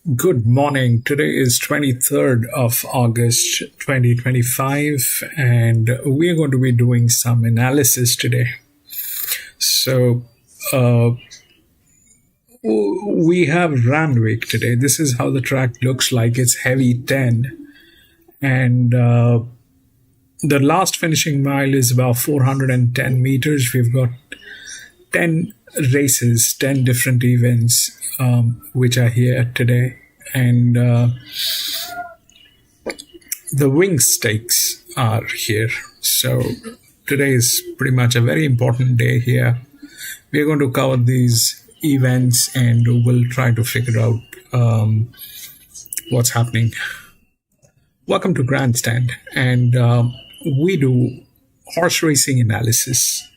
Good morning. Today is 23rd of August 2025, and we are going to be doing some analysis today. So, uh, we have Randwick today. This is how the track looks like. It's heavy 10, and the last finishing mile is about 410 meters. We've got 10 races, 10 different events which are here today. And the Winx Stakes are here. So today is pretty much a very important day here. We're going to cover these events and we'll try to figure out what's happening. Welcome to Grandstand, and we do horse racing analysis.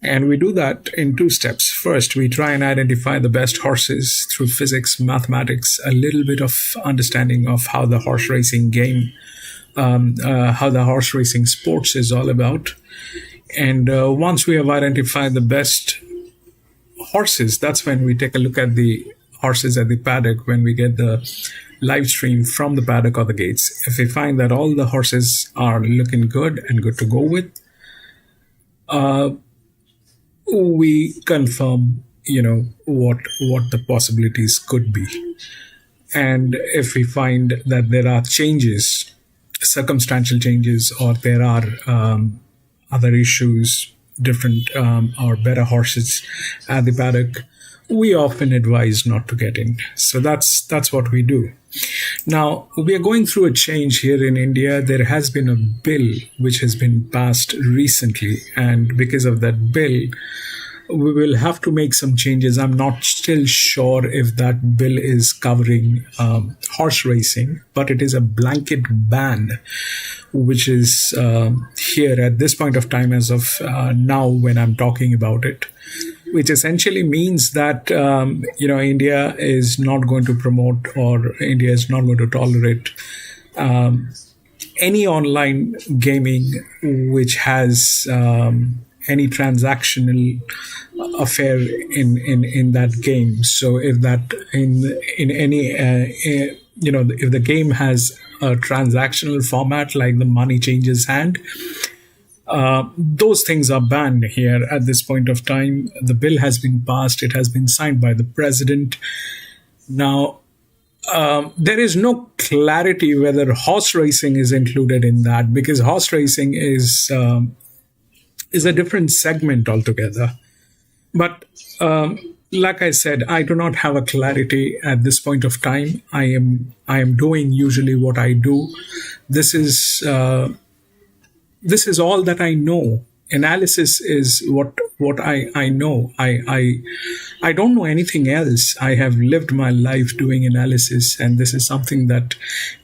And we do that in two steps. First, we try and identify the best horses through physics, mathematics, a little bit of understanding of how the horse racing game, how the horse racing sports is all about. And once we have identified the best horses, that's when we take a look at the horses at the paddock when we get the live stream from the paddock or the gates. If we find that all the horses are looking good and good to go with, we confirm what the possibilities could be. And if we find that there are changes, circumstantial changes, or there are other issues, different or better horses at the paddock, we often advise not to get in. So that's what we do. Now, we are going through a change here in India. There has been a bill which has been passed recently, and because of that bill, we will have to make some changes. I'm not still sure if that bill is covering horse racing, but it is a blanket ban, which is here at this point of time as of now when I'm talking about it, which essentially means that India is not going to promote, or India is not going to tolerate any online gaming which has any transactional affair in that game. So if that in any if the game has a transactional format, like the money changes hand, those things are banned here at this point of time. The bill has been passed. It has been signed by the president. Now, there is no clarity whether horse racing is included in that, because horse racing is a different segment altogether. But like I said, I do not have a clarity at this point of time. I am doing usually what I do. This is all that I know. Analysis is what I know. I don't know anything else. I have lived my life doing analysis, and this is something that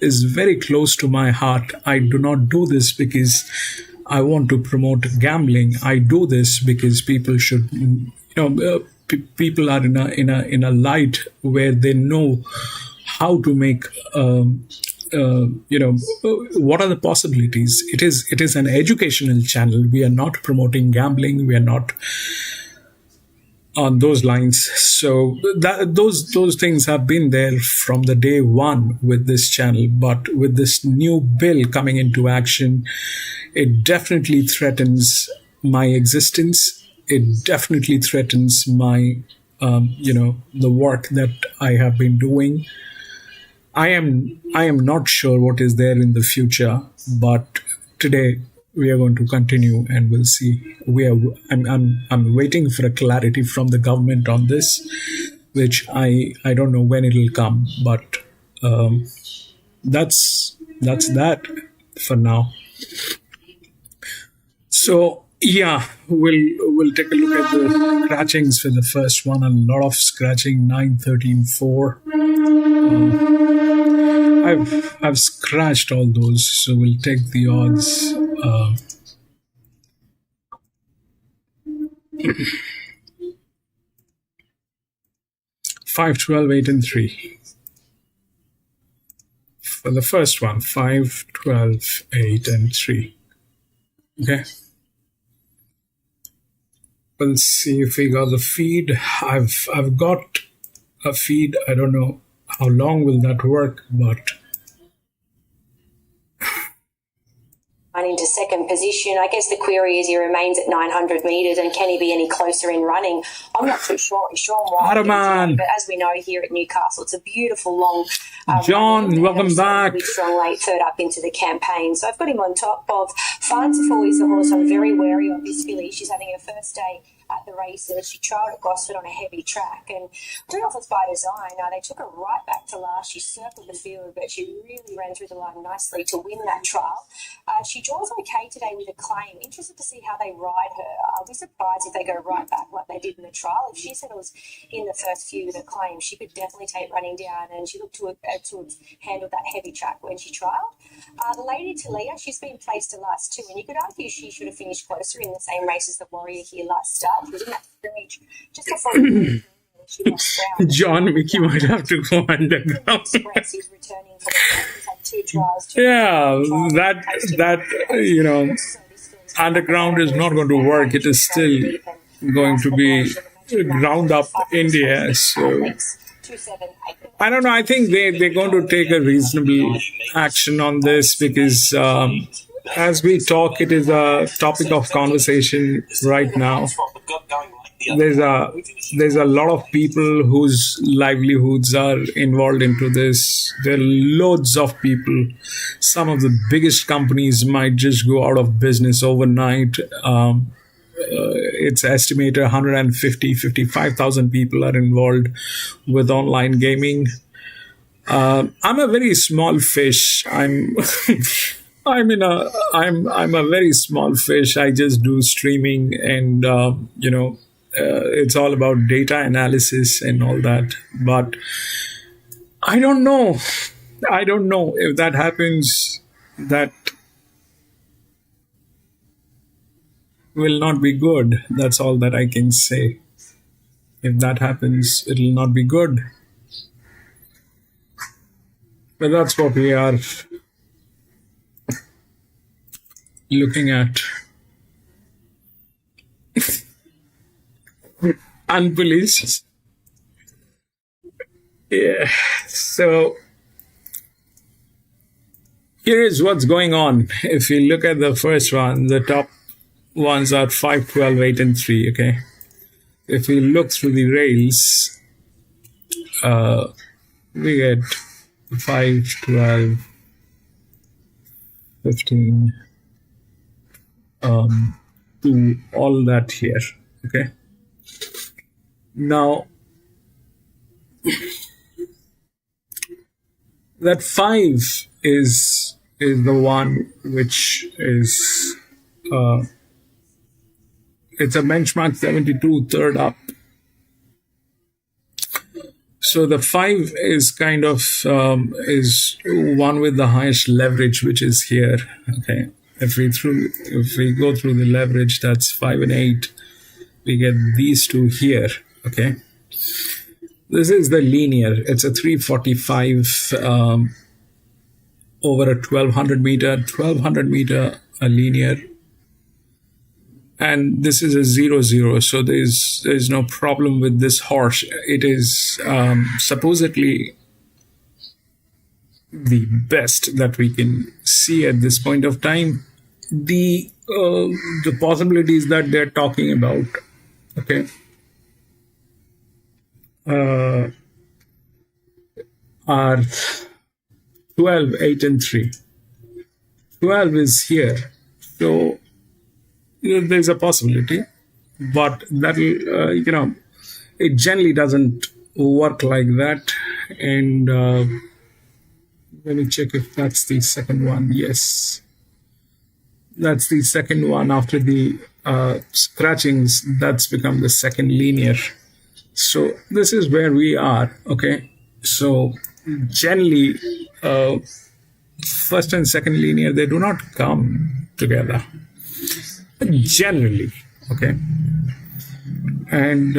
is very close to my heart. I do not do this because I want to promote gambling. I do this because people should, people are in a light where they know how to make, what are the possibilities. It is an educational channel. We are not promoting gambling. We are not on those lines. So those things have been there from the day one with this channel. But with this new bill coming into action, it definitely threatens my existence. It definitely threatens my, the work that I have been doing. I am not sure what is there in the future, but today we are going to continue and we'll see. I'm waiting for a clarity from the government on this, which I don't know when it will come, but that's that for now. So yeah, we'll take a look at the scratchings for the first one. A lot of scratching, 9, 13, 4. I've scratched all those, so we'll take the odds. 5, 12, 8, and 3. For the first one, 5, 12, 8, and 3. Okay. Let's see if we got the feed. I've got a feed. I don't know. How long will that work? But into second position. I guess the query is he remains at 900 metres and can he be any closer in running? I'm not too sure. Sean White, but as we know here at Newcastle, it's a beautiful long John, welcome back. Really strong late third up into the campaign. So I've got him on top of Fanciful is the horse I'm very wary of. This filly, she's having her first day at the races. She trialled at Gosford on a heavy track, and I don't know if it's by design. They took her right back to last. She circled the field, but she really ran through the line nicely to win that trial. She draws okay today with a claim. Interested to see how they ride her. I'll be surprised if they go right back like they did in the trial. If she settles in the first few with a claim, she could definitely take running down, and she looked to have handled that heavy track when she trialled. The Lady Talia, she's been placed to last too, and you could argue she should have finished closer in the same race as the Warrior here last start. She was in that scrimmage just before she lost ground. John, Mickey might have to go underground. He's returning for he's had two trials. Underground is not going to work. It is still going to be ground up India. So I don't know. I think they're going to take a reasonable action on this because as we talk, it is a topic of conversation right now. There's a lot of people whose livelihoods are involved into this. There are loads of people. Some of the biggest companies might just go out of business overnight. It's estimated 55,000 people are involved with online gaming. I'm a very small fish. I'm a very small fish. I just do streaming and it's all about data analysis and all that. But I don't know if that happens. That will not be good. That's all that I can say. If that happens, it will not be good. But that's what we are looking at. Unpoliced. Yeah. So here is what's going on. If you look at the first one, the top ones are 5, 12, 8, and 3. Okay. If we look through the rails, we get 5, 12, 15, to all that here. Okay. Now, that 5 is the one which is it's a benchmark 72 third up. So the 5 is kind of is one with the highest leverage, which is here. Okay, if we go through the leverage, that's 5 and 8. We get these two here. Okay, this is the linear. It's a 345 over a 1200 meter, a linear. And this is a 0-0, so there's no problem with this horse. It is supposedly the best that we can see at this point of time. The possibilities that they're talking about, okay, are 12, 8, and 3. 12 is here, so there's a possibility, but that'll it generally doesn't work like that. And let me check if that's the second one. Yes, that's the second one. After the scratchings, that's become the second linear. So this is where we are. Okay, so generally first and second linear, they do not come together generally. Okay, and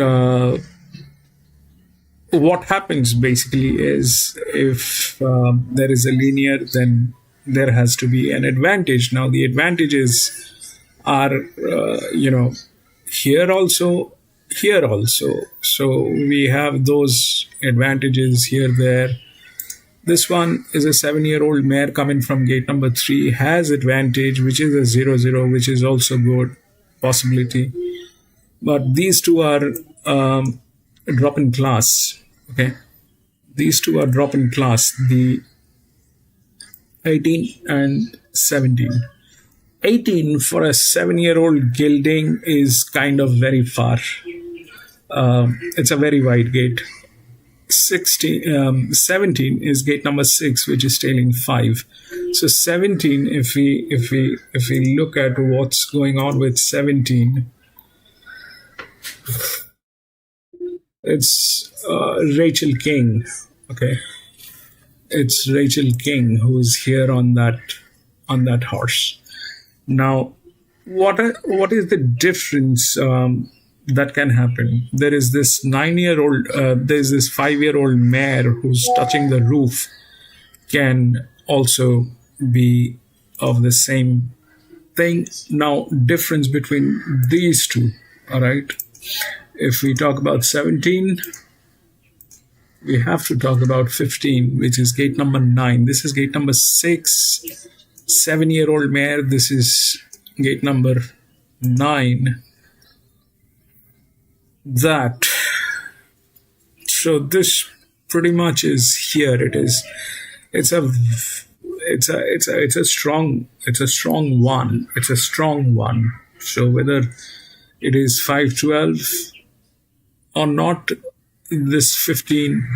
what happens basically is if there is a linear, then there has to be an advantage. Now the advantages are here also, here also. So we have those advantages here, there. This one is a 7-year-old mare coming from gate number 3, has advantage, which is a 0-0, which is also good possibility. But these two are drop in class. Okay, these two are drop in class. The 18 and 17. 18 for a 7-year-old gelding is kind of very far. It's a very wide gate. 17 is gate number 6, which is tailing 5. So 17, if we look at what's going on with 17, it's Rachel King. Okay, it's Rachel King who's here on that horse. Now, what is the difference that can happen? There is this 9-year-old, there's this 5-year-old mare who's touching the roof, can also be of the same thing. Now, difference between these two, all right? If we talk about 17, we have to talk about 15, which is gate number 9. This is gate number 6. 7-year-old mare. This is gate number 9. That. So this pretty much is here. It is. It's a strong one. It's a strong one. So whether it is 5-12 or not, this 15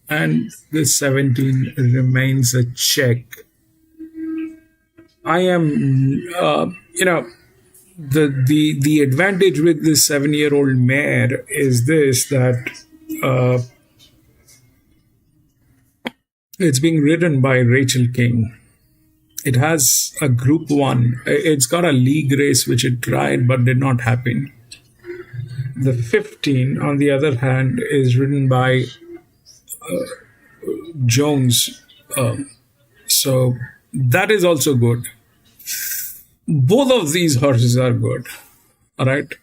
and this 17 remains a check. I am, the advantage with this 7-year-old mare is this, that it's being ridden by Rachel King. It has a Group 1. It's got a league race which it tried but did not happen. The 15, on the other hand, is ridden by Jones. So that is also good. Both of these horses are good. All right.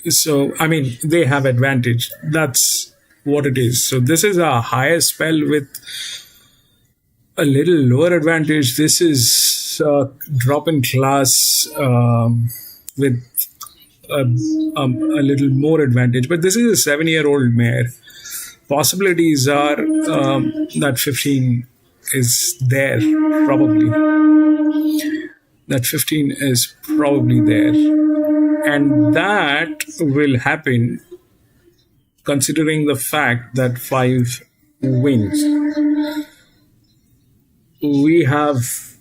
So, I mean, they have advantage. That's what it is. So this is a higher spell with a little lower advantage. This is a drop in class with a little more advantage. But this is a 7-year-old mare. Possibilities are that 15 is there, probably. That 15 is probably there. And that will happen considering the fact that 5 wins. We have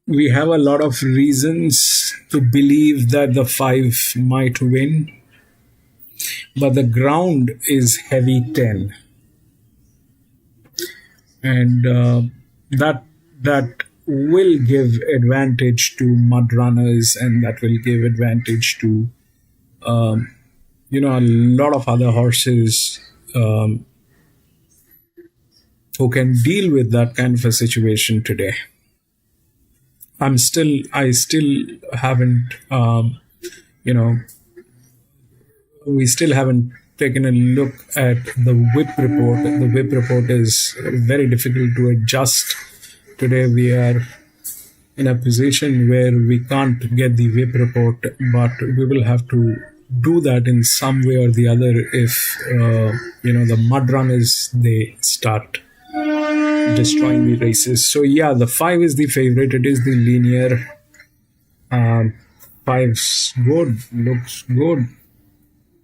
a lot of reasons to believe that the 5 might win, but the ground is heavy 10. And that will give advantage to mud runners, and that will give advantage to a lot of other horses who can deal with that kind of a situation today. I still haven't we still haven't taken a look at the whip report. The whip report is very difficult to adjust. Today we are in a position where we can't get the whip report, but we will have to do that in some way or the other if the mud runners, they start destroying the races. So yeah, the 5 is the favorite. It is the linear. 5's good, looks good.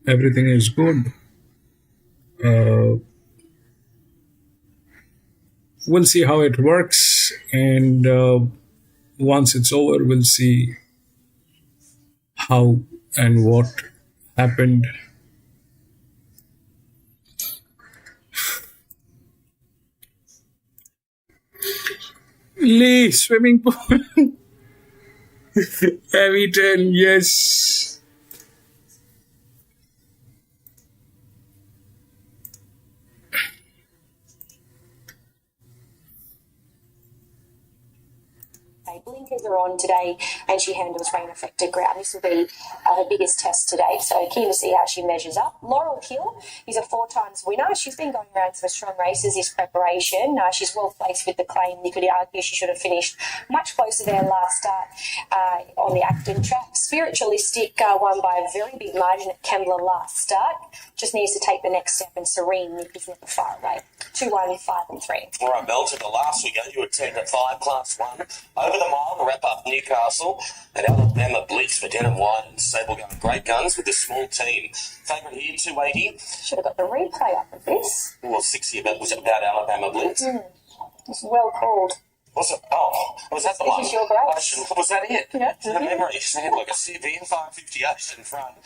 Everything is good. We'll see how it works, and once it's over, we'll see how and what happened. Lee, swimming pool. Heavy 10, yes. Blinkers are on today and she handles rain-affected ground. This will be her biggest test today, so keen to see how she measures up. Laurel Hill is a 4-times winner. She's been going around some strong races this preparation. She's well placed with the claim. You could argue she should have finished much closer to their last start on the Acton track. Spiritualistic won by a very big margin at Kembla last start. Just needs to take the next step, and Serene Nick is never far away. 2-1, 5 and 3. All right, Mel, to the last we go. You attend at 5, Class 1. Over the mile to wrap up Newcastle and Alabama Blitz for Denim White and Sable going great guns with a small team. Favourite here, 280. Should have got the replay up of this. Well, 60 about, was it about Alabama Blitz? It's well called. Was it? Oh, was that the one? This is your grace. Was that it? Yeah. The memory said like a severe 558 in front.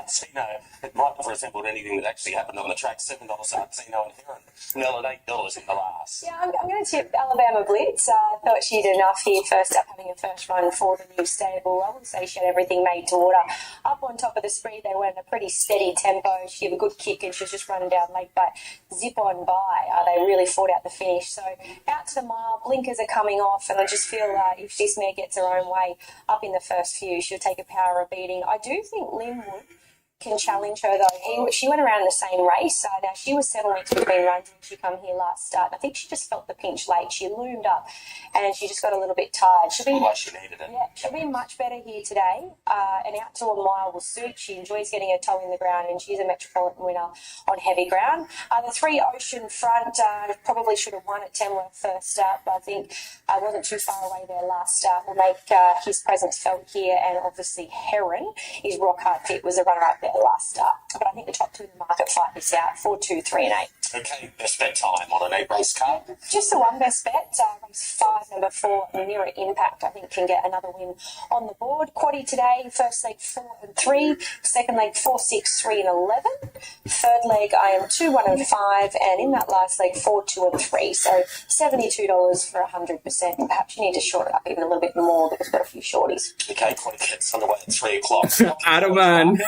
Tino, it might have resembled anything that actually happened on the track. $7 Tino and Heron. Mel at $8 in the last. Yeah, I'm going to tip Alabama Blitz. I thought she did enough here first up, having a first run for the new stable. I wouldn't say she had everything made to order. Up on top of the speed, they went at a pretty steady tempo. She gave a good kick and she was just running down late, but zip on by. They really fought out the finish. So out to the mile, blinkers are coming off, and I just feel if this mare gets her own way up in the first few, she'll take a power of beating. I do think Linwood can challenge her though. She went around the same race. Now she was 7 weeks between runs when she come here last start. I think she just felt the pinch late. She loomed up and she just got a little bit tired. She'll be, like she needed it. Yeah, she'll be much better here today. And out to a mile will suit. She enjoys getting her toe in the ground, and she's a Metropolitan winner on heavy ground. The 3 Ocean Front probably should have won at Tamworth first start, but I think I wasn't too far away there last start. Will make his presence felt here, and obviously Heron is rock hard fit, was a runner-up there last start. But I think the top two in the market fight this out, 4, 2, 3 and 8. Okay, best bet time on an 8-race card. Just the one best bet. Race 5, number 4, Mirror Impact, I think can get another win on the board. Quaddy today, first leg 4 and 3, second leg 4, 6, 3 and 11. Third leg I am 2, 1 and 5, and in that last leg 4, 2 and 3. So $72 for 100%. Perhaps you need to short it up even a little bit more because we've got a few shorties. Okay, Quaddy gets underway at 3 o'clock. Adaman.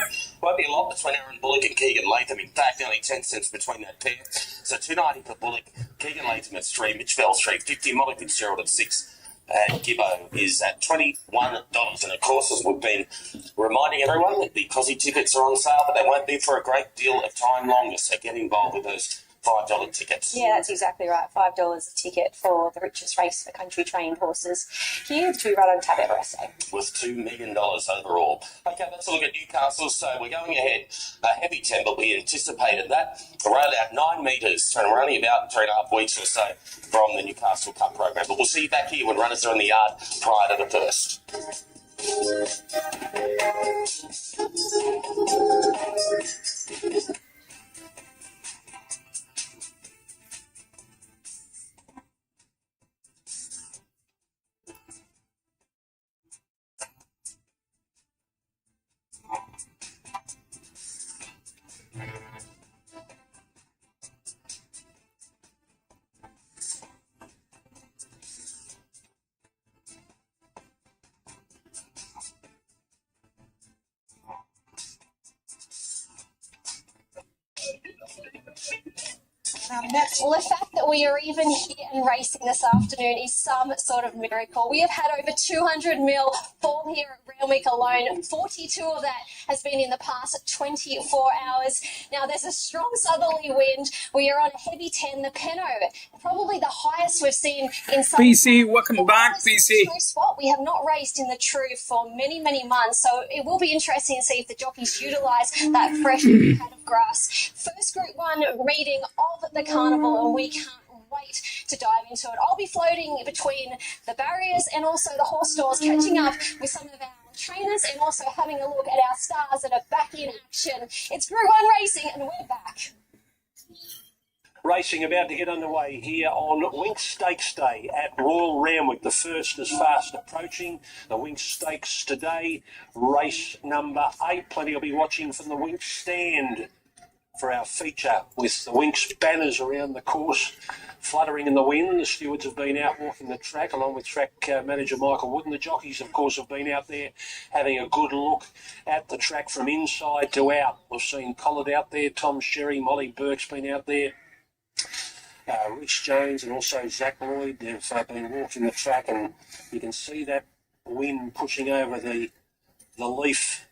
Won't be a lot between Aaron Bullock and Keegan Latham. In fact, only 10 cents between that pair. So $2.90 for Bullock, Keegan Latham at 3, Mitch Bell's 3.50, Molly Fitzgerald at 6. And Gibbo is at $21. And of course, as we've been reminding everyone, that the Cosy tickets are on sale, but they won't be for a great deal of time longer. So get involved with those $5 tickets. Yeah, that's exactly right. $5 a ticket for the richest race for country trained horses here to be run on Tab Ever SA. With $2 million overall. Okay, let's look at Newcastle. So we're going ahead. Heavy tempo, we anticipated that. We're only at 9 metres, and we're only about 3.5 weeks or so from the Newcastle Cup program. But we'll see you back here when runners are in the yard prior to the first. Well, the fact that we are even here and racing this afternoon is some sort of miracle. We have had over 200 mil fall here at Randwick alone. 42 of that has been in the past 24 hours. Now, there's a strong southerly wind. We are on a heavy 10. The Penno, probably the highest we've seen in some PC, welcome back, PC. True spot. We have not raced in the True for many, many months, so it will be interesting to see if the jockeys utilise that fresh pad of grass. First Group 1 reading of the carnival, and we can't wait to dive into it. I'll be floating between the barriers and also the horse stores, catching up with some of our trainers and also having a look at our stars that are back in action. It's Group 1 racing, and we're back. Racing about to get underway here on Winx Stakes.Day at Royal Randwick. The first is fast approaching. The Winx Stakes today, race number 8. Plenty will be watching from the Winx stand for our feature with the Winx banners around the course fluttering in the wind. The stewards have been out walking the track along with track manager Michael Wood, and the jockeys of course have been out there having a good look at the track from inside to out. We've seen Pollard out there, Tom Sherry, Molly Burke's been out there, Rich Jones and also Zach Lloyd. They've been walking the track, and you can see that wind pushing over the leaf,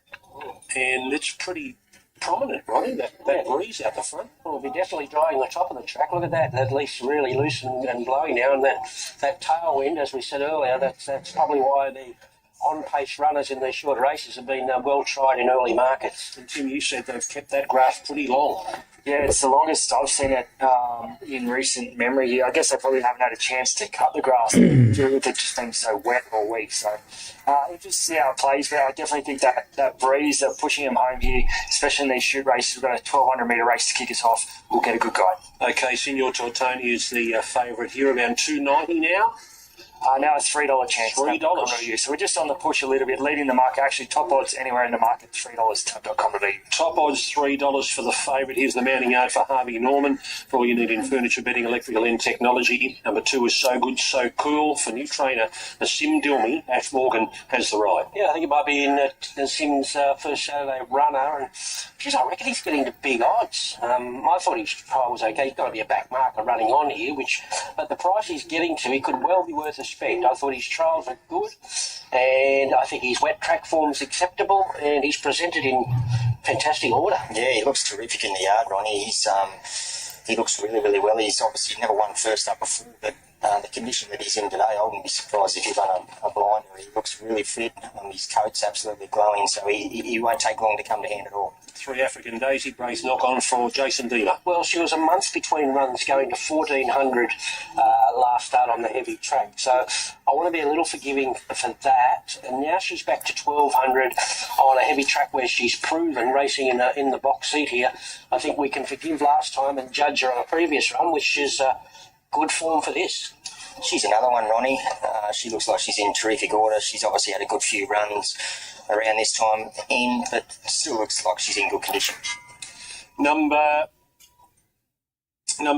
and it's pretty prominent, Ronnie, that breeze out the front. Well, we'll be definitely drying the top of the track. Look at that. That leaf's really loose and blowing now, and that tailwind, as we said earlier, that's probably why the on-pace runners in these short races have been well tried in early markets. And Tim, you said they've kept that grass pretty long. Yeah, it's the longest I've seen it in recent memory. I guess they probably haven't had a chance to cut the grass due to it just being so wet all week. So we'll just see how it plays. But I definitely think that breeze pushing him home here, especially in these shoot races. We've got a 1,200 metre race to kick us off. We'll get a good guide. Okay, Signor Tortoni is the favourite here, around $2.90 now. Now it's $3 chance. $3. So we're just on the push a little bit, leading the market. Actually, top odds anywhere in the market, $3 tab.com.au. Top odds $3 for the favourite. Here's the mounting yard for Harvey Norman. For all you need in furniture, bedding, electrical and technology. Number 2 is So Good, So Cool. For new trainer, Nassim Dilmi, Ash Morgan has the ride. Yeah, I think it might be in Sim's first Saturday runner, and geez, I reckon he's getting to big odds. I thought his trial was okay. He's got to be a back marker running on here, but the price he's getting to, he could well be worth a spend. I thought his trials are good, and I think his wet track form's acceptable, and he's presented in fantastic order. Yeah, he looks terrific in the yard, Ronnie. He looks really, really well. He's obviously never won first up before, but the condition that he's in today, I wouldn't be surprised if he run a blinder. He looks really fit. His coat's absolutely glowing, so he won't take long to come to hand at all. 3 African Daisy Brace knock on for Jason Dealer. Well, she was a month between runs, going to 1,400 last start on the heavy track. So I want to be a little forgiving for that. And now she's back to 1,200 on a heavy track where she's proven racing in the box seat here. I think we can forgive last time and judge her on a previous run, which is good form for this. She's another one, Ronnie. She looks like she's in terrific order. She's obviously had a good few runs around this time in, but still looks like she's in good condition. Number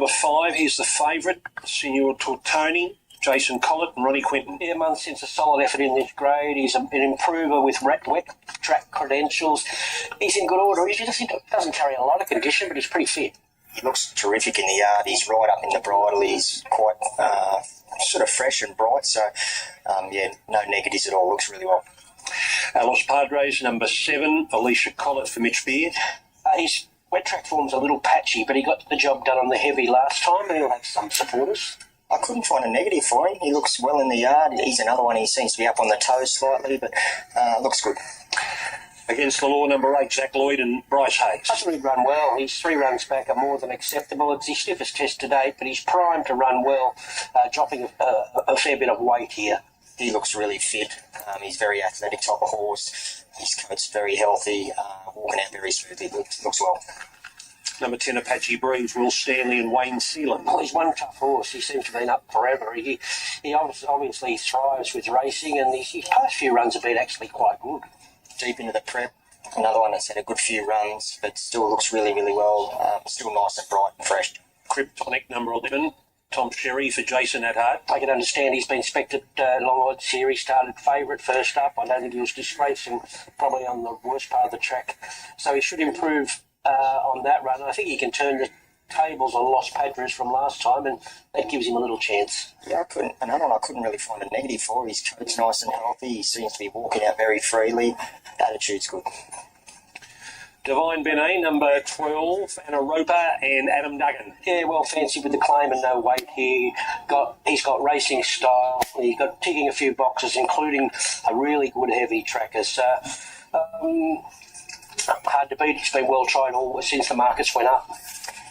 5, here's the favourite, Signor Tortoni, Jason Collett and Ronnie Quinton. Yeah, months since a solid effort in this grade. He's an improver with wet track credentials. He's in good order. He just doesn't carry a lot of condition, but he's pretty fit. He looks terrific in the yard. He's right up in the bridle. He's quite sort of fresh and bright. So, no negatives at all. Looks really well. Los Padres, number 7, Alicia Collett for Mitch Beard. His wet track form's a little patchy, but he got the job done on the heavy last time, and he'll have some supporters. I couldn't find a negative for him. He looks well in the yard. He's another one. He seems to be up on the toes slightly, but looks good. Against the law, number 8, Zach Lloyd and Bryce Hayes. I thought he'd run well. His 3 runs back are more than acceptable. It's his stiffest test to date, but he's primed to run well, dropping a fair bit of weight here. He looks really fit. He's very athletic type of horse. His coat's very healthy, walking out very smoothly. Looks well. Number 10, Apache Breeze, Will Stanley and Wayne Sealand. Oh, he's one tough horse. He seems to have been up forever. He obviously thrives with racing, and his past few runs have been actually quite good. Deep into the prep. Another one that's had a good few runs, but still looks really, really well. Still nice and bright and fresh. Kryptonic, number 11, Tom Sherry for Jason Adhart. I can understand he's been spec'd at long odds here. He started favourite first up. I don't think he was disgracing, probably on the worst part of the track. So he should improve on that run. I think he can turn the tables on Los Padres from last time, and that gives him a little chance. Yeah, another one I couldn't really find a negative for. His coat's nice and healthy. He seems to be walking out very freely. Attitude's good. Divine Benet, number 12, Anna Roper and Adam Duggan. Yeah, well fancy with the claim and no weight here. He's got racing style. He's got ticking a few boxes, including a really good heavy tracker. So, hard to beat. He's been well tried since the markets went up.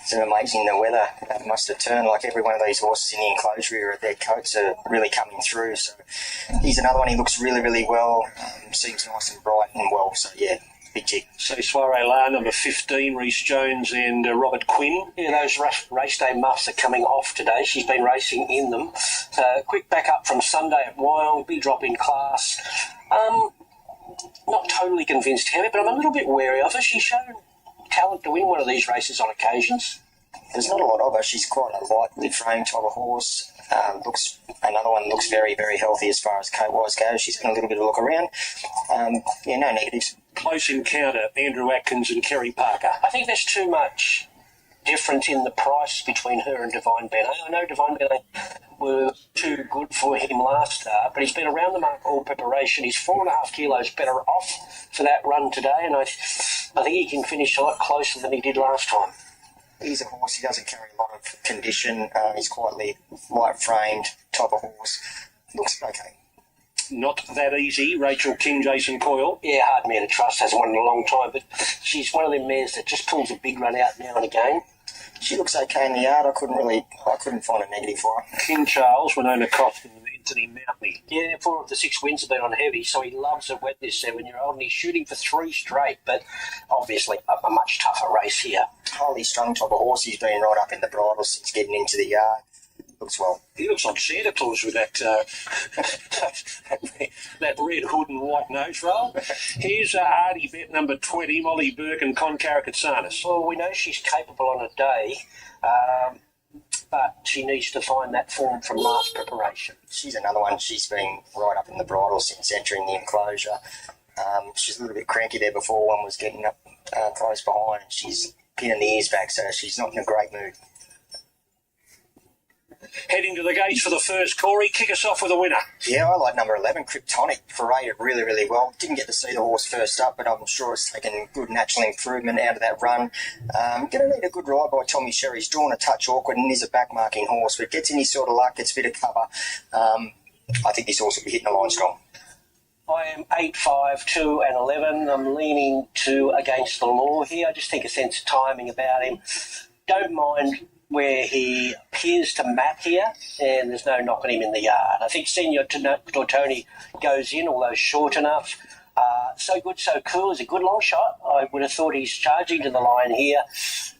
It's amazing the weather must have turned. Like every one of these horses in the enclosure here, their coats are really coming through. So he's another one. He looks really, really well. Seems nice and bright and well. So yeah, big tick. So Soiree La, number 15, Rhys Jones and Robert Quinn. Yeah, those race day muffs are coming off today. She's been racing in them. So quick back up from Sunday at Wyong, big drop in class. Not totally convinced, Kevin, but I'm a little bit wary of her. She's shown talent to win one of these races on occasions. There's not a lot of her. She's quite a lightly framed type of horse. Another one looks very, very healthy as far as coat-wise goes. She's got a little bit of a look around. No negatives. Close encounter, Andrew Atkins and Kerry Parker. I think there's too much difference in the price between her and Divine Benet. I know Divine Benet were too good for him last start, but he's been around the mark all preparation. He's 4.5 kilos better off for that run today, and I think he can finish a lot closer than he did last time. He's a horse, he doesn't carry a lot of condition. He's quite light-framed type of horse. Looks okay. Not that easy. Rachel King, Jason Coyle. Yeah, hard mare to trust, hasn't won in a long time, but she's one of them mares that just pulls a big run out now and again. She looks okay in the yard. I couldn't find a negative for her. King Charles, Winona Croft, and Anthony Mountney. Yeah, 4 of the 6 wins have been on heavy, so he loves it wet, this 7-year-old, and he's shooting for 3 straight, but obviously a much tougher race here. Highly strung type of horse. He's been right up in the bridle since getting into the yard. Looks well. He looks like Santa Claus with that that red hood and white nose roll. Here's Artie bet number 20, Molly Burke and Con Karakatsanis. Well, we know she's capable on a day, but she needs to find that form from last preparation. She's another one. She's been right up in the bridle since entering the enclosure. She's a little bit cranky there before. One was getting up close behind. She's pinning the ears back, so she's not in a great mood. Heading to the gates for the first, Corey. Kick us off with a winner. Yeah, I like number 11, Kryptonic. Paraded really, really well. Didn't get to see the horse first up, but I'm sure it's taken good natural improvement out of that run. Going to need a good ride by Tommy Sherry. He's drawn a touch awkward and is a back-marking horse, but gets any sort of luck, gets a bit of cover. I think this horse will be hitting the line strong. I am 8, 5, 2 and 11. I'm leaning to Against the Law here. I just think a sense of timing about him. Don't mind where he appears to map here, and there's no knocking him in the yard. I think Senior Tortoni goes in, although short enough. So Good, So Cool is a good long shot. I would have thought he's charging to the line here.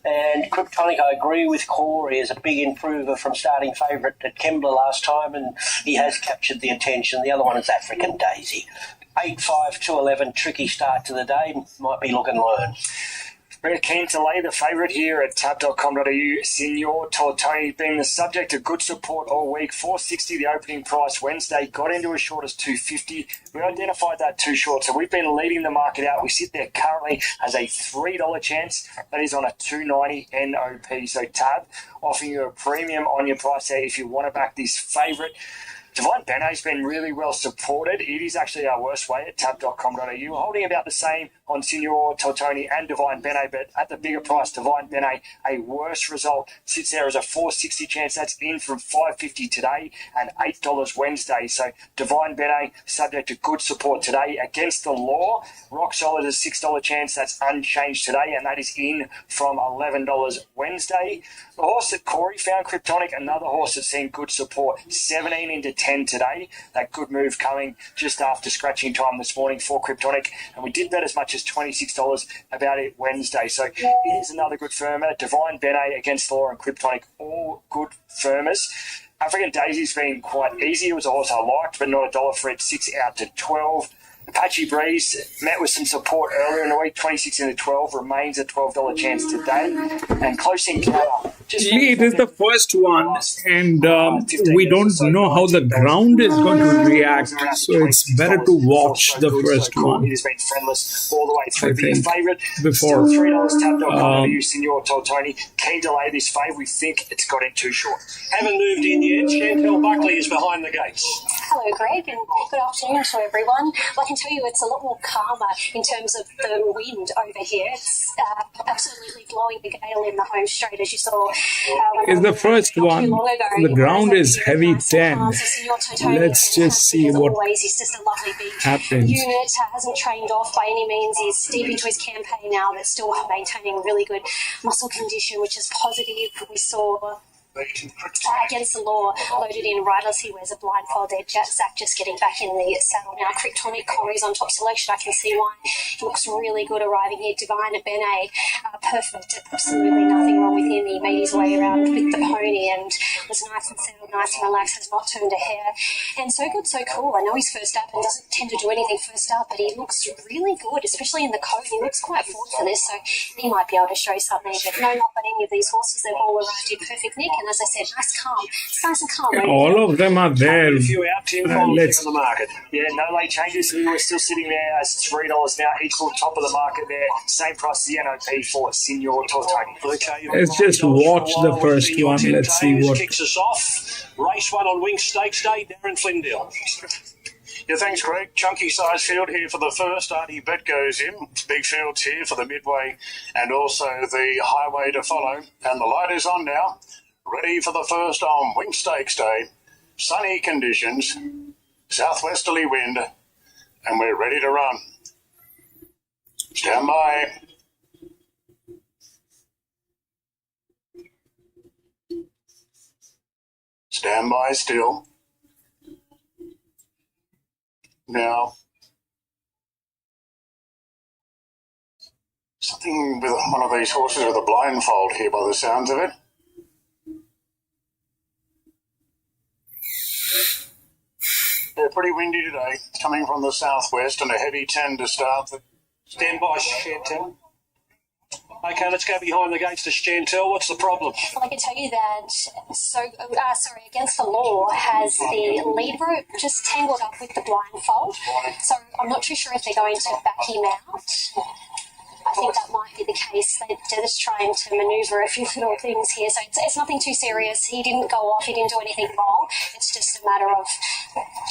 And Kryptonic, I agree with Corey, is a big improver from starting favourite at Kembla last time, and he has captured the attention. The other one is African Daisy. 8, 5, 2, 11, tricky start to the day. Might be look and learn. Very keen to lay the favourite here at tab.com.au. Signor Tortoni been the subject of good support all week. $4.60 the opening price Wednesday. Got into as short as $2.50. We identified that too short, so we've been leading the market out. We sit there currently as a $3 chance. That is on a $2.90 NOP. So Tab offering you a premium on your price there if you want to back this favourite. Divine Benet's been really well supported. It is actually our worst way at tab.com.au. Holding about the same on Signor Tortoni and Divine Benet, but at the bigger price, Divine Benet, a worse result, sits there as a $4.60 chance. That's in from $5.50 today and $8 Wednesday. So Divine Benet, subject to good support today. Against the Law, rock solid as $6 chance. That's unchanged today, and that is in from $11 Wednesday. The horse that Corey found, Kryptonic, another horse that's seen good support, 17 into 10 today. That good move coming just after scratching time this morning for Kryptonic, and we did bet as much as $26 about it Wednesday. So it is another good firmer. Divine Benet, Against Law and Kryptonic, all good firmers. African Daisy's been quite easy. It was a horse I liked, but not $1 for it. 6 out to 12. Apache Breeze met with some support earlier in the week, 26 into 12, remains a $12 chance today. And Close Encounter. It is the first one, and we don't know how the ground is going to react, so it's better to watch the first one. It has been friendless all the way through. I think favourite before $3 tab.com.au, Signor Tortoni. Keen to lay this favourite. We think it's got in too short. Haven't moved in yet. Chantel Buckley is behind the gates. Hello, Greg, and good afternoon to everyone. Well, I can tell you it's a lot more calmer in terms of the wind over here. It's absolutely blowing the gale in the home straight, as you saw. Is the first one. The ground is heavy 10. Let's just see what happens. Unit hasn't trained off by any means. He's deep into his campaign now, but still maintaining really good muscle condition, which is positive. We saw Against the Law loaded in riderless. He wears a blindfold there. Zach just getting back in the saddle now. Kryptonic, Corey's on top selection. I can see why. He looks really good arriving here. Divine Benet, perfect. Absolutely nothing wrong with him. He made his way around with the pony and was nice and settled, nice and relaxed, has not turned a hair. And So Good, So Cool. I know he's first up and doesn't tend to do anything first up, but he looks really good, especially in the coat. He looks quite forward for this, so he might be able to show something. But no knock on any of these horses. They've all arrived in perfect nick, and as I said, nice calm. It's nice and calm. All of them are there. A few out, Tim, final let's- check on the market. Yeah, no late changes here. We're still sitting there as $3 now, equal top of the market there. Same price as the NOP for Senior Tortoni. Okay, Let's just watch the first one. Let's see what. Kicks us off. Race 1 on Winx Stakes.The, Darren Flindell. Yeah, thanks, Greg. Chunky size field here for the first. Artie Bet goes in. Big fields here for the midway and also the highway to follow. And the light is on now. Ready for the first on Winx Stakes Day. Sunny conditions, southwesterly wind, and we're ready to run. Stand by. Stand by still. Now, something with one of these horses with a blindfold here by the sounds of it. They're pretty windy today, coming from the southwest and a heavy 10 to start. Stand by, Chantel. Okay, let's go behind the gates to Chantel. What's the problem? Well, I can tell you that, Against the Law has the lead rope just tangled up with the blindfold. So I'm not too sure if they're going to back him out. I think that might be the case. They're just trying to manoeuvre a few little things here. So it's nothing too serious. He didn't go off. He didn't do anything wrong. It's just a matter of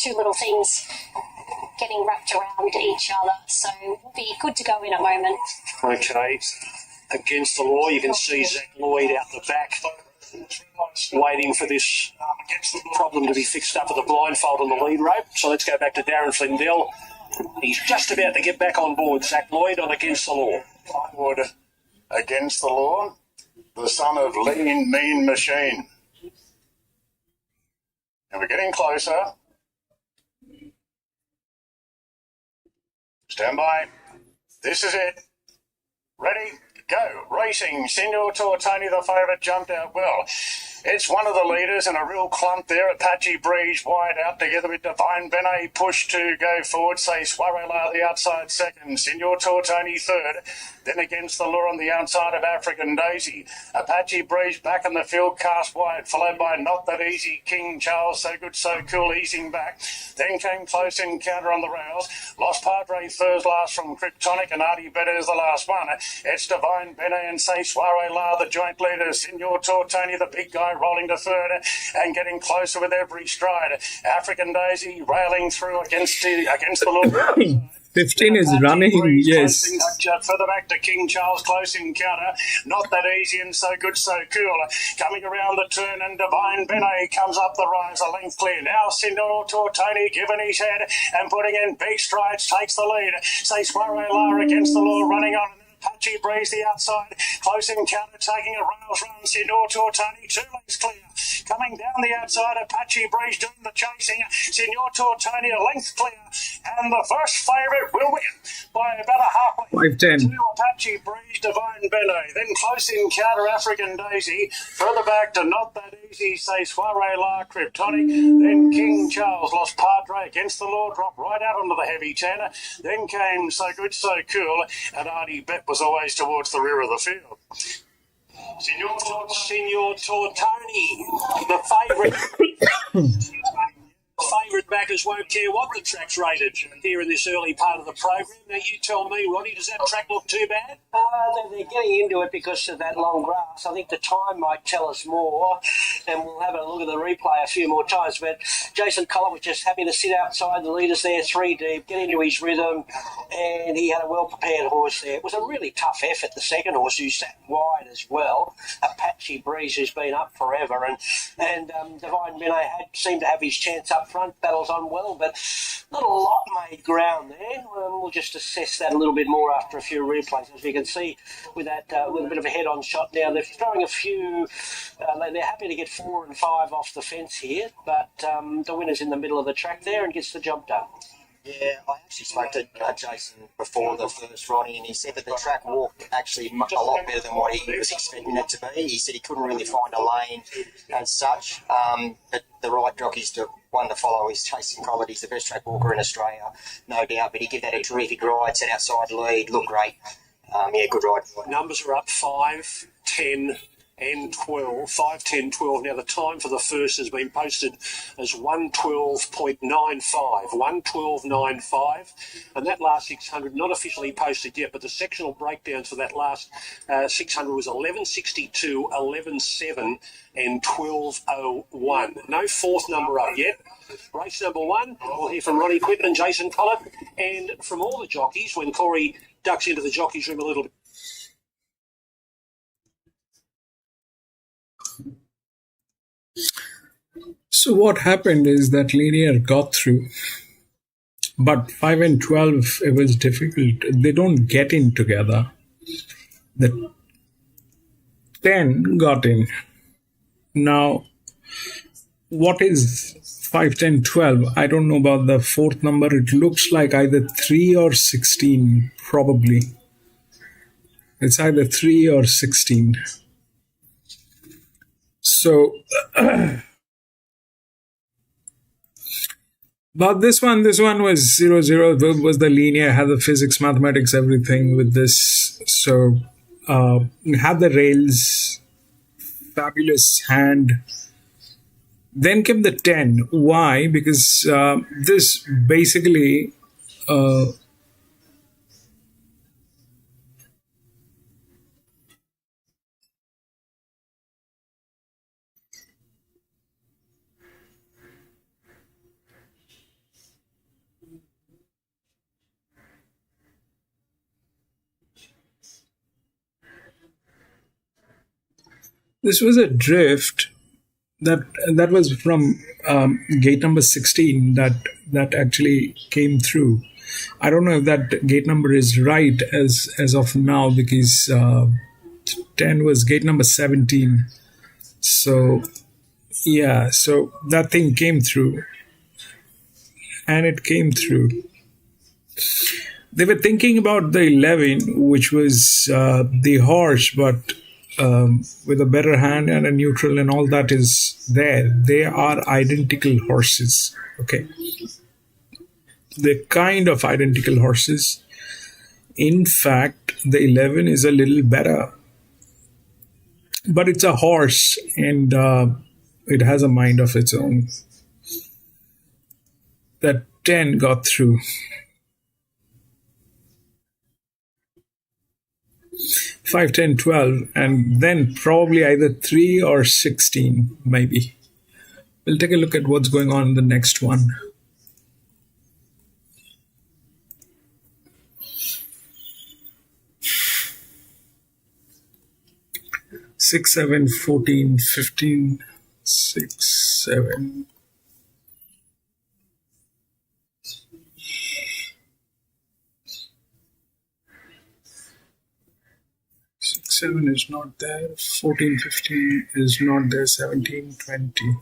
two little things getting wrapped around each other. So we'll be good to go in a moment. Okay. Against the Law, you can see Zach Lloyd out the back, waiting for this problem to be fixed up with the blindfold on the lead rope. So let's go back to Darren Flindell. He's just about to get back on board. Zach Lloyd on Against the Law. Onward Against the Law, the son of Lean Mean Machine. And we're getting closer. Stand by. This is it. Ready? Go. Racing. Senior Tortoni, the favourite, jumped out well. It's one of the leaders and a real clump there. Apache Breeze wide out together with Divine Benet push to go forward. Say Swarrella the outside second. Senior Tortoni third. Then Against the Law on the outside of African Daisy. Apache Breeze back in the field cast wide, followed by Not That Easy, King Charles, So Good So Cool easing back. Then came Close Encounter on the rails. Lost Padre third last from Kryptonic and Artie Better is the last one. It's Divine Benet and Say Swarrella the joint leaders. Senior Tortoni the big guy rolling to third and getting closer with every stride. African Daisy railing through against the Law. 15 is running, yes. Further back to King Charles, Close Encounter. Not That Easy and So Good So Cool. Coming around the turn and Divine Benet comes up the rise, a length clear. Now Senior Tortoni giving his head and putting in big strides, takes the lead. Say Swarrella Against the Law running on. Apache Breeze the outside. Close Encounter taking a rails run. Senior Tortoni 2 lengths clear. Coming down the outside, Apache Breeze doing the chasing. Senior Tortoni a length clear. And the first favourite will win by about a halfway. 5-10. To Apache Breeze, Divine Benet. Then Close Encounter, African Daisy. Further back to Not That Easy, Say Swarrella, Kryptonic. Then King Charles, Lost Padre, Against the Law, dropped right out onto the heavy 10. Then came So Good So Cool, and Artie Bet was always towards the rear of the field. Senior Tortoni, the favourite backers won't care what the track's rated here in this early part of the program. Now you tell me, Ronnie, does that track look too bad? They're getting into it because of that long grass. I think the time might tell us more, and we'll have a look at the replay a few more times. But Jason Collett was just happy to sit outside the leaders there, 3 deep, get into his rhythm, and he had a well-prepared horse there. It was a really tough effort, the second horse, who sat wide as well. Apache Breeze, who's been up forever, and Divine Benet seemed to have his chance up front, battles on well, but not a lot made ground there. We'll just assess that a little bit more after a few replays. As you can see, with that with a bit of a head-on shot now, they're throwing a few. They're happy to get 4 and 5 off the fence here, but the winner's in the middle of the track there and gets the job done. Yeah, I actually spoke to Jason before the first, Ronnie, and he said that the track walked actually a lot better than what he was expecting it to be. He said he couldn't really find a lane as such, but the right jockey's one to follow is Jason Collett. He's the best track walker in Australia, no doubt, but he gave that a terrific ride, set outside lead, looked great. Yeah, good ride. Numbers are up 5, 10 and 12, 5, 10, 12. Now, the time for the first has been posted as 1:12.95, 1:12.95, and that last 600, not officially posted yet, but the sectional breakdowns for that last 600 was 11:62, 11:7, and 12:01. No fourth number up yet. Race number 1, we'll hear from Ronnie Quinton and Jason Collett, and from all the jockeys when Corey ducks into the jockeys room a little bit. So what happened is that Linear got through, but 5 and 12, it was difficult. They don't get in together. The 10 got in. Now, what is 5, 10, 12? I don't know about the fourth number. It looks like either 3 or 16, probably. It's either 3 or 16. So, but this one was 0, was the linear, had the physics, mathematics, everything with this. So, had the rails, fabulous hand. Then came the 10. Why? Because this basically this was a drift that was from gate number 16 that actually came through. I don't know if that gate number is right as of now, because 10 was gate number 17. So yeah, so that thing came through, and it came through. They were thinking about the 11, which was the horse, but with a better hand and a neutral and all that is there. They are identical horses. Okay. They're kind of identical horses. In fact, the 11 is a little better. But it's a horse, and it has a mind of its own. That 10 got through. 5, 10, 12, and then probably either 3 or 16, maybe. We'll take a look at what's going on in the next one. Six, 7, 14, 15, 6, 7. Seven is not there, 14, 15 is not there, 17, 20.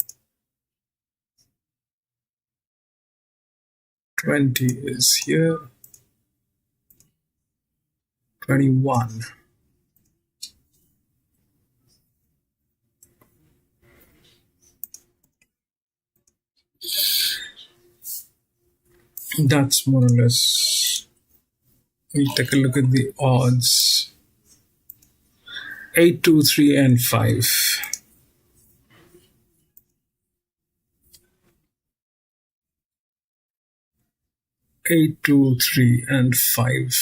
20 is here, 21. That's more or less. We'll take a look at the odds. 8, 2, 3, and 5. 8, 2, 3, and 5.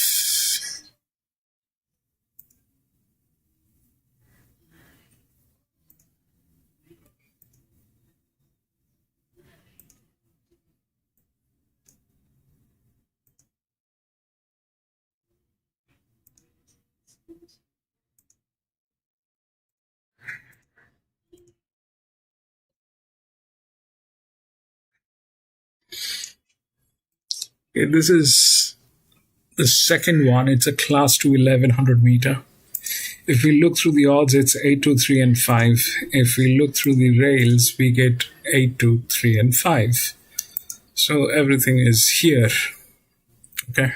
Okay, this is the second one. It's a class 2 1100 meter. If we look through the odds, it's 8, 2, 3, and 5. If we look through the rails, we get 8, 2, 3, and 5. So everything is here. Okay.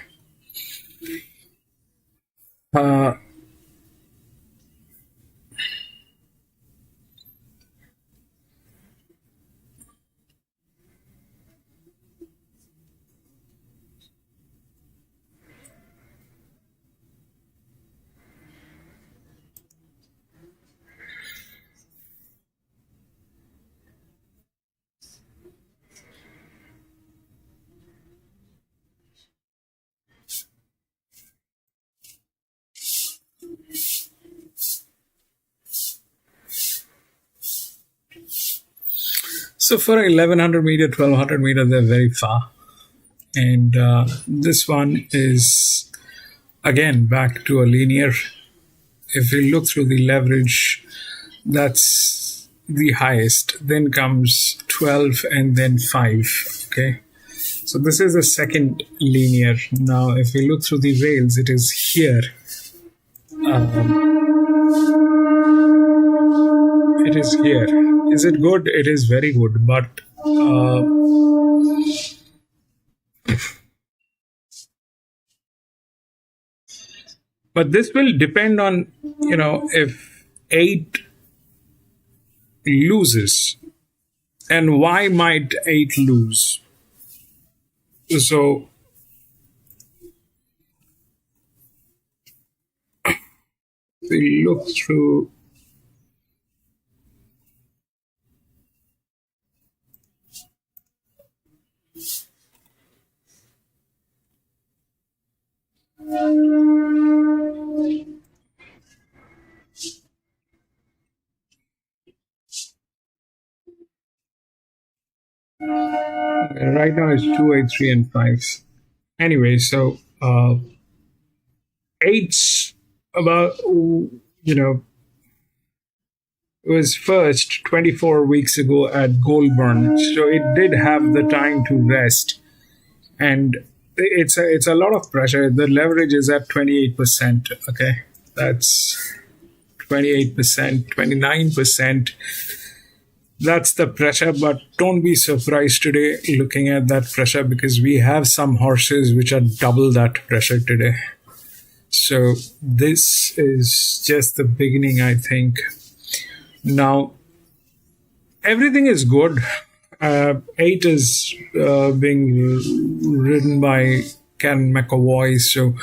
So for 1100 meter, 1200 meter, they're very far. And this one is again back to a linear. If we look through the leverage, that's the highest. Then comes 12 and then 5. Okay. So this is the second linear. Now, if we look through the rails, it is here. It is here. Is it good? It is very good. But this will depend on, if 8 loses. And why might 8 lose? So we look through. Right now it's 2, 8, 3, and 5. Anyway, so 8's about, it was first 24 weeks ago at Goulburn, so it did have the time to rest, and it's a lot of pressure. The leverage is at 28%. Okay, that's 28%, 29%. That's the pressure, but don't be surprised today looking at that pressure, because we have some horses which are double that pressure today. So this is just the beginning, I think. Now, everything is good. 8 is being ridden by Ken McAvoy, so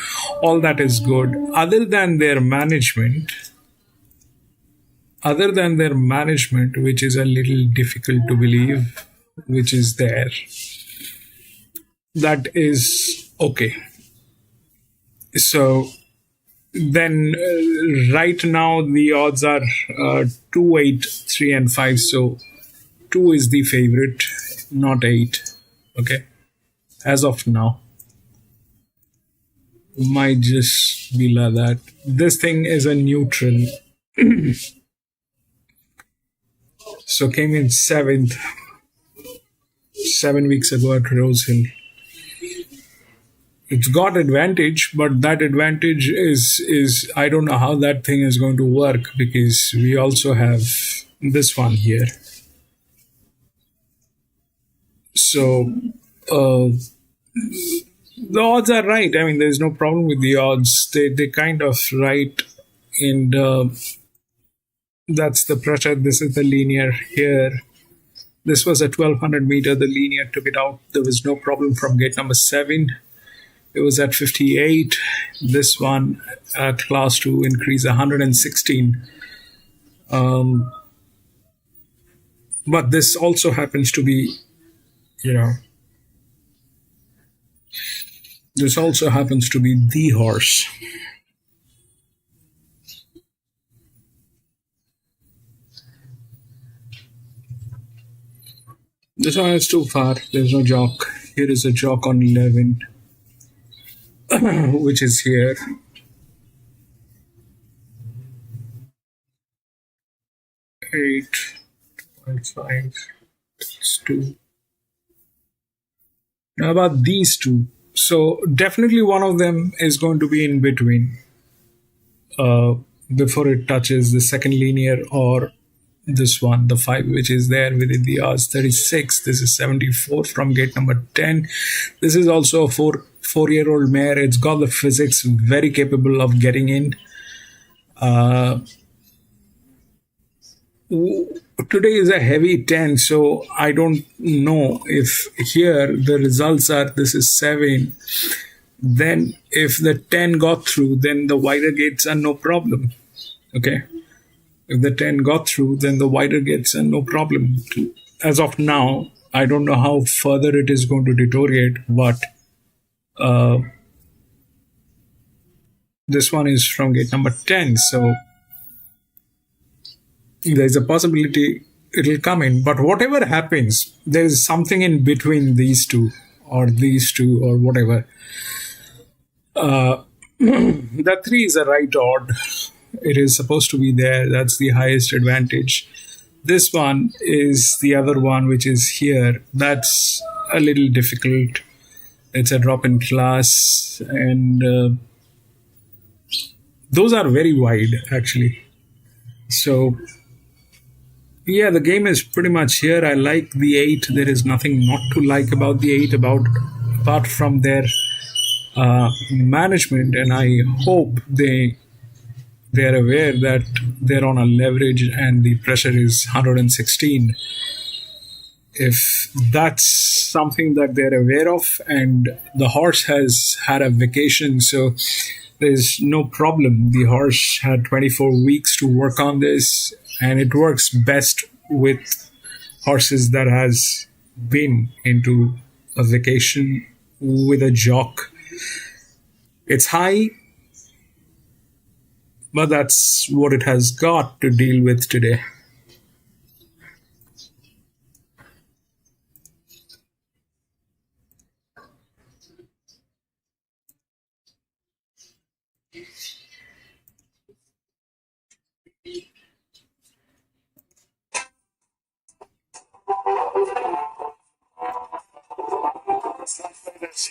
all that is good. Other than their management, which is a little difficult to believe, which is there, that is okay. So then right now the odds are 2, 8, 3, and 5. So 2 is the favorite, not 8. Okay, as of now. Might just be like that. This thing is a neutral. So came in 7th 7 weeks ago at Rosehill. It's got advantage, but that advantage is I don't know how that thing is going to work, because we also have this one here. So the odds are right. I mean, there's no problem with the odds. They kind of right, and that's the pressure. This is the linear here. This was a 1200 meter. The linear took it out. There was no problem from gate number 7. It was at 58. This one, class 2, increase 116. But this also happens to be, this also happens to be the horse. This one is too far. There's no jock. Here is a jock on 11. Which is here. 8, 5, 6, 2. Now about these two. So definitely one of them is going to be in between before it touches the second linear, or this one, the 5, which is there within the odds 36. This is 74 from gate number 10. This is also a 4-year-old mare. It's got the physics, very capable of getting in. Today is a heavy 10, so I don't know if here the results are this is 7. Then if the 10 got through, then the wider gates are no problem. Okay. If the 10 got through, then the wider gates are no problem. As of now, I don't know how further it is going to deteriorate, but this one is from gate number 10. So there's a possibility it'll come in. But whatever happens, there is something in between these two or whatever. That 3 is a right odd. It is supposed to be there. That's the highest advantage. This one is the other one, which is here. That's a little difficult. It's a drop in class, and those are very wide, actually. So, yeah, the game is pretty much here. I like the 8. There is nothing not to like about the 8, apart from their management, and I hope they're aware that they're on a leverage and the pressure is 116. If that's something that they're aware of, and the horse has had a vacation, so there's no problem. The horse had 24 weeks to work on this, and it works best with horses that has been into a vacation with a jock. It's high, but that's what it has got to deal with today.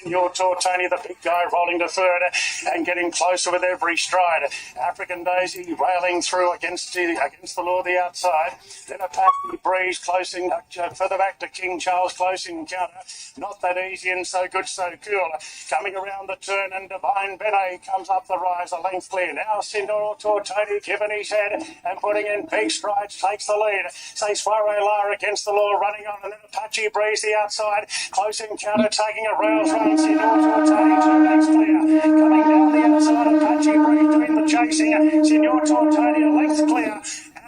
Your tour, Tony, the big guy, rolling to third and getting closer with every stride. African Daisy railing through against the law of the outside. Then a Patchy Breeze closing further back to King Charles, close encounter. Not that easy and so good, so cool. Coming around the turn, and Divine Benet comes up the rise, a length clear. Now Sindor Tour, Tony giving his head and putting in big strides, takes the lead. Say Soiree La against the law, running on, and then a Patchy Breeze the outside. Close encounter, taking a rails run. Sindor Tour, Tony, 2 lengths clear. Coming down the outside of Patchy Breeze doing the chasing. Sindor Tour, Tony, a length clear.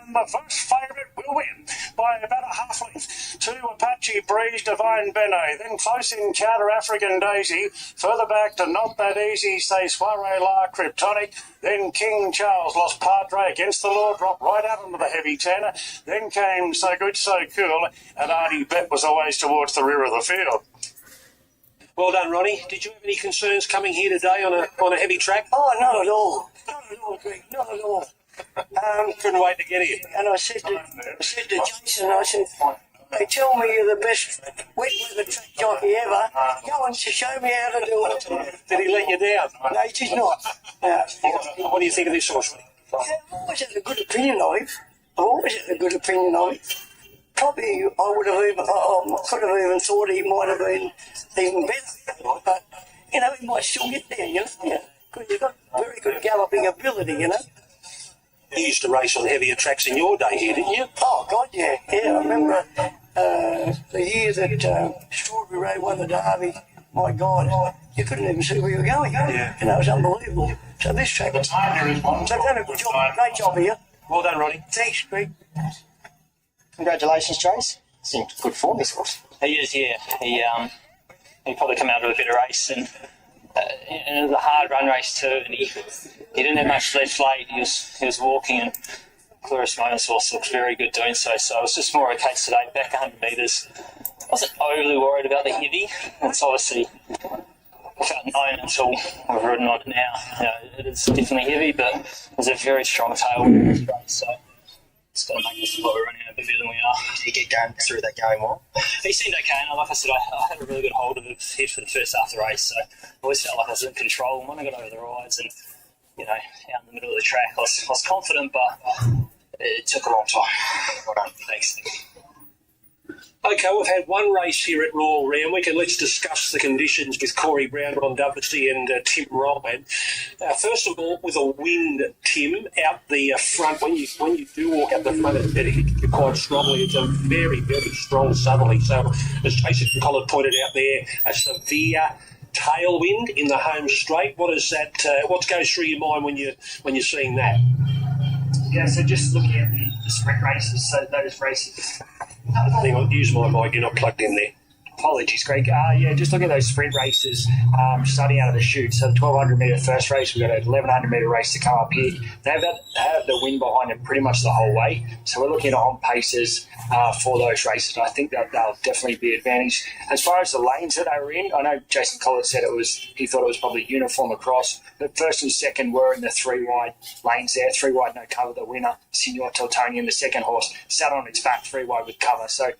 And the first favourite will win by about a half length. 2 Apache Breeze, Divine Benet. Then close encounter, African Daisy. Further back to Not That Easy, say Soiree La, Kryptonic. Then King Charles, Lost Padre against the law, dropped right out into the heavy 10. Then came So Good, So Cool, and Artie Bet was always towards the rear of the field. Well done, Ronnie. Did you have any concerns coming here today on a heavy track? Oh, not at all. Not at all, Greg. Not at all. Couldn't wait to get here. And I said to Jason, I said, they tell me you're the best wet weather track jockey ever. Go and show me how to do it. Did he let you down? No, he did not. No. What do you think of this horse? Yeah, I've always had a good opinion of him. I've always had a good opinion of him. Probably I could have even thought he might have been even better. But, he might still get there, because he's got very good galloping ability, You used to race on heavier tracks in your day here, didn't you? Oh, God, yeah. Yeah, I remember the year that Strawberry Ray won the Derby. My God, you couldn't even see where you were going. Yeah. It was unbelievable. So this track, they've done a good job, great job here. Well done, Ronnie. Thanks, Greg. Congratulations, Trace. Seems good form, this horse. He is, yeah. He probably come out of a better race, and it was a hard run race too. And he didn't have much left late. He was walking, and Clearest Moments horse looked very good doing so. So it was just more a case today, back 100 metres. I wasn't overly worried about the heavy. It's obviously felt known until we've ridden on it now. It is definitely heavy, but there's a very strong tail in this race. So it's got to make us look like we're running a bit better than we are. Did he get going through that going well? He seemed okay, and like I said, I had a really good hold of his head for the first half of the race, so I always felt like I was in control. And when I got over the rides and, out in the middle of the track, I was confident, but it took a long time. Well done. Thanks. Okay, we've had one race here at Royal Randwick, and let's discuss the conditions with Corey Brown, Ron Douglasy and Tim Ryan. First of all, with a wind, Tim, out the front, when you do walk up the front, it hits you quite strongly. It's a very, very strong southerly. So, as Jason Collett pointed out there, a severe tailwind in the home straight. What goes through your mind when you're seeing that? Yeah, so just looking at the sprint races, so those races. Hang on, use my mic, you're not plugged in there. Apologies, Greg. Yeah, just look at those sprint races starting out of the chute. So the 1,200 metre first race, we've got an 1,100 metre race to come up here. They have the wind behind them pretty much the whole way. So we're looking at on paces for those races. And I think that they'll definitely be advantaged. As far as the lanes that they were in, I know Jason Collins said he thought it was probably uniform across. But first and second were in the 3 wide lanes there. 3 wide, no cover. The winner, Signor Tortoni, and the second horse sat on its back 3 wide with cover. So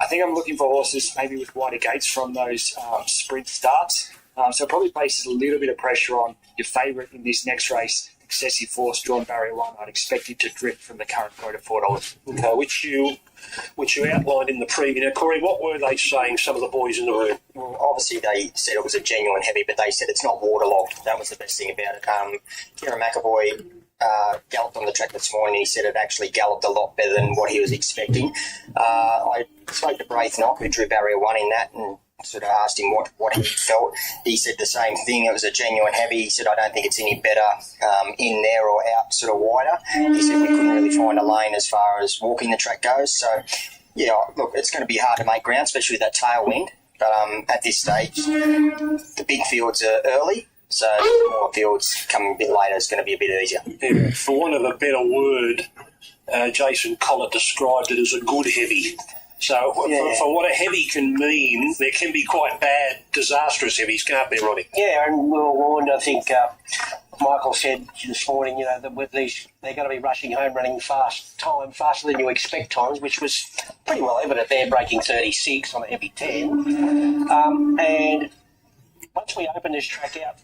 I think I'm looking for horses maybe with wider gates from those sprint starts. So it probably places a little bit of pressure on your favourite in this next race, Excessive Force, drawn barrier 1. I'd expect it to drift from the current quote of $4. Okay, which you outlined in the preview. Now, Corey, what were they saying, some of the boys in the room? Well, obviously they said it was a genuine heavy, but they said it's not waterlogged. That was the best thing about it. Kieran McAvoy galloped on the track this morning. He said it actually galloped a lot better than what he was expecting. I spoke to Braith Knock, who drew barrier 1 in that, and sort of asked him what he felt. He said the same thing. It was a genuine heavy. He said, I don't think it's any better in there or out sort of wider. He said we couldn't really find a lane as far as walking the track goes. So, yeah, look, it's going to be hard to make ground, especially with that tailwind. But at this stage, the big fields are early. So smaller fields coming a bit later is going to be a bit easier. Yeah, for want of a better word, Jason Collett described it as a good heavy. So for what a heavy can mean, there can be quite bad, disastrous heavies, can't there, Ronnie? Yeah, and we were warned, I think Michael said this morning, that with these, they're going to be rushing home, running faster than you expect times, which was pretty well evident there, breaking 36 on a heavy 10. And once we open this track out,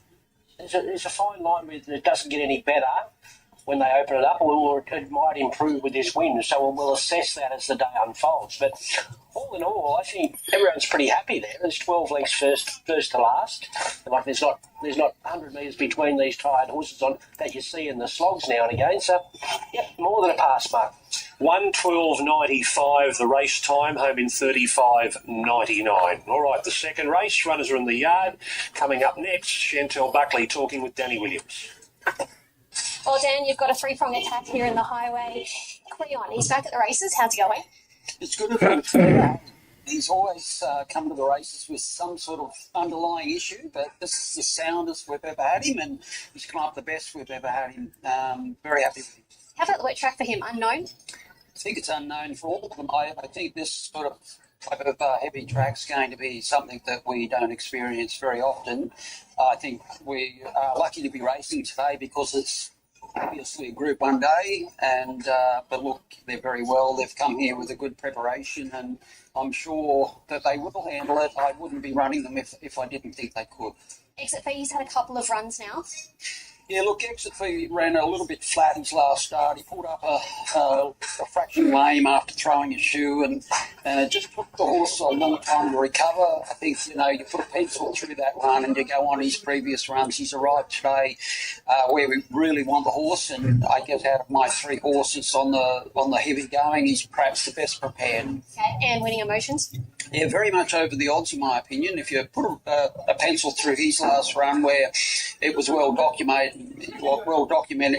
there's a fine line with it doesn't get any better when they open it up, or it might improve with this wind. So we'll assess that as the day unfolds. But all in all, I think everyone's pretty happy there. There's 12 lengths first to last. Like there's not 100 metres between these tired horses that you see in the slogs now and again. So, yeah, more than a pass mark. 1:12.95 the race time, home in 35.99. All right, the second race, runners are in the yard. Coming up next, Chantel Buckley talking with Danny Williams. Well, Dan, you've got a 3-prong attack here in the highway. Cleon, he's back at the races. How's he going? It's good of him to He's always come to the races with some sort of underlying issue, but this is the soundest we've ever had him, and he's come up the best we've ever had him. Very happy with him. How about the wet track for him? Unknown? I think it's unknown for all of them. I think this sort of type of heavy track's going to be something that we don't experience very often. I think we are lucky to be racing today because it's obviously a Group 1 day, and but look, they're very well. They've come here with a good preparation, and I'm sure that they will handle it. I wouldn't be running them if I didn't think they could. Exit Fee's had a couple of runs now. Yeah, look, Exit Fee ran a little bit flat his last start. He pulled up a fraction lame after throwing a shoe, and it just took the horse a long time to recover. I think, you put a pencil through that run and you go on his previous runs. He's arrived today where we really want the horse, and I guess out of my 3 horses on the heavy going, he's perhaps the best prepared. Okay, and winning emotions? Yeah, very much over the odds, in my opinion. If you put a pencil through his last run, where it was well documented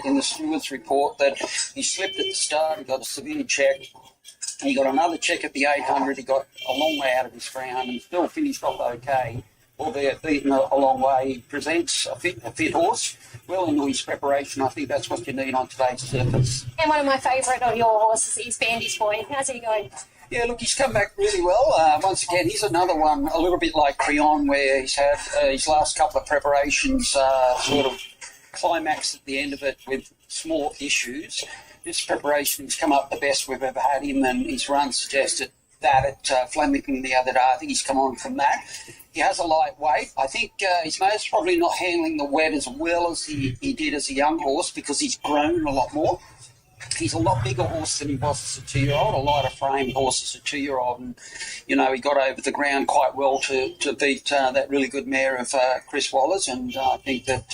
in the steward's report that he slipped at the start, he got a severe check, he got another check at the 800, he got a long way out of his ground and still finished off okay, albeit beaten a long way. He presents a fit horse, well into his preparation. I think that's what you need on today's surface. And one of my favourite of your horses is Bandy's Boy. How's he going? Yeah, look, he's come back really well. Once again, he's another one, a little bit like Creon, where he's had his last couple of preparations sort of climax at the end of it with small issues. This preparation has come up the best we've ever had him, and his run suggested that at Flemington the other day. I think he's come on from that. He has a light weight. I think he's most probably not handling the wet as well as he did as a young horse because he's grown a lot more. He's a lot bigger horse than he was as a 2-year-old, a lighter framed horse as a 2-year-old. And, he got over the ground quite well to beat that really good mare of Chris Waller's. And I think that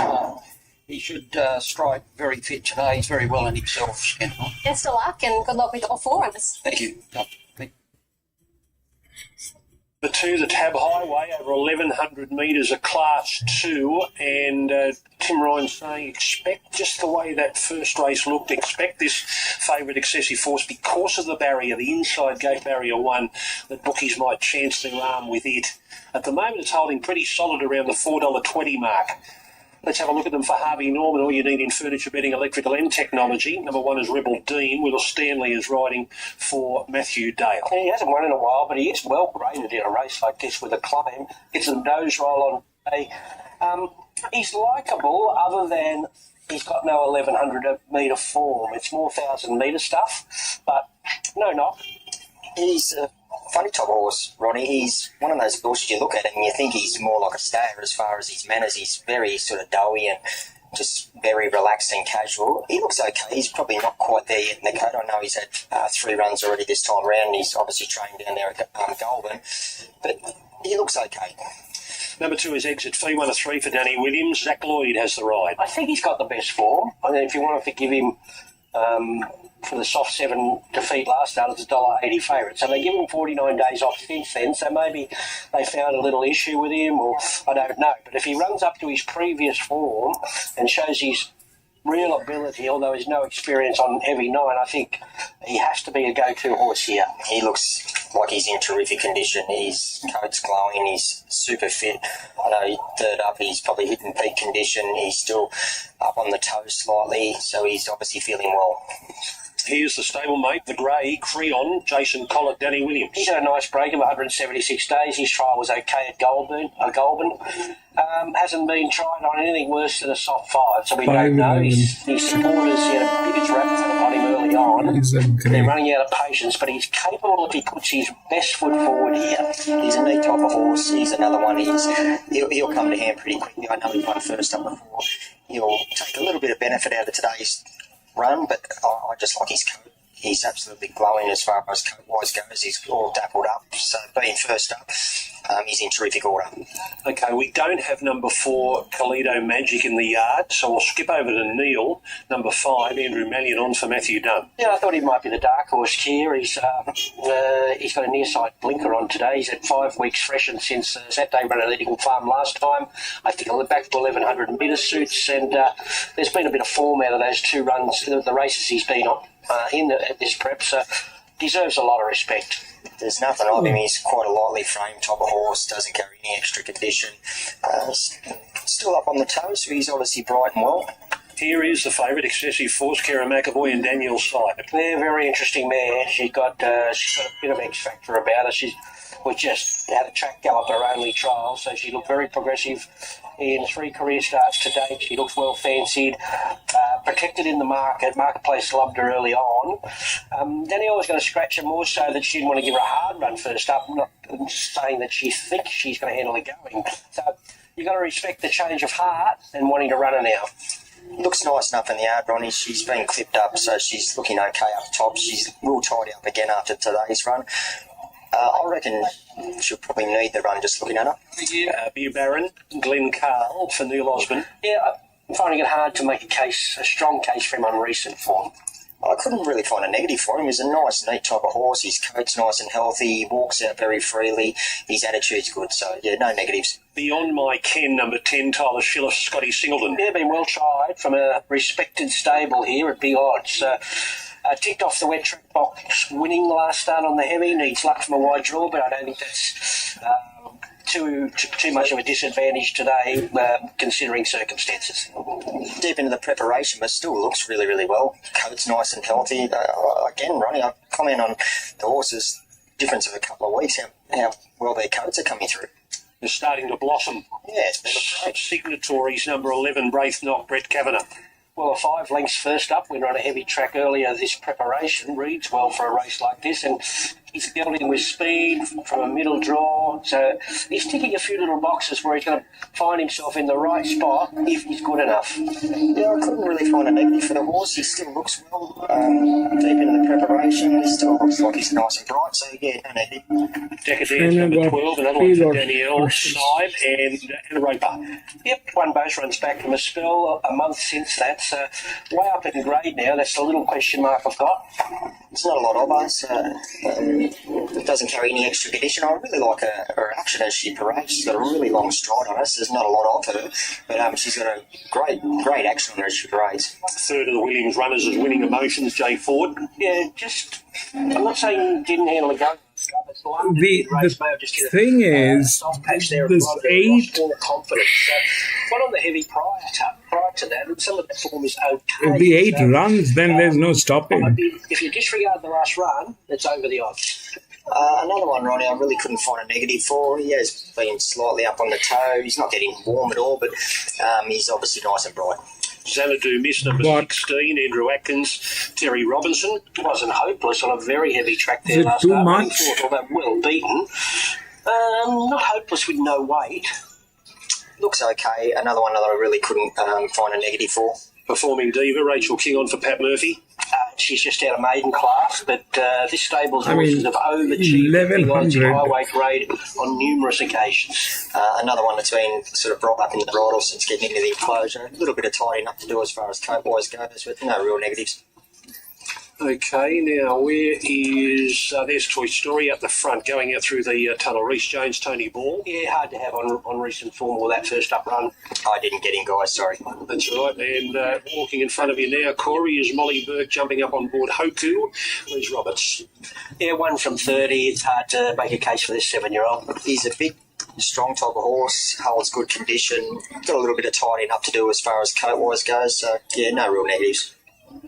he should strike very fit today. He's very well in himself. Best of luck and good luck with all 4 runners. Thank you. The Tab Highway, over 1,100 metres, a Class 2, and Tim Ryan's saying expect just the way that first race looked, expect this favourite Excessive Force because of the barrier, the inside gate barrier 1, that bookies might chance their arm with it. At the moment it's holding pretty solid around the $4.20 mark. Let's have a look at them for Harvey Norman. All you need in furniture betting, electrical and technology. Number 1 is Rebel Dean. Will Stanley is riding for Matthew Dale. Yeah, he hasn't won in a while, but he is well graded in a race like this with a climb. Gets a nose roll on day. He's likeable other than he's got no 1,100 metre form. It's more 1,000 metre stuff, but no knock. He's a funny type of horse, Ronnie. He's one of those horses you look at him and you think he's more like a stayer as far as his manners. He's very sort of doughy and just very relaxed and casual. He looks okay. He's probably not quite there yet in the coat. I know he's had 3 runs already this time round. He's obviously trained down there at Goulburn, but he looks okay. Number 2 is Exit Fee, 1 of 3 for Danny Williams. Zach Lloyd has the ride. I think he's got the best form. I mean, if you want to give him for the soft 7 defeat last start, it's $1.80 favourite. So they give him 49 days off since then, so maybe they found a little issue with him, or I don't know. But if he runs up to his previous form and shows his real ability, although there's no experience on heavy 9, I think he has to be a go-to horse here. He looks like he's in terrific condition. His coat's glowing, he's super fit. I know third up he's probably hitting peak condition. He's still up on the toes slightly, so he's obviously feeling well. Here's the stablemate, the grey, Creon, Jason Collett, Danny Williams. He's had a nice break of 176 days. His trial was okay at Goulburn. Hasn't been tried on anything worse than a soft 5, so we don't know. His supporters had a bit of rap on him early on. They're running out of patience, but he's capable if he puts his best foot forward here. He's a neat type of horse. He's another one. He'll come to hand pretty quickly. I know he won first up before. He'll take a little bit of benefit out of today's run, but I just like his coat. He's absolutely glowing as far as coat-wise goes. He's all dappled up, so being first up, he's in terrific order. Okay, we don't have number 4, Kalido Magic, in the yard, so we'll skip over to Neil. Number 5, Andrew Mallion on for Matthew Dunn. Yeah, I thought he might be the dark horse here. He's got a near-side blinker on today. He's had 5 weeks freshened since Saturday run at Edible Farm last time. I think he'll look back to 1,100 metre suits, and there's been a bit of form out of those 2 runs, the races he's been on. At this prep, so deserves a lot of respect. There's nothing of him. He's quite a lightly framed type of horse, doesn't carry any extra condition. Still up on the toes, so he's obviously bright and well. Here is the favourite, Excessive Force, Kara McAvoy and Daniel Side. They're a very interesting mare. She's got a bit of X factor about her. We just had a track go up her only trial, so she looked very progressive in 3 career starts to date. She looks well fancied, protected in the marketplace loved her early on. Danielle was going to scratch her more so that she didn't want to give her a hard run first up, not saying that she thinks she's going to handle it going. So you've got to respect the change of heart and wanting to run her now. Looks nice enough in the yard, Ronnie. She's been clipped up, so she's looking okay up top. She's real tidy up again after today's run. I reckon she'll probably need the run just looking at her. Beer Baron, Glenn Carl for Neil Osborne. Yeah, I'm finding it hard to make a strong case for him on recent form. I couldn't really find a negative for him. He's a nice, neat type of horse. His coat's nice and healthy. He walks out very freely. His attitude's good, so yeah, no negatives. Beyond My Ken, number 10, Tyler Schiller, Scotty Singleton. Yeah, been well tried from a respected stable here at big odds. Ticked off the wet track box, winning last start on the heavy. Needs luck from a wide draw, but I don't think that's too much of a disadvantage today, considering circumstances. Deep into the preparation, but still looks really, really well. Coat's nice and healthy. Again, Ronnie, I comment on the horses' difference of a couple of weeks, how well their coats are coming through. They're starting to blossom. Yeah, it's been great. Signatories, number 11, Braithnock, Brett Kavanagh. Well, a 5 lengths first up, winner on a heavy track earlier this preparation, reads well for a race like this, and he's building with speed from a middle draw, so he's ticking a few little boxes where he's going to find himself in the right spot if he's good enough. Yeah, I couldn't really find a negative for the horse. He still looks well deep into the preparation. He still looks like he's nice and bright, so yeah, no negative. Decadence, number 12, another one for Danielle, Side and Roper. Yep, won both runs back from a spell a month since that, so way up in grade now. That's the little question mark I've got. There's not a lot of us. It doesn't carry any extra condition. I really like her action as she parades. She's got a really long stride on her, so there's not a lot of her, but she's got a great action on her as she parades. Third of the Williams runners is Winning Emotions, Jay Ford. Yeah, I'm not saying didn't handle a gun. The thing is, this 8... more confidence. One on the heavy prior to that, and some of the form is okay. If the 8 runs, then there's no stopping. If you disregard the last run, it's over the odds. Another one, Ronnie, I really couldn't find a negative for. He has been slightly up on the toe. He's not getting warm at all, but he's obviously nice and bright. Xanadu Miss, number 16, Andrew Atkins, Terry Robinson. Wasn't hopeless on a very heavy track there Is it last too start. much? Although well beaten. Not hopeless with no weight. Looks okay. Another one that I really couldn't find a negative for. Performing diva, Rachel King on for Pat Murphy. She's just out of maiden class, but this stable's horses have overachieved 1100 highway grade on numerous occasions. Another one that's been sort of brought up in the bridle since getting into the enclosure. A little bit of tidying up to do as far as coat-wise goes, but no real negatives. Okay, now where is... there's Toy Story at the front, going out through the tunnel. Reece Jones, Tony Ball. Yeah, hard to have on recent form or that first up run. I didn't get in, guys, sorry. That's right, and walking in front of you now, Corey, is Molly Burke jumping up on board Hoku. Liz Roberts. Yeah, 1 from 30. It's hard to make a case for this 7-year-old. He's a big, strong type of horse, holds good condition, got a little bit of tidying up to do as far as coat-wise goes, so yeah, no real negatives.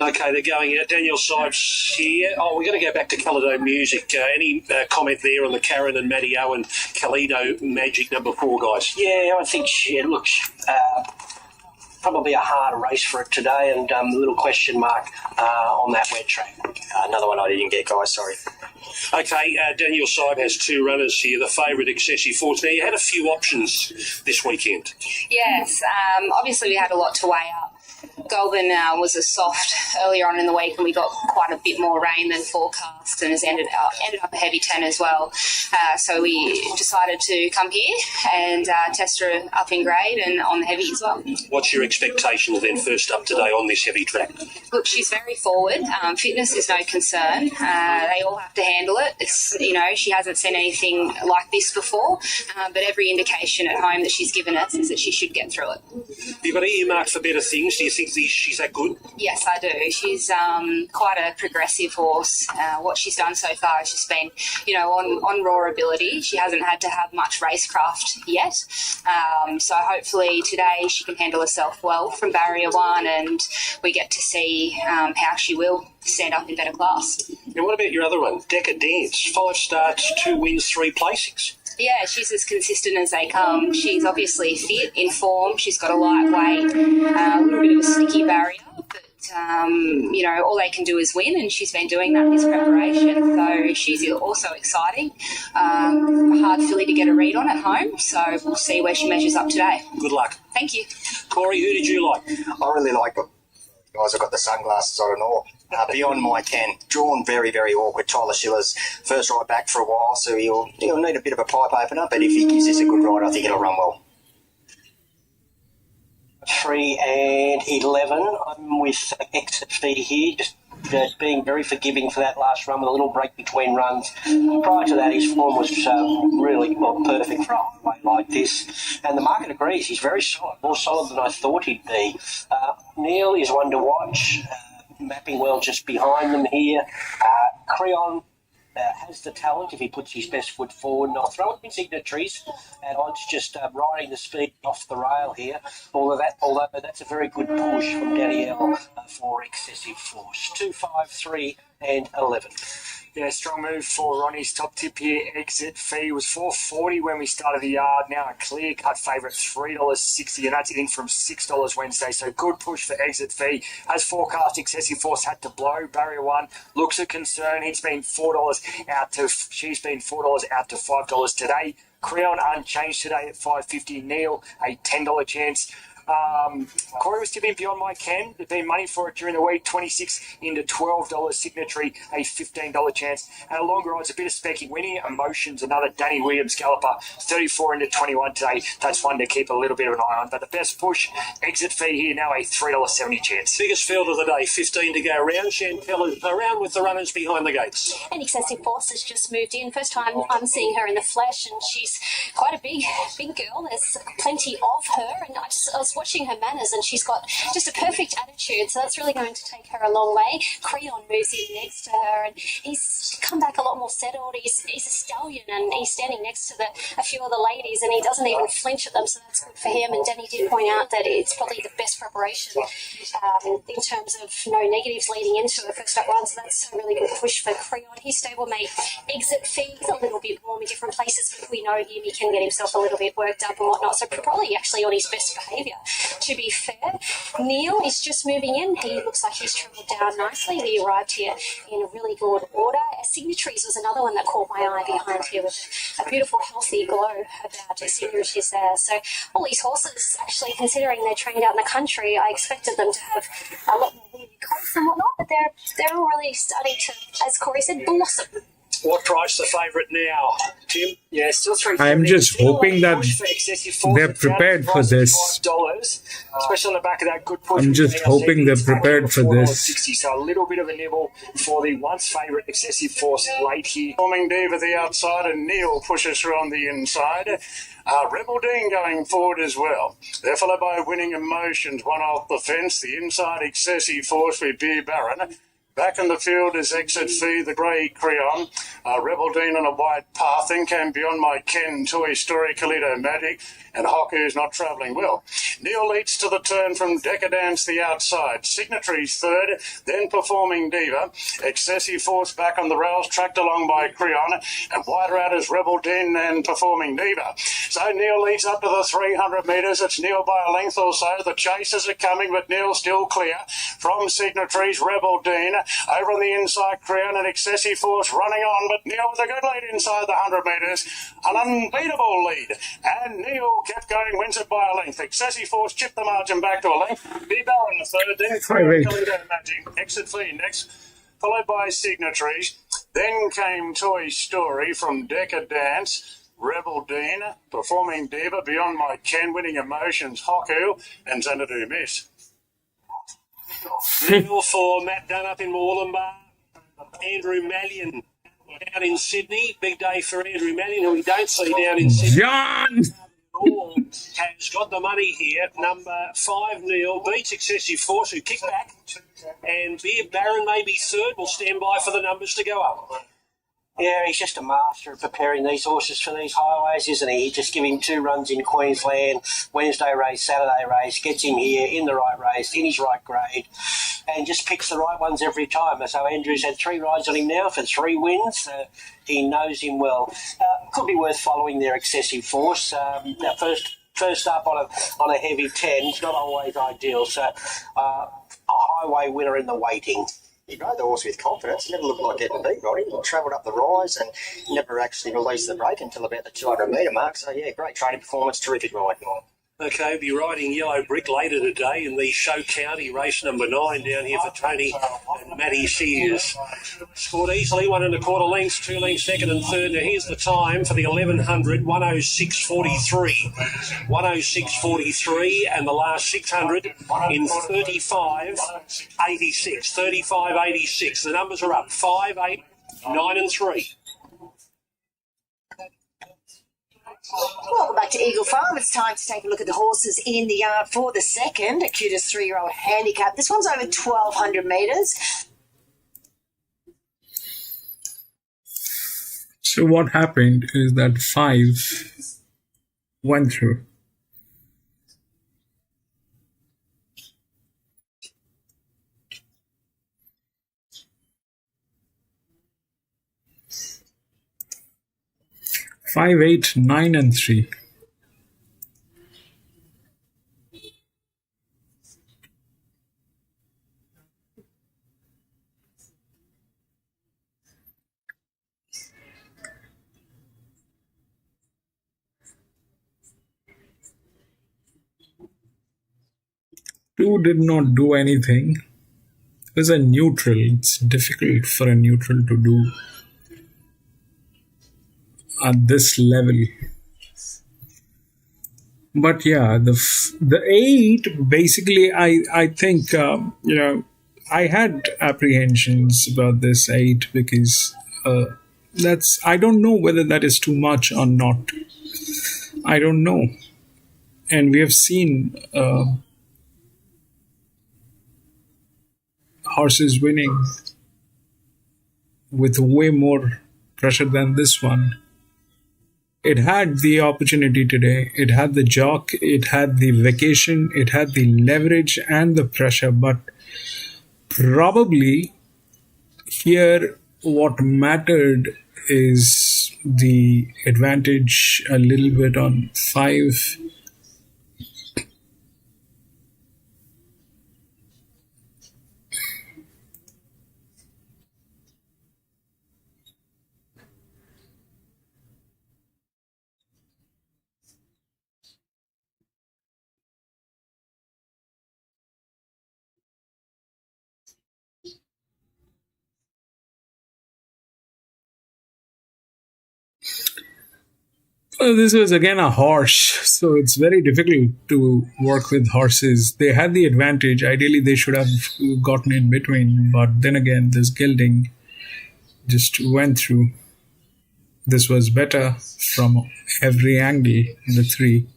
Okay, they're going out. Daniel Sipes here. Oh, we're going to go back to Calido Music. Any comment there on the Karen and Matty Owen Calido Magic number 4, guys? Yeah, I think she looks probably a harder race for it today, and a little question mark on that wet track. Another one I didn't get, guys, sorry. Okay, Daniel Sipe has 2 runners here. The favourite, Excessive Force. Now, you had a few options this weekend. Yes, obviously we had a lot to weigh up. Golden was a soft earlier on in the week, and we got quite a bit more rain than forecast, and has ended up a heavy 10 as well. So we decided to come here and test her up in grade and on the heavy as well. What's your expectations then first up today on this heavy track? Look, she's very forward. Fitness is no concern. They all have to handle it. It's, she hasn't seen anything like this before, but every indication at home that she's given us is that she should get through it. You've got earmarked for better things. Do you think she's that good? Yes, I do. She's quite a progressive horse. What she's done so far has just been, on raw ability. She hasn't had to have much racecraft yet. So hopefully today she can handle herself well from barrier 1, and we get to see how she will stand up in better class. And what about your other one, Decadence? 5 starts, 2 wins, 3 placings. Yeah, she's as consistent as they come. She's obviously fit, in form. She's got a light weight, a little bit of a sticky barrier, but, all they can do is win, and she's been doing that this preparation. So she's also exciting. A hard filly to get a read on at home, so we'll see where she measures up today. Good luck. Thank you. Corey, who did you like? I really like them. Guys, I've got the sunglasses on and all. Beyond my ken, drawn very, very awkward. Tyler Schiller's first ride back for a while, so he'll need a bit of a pipe opener, but if he gives us a good ride, I think it'll run well. 3 and 11. I'm with Exit Fee here, just being very forgiving for that last run with a little break between runs. Prior to that, his form was really perfect for a highway like this. And the market agrees. He's very solid, more solid than I thought he'd be. Neil is one to watch. Mapping well just behind them here. Creon has the talent if he puts his best foot forward, and I'll throw in signatories and odds just riding the speed off the rail here. Although that's a very good push from Danielle for Excessive Force. 2, 5, 3 and 11. Yeah, strong move for Ronnie's top tip here. Exit Fee was $4.40 when we started the yard. Now a clear-cut favourite, $3.60, and that's in from $6 Wednesday. So good push for Exit Fee. As forecast, Excessive Force had to blow. Barrier 1 looks a concern. She's been $4 out to $5 today. Creon unchanged today at $5.50. Neil, a $10 chance. Corey was tipping Beyond My Ken. There'd been money for it during the week, 26 into $12 signatory, a $15 chance. And a longer odds, a bit of specky, Winning Emotions, another Danny Williams galloper, 34 into 21 today. That's one to keep a little bit of an eye on. But the best push, exit fee here now, a $3.70 chance. Biggest field of the day, 15 to go round. Chantel is around with the runners behind the gates. And Excessive Force has just moved in. First time I'm seeing her in the flesh, and she's quite a big girl. There's plenty of her, and I was watching her manners, and she's got just a perfect attitude, so that's really going to take her a long way. Creon moves in next to her, and he's come back a lot more settled. He's a stallion, and he's standing next to a few of the ladies, and he doesn't even flinch at them, so that's good for him. And Danny did point out that it's probably the best preparation in terms of no negatives leading into a first up run, so that's a really good push for Creon. His stablemate Exit Fee is a little bit warm in different places, but we know him, he can get himself a little bit worked up and whatnot, so probably actually on his best behaviour, to be fair. Neil is just moving in. He looks like he's travelled down nicely. He arrived here in a really good order. Signatories was another one that caught my eye behind here with a beautiful, healthy glow about Signatories there. So all these horses, actually, considering they're trained out in the country, I expected them to have a lot more coats and whatnot, but they're all really starting to, as Corey said, blossom. What price the favourite now, Tim? Yeah, still $3.50. I'm just hoping that they're prepared for this. Especially on the back of that good push. I'm just hoping they're prepared for this. So a little bit of a nibble for the once favourite Excessive Force late here. Forming Diva the outside, and Neil pushes her on the inside. Rebel Dean going forward as well. They're followed by Winning Emotions, one off the fence. The inside Excessive Force with Beer Baron. Back in the field is Exit Fee, the grey Creon, Rebel Dean on a wide path, then came Beyond My Ken, Toy Story, Kalito Magic, and Hoku's not travelling well. Neil leads to the turn from Decadence the outside. Signatories third, then Performing Diva. Excessive Force back on the rails, tracked along by Creon, and wider out is Rebel Dean and Performing Diva. So Neil leads up to the 300 metres. It's Neil by a length or so. The chasers are coming, but Neil still clear. From Signatories, Rebel Dean. Over on the inside, Creon and Excessive Force running on, but Neil with a good lead inside the 100 metres. An unbeatable lead. And Neil kept going, wins it by a length. Excessive Force chipped the margin back to a length. Bibel in the third, then Kalito Magic. Exit Fee next, followed by Signatories. Then came Toy Story from Decadence. Rebel Dean, Performing Diva, Beyond My Ken, Winning Emotions, Hoku, and Xanadu Miss. Neil for Matt Dunn up in Moorlambar. Andrew Mallion down in Sydney. Big day for Andrew Mallion, who we don't see down in Sydney. John! Has got the money here. Number 5, Neil, beats Excessive Force, who kicked back. And Beer Baron may be third. We'll stand by for the numbers to go up. Yeah, he's just a master of preparing these horses for these highways, isn't he? He just give him 2 runs in Queensland, Wednesday race, Saturday race, gets him here in the right race, in his right grade, and just picks the right ones every time. So Andrew's had 3 rides on him now for 3 wins. He knows him well. Could be worth following their Excessive Force. That first up on a heavy 10 is not always ideal. So a highway winner in the waiting. He rode the horse with confidence. He never looked like getting beat, Roddy. He travelled up the rise and never actually released the brake until about the 200 metre mark. So, yeah, great training performance, terrific ride. Okay, we'll be riding Yellow Brick later today in the Show County race number 9 down here for Tony and Matty Sears. Scored easily, 1 1/4 lengths, 2 lengths second and third. Now here's the time for the 1100, 106.43. 106.43, and the last 600 in 35.86. 35.86. The numbers are up, 5, 8, 9 and 3. Welcome back to Eagle Farm. It's time to take a look at the horses in the yard for the second. A cutest 3-year-old handicap. This one's over 1,200 metres. So what happened is that 5 went through. Five, 8, 9 and 3. 2 did not do anything. It was a neutral. It's difficult for a neutral to do at this level. But yeah, the 8 basically, I think I had apprehensions about this 8 because that's I don't know whether that is too much or not. I don't know, and we have seen horses winning with way more pressure than this one. It had the opportunity today. It had the jock, it had the vacation, it had the leverage and the pressure. But probably here, what mattered is the advantage a little bit on 5. Well, this was again a horse, so it's very difficult to work with horses. They had the advantage. Ideally, they should have gotten in between, but then again, this gelding just went through. This was better from every angle, the 3,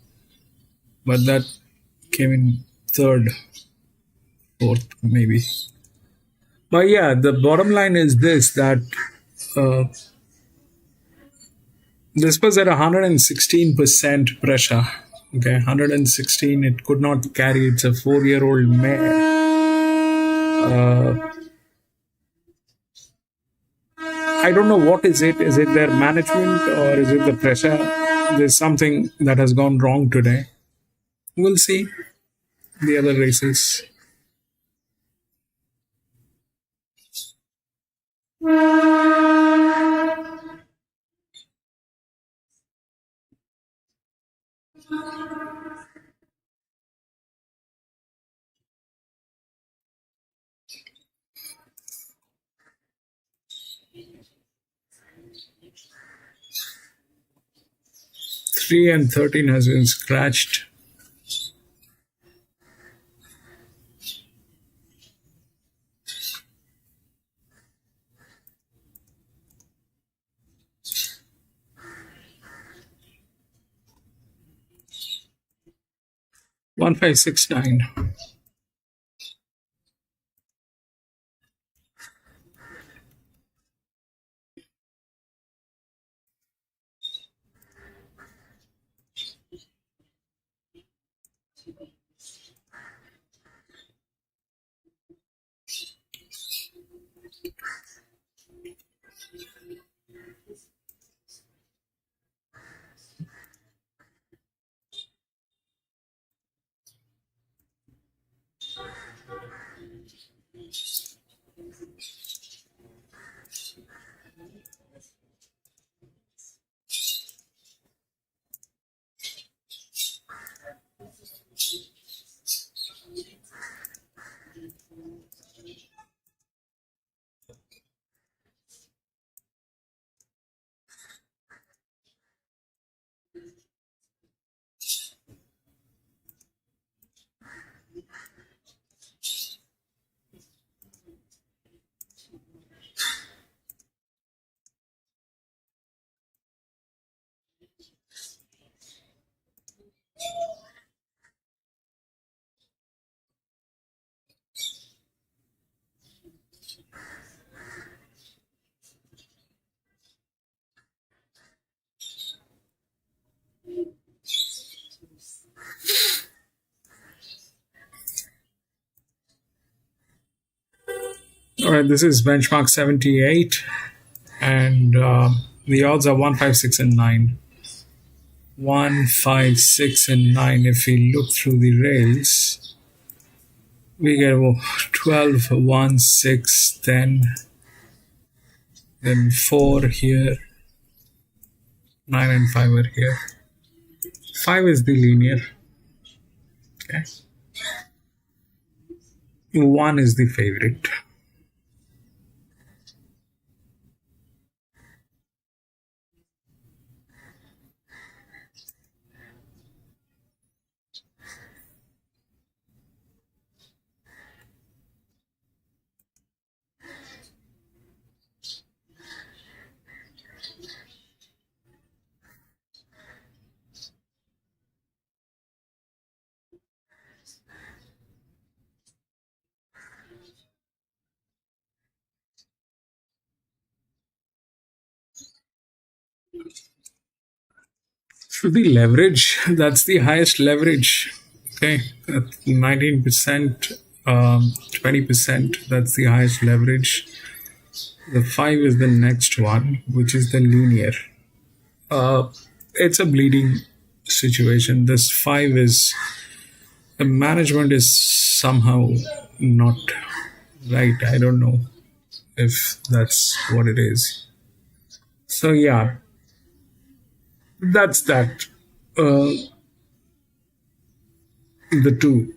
but that came in 3rd, 4th, maybe. But yeah, the bottom line is this: that uh, this was at 116% pressure. Okay, 116. It could not carry. It's a 4-year-old mare. I don't know what is it. Is it their management or is it the pressure? There's something that has gone wrong today. We'll see the other races. Three and 13 has been scratched. One 569. All right, this is benchmark 78, and the odds are 1, 5, 6, and 9. 1, 5, 6, and 9. If we look through the rails, we get 12, 1, 6, 10, then 4 here, 9 and 5 are here. 5 is the linear. Okay. One is the favorite. Should be leverage. That's the highest leverage. Okay, 19%, 20%. That's the highest leverage. The five is the next one, which is the linear. Uh, it's a bleeding situation. This five is the management is somehow not right. I don't know if that's what it is. So yeah, that's that. Uh, the two.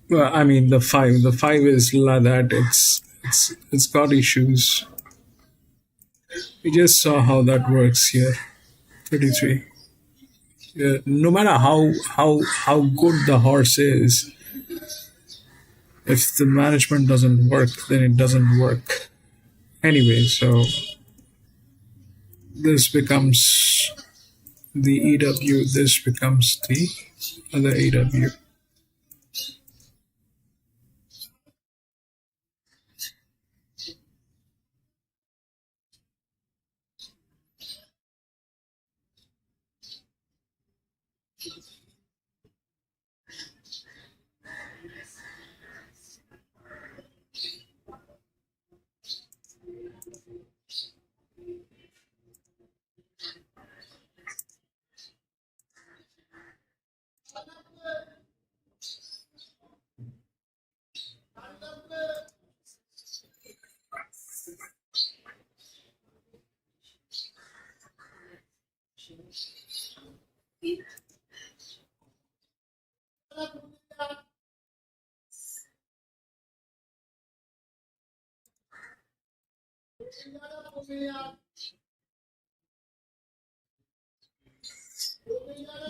Well, I mean the five. The five is like that. It's got issues. We just saw how that works here. 33. No matter how good the horse is, if the management doesn't work, then it doesn't work. Anyway, so this becomes the EW. This becomes the other EW.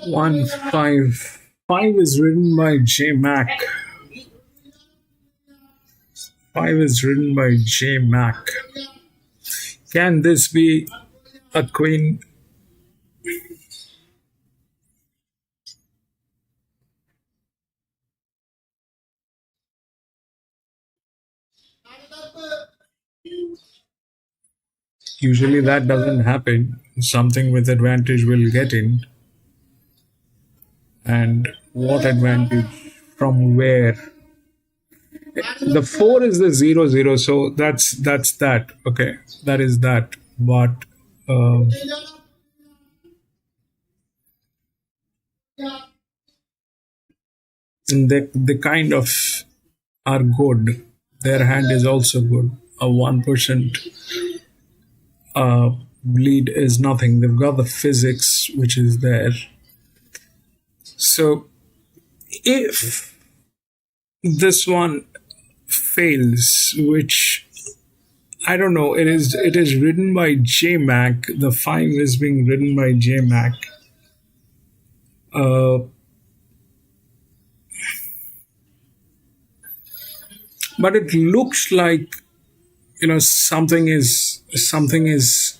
One five. Five is written by J Mac. Five is written by J Mac. Can this be a queen? Usually that doesn't happen. Something with advantage will get in. And what advantage? From where? The four is the 0 0, so that's that. Okay, that is that. But um, they kind of are good. Their hand is also good. A 1% bleed is nothing. They've got the physics which is there. So if this one fails, which I don't know, it is written by J Mac. The five is being written by J Mac. Uh, but it looks like something is.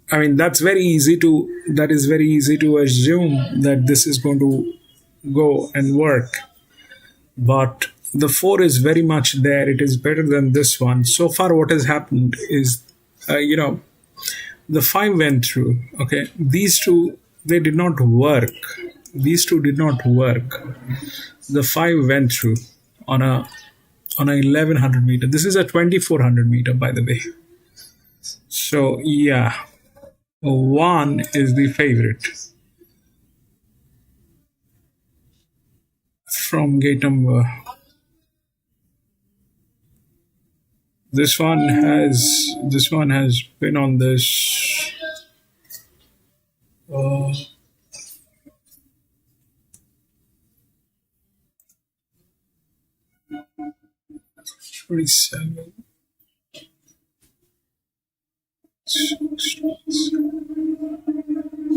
I mean, that is very easy to assume that this is going to go and work. But the four is very much there. It is better than this one. So far, what has happened is, the five went through. Okay, these two, they did not work. These two did not work. The five went through on a 1100 meter. This is a 2400 meter, by the way. So yeah, one is the favorite from gate number. This one has been on this. Uh, 27.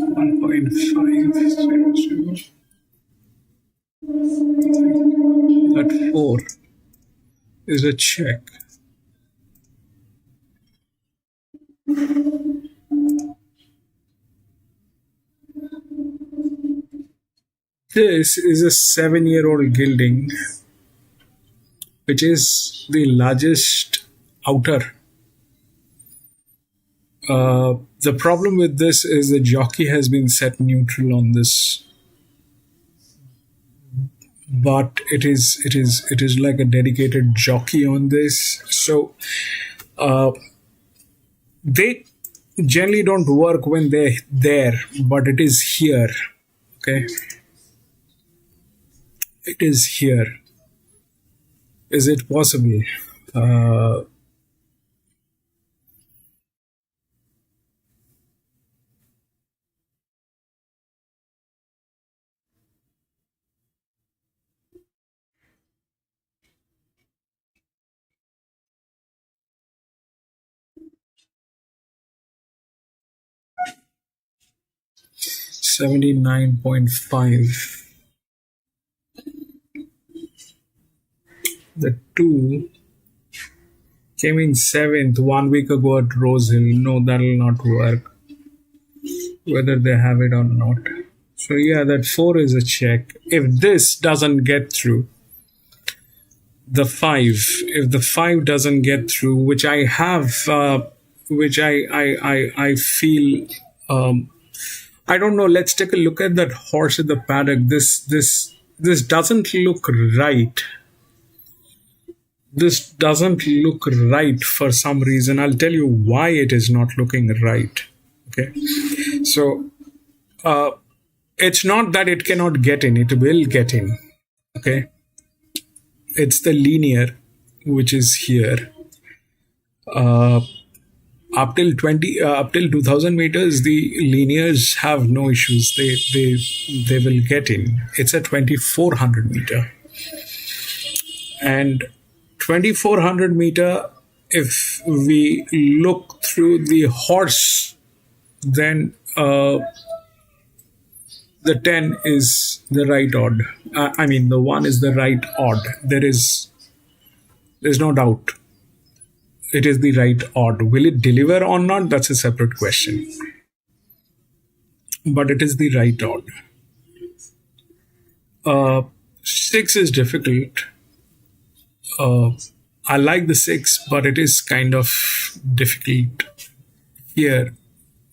1.500. That 4 is a check. This is a 7-year-old gilding, which is the largest outer. The problem with this is the jockey has been set neutral on this, but it is like a dedicated jockey on this. So they generally don't work when they're there, but it is here. Okay, it is here. Is it possible? Uh, 79.5. The 2 came in 7th 1 week ago at Rose Hill. No, that'll not work, whether they have it or not. So yeah, that 4 is a check. If this doesn't get through, the 5, if the 5 doesn't get through, which I have, which I feel, I don't know. Let's take a look at that horse at the paddock. This doesn't look right. This doesn't look right for some reason. I'll tell you why it is not looking right. Okay, so it's not that it cannot get in. It will get in. Okay, it's the linear which is here. Up till 2000 meters, the linears have no issues. They will get in. It's a 2400 meter, and 2400 meter. If we look through the horse, then the 10 is the right odd. I mean, the 1 is the right odd. There's no doubt. It is the right odd. Will it deliver or not? That's a separate question. But it is the right odd. 6 is difficult. I like the 6, but it is kind of difficult here.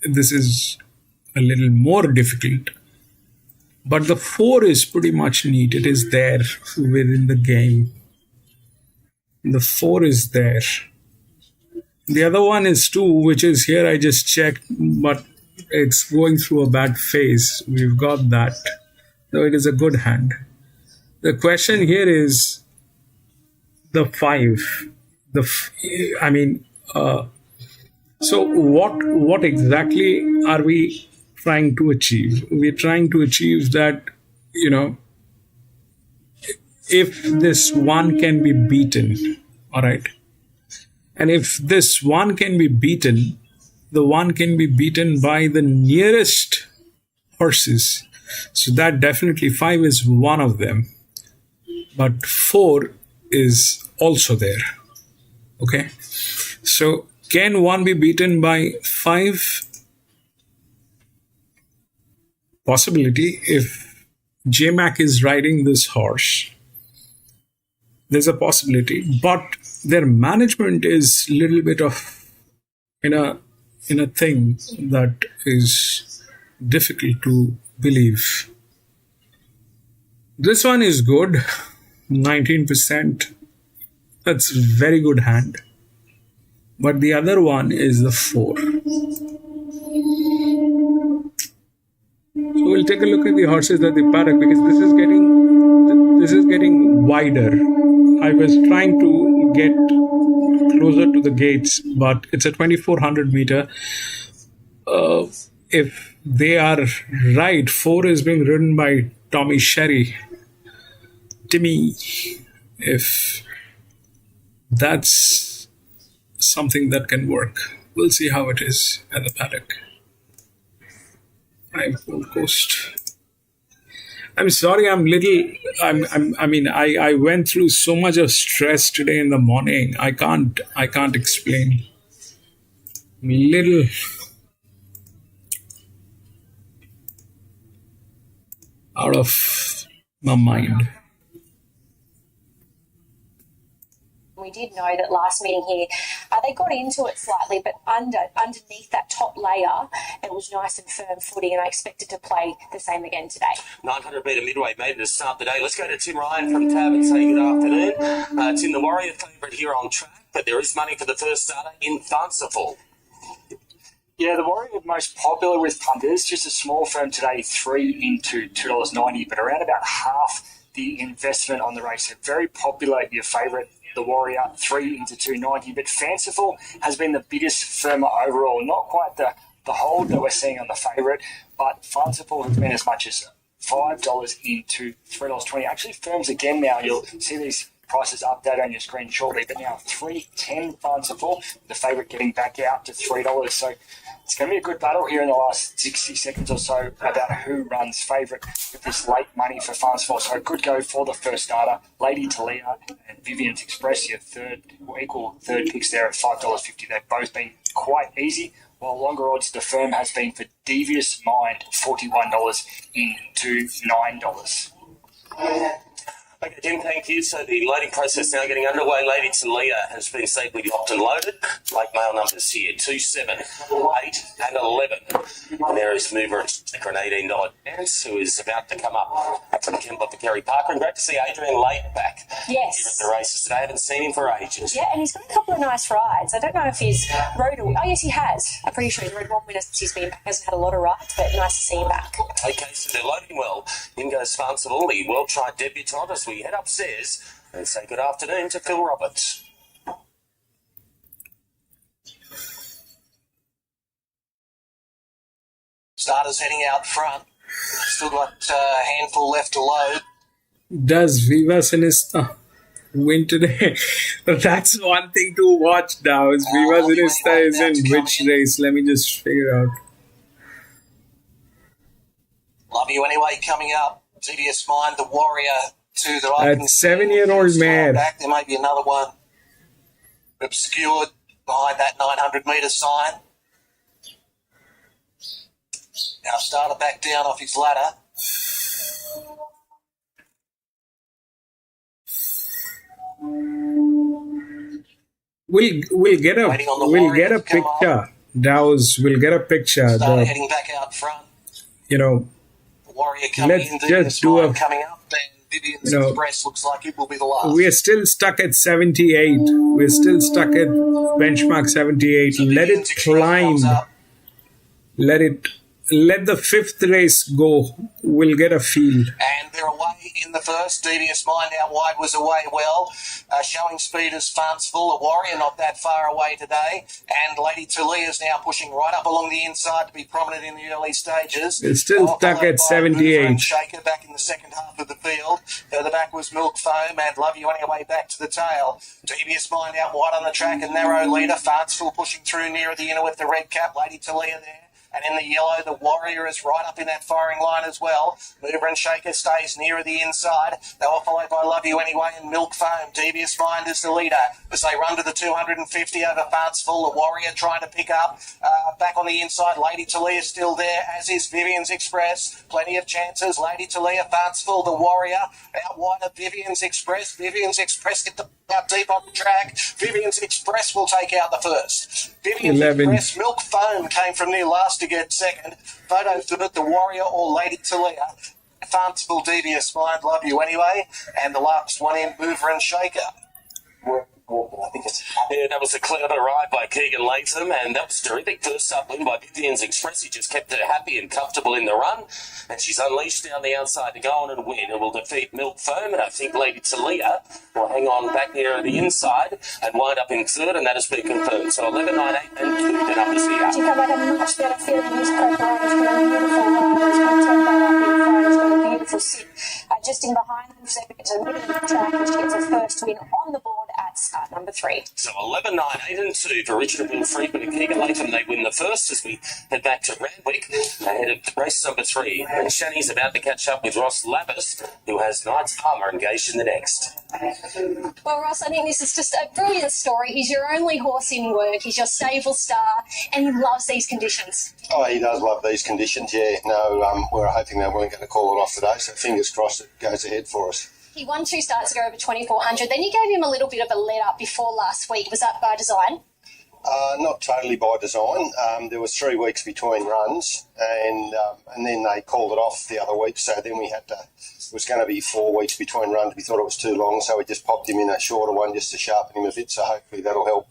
This is a little more difficult. But the 4 is pretty much neat. It is there within the game. The 4 is there. The other one is 2, which is here. I just checked, but it's going through a bad phase. We've got that. So it is a good hand. The question here is the 5. So what exactly are we trying to achieve? We're trying to achieve that, if this 1 can be beaten, all right? And if this 1 can be beaten, the 1 can be beaten by the nearest horses. So that definitely 5 is one of them. But 4 is also there. Okay. So can 1 be beaten by 5? Possibility. If J-Mac is riding this horse, there's a possibility. But their management is a little bit of in a thing that is difficult to believe. This one is good, 19%. That's a very good hand. But the other one is the 4. So we'll take a look at the horses at the paddock, because this is getting wider. I was trying to get closer to the gates, but it's a 2400 meter. If they are right, 4 is being ridden by Timmy. If That's something that can work. We'll see how it is at the paddock. I'm Gold Coast. I'm sorry, I'm little. I went through so much of stress today in the morning. I can't explain. Little out of my mind. We did know that last meeting here, they got into it slightly, but underneath that top layer, it was nice and firm footing, and I expected to play the same again today. 900 metre midway made it to start the day. Let's go to Tim Ryan from Tab and say good afternoon. Tim, the Warrior favourite here on track, but there is money for the first starter in Fanciful. Yeah, the Warrior most popular with punters, just a small firm today, 3 into $2.90, but around about half the investment on the race. So very popular, your favourite, the Warrior, 3 into $2.90, but Fanciful has been the biggest firmer overall. Not quite the hold that we're seeing on the favourite, but Fanciful has been as much as $5 into $3.20. Actually, firms again now, you'll see these prices update on your screen shortly, but now 310 Fanciful, the favourite getting back out to $3. So it's going to be a good battle here in the last 60 seconds or so about who runs favourite with this late money for Fanciful. So a good go for the first starter, Lady Talia and Vivian's Express, your equal third picks there at $5.50. They've both been quite easy, while longer odds the firm has been for Devious Mind, $41 into $9. Okay, Jim, thank you. So the loading process now getting underway. Lady Talia has been safely locked and loaded. Late mail numbers here, 2, 7, 8 and 11. And there is mover at an $18 chance who is about to come up from Kembla for Kerry Parker. And great to see Adrian Late back here at the races today. I haven't seen him for ages. Yeah, and he's got a couple of nice rides. I don't know if he's rode oh yes, he has. I'm pretty sure he's rode one winner since he's been back. Hasn't had a lot of rides, but nice to see him back. Okay, so they're loading well. In goes Fanciful, the well-tried debutant, as we head upstairs and say good afternoon to Phil Roberts. Starters heading out front. Still got a handful left to load. Does Viva Sinista win today? That's one thing to watch now. Is Viva Sinista is in which race? Let me just figure out. Love You Anyway coming up. Devious Mind, the Warrior, two that I That can 7-year-old mare. back. There may be another one obscured behind that 900 metre sign. Now starter back down off his ladder. We'll get a picture. Dow's we'll get a picture. Starter heading back out front. Warrior coming in. Let's just do a coming up. And Vivian's Express looks like it will be the last. We are still stuck at 78. We're still stuck at benchmark 78. So let it climb. Let the fifth race go. We'll get a feel. And they're away in the first. Devious Mind out wide was away well. Showing speed as Fanciful. A Warrior not that far away today. And Lady Talia is now pushing right up along the inside to be prominent in the early stages. We're still stuck at 78. Shaker back in the second half of the field. Further back was Milk Foam and Love You Anyway back to the tail. Devious Mind out wide on the track and narrow leader. Fanciful pushing through nearer the inner with the red cap. Lady Talia there. And in the yellow, the Warrior is right up in that firing line as well. Mover and Shaker stays nearer the inside. They were followed by Love You Anyway and Milk Foam. Devious Mind is the leader as they run to the 250 over Fanciful. The Warrior trying to pick up. Back on the inside, Lady Talia still there, as is Vivian's Express. Plenty of chances. Lady Talia, Fanciful, the Warrior. Out wide of Vivian's Express. Vivian's Express get out deep on the track. Vivian's Express will take out the first. Vivian's 11. Express, Milk Foam came from near last to get second. Photo third, the Warrior or Lady Talia. Fanciful, Devious Mind, Love You Anyway. And the last one in, Mover and Shaker. I think it's... Yeah, that was a clever ride by Keegan Latham, and that was terrific. First up win by Vivian's Express. He just kept her happy and comfortable in the run, and she's unleashed down the outside to go on and win. It will defeat Milk Foam, and I think Lady Talia will hang on back near the inside and wind up in third, and that has been confirmed. So 11, 9, 8 and 2, the numbers here. I think I might have a much better feeling in his preparation. He's got a beautiful ride. He's got 10 bar up in front. He's got a beautiful sit. Just in behind him, so it's a middle of the track, and she gets her first win on the board at start number 3. So 11, 9, 8 and 2 for Richard Winfrey, but Keegan Latham, they win the first as we head back to Randwick ahead of race number 3. And Shani's about to catch up with Ross Labus, who has Knights Palmer engaged in the next. Well, Ross, I think this is just a brilliant story. He's your only horse in work. He's your stable star, and he loves these conditions. Oh, he does love these conditions, yeah. No, we're hoping they weren't going to call it off today, so fingers crossed it goes ahead for us. He won 2 starts ago over 2,400. Then you gave him a little bit of a let up before last week. Was that by design? Not totally by design. There was 3 weeks between runs, and then they called it off the other week. So then we had to. It was going to be 4 weeks between runs. We thought it was too long, so we just popped him in a shorter one just to sharpen him a bit. So hopefully that'll help.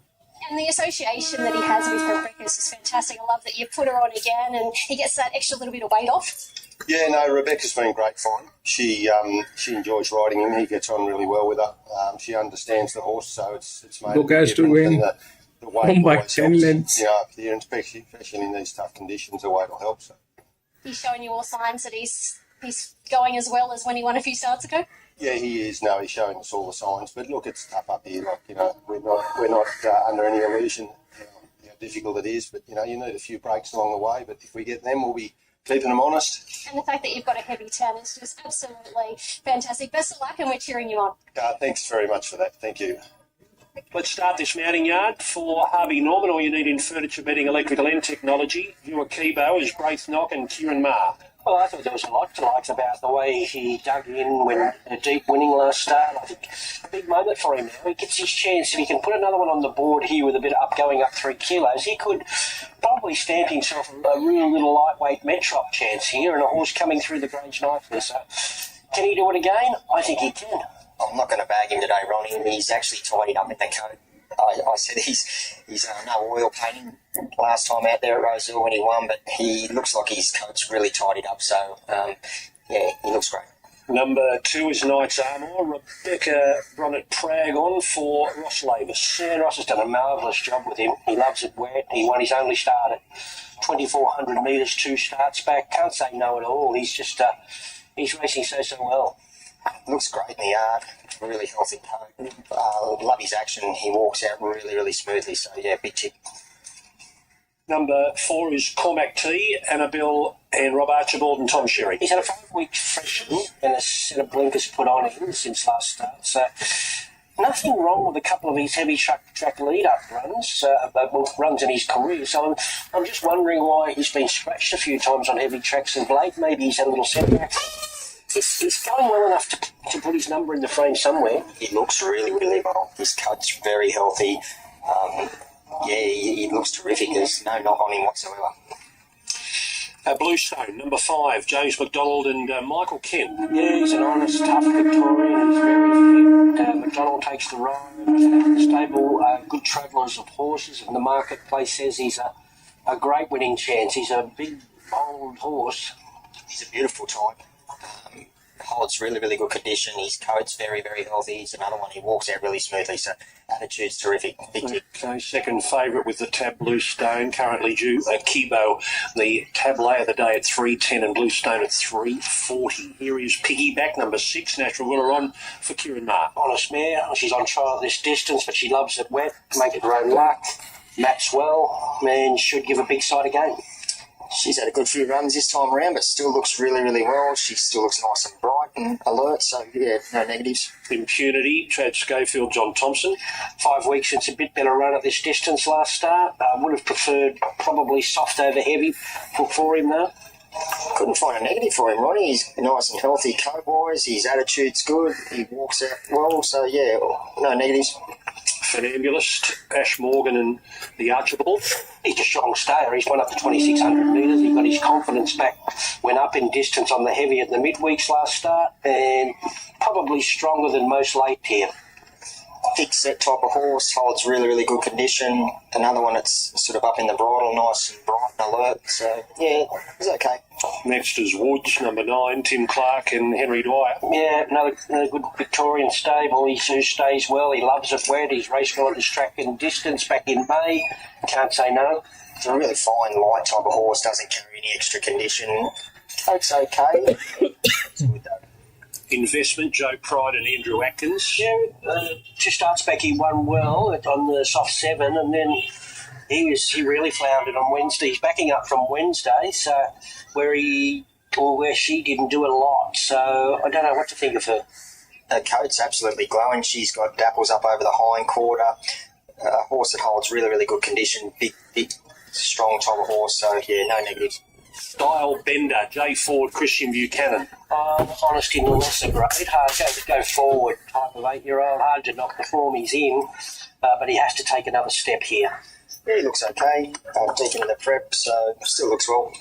And the association that he has with her breakfast is fantastic. I love that you put her on again, and he gets that extra little bit of weight off. Yeah, no, Rebecca's been great for him. She enjoys riding him. He gets on really well with her. She understands the horse, so it's made Look as to win. The weight by always 10 helps. lengths. Yeah, and especially in these tough conditions, the weight will help. So. He's showing you all signs that he's going as well as when he won a few starts ago. Yeah, he is. No, he's showing us all the signs. But look, it's tough up here. Like, we're not under any illusion how difficult it is. But you need a few breaks along the way. But if we get them, we'll be keeping them honest. And the fact that you've got a heavy 10 is just absolutely fantastic. Best of luck, and we're cheering you on. Thanks very much for that. Thank you. Let's start this mounting yard for Harvey Norman. All you need in furniture bedding, electrical and technology. Viewer Kibo is Braith Knock and Kieran Marr. Well, I thought there was a lot to like about the way he dug in when a deep winning last start. I think a big moment for him now. He gets his chance. If he can put another one on the board here with a bit of going up 3 kilos, he could probably stamp himself a real little lightweight Metrop chance here, and a horse coming through the Grange nicely. So, can he do it again? I think he can. I'm not going to bag him today, Ronnie. He's actually tidied up in the coat. I said he's no oil painting last time out there at Roseville when he won, but he looks like his coat's really tidied up. So, yeah, he looks great. Number 2 is Knight's Armour. Rebecca Bronnet Prag on for Ross Lavis. Yeah, Ross has done a marvellous job with him. He loves it wet. He won his only start at 2,400 metres 2 starts back. Can't say no at all. He's just he's racing so well. Looks great in the yard. Really healthy coat. Love his action. He walks out really, really smoothly. So, yeah, big tip. Number 4 is Cormac T, Annabelle and Rob Archibald and Tom Sherry. He's had a 5-week freshen and a set of blinkers put on him since last start. So nothing wrong with a couple of his heavy track lead-up runs in his career. So I'm just wondering why he's been scratched a few times on heavy tracks of late. Maybe he's had a little setback. He's going well enough to put his number in the frame somewhere. He looks really, really well. His coat's very healthy. He looks terrific. There's no knock on him whatsoever. Bluestone, number 5, James McDonald and Michael Kent. Yeah, he's an honest, tough Victorian. He's very fit. McDonald takes the ride. The stable, good travellers of horses, and the marketplace says he's a great winning chance. He's a big, bold horse. He's a beautiful type. Holds really, really good condition. His coat's very, very healthy. He's another one. He walks out really smoothly, so attitude's terrific. Big tip. Okay, second favourite with the tab Bluestone, currently due Kibo. The tab lay of the day at 3.10 and Bluestone at 3.40. Here is Piggyback, number 6, Natural Willer on for Kieran Marr. Honest mare. She's on trial this distance, but she loves it wet. Make it her own luck. Maps well. Man should give a big side again. She's had a good few runs this time around, but still looks really, really well. She still looks nice and bright and alert, so, yeah, no negatives. Impunity, Chad Schofield, John Thompson. 5 weeks since a bit better run at this distance last start. Would have preferred probably soft over heavy for him, though. Couldn't find a negative for him, Ronnie. He's nice and healthy coat-wise. His attitude's good. He walks out well, so, yeah, no negatives. Funambulist, Ash Morgan and the Archibald. He's a strong stayer. He's won up to 2,600 metres. He got his confidence back, went up in distance on the heavy at the midweeks last start, and probably stronger than most late here. Thick set type of horse, holds really, really good condition. Another one that's sort of up in the bridle, nice and bright and alert. So, yeah, it's okay. Next is Woods, number 9, Tim Clark and Henry Dwyer. Yeah, another good Victorian stable. He stays well. He loves it wet. He's raced well at this track in distance back in May. Can't say no. It's a really fine, light type of horse. Doesn't carry any extra condition. Coat's okay. It's good though. Investment, Joe Pride and Andrew Atkins. Yeah, 2 starts back he won well on the soft 7, and then he really floundered on Wednesday. He's backing up from Wednesday, so where she didn't do a lot. So I don't know what to think of her. Her coat's absolutely glowing. She's got dapples up over the hind quarter. Horse that holds really, really good condition. Big, strong type of horse. So, yeah, no negatives. Style Bender, Jay Ford, Christian Buchanan. Honesty and lesser grade. Hard to go forward type of 8-year-old. Hard to knock the form he's in, but he has to take another step here. Yeah, he looks okay. Deep into the prep, so still looks well.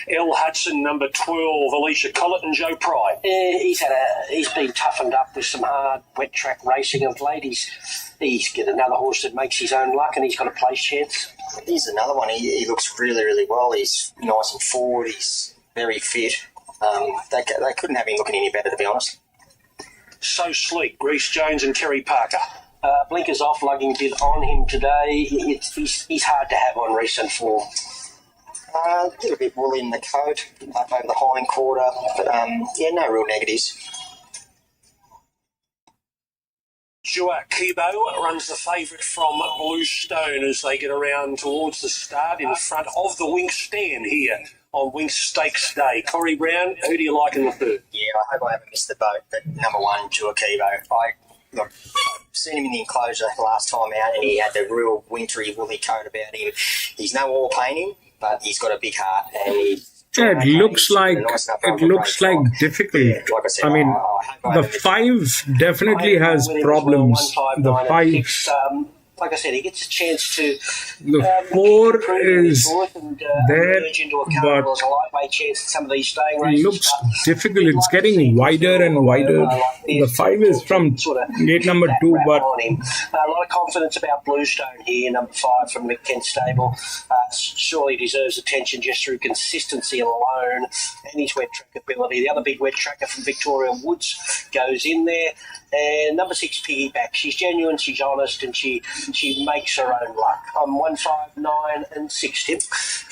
L. Hudson, number 12, Alicia Collett and Joe Pride. He's been toughened up with some hard wet track racing of late. He's got another horse that makes his own luck, and he's got a place chance. Here's another one. He looks really, really well. He's nice and forward. He's very fit. They couldn't have him looking any better, to be honest. So Sleek, Reece Jones and Terry Parker. Blinkers off, lugging bit on him today. He's hard to have on recent form. A little bit woolly in the coat, up over the hind quarter, but no real negatives. Jua Kibo runs the favourite from Bluestone as they get around towards the start in front of the Winx Stand here on Winx Stakes.The. Corey Brown, who do you like in the third? Yeah, I hope I haven't missed the boat, but number 1, Jua Kibo. I've seen him in the enclosure last time out, and he had the real wintry, woolly coat about him. He's no all painting, but he's got a big heart, and it looks like difficult. Yeah, like I said, I mean, the 5 definitely has problems. The 5. Like I said, he gets a chance to the 4 is there, but there's a lightweight chance at some of these staying races. it looks difficult. It's getting wider and wider. The 5 is from gate number 2, but a lot of confidence about Bluestone here, number 5 from Mick Kent stable. Surely deserves attention just through consistency alone and his wet track ability. The other big wet tracker from Victoria Woods goes in there. And number 6, Piggyback. She's genuine, she's honest, and she makes her own luck. I'm 1, 5, 9 and 6, Tim.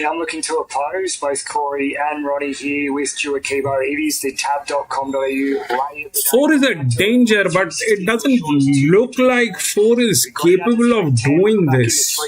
Yeah, I'm looking to oppose both Corey and Ronnie here with Jua Kibo. It is the tab.com.au. 4 is a danger, but it doesn't look like 4 is capable of doing this.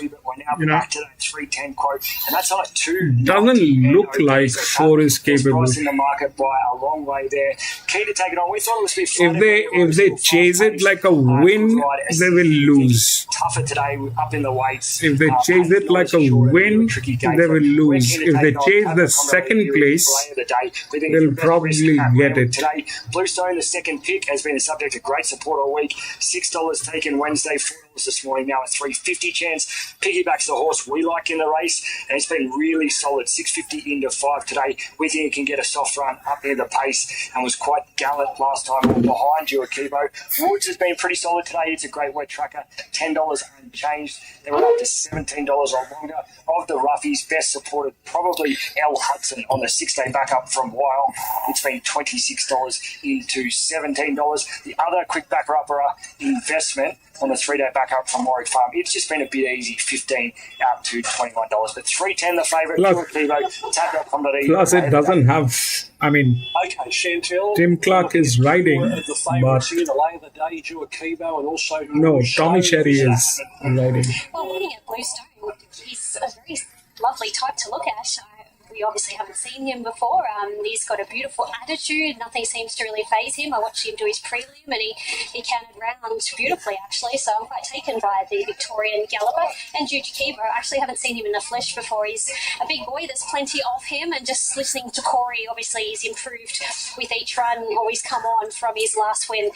You know, back to that 310 quote, and that's on a 2. Doesn't look like 4 is capable. In the market by a long way there. Key to take it on. We thought it was If they chase it like a win, they will lose. Tougher today up in the weights. If they chase it like a win, they will lose. If they chase the second place, they'll probably get it. Today, Bluestone, the second pick, has been a subject of great support all week. $6 taken Wednesday, $4 this morning, now a $3.50 chance. Piggyback's the horse we like in the race, and it's been really solid. $6.50 into 5 today. We think it can get a soft run up near the pace and was quite gallant last time behind Jua Kibo. Woods has been pretty solid today. It's a great wet tracker. $10 unchanged. They were up to $17 or longer. Of the roughies, best supported probably L. Hudson on the 6-day backup from Weil. It's been $26 into $17. The other quick backer-upper Investment on the 3-day backup from Warwick Farm. It's just been a bit easy, $15 out to $21. But $3.10 the favourite. Plus, it doesn't have. I mean, okay, Chantel. Tim Clark is riding, but the lay of the day, Jua Kibo, and also no, Tommy Sherry is riding. Well, looking at Bluestone, he's a very lovely type to look at. We obviously haven't seen him before. He's got a beautiful attitude. Nothing seems to really faze him. I watched him do his prelim, and he counted round beautifully, actually. So I'm quite taken by the Victorian galloper. And Jua Kibo, I actually haven't seen him in the flesh before. He's a big boy. There's plenty of him. And just listening to Corey, obviously he's improved with each run. Always come on from his last win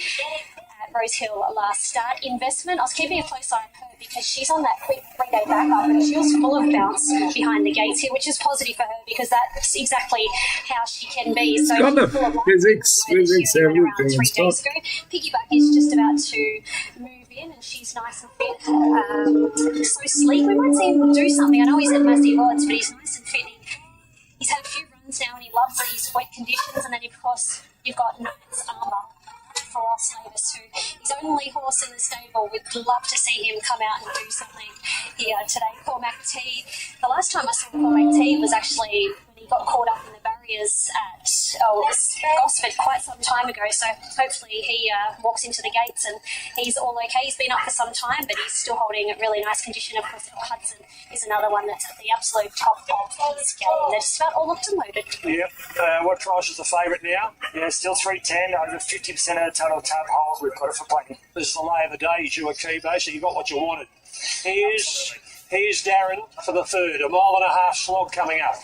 at Rosehill last start. Investment, I was keeping a close eye on her because she's on that quick 3-day backup, and she was full of bounce behind the gates here, which is positive for her because that's exactly how she can be. So got the physics, everything. 3 days ago. Piggyback is just about to move in, and she's nice and fit. So sleek. We might see him do something. I know he's at massive odds, but he's nice and fit. He's had a few runs now, and he loves these wet conditions. And then, of course, you've got Knight's Armour for Ross Davis, who is only horse in the stable. We'd love to see him come out and do something here today. Cormac T. The last time I saw Cormac T was actually when he got caught up in the barrier barriers at Gosford quite some time ago, so hopefully he walks into the gates and he's all okay. He's been up for some time, but he's still holding a really nice condition. Of course, Hudson is another one that's at the absolute top of his game. They're just about all locked and loaded. Yep. What price is the favourite now? Yeah, still 310, over 50% of the total tab holes. We've got it for plenty. This is the lay of the day, Juakibo, so you got what you wanted. Here's Darren for the third, a mile and a half slog coming up.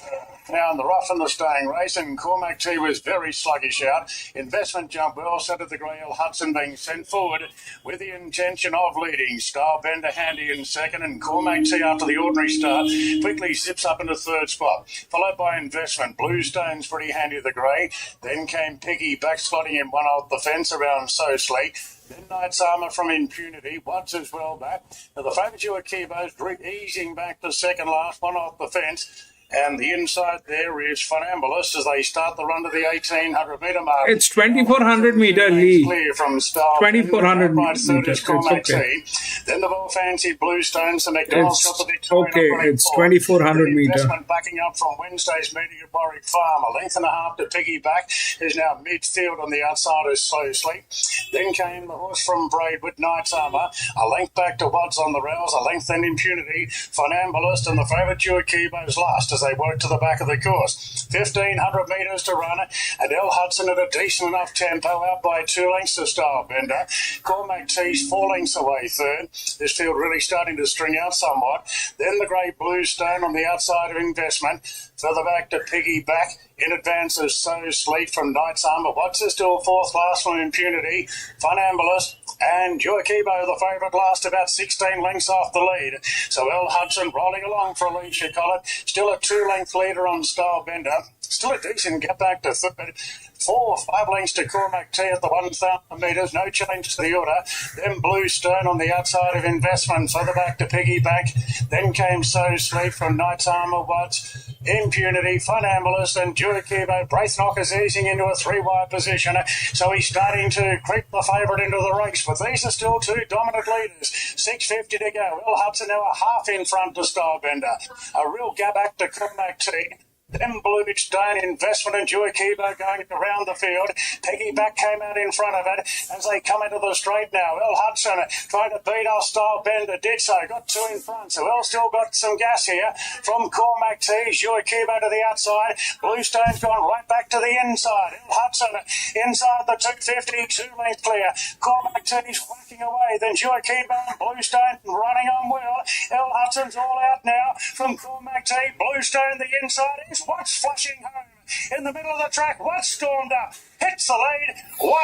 Now in the rough and the staying race, and Cormac T was very sluggish out. Investment jumped well, so did the Grey Hill Hudson, being sent forward with the intention of leading. Stylebender handy in second, and Cormac T after the ordinary start quickly zips up into third spot. Followed by Investment. Bluestone's pretty handy to the grey. Then came Piggy backsliding in one off the fence around So Sleek. Then Knight's Armour from Impunity. Watts as well back. Now the favourite Juakibo's easing back to second last, one off the fence. And the inside there is Funambulist as they start the run to the 1,800 metre mark. It's 2,400 metre lead. Clear from Star. 2,400 metres. It's okay. Then the well fancied Bluestones and McDonald's got the Victoria. Okay, it's 2,400 metre. Investment backing up from Wednesday's meeting at Warwick Farm. A length and a half to piggyback is now midfield on the outside as Slowly. Then came the horse from Braidwood, Knight's Armour. A length back to Watts on the rails. A length then Impunity. Funambulist and the favourite Juakibo's last as they work to the back of the course. 1,500 metres to run, and El Hudson at a decent enough tempo, out by 2 lengths to Stylebender. Cormac T's 4 lengths away third. This field really starting to string out somewhat. Then the grey Bluestone on the outside of Investment. Further back to Piggyback. In advance of So Sleet from Knight's Armour. Watts is still fourth last from Impunity. Funambulist and Juakibo, the favourite, last about 16 lengths off the lead. So El Hudson rolling along for Alicia Collett. Still a 2-length leader on Stylebender. Still a decent gap back to third. 5 lengths to Cormac T at the 1,000 metres. No change to the order. Then Bluestone on the outside of Investment. Further back to Piggyback. Then came So Sleep from Knight's Armour. Watts, Impunity, Funambulist and Juakibo. Braithnock is easing into a 3-wide position. So he's starting to creep the favourite into the race. But these are still 2 dominant leaders. 6.50 to go. El Hudson now a half in front to Stylebender. A real gap back to Cormac T. Then Bluestone, Investment and Juakibo going around the field. Piggyback came out in front of it as they come into the straight now. El Hudson trying to beat our Stylebender, did so. Got 2 in front, so El still got some gas here from Cormac T. Juakibo to the outside. Bluestone's gone right back to the inside. El Hudson inside the 250, 2 length clear. Cormac T's whacking away. Then Juakibo and Bluestone running on well. El Hudson's all out now from Cormac T. Bluestone the inside is Watts flashing home in the middle of the track. Watts stormed up, hits the lead. 1,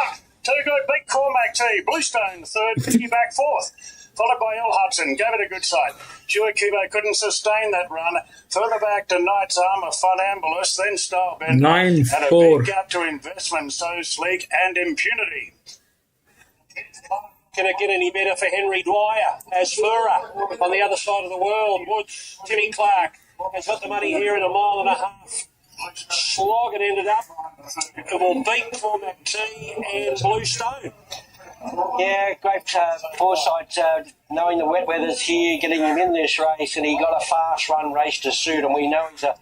2 good, beat Cormac T. Bluestone third, Piggyback fourth. Followed by El Hudson, gave it a good sight. Juakibo couldn't sustain that run. Further back to Knight's Armour, Funambulist, then Stylebender. 9-4. And a big gap to Investment, So Sleek and Impunity. Can it get any better for Henry Dwyer? As Furrer on the other side of the world. Woods, Timmy Clark has got the money here in a mile and a half. Slog it ended up. It will beat Cormac T and Bluestone. Yeah, great foresight, knowing the wet weather's here, getting him in this race, and he got a fast run race to suit him. We know he's a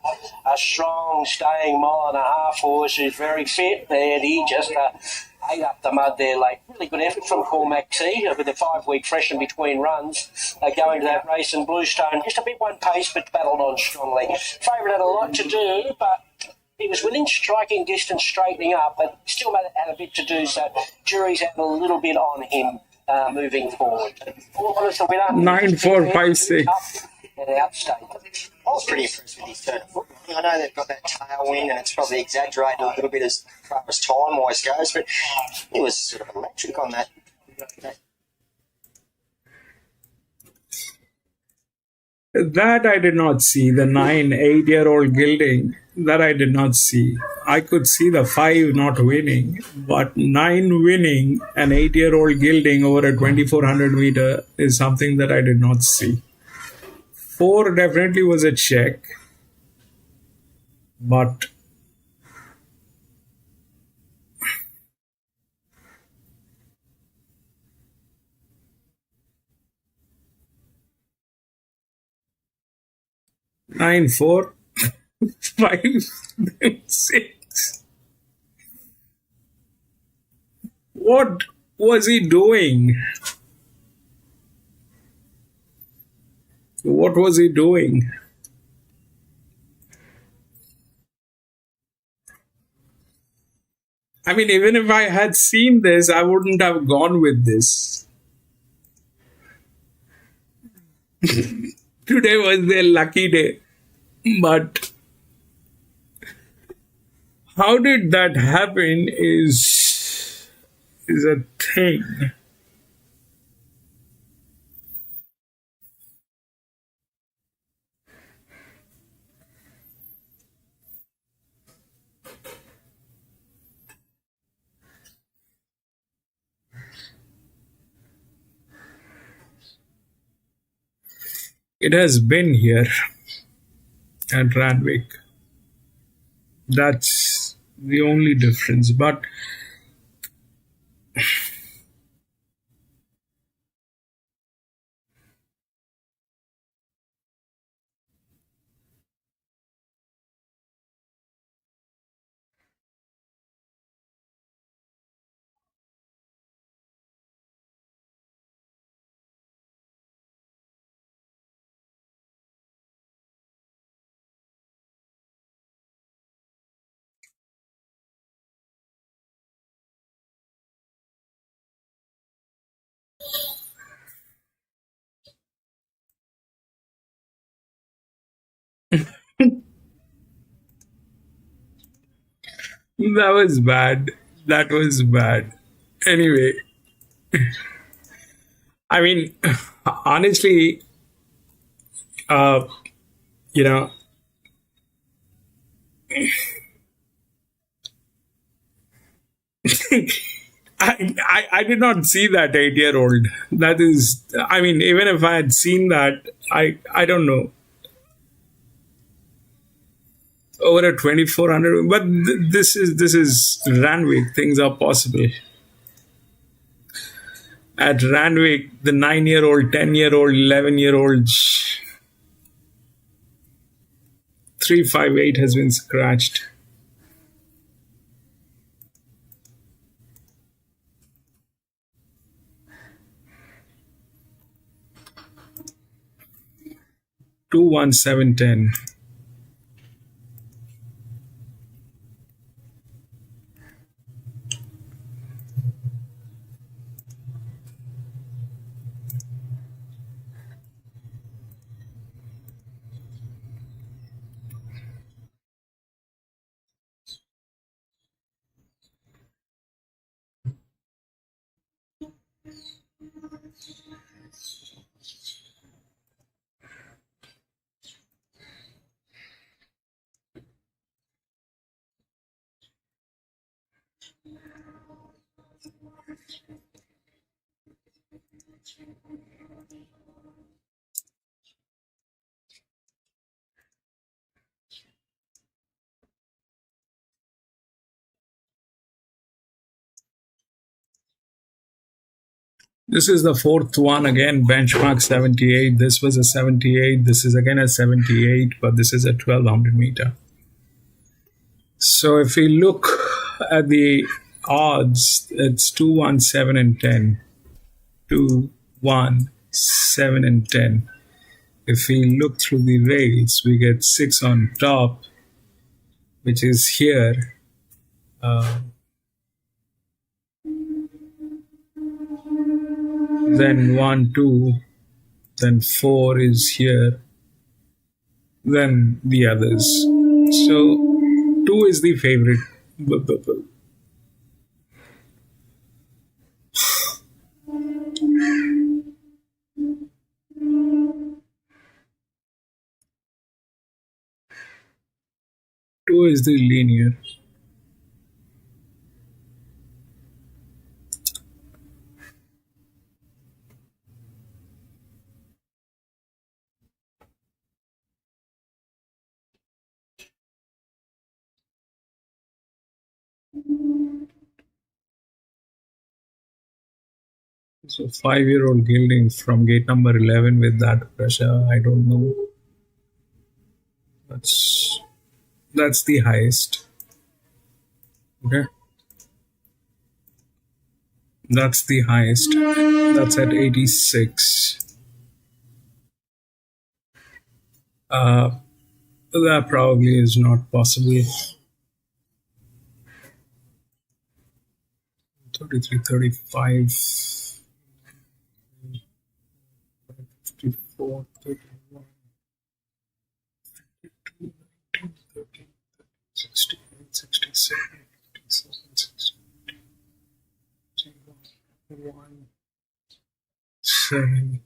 strong, staying mile and a half horse who's very fit, and he just ate up the mud there late. Really good effort from Cormac T with a 5-week fresh in between runs going to that race, and Bluestone just a bit one pace but battled on strongly. Favourite had a lot to do, but he was within striking distance straightening up, but still had a bit to do, so jury's had a little bit on him moving forward. All honest, the winner 9-4-5-6. and outstate. I was pretty impressed with his turn of foot. I know they've got that tailwind and it's probably exaggerated a little bit as far as time-wise goes, but he was sort of electric on that. That I did not see. The 8-year-old gilding, that I did not see. I could see the 5 not winning, but 9 winning an 8-year-old gilding over a 2,400 meter is something that I did not see. 4 definitely was a check, but nine four 5, then 6. What was he doing? What was he doing? I mean, even if I had seen this, I wouldn't have gone with this. Today was their lucky day. But how did that happen is a thing. It has been here at Randwick. That's the only difference. But that was bad. That was bad. Anyway, I mean, honestly, uh, you know, I did not see that 8-year-old. That is, I mean, even if I had seen that, I don't know, over a 2400. But this is Randwick. Things are possible. At Randwick, the 9-year-old, 10-year-old, 11-year-olds, 358 has been scratched. Two 1710. This is the fourth one again, benchmark 78. This was a 78. This is again a 78, but this is a 1200 meter. So if we look at the odds, it's 2, 1, 7, and 10. 2, 1, 7, and 10. If we look through the rails, we get 6 on top, which is here. Then 1, 2, then 4 is here, then the others. So 2 is the favorite. 2 is the linear. So 5-year-old gilding from gate number 11 with that pressure, I don't know. That's That's the highest. Okay. That's the highest. That's at 86. That probably is not possible. 33, 35, 54, 31, 32, 19, 13, 68, 67, 57, 61, 1, 7.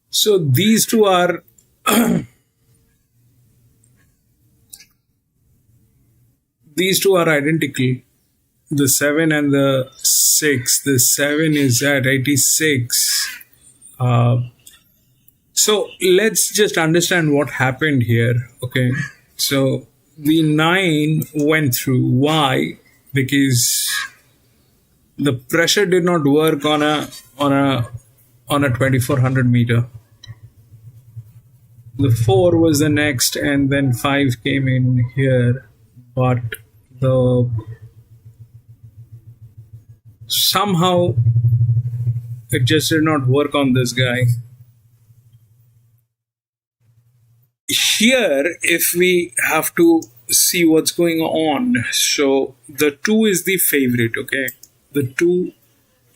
So these two are these two are identical. The 7 and the 6. The 7 is at 86. So let's just understand what happened here. Okay. So the 9 went through. Why? Because the pressure did not work on a 2400 meter. The 4 was the next, and then 5 came in here, but the somehow it just did not work on this guy. Here, if we have to see what's going on, so the 2 is the favorite. Okay, the 2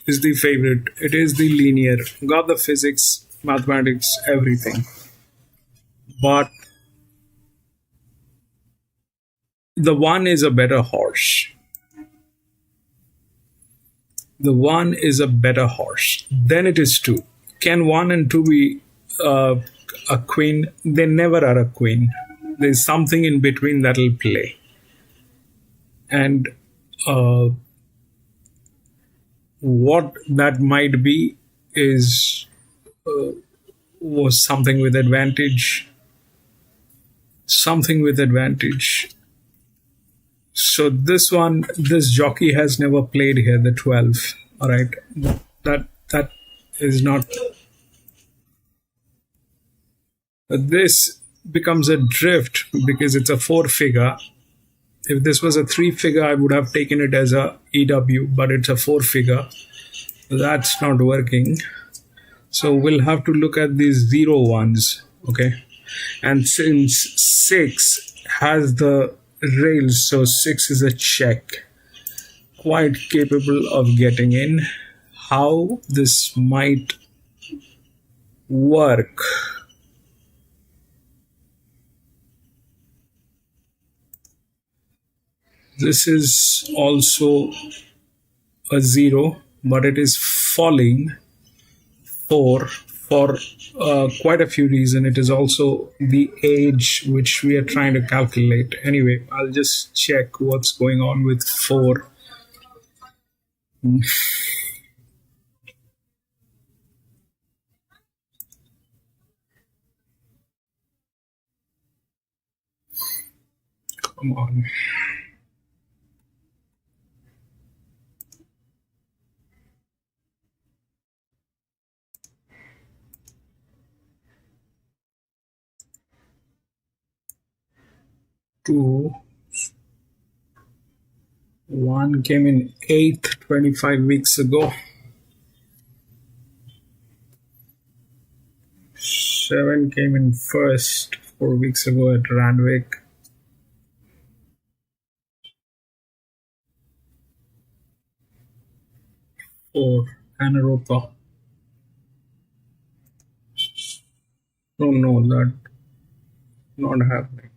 is the favorite. It is the linear, got the physics, mathematics, everything, but the 1 is a better horse. The 1 is a better horse. Then it is 2. Can 1 and 2 be a queen? They never are a queen. There's something in between that'll play. And what that might be is was something with advantage. Something with advantage. So this one, this jockey has never played here, the 12. All right. That is not. This becomes a drift because it's a 4 figure. If this was a 3 figure, I would have taken it as a EW, but it's a 4 figure. That's not working. So we'll have to look at these 0 ones. Okay. And since 6 has the rails, so 6 is a check. Quite capable of getting in. How this might work. This is also a 0, but it is falling for quite a few reasons. It is also the age which we are trying to calculate. Anyway, I'll just check what's going on with 4. Come on. Two. One came in 8th 25 weeks ago. 7 came in 1st 4 weeks ago at Randwick. 4 Anaropa. Oh no, that not happening.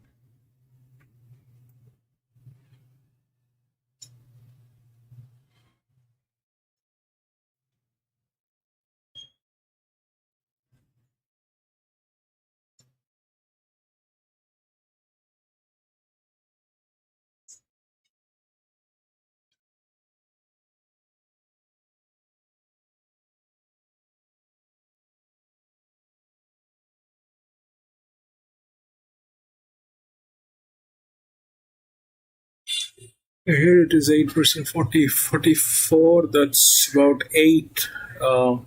Here it is 8%, 40, 44. That's about 8.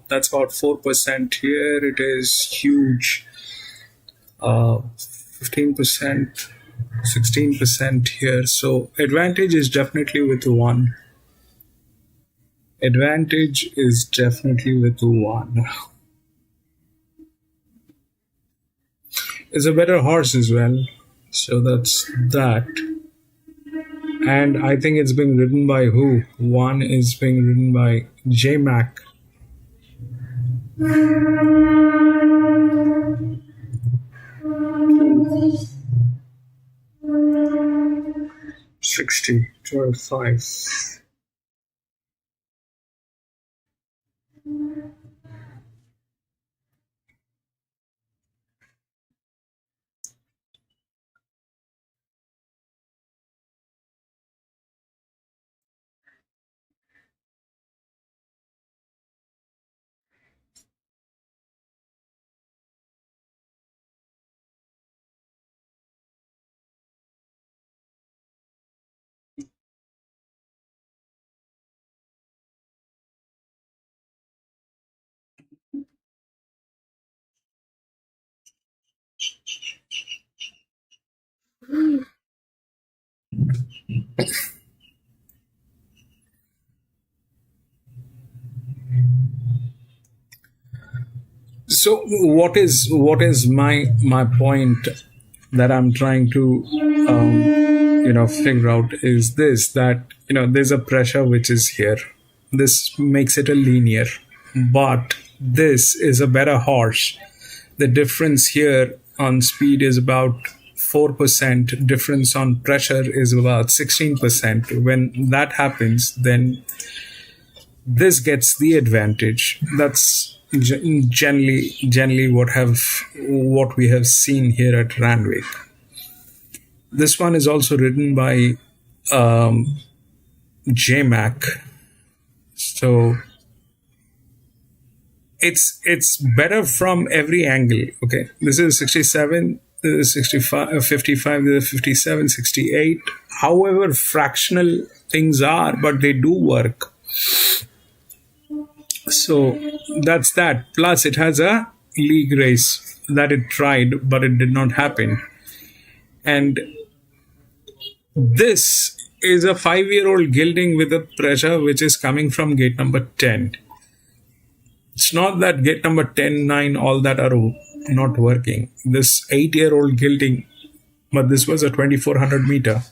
That's about 4%. Here it is huge. 15%, 16% here. So advantage is definitely with 1. Advantage is definitely with 1. It's a better horse as well. So that's that. And I think it's being ridden by who? 1 is being ridden by J Mac. 60, 12, 5. So what is my point that I'm trying to figure out is this, that there's a pressure which is here. This makes it a linear, but this is a better horse. The difference here on speed is about 4%. Difference on pressure is about 16%. When that happens, then this gets the advantage. That's generally what we have seen here at Randwick. This one is also written by JMac, so it's better from every angle. Okay, this is 67, this is 65, 55, this is 57, 68. However fractional things are, but they do work. So that's that. Plus, it has a league race that it tried, but it did not happen. And this is a 5-year-old gelding with a pressure which is coming from gate number 10. It's not that gate number 10, 9, all that are not working. This 8-year-old gelding, but this was a 2400 meter.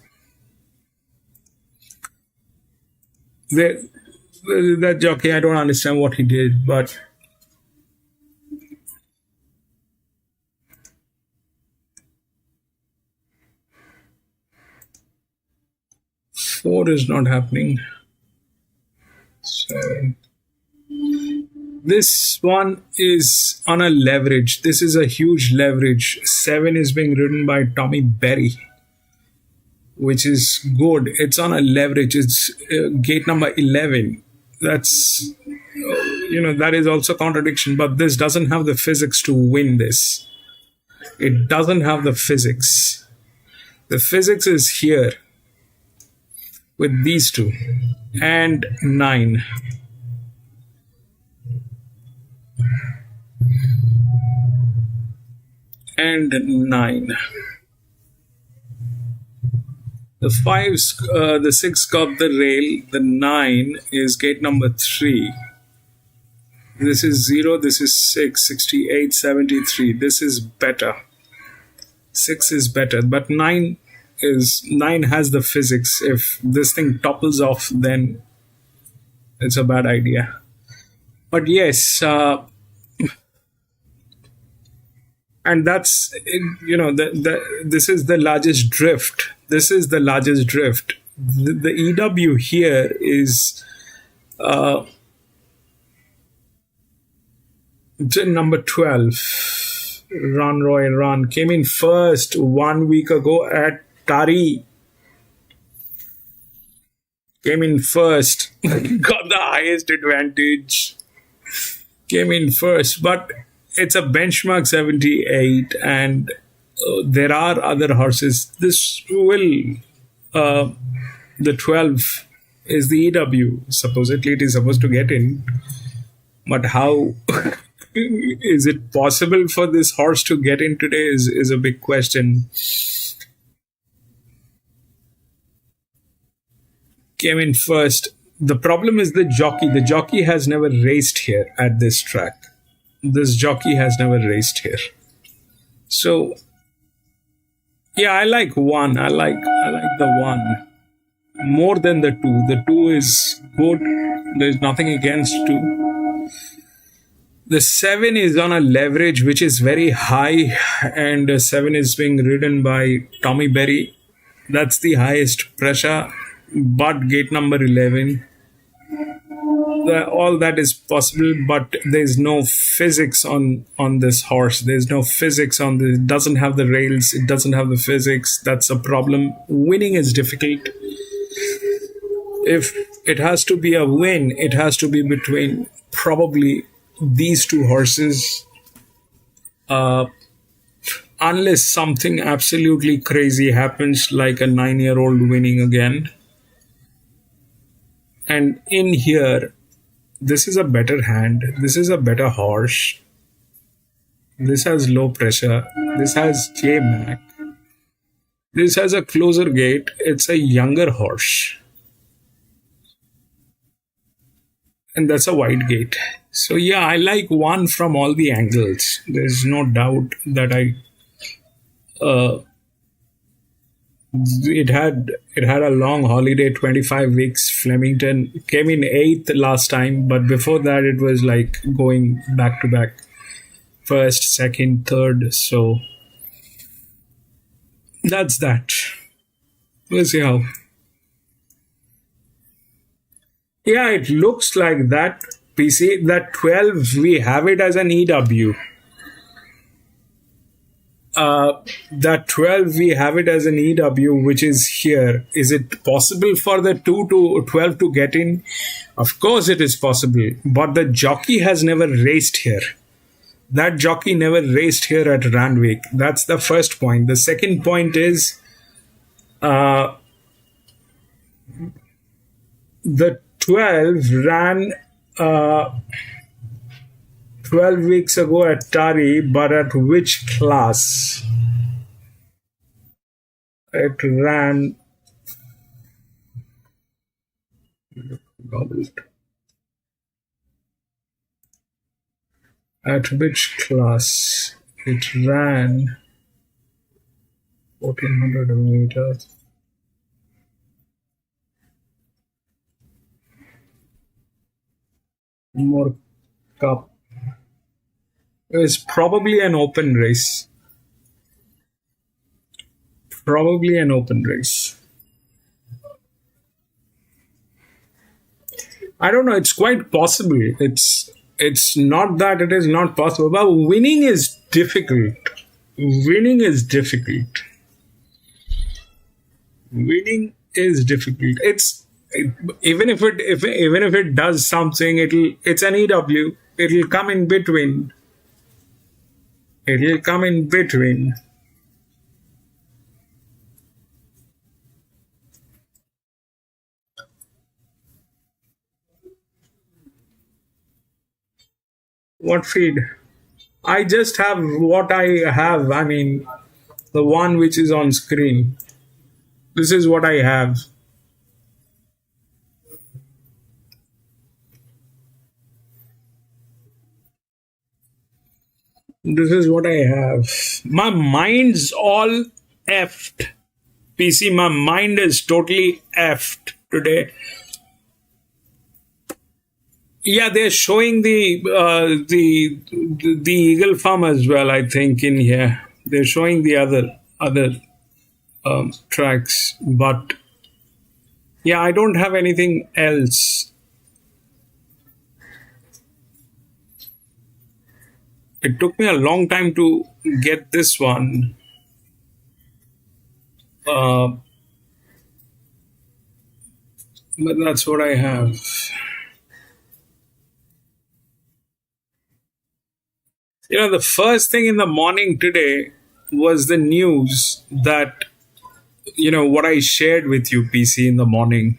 That jockey, I don't understand what he did, but four is not happening. So this one is on a leverage. This is a huge leverage. 7 is being ridden by Tommy Berry, which is good. It's on a leverage. It's gate number 11. That's, that is also contradiction, but this doesn't have the physics to win this. It doesn't have the physics. The physics is here with these two and 9. And 9. The 6 got the rail. The 9 is gate number 3. This is 0. This is 6, 68, 73. This is better. 6 is better, but 9 has the physics. If this thing topples off, then it's a bad idea. But yes, and that's, this is the largest drift. This is the largest drift. The EW here is number 12. Run Royal Run came in first 1 week ago at Tari. Came in first, got the highest advantage. Came in first, but it's a benchmark 78, and there are other horses. This will, the 12 is the EW. Supposedly it is supposed to get in, but how is it possible for this horse to get in today is a big question. Came in first. The problem is the jockey. The jockey has never raced here at this track. This jockey has never raced here. So, yeah, I like 1. I like the 1 more than the 2. The 2 is good. There's nothing against 2. The 7 is on a leverage which is very high, and 7 is being ridden by Tommy Berry. That's the highest pressure. But gate number 11, all that is possible, but there's no physics on this horse. There's no physics on this. It doesn't have the rails. It doesn't have the physics. That's a problem. Winning is difficult. If it has to be a win, it has to be between probably these 2 horses. Unless something absolutely crazy happens, like a 9-year-old winning again. And in here, this is a better hand. This is a better horse. This has low pressure. This has J-Mac. This has a closer gate. It's a younger horse. And that's a wide gate. So yeah, I like 1 from all the angles. There's no doubt that it had a long holiday, 25 weeks. Flemington came in 8th last time, but before that it was like going back to back, 1st, 2nd, 3rd. So that's that. We'll see how. Yeah, it looks like that. PC, that 12, we have it as an EW. That 12, we have it as an EW, which is here. Is it possible for the 2 to 12 to get in? Of course it is possible, but the jockey has never raced here. That jockey never raced here at Randwick. That's the first point. The second point is the 12 ran 12 weeks ago at Tari, but at which class? It ran at which class? It ran 1400 meters. More cup. It's probably an open race. Probably an open race. I don't know. It's quite possible. It's not that it is not possible, but winning is difficult. Winning is difficult. Winning is difficult. Even if it does something, it's an EW. It'll come in between. It'll come in between. What feed? I just have what I have. I mean, the one which is on screen. This is what I have. This is what I have. My mind's all effed. PC, my mind is totally effed today. Yeah, they're showing the Eagle Farm as well, I think, in here. They're showing the other tracks, but yeah, I don't have anything else. It took me a long time to get this one. But that's what I have. The first thing in the morning today was the news that, what I shared with you, PC, in the morning.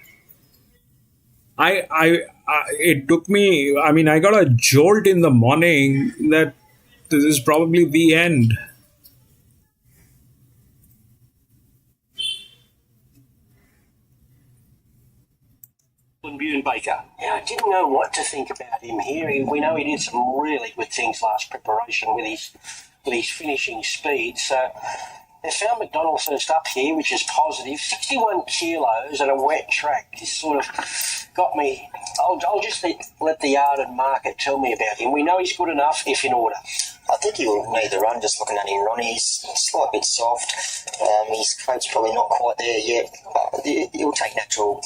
It took me, I got a jolt in the morning that this is probably the end. Baker. Yeah, I didn't know what to think about him here. We know he did some really good things last preparation with his finishing speed. So they found McDonald first up here, which is positive. 61 kilos and a wet track. This sort of got me. I'll just let the yard and market tell me about him. We know he's good enough if in order. I think he'll need the run, just looking at him, Ronnie. He's a slight bit soft. His coat's probably not quite there yet. But he'll take natural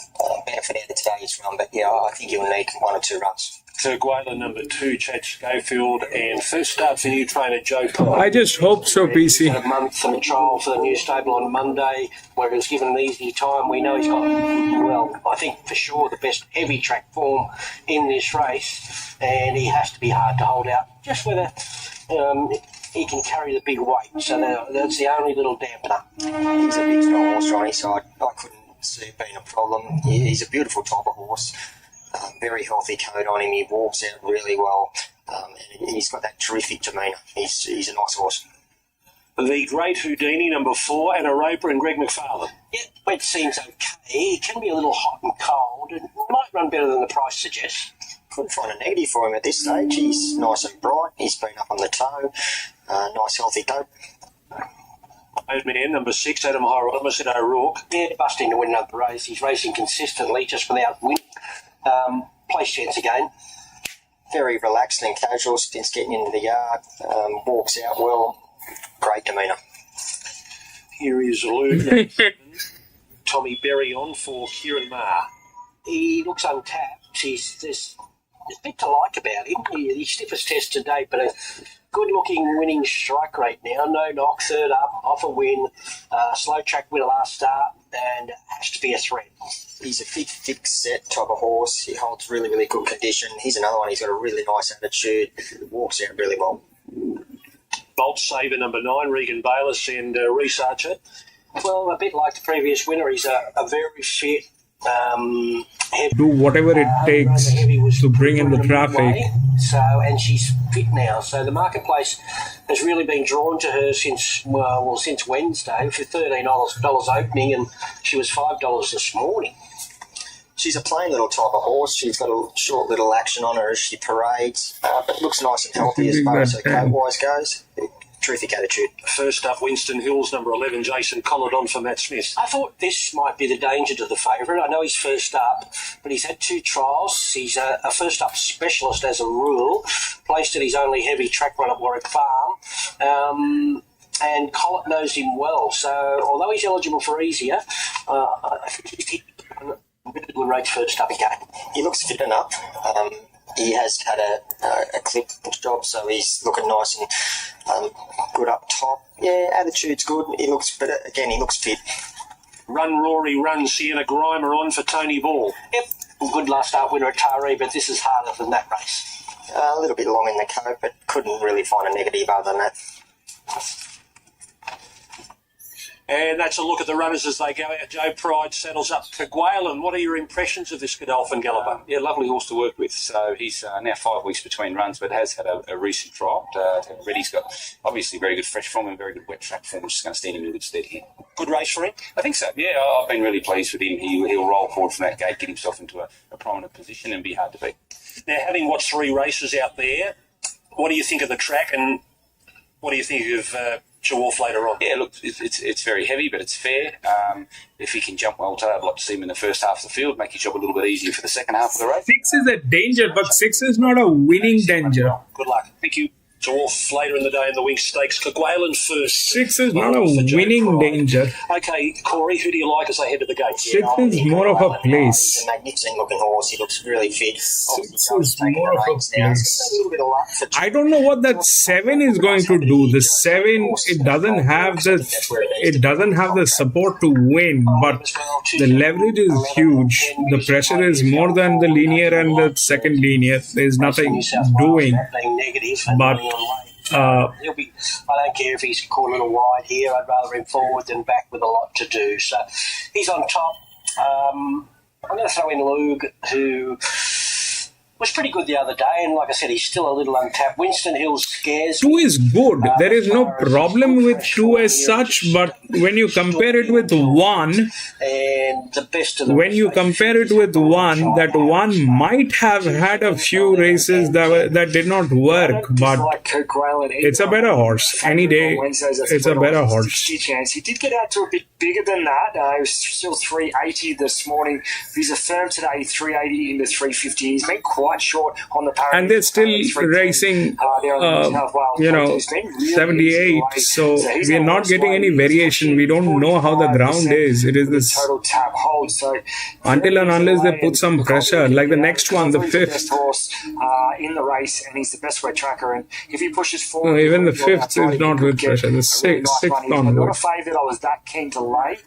benefit out of today's run. But yeah, I think he'll need 1 or 2 runs. Terguela number 2, Chad Schofield, and first start for new trainer Joe Pye. I just hope so, PC. A month and a trial for the new stable on Monday, where he was given an easy time. We know he's got, well, I think for sure the best heavy track form in this race, and he has to be hard to hold out. Just whether he can carry the big weight, so that's the only little dampener. He's a big strong horse, Ronnie, so I couldn't see it being a problem. He's a beautiful type of horse. Very healthy coat on him. He walks out really well, and he's got that terrific demeanour. He's a nice horse. The Great Houdini, number 4, Anna Roper and Greg McFarlane. Yeah, wet seems okay. It can be a little hot and cold, and might run better than the price suggests. Couldn't find a negative for him at this stage. He's nice and bright. He's been up on the toe. Nice healthy coat. Man, number 6, Adam Hieronymus and O'Rourke. Yeah, busting to win another race. He's racing consistently, just without win. Place chance again. Very relaxed and casual since getting into the yard. Walks out well. Great demeanour. Here is Luke. Tommy Berry on for Kieran Maher. He looks untapped. There's a bit to like about him. He's stiffest test to date, but a good-looking winning strike rate now. No knock, third up, off a win. Slow track winner last start, and has to be a threat. He's a thick set type of horse. He holds really, really good condition. He's another one. He's got a really nice attitude. Walks out really well. Bolt Saver, number 9, Regan Bayliss and Reese Archer. Well, a bit like the previous winner, he's a very fit, do whatever it takes to bring in the traffic. And she's fit now. So the marketplace has really been drawn to her since Wednesday for $13 opening, and she was $5 this morning. She's a plain little type of horse. She's got a short little action on her as she parades, but looks nice and healthy as far as her coat-wise goes. Terrific attitude. First up, Winston Hills, number 11, Jason Colladon for Matt Smith. I thought this might be the danger to the favourite. I know he's first up, but he's had 2 trials. He's a first-up specialist as a rule, placed at his only heavy track run at Warwick Farm. And Collett knows him well. So although he's eligible for easier, I think he's good race first up again. He looks fit enough. He has had a clip job, so he's looking nice and good up top. Yeah, attitude's good. He looks fit. Run Rory, run Sienna Grimer on for Tony Ball. Yep, good last start winner at Taree, but this is harder than that race. A little bit long in the coat, but couldn't really find a negative other than that. And that's a look at the runners as they go out. Joe Pride saddles up Kerguelen. What are your impressions of this Godolphin galloper? Yeah, lovely horse to work with. So he's now 5 weeks between runs, but has had a recent trial. Reddy's got obviously very good fresh form and very good wet track form, which is going to stand him in good stead here. Good race for him? I think so, yeah. I've been really pleased with him. He'll roll forward from that gate, get himself into a prominent position and be hard to beat. Now, having watched 3 races out there, what do you think of the track and what do you think of Dwarf later on? Yeah, look, it's very heavy, but it's fair. If he can jump well today, I'd like to see him in the first half of the field, make his job a little bit easier for the second half of the race. 6 is a danger, but 6 is not a winning danger. Good luck. Thank you. Dwarf later in the day in the Winx Stakes. Kerguelen first. 6 is not a winning danger. Okay, Corey, who do you like as they head to the gate? 6 is more of a place. He's a magnificent looking horse. He looks really fit. 6 is more of a place. I don't know what that 7 is going to do. The 7, it doesn't have the support to win, but the leverage is huge. The pressure is more than the linear and the second linear. There's nothing doing, but he'll be. I don't care if he's caught a little wide here. I'd rather him forward than back with a lot to do. So he's on top. I'm going to throw in Lug, who was pretty good the other day, and like I said, he's still a little untapped. Winston Hill scares 2 is good. There is no problem with 2 as such, but when you compare it with 1, and the best of when you compare it with 1, that 1 might have had a few races that did not work, but it's a better horse. Any day, it's a better horse. He did get out to a bit bigger than that. He was still 380 this morning. He's a firm today, 380 into 350. He's been quite short on the parity. And they're still racing, 78. So we're not getting any variation. We don't know how the ground is. It is this total tap hold. So until and unless they put some pressure, like the next one, the 5th. Best horse in the race, and he's the best wet tracker. And if he pushes forward, no, even the 5th is not with pressure. The 6th on not a favourite. I was that keen to lay.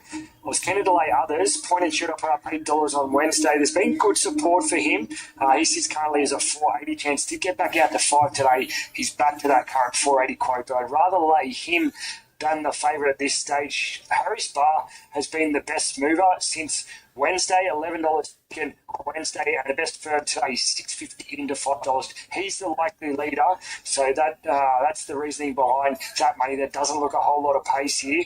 I was keen to delay others. Point and shoot up for $8 on Wednesday. There's been good support for him. He sits currently as a 480 chance. Did get back out to 5 today. He's back to that current 480 quote. But I'd rather lay him than the favourite at this stage. Harry Spa has been the best mover since Wednesday, $11 chicken Wednesday, and the best firm today, $6.50 into $5. He's the likely leader, so that's the reasoning behind that money. There doesn't look a whole lot of pace here,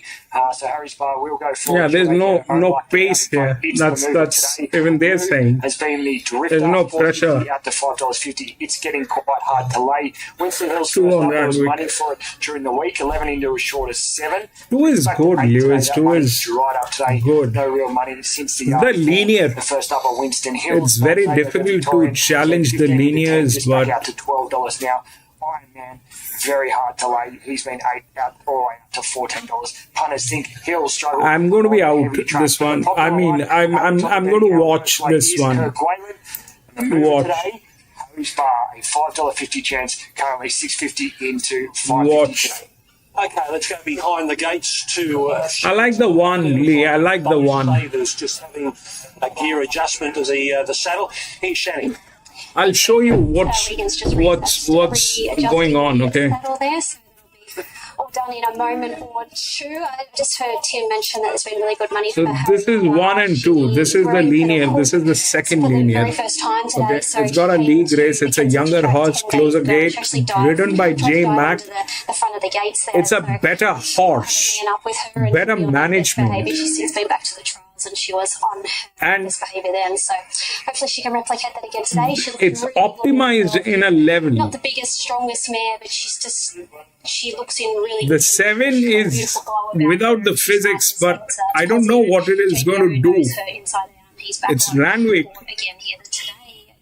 so Harry Spa will go forward. Yeah, there's no pace here. That's even they're saying. Has been the drifter. There's no pressure. Out to $5.50. It's getting quite hard to lay. Winston Hill's Two first on number was Randwick. money for it during the week. 11 into as short as 7. 2 is good, Lewis. 2 is right up today. good. No real money since the linear. The first up of Winston Hill. It's very difficult to challenge the linears, but out to $12 now. Iron Man, very hard to lay. He's been 8 out all the way up to $14. Punters think he'll struggle. I'm going to be out this one. I mean, I'm going to watch this one. Watch. Harry's Bar, a $5.50 chance, currently $6.50 into $5.50 Watch. today. Okay, let's go behind the gates to... I like the 1, Lee. I like the 1. Savers just having a gear adjustment to the saddle. Here's Shannon. I'll show you what's going on, okay? All done in a moment or two. I just heard Tim mention that there's been really good money So for her. this is 1 and 2. This is the linear. This is the second linear. Very first time today, Okay, so it's got a league race. It's a younger horse, closer gate, ridden by J Mac. The front of the gates there. It's a better horse, better management. She's been back to the trials and she was on her best behaviour then. So hopefully she can replicate that again today. It's optimized in a level. Not the biggest, strongest mare, but she looks in really The 7 is without the physics, but I don't know what it is going to do. It's Randwick. Again here today.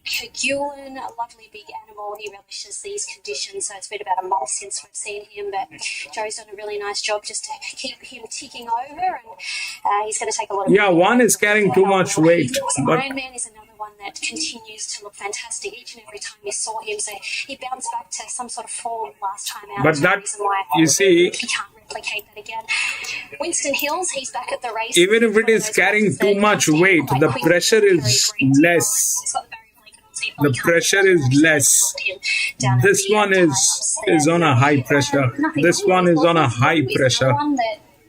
Kerguelen, a lovely big animal. He relishes these conditions, so it's been about a month since we've seen him, but Joe's done a really nice job just to keep him ticking over, and he's going to take a lot of... Yeah, 1 is carrying too much weight. But Iron Man is another one that continues to look fantastic each and every time we saw him, so he bounced back to some sort of form last time out. But that, you see... He can't replicate that again. Winston Hills, he's back at the race. Even if it is carrying too much weight, the pressure is less. The pressure is less. This one is on a high pressure. This one is on a high pressure.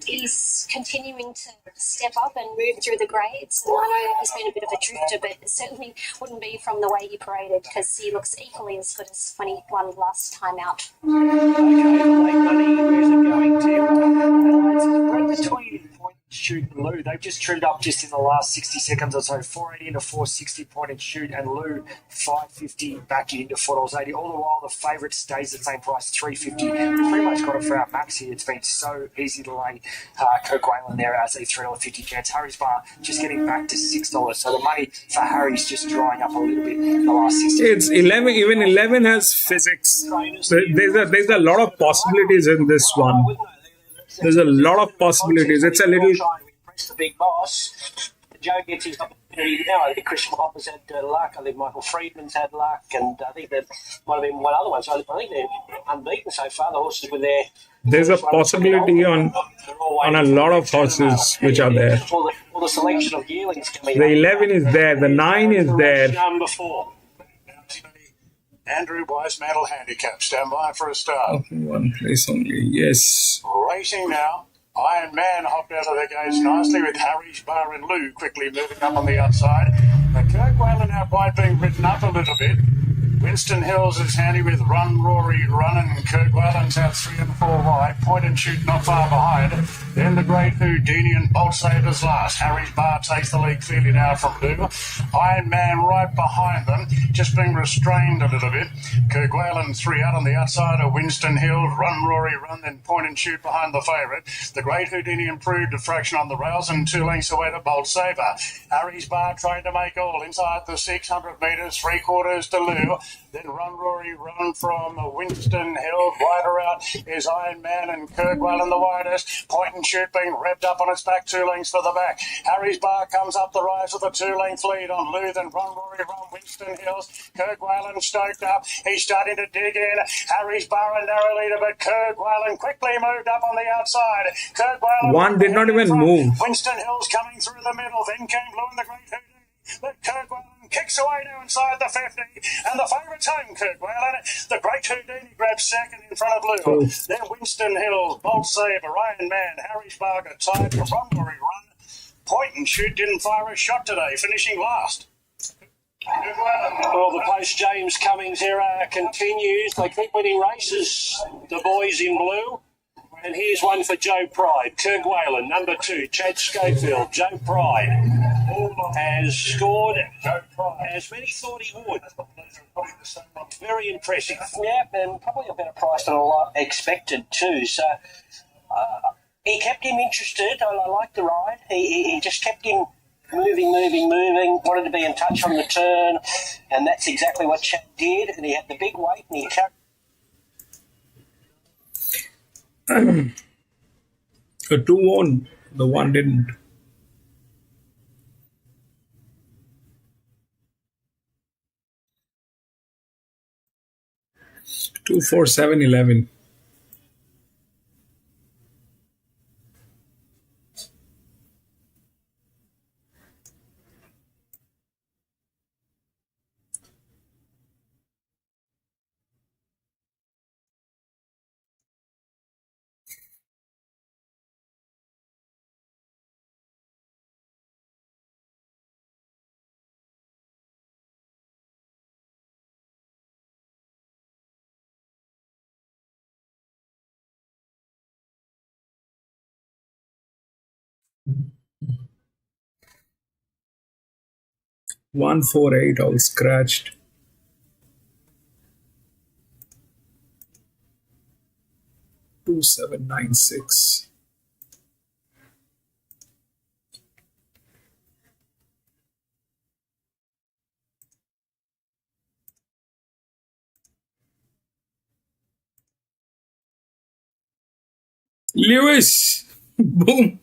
he's continuing to step up and move through the grades. And I know he's been a bit of a drifter, but it certainly wouldn't be from the way he paraded because he looks equally as good as when he won last time out. Okay, the late money, where's it going to? It's right between Point and Shoot and Lou. They've just trimmed up just in the last 60 seconds or so, 480 into 460 Point and Shoot, and Lou 550 back into $4.80. All the while, the favourite stays the same price, $3.50. We've pretty much got it for our max here. It's been so easy to lay Kirk Whalen there as a $3.50 chance. Harry's bar just getting back to $6. So the money for Harry's just drying up a little bit in the last 60 It's 11. Even 11 has physics. There's a lot of possibilities in this one. There's a lot of possibilities. It's a little. Trying to impress the big boss. Joe gets his opportunity now. I think Chris Hopper's had luck. I think Michael Friedman's had luck, and I think there might have been one other one. So I think they're unbeaten so far. The horses were there. There's a possibility on a lot of horses which are there. All the selection of yearlings coming. The 11 is there. The 9 is there. Number 4. Andrew Wisemantle handicap. Stand by for a start. One place only. Yes. Racing now. Iron Man hopped out of the gates nicely with Harry's Bar and Lou quickly moving up on the outside. The Kirk Whalen now quite being written up a little bit. Winston Hills is handy with Run Rory Run, and Kirk Whalen's out 3 and 4 wide. Point and Shoot not far behind. Then the great Houdini and Bolt Savers last. Harry's Bar takes the lead clearly now from Lou. Iron Man right behind them, just being restrained a little bit. Kirk Whalen 3 out on the outside of Winston Hills. Run Rory Run, then Point and Shoot behind the favourite. The great Houdini improved a fraction on the rails and 2 lengths away to Bolt Saver. Harry's Bar trying to make all inside the 600 metres, 3/4 to Lou. Then Run Rory Run from Winston Hill. Wider out is Iron Man and Kirk Whalen the widest. Point and Shoot being revved up on its back, 2 lengths for the back. Harry's Bar comes up the rise with a 2-length lead on Lou. Then Run Rory Run, Winston Hills. Kirk Whalen stoked up. He's starting to dig in. Harry's Bar a narrow leader, but Kirk Whalen quickly moved up on the outside. Kirk Whalen. One did not even move. Winston Hills coming through the middle. Then came Lou and the great Houdini. But Kirk Whalen kicks away now inside the 50, and the favourite's home, Kirk Whalen. The great Houdini grabs second in front of Lou. Then Winston Hills, Bolt Saver, Iron Man, Harry's Bar got tied for Run Rory Run. Point and Shoot didn't fire a shot today, finishing last. Well, the post-James Cummings era continues. They keep winning races, the boys in blue. And here's one for Joe Pride. Kirk Whalen, number 2. Chad Schofield. Joe Pride has scored as many thought he would. Very impressive. Yeah, and probably a better price than a lot expected too. So he kept him interested. I liked the ride. He just kept him moving, wanted to be in touch from the turn, and that's exactly what Chad did. And he had the big weight, and he carried. The 2 won, the 1 didn't. Two, 4, 7, 11. One, 4, 8, all scratched. 2, 7, 9, 6. Lewis! Boom!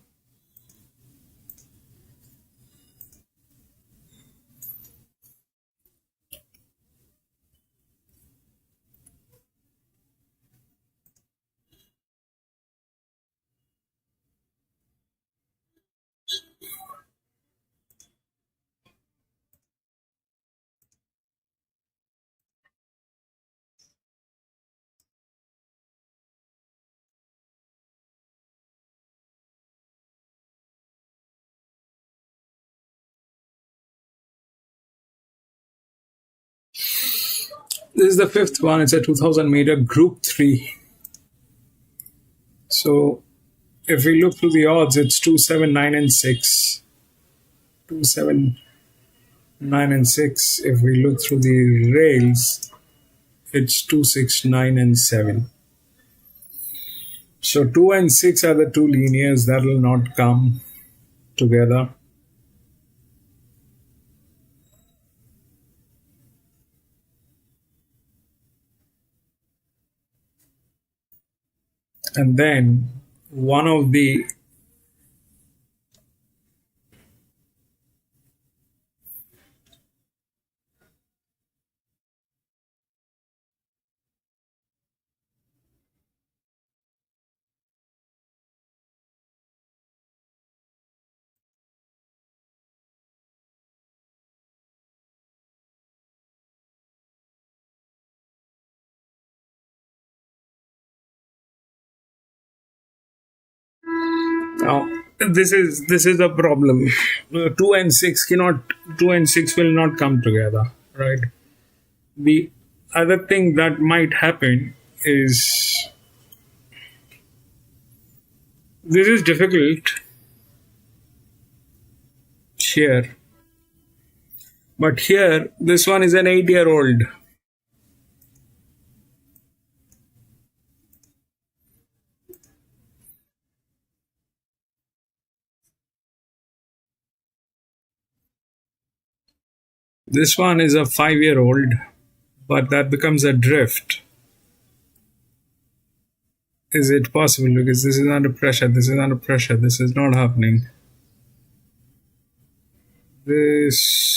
This is the fifth one. It's a 2000 meter Group 3. So if we look through the odds, it's 2, 7, 9, and 6. 2, 7, 9, and 6. If we look through the rails, it's 2, 6, 9, and 7. So 2 and 6 are the two linears that will not come together. And then one of the now this is a problem. 2 and 6 cannot 2 and 6 will not come together, right? The other thing that might happen is this is difficult here, but here this one is an 8-year-old. This one is a 5-year-old, but that becomes a drift. Is it possible? Because this is under pressure, this is under pressure, this is not happening. This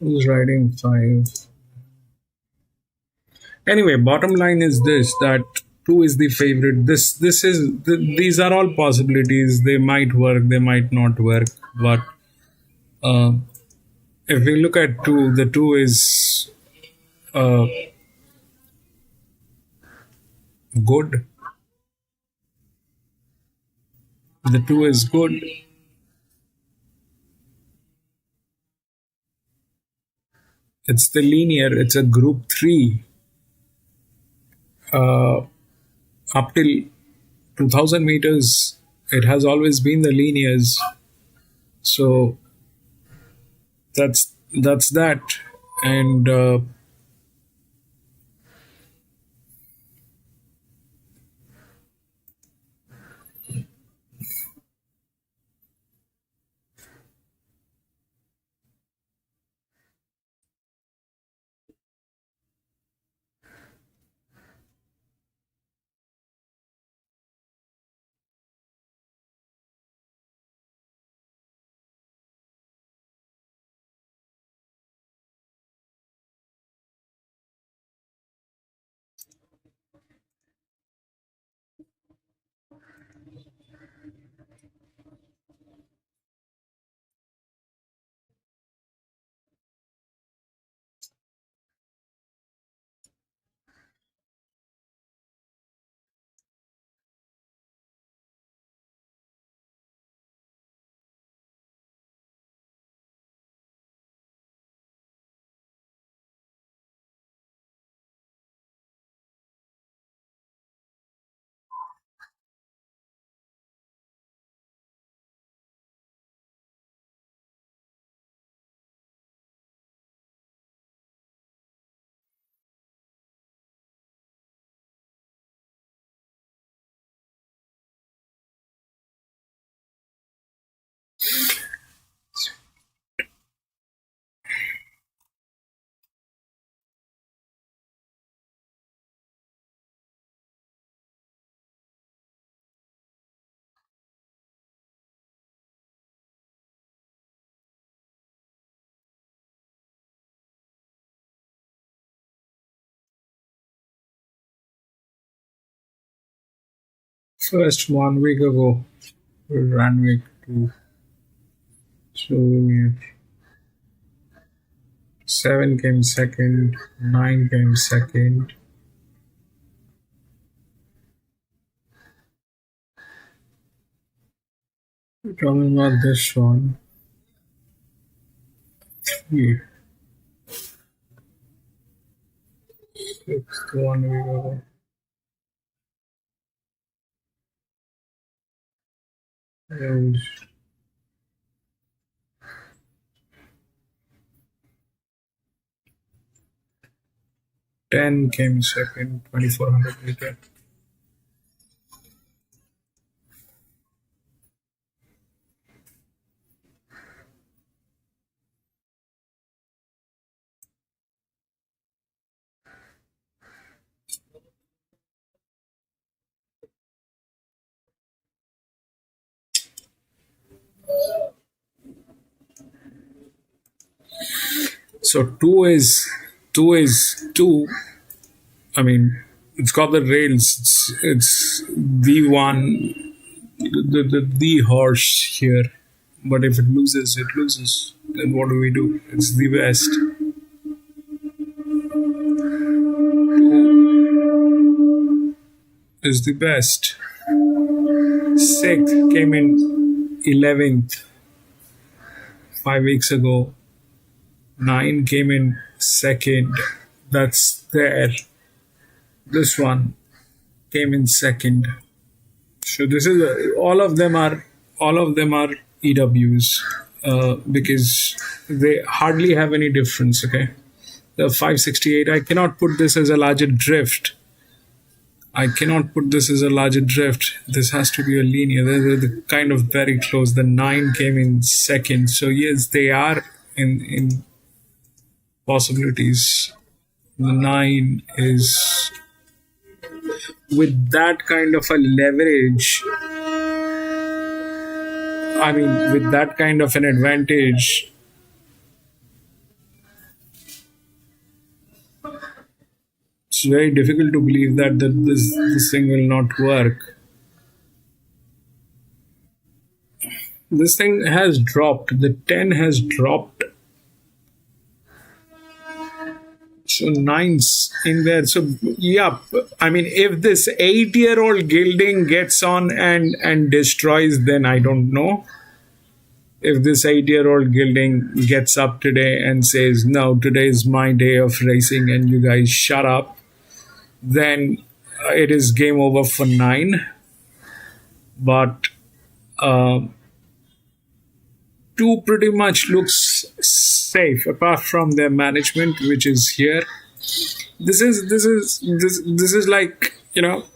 who's riding 5. Anyway, bottom line is this, that 2 is the favorite. These are all possibilities. They might work, they might not work, but uh, if we look at 2, the 2 is uh, good. The 2 is good. It's the linear, it's a Group 3. Up till 2000 meters, it has always been the linears. So that's that. And first 1 week ago, Randwick to Slovenia. 7 came second, 9 came second. Talking about this one. 3. 6th one we go. And 10 came second, 2400 meter. So 2 is 2. I mean, it's got the rails. It's the one, the horse here. But if it loses, it loses. Then what do we do? It's the best. 2 is the best. 6th came in 11th 5 weeks ago. 9 came in second. That's there. This one came in second. So this is all of them are EWs because they hardly have any difference. Okay, the 568. I cannot put this as a larger drift. This has to be a linear. They're kind of very close. The 9 came in second. So yes, they are in possibilities. The 9 is with that kind of a leverage. I mean, with that kind of an advantage, it's very difficult to believe that this thing will not work. This thing has dropped. The 10 has dropped. So 9's in there. So yeah, I mean, if this 8-year-old gilding gets on and destroys, then I don't know. If this 8-year-old gilding gets up today and says, no, today is my day of racing and you guys shut up, then it is game over for 9. But 2 pretty much looks safe apart from their management, which is here. This is like, you know,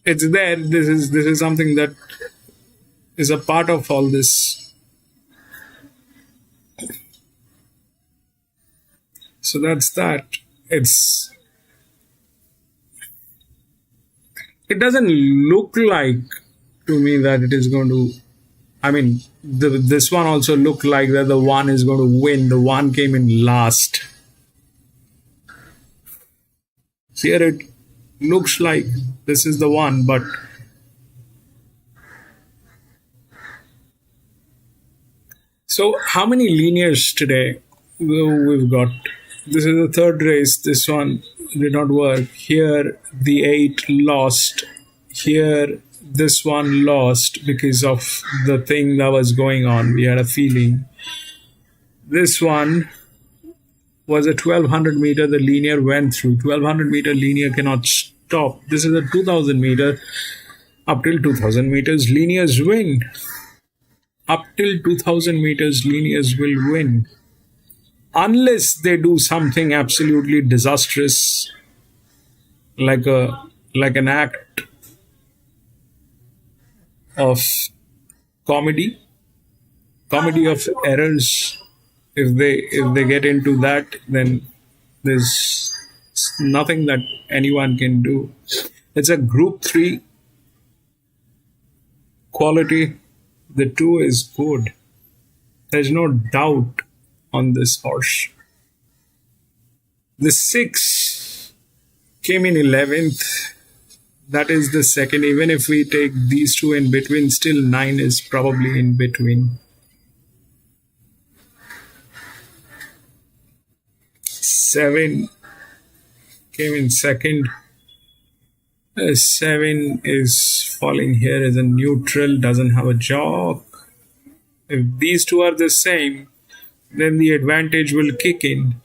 it's there. This is something that is a part of all this. So that's that. It doesn't look like to me that it is going to. I mean, this one also looked like that the 1 is going to win. The 1 came in last. Here it looks like this is the 1, but so how many linears today we've got? This is the 3rd race. This one did not work. Here the 8 lost. Here this one lost because of the thing that was going on. We had a feeling. This one was a 1200 meter. The linear went through. 1200 meter linear cannot stop. This is a 2000 meter. Up till 2000 meters, linears win. Up till 2000 meters, linears will win. Unless they do something absolutely disastrous, like an act of comedy of errors. If they get into that, then there's nothing that anyone can do. It's a group 3 quality. The 2 is good. There's no doubt on this horse. The 6 came in 11th. That is the second. Even if we take these 2 in between, still 9 is probably in between. 7 came in second. 7 is falling here as a neutral, doesn't have a jock. If these two are the same, then the advantage will kick in.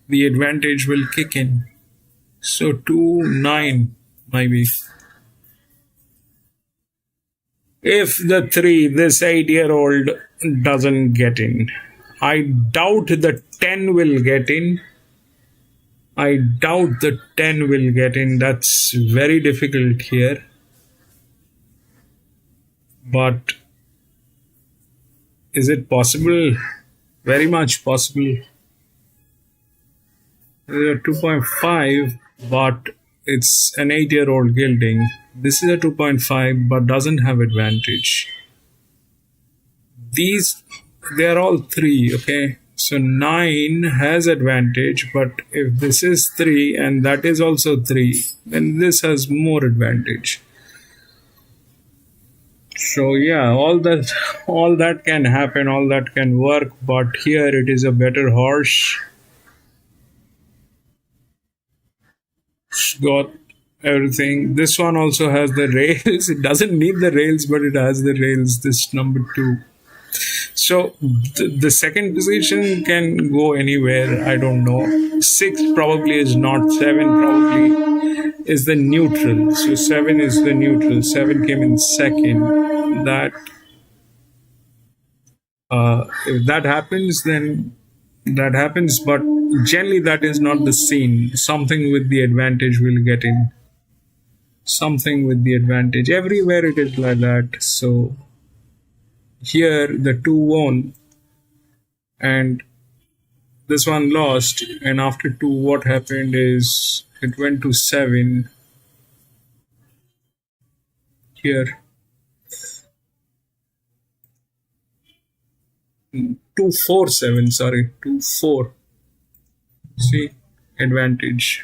The advantage will kick in. So 2-9 maybe. If the 3, this 8-year-old doesn't get in. I doubt the 10 will get in. I doubt the 10 will get in. That's very difficult here. But is it possible? Very much possible. 2.5, but it's an 8-year-old gilding. This is a 2.5, but doesn't have advantage. These, they're all 3, okay? So 9 has advantage, but if this is 3 and that is also 3, then this has more advantage. So yeah, all that can happen, all that can work, but here it is a better horse. It's got everything. This one also has the rails. It doesn't need the rails, but it has the rails, this number 2. So the second position can go anywhere. I don't know. 6 probably is not. 7 probably is the neutral. So 7 is the neutral. 7 came in second. That if that happens, then that happens. But generally, that is not the scene. Something with the advantage will get in. Something with the advantage. Everywhere it is like that. So here the 2 won and this one lost, and after 2 what happened is it went to 7 here. 2-4-7, sorry, 2-4. See, advantage.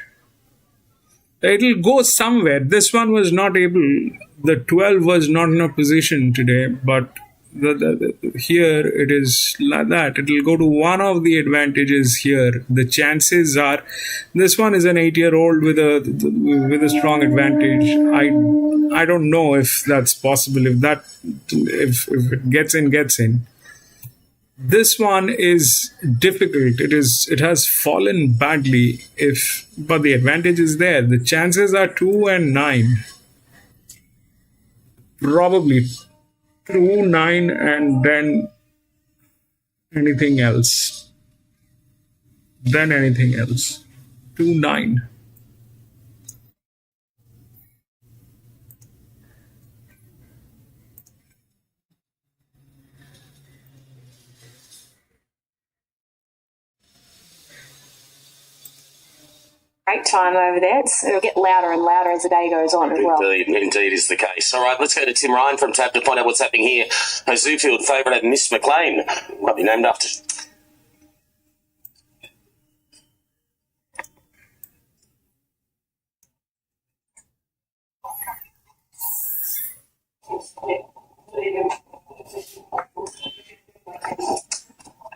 It'll go somewhere. This one was not able, the 12 was not in a position today, but here it is like that. It will go to one of the advantages here. The chances are this one is an 8-year-old with a strong advantage. I don't know if that's possible. If it gets in. This one is difficult. It has fallen badly. But the advantage is there. The chances are 2 and 9. Probably 2, 9, and then anything else. 2, 9. Great time over there. It'll get louder and louder as the day goes on as well. Indeed is the case. All right, let's go to Tim Ryan from Tab to find out what's happening here. Her Zoofield favourite, Miss McLean, might be named after.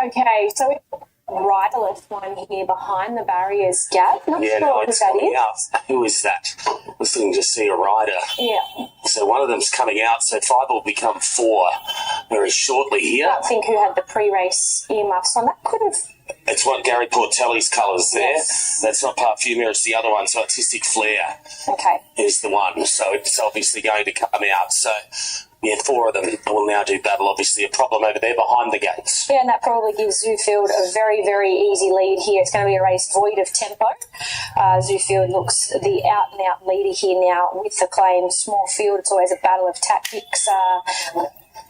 Okay, so we've got a riderless one here behind the barriers gap. Not sure who that is. Who is that? Listening to see a rider. Yeah. So one of them's coming out, so 5 will become 4 very shortly here. I don't think who had the pre-race earmuffs on. That could have... It's what Gary Portelli's colours there. Yes. That's not Parfumer, it's the other one. So Artistic Flair is the one. So it's obviously going to come out. So, yeah, 4 of them will now do battle. Obviously a problem over there behind the gates. Yeah, and that probably gives Zoofield a very, very easy lead here. It's going to be a race void of tempo. Zoofield looks the out-and-out leader here now with the claim. Small field, it's always a battle of tactics.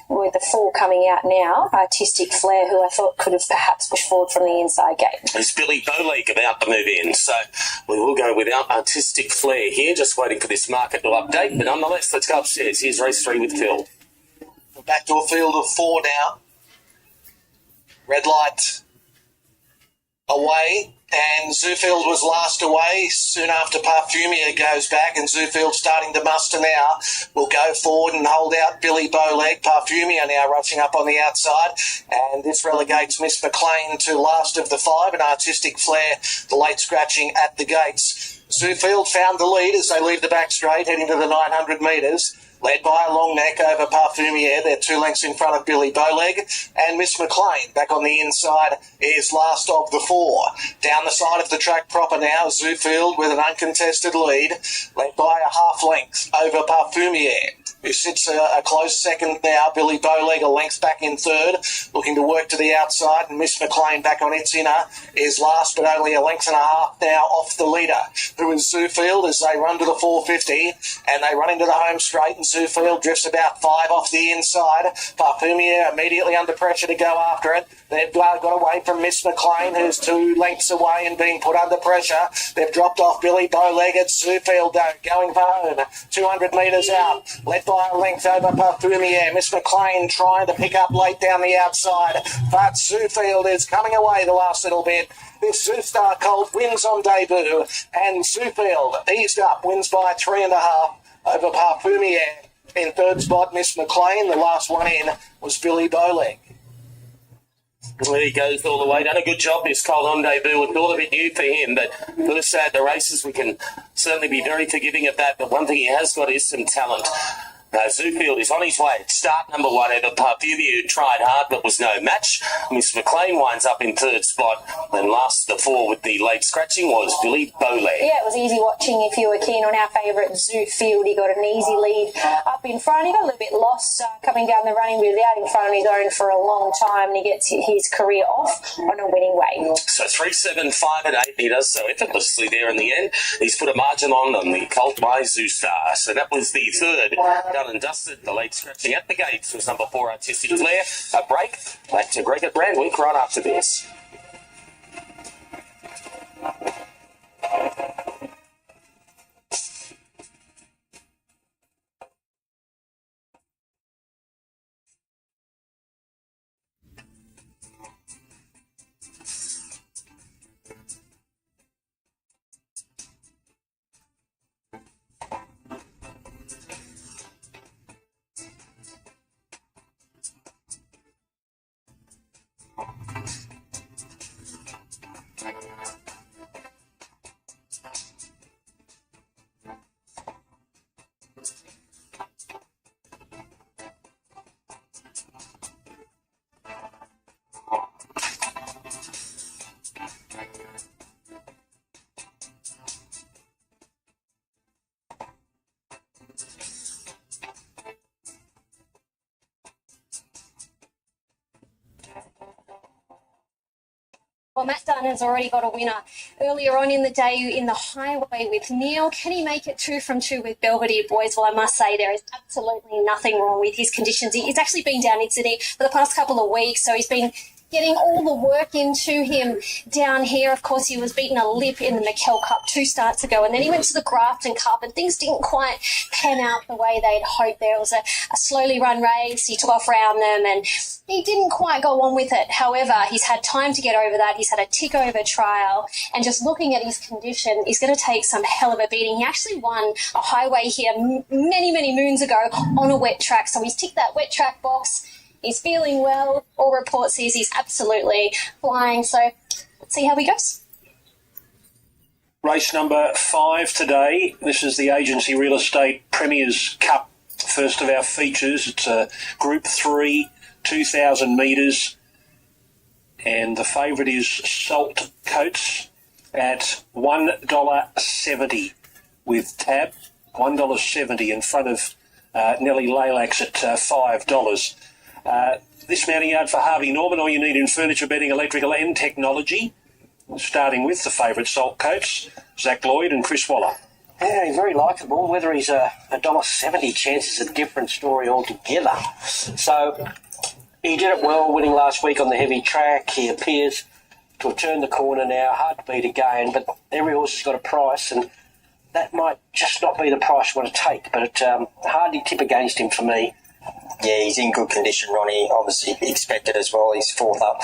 With the 4 coming out now, Artistic Flair, who I thought could have perhaps pushed forward from the inside gate. It's Billy Bowleague about to move in, so we will go without Artistic Flair here, just waiting for this market to update. But nonetheless, let's go upstairs. Here's race 3 with Phil. We're back to a field of 4 now. Red light. A away, and Zoofield was last away. Soon after, Parfumia goes back, and Zoofield starting to muster now. Will go forward and hold out Billy Bowleg. Parfumia now rushing up on the outside, and this relegates Miss McLean to last of the five. An Artistic Flair, the late scratching at the gates. Zoofield found the lead as they leave the back straight, heading to the 900 metres. Led by a long neck over Parfumier. They're 2 lengths in front of Billy Bowleg. And Miss McLean, back on the inside, is last of the four. Down the side of the track proper now, Zoofield with an uncontested lead, led by a half length over Parfumier, who sits a close second now. Billy Bowleg a length back in third, looking to work to the outside, and Miss McLean back on its inner is last, but only a length and a half now off the leader, who is Zoofield, as they run to the 450, and they run into the home straight, and Zoofield drifts about 5 off the inside. Parfumier immediately under pressure to go after it. They've got away from Miss McLean, who's 2 lengths away and being put under pressure. They've dropped off Billy Bowleg at Zoofield, though, going for home. 200 metres out, led by a length over Parfumier. Miss McLean trying to pick up late down the outside, but Zoofield is coming away the last little bit. This Zoostar Colt wins on debut, and Zoofield eased up, wins by 3.5 over Parfumier. In third spot, Miss McLean. The last one in was Billy Bowleg. There he goes all the way. Done a good job, this Colt on debut. It's all a bit new for him, but first at the races, we can certainly be very forgiving of that. But one thing he has got is some talent. Zoofield is on his way at start number 1 over Parfumia, who tried hard but was no match. Miss McLean winds up in third spot, and last of the 4 with the late scratching was Billy Bowleg. Yeah, it was easy watching if you were keen on our favourite Zoofield. He got an easy lead up in front. He got a little bit lost coming down the running without in front of his own for a long time, and he gets his career off on a winning way. So 3, 7, 5 and 8, he does so effortlessly there in the end. He's put a margin on the Colt by Zoostar. So that was the third done and dusted. The late scratching at the gates was number 4, Artistic Flair. A break. Back to Greg at Randwick right after this. Well, Matt Dunn has already got a winner earlier on in the day in the highway with Neil. Can he make it 2 from 2 with Belvedere Boys? Well, I must say there is absolutely nothing wrong with his conditions. He's actually been down in Sydney for the past couple of weeks, so he's been getting all the work into him down here. Of course, he was beaten a lip in the McKell Cup 2 starts ago, and then he went to the Grafton Cup, and things didn't quite pan out the way they'd hoped. There was a slowly run race. He took off round them, and he didn't quite go on with it. However, he's had time to get over that. He's had a tick-over trial, and just looking at his condition, he's going to take some hell of a beating. He actually won a highway here many, many moons ago on a wet track, so he's ticked that wet track box. He's feeling well. All reports says he's absolutely flying. So let's see how he goes. Race number 5 today. This is the Agency Real Estate Premiers Cup, first of our features. It's a Group 3, 2,000 metres. And the favourite is Salt Coats at $1.70 with tab. $1.70 in front of Nellie Laylax at $5. This mounting yard for Harvey Norman, all you need in furniture, bedding, electrical and technology. Starting with the favourite Salt Coats, Zach Lloyd and Chris Waller. Yeah, he's very likeable. Whether he's a $1.70 chance is a different story altogether. So he did it well, winning last week on the heavy track. He appears to have turned the corner now. Hard to beat again, but every horse has got a price, and that might just not be the price you want to take. But hardly tip against him for me. Yeah, he's in good condition, Ronnie. Obviously expected as well. He's 4th up.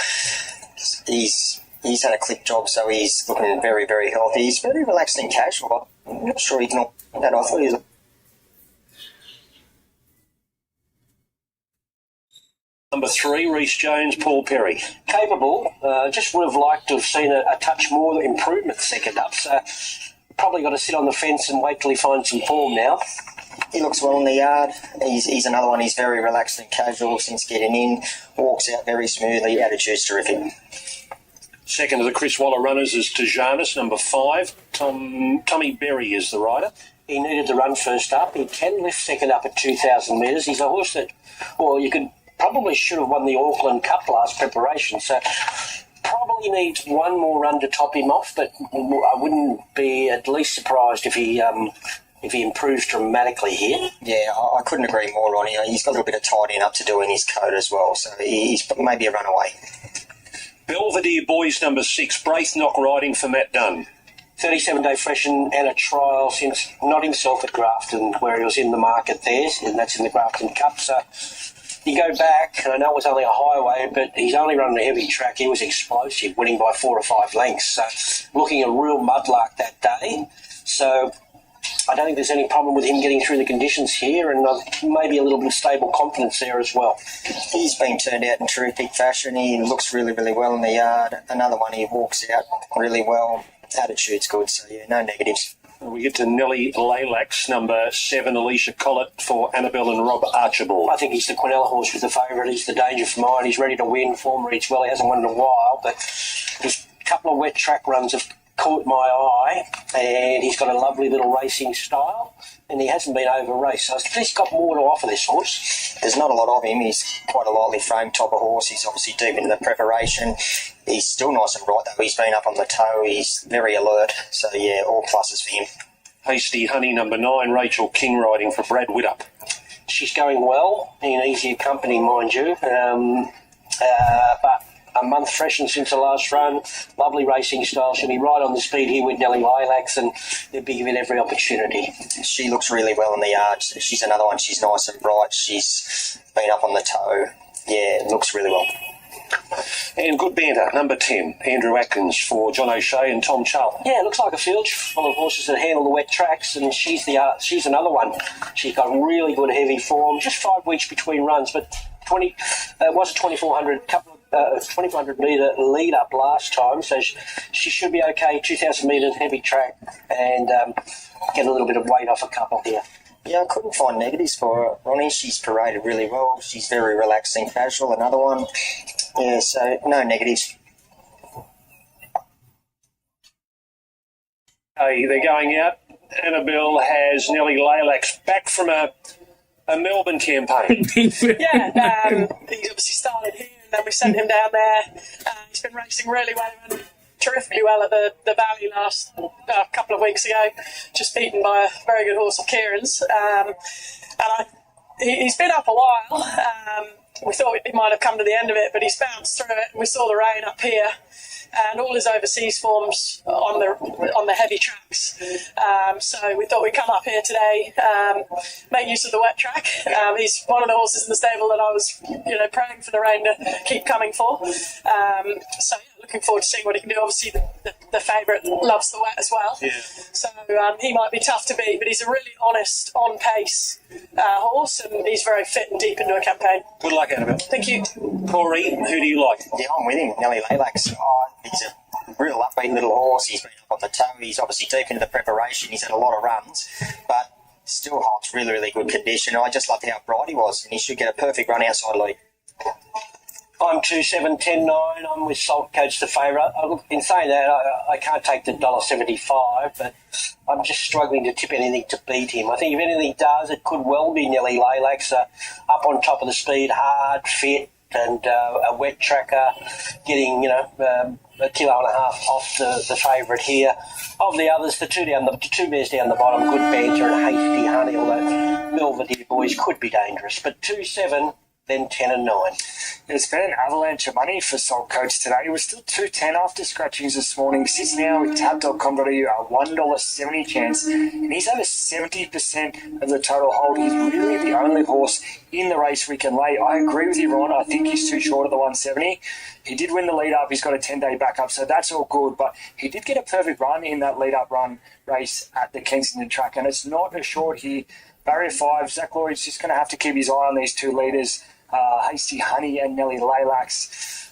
He's He's had a clip job, so he's looking very, very healthy. He's very relaxed and casual. I'm not sure he can all that. I thought he was. Number 3, Rhys Jones, Paul Perry. Capable. Just would have liked to have seen a touch more improvement second up. So probably got to sit on the fence and wait till he finds some form now. He looks well in the yard. He's another one. He's very relaxed and casual since getting in. Walks out very smoothly. Attitude's terrific. Second of the Chris Waller runners is Tejanis, number 5. Tommy Berry is the rider. He needed the run first up. He can lift second up at 2,000 metres. He's a horse that, well, you could probably should have won the Auckland Cup last preparation, so probably needs one more run to top him off, but I wouldn't be at least surprised if he improves dramatically here. Yeah, I couldn't agree more, Ronnie. He's got a little bit of tidying up to do in his coat as well, so he's maybe a runaway. Belvedere Boys, number 6, Braithnock riding for Matt Dunn. 37-day freshen and a trial since not himself at Grafton, where he was in the market there, and that's in the Grafton Cup, so you go back, and I know it was only a highway, but he's only running a heavy track. He was explosive, winning by 4 or 5 lengths. So looking a real mudlark that day. So I don't think there's any problem with him getting through the conditions here, and maybe a little bit of stable confidence there as well. He's been turned out in terrific fashion. He looks really, really well in the yard. Another one, he walks out really well. Attitude's good, so yeah, no negatives. We get to Nellie Laylax, number 7, Alicia Collett for Annabelle and Rob Archibald. I think he's the Quinella horse with the favourite. He's the danger for mine. He's ready to win. Form reads well. He hasn't won in a while, but his couple of wet track runs have caught my eye, and he's got a lovely little racing style, and he hasn't been over-raced. So he's got more to offer, this horse. There's not a lot of him. He's quite a lightly framed type of horse. He's obviously deep into the preparation. He's still nice and bright, though. He's been up on the toe. He's very alert. So, yeah, all pluses for him. Hasty Honey, number 9, Rachel King riding for Brad Widdup. She's going well, in easier company, mind you, but a month freshened since the last run. Lovely racing style. She'll be right on the speed here with Nellie Lilacs, and they'll be given every opportunity. She looks really well in the yard. She's another one. She's nice and bright. She's been up on the toe. Yeah, looks really well. And good banter, number 10, Andrew Atkins for John O'Shea and Tom Chull. Yeah, it looks like a field full of horses that handle the wet tracks, and she's another one. She's got really good heavy form. Just 5 weeks between runs, but was a 2,400 metre lead up last time, so she should be okay. 2,000 metres heavy track, and get a little bit of weight off a couple here. Yeah, I couldn't find negatives for her, Ronnie. She's paraded really well. She's very relaxed and casual. Another one. Yeah, so no negatives. Hey, they're going out. Annabelle has Nellie Laylax back from a Melbourne campaign. He's obviously started here, and then we sent him down there. He's been racing really well. He ran terrifically well at the Valley last couple of weeks ago, just beaten by a very good horse of Kieran's. He's been up a while. We thought he might have come to the end of it, but he's bounced through it. We saw the rain up here, and all his overseas forms on the heavy tracks. So we thought we'd come up here today, make use of the wet track. He's one of the horses in the stable that I was, praying for the rain to keep coming for. Looking forward to seeing what he can do. Obviously, the favourite loves the wet as well. Yeah. So he might be tough to beat, but he's a really honest, on-pace horse, and he's very fit and deep into a campaign. Good luck, Annabelle. Thank you. Corey, who do you like? Yeah, I'm with him. Nellie Laylax. He's a real upbeat little horse. He's been up on the toe. He's obviously deep into the preparation. He's had a lot of runs, but still holds really, really good condition. I just loved how bright he was, and he should get a perfect run outside lead. I'm 2-7-10-9. I'm with Salt Coach, the favourite. In saying that, I can't take the $1.75, but I'm just struggling to tip anything to beat him. I think if anything does, it could well be Nellie Laylax, up on top of the speed, hard, fit, and a wet tracker, getting, a kilo and a half off the favourite here. Of the others, the two bears down the bottom, good banter and Hasty Honey, although Belvedere Boys could be dangerous. But 2-7, then 10 and 9. There's been an avalanche of money for Salt Coach today. It was still $2.10 after scratchings this morning. Sits now with tab.com.au a $1.70 chance, and he's over 70% of the total hold. He's really the only horse in the race we can lay. I agree with you, Ron. I think he's too short of the 170. He did win the lead-up. He's got a 10-day backup, so that's all good. But he did get a perfect run in that lead-up run race at the Kensington track, and it's not a short here. Barrier 5, Zach Lloyd's just going to have to keep his eye on these two leaders, Hasty Honey and Nelly Laylax.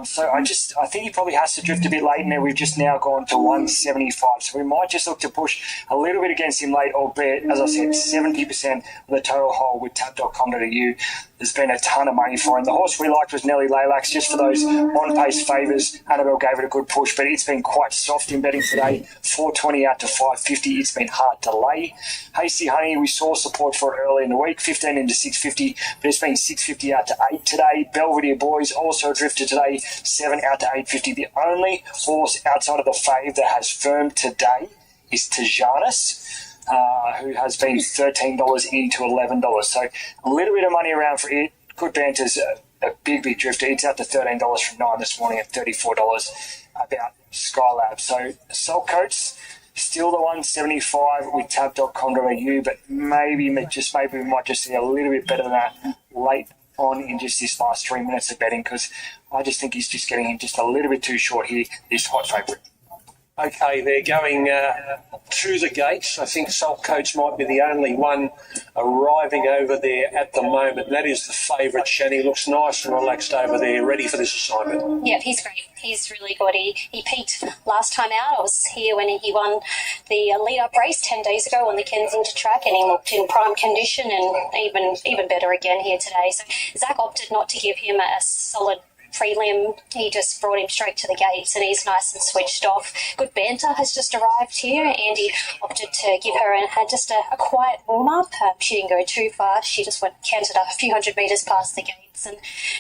So I think he probably has to drift a bit late, and then we've just now gone to 175. So we might just look to push a little bit against him late, albeit, as I said, 70% of the total hold with tab.com.au. There's been a ton of money for him. The horse we liked was Nelly Laylax, just for those on-pace favours. Annabelle gave it a good push, but it's been quite soft in betting today. 420 out to 550. It's been hard to lay. Hasty Honey, we saw support for it early in the week, 15 into 650, but it's been 650 out to 8 today. Belvedere Boys also drifted today, 7 out to 850. The only horse outside of the fave that has firmed today is Tijanus, who has been $13 into $11. So a little bit of money around for it. Good Banter's a big drifter. It's out to $13 from 9 this morning at $34 about Skylab. So Salt Coats, still the 175 with tab.com.au, but maybe we might just see a little bit better than that late on in just this last 3 minutes of betting, because I just think he's just getting him just a little bit too short here, this hot favourite. Okay, they're going to the gates. I think Salt Coach might be the only one arriving over there at the moment. That is the favourite. Shani looks nice and relaxed over there, ready for this assignment. Yeah, he's great. He's really good. He peaked last time out. I was here when he won the lead-up race 10 days ago on the Kensington track, and he looked in prime condition and even better again here today. So Zach opted not to give him a solid prelim. He just brought him straight to the gates, and he's nice and switched off. Good Banter has just arrived here. Andy opted to give her just a quiet warm-up. She didn't go too far. She just canted up a few hundred metres past the gates,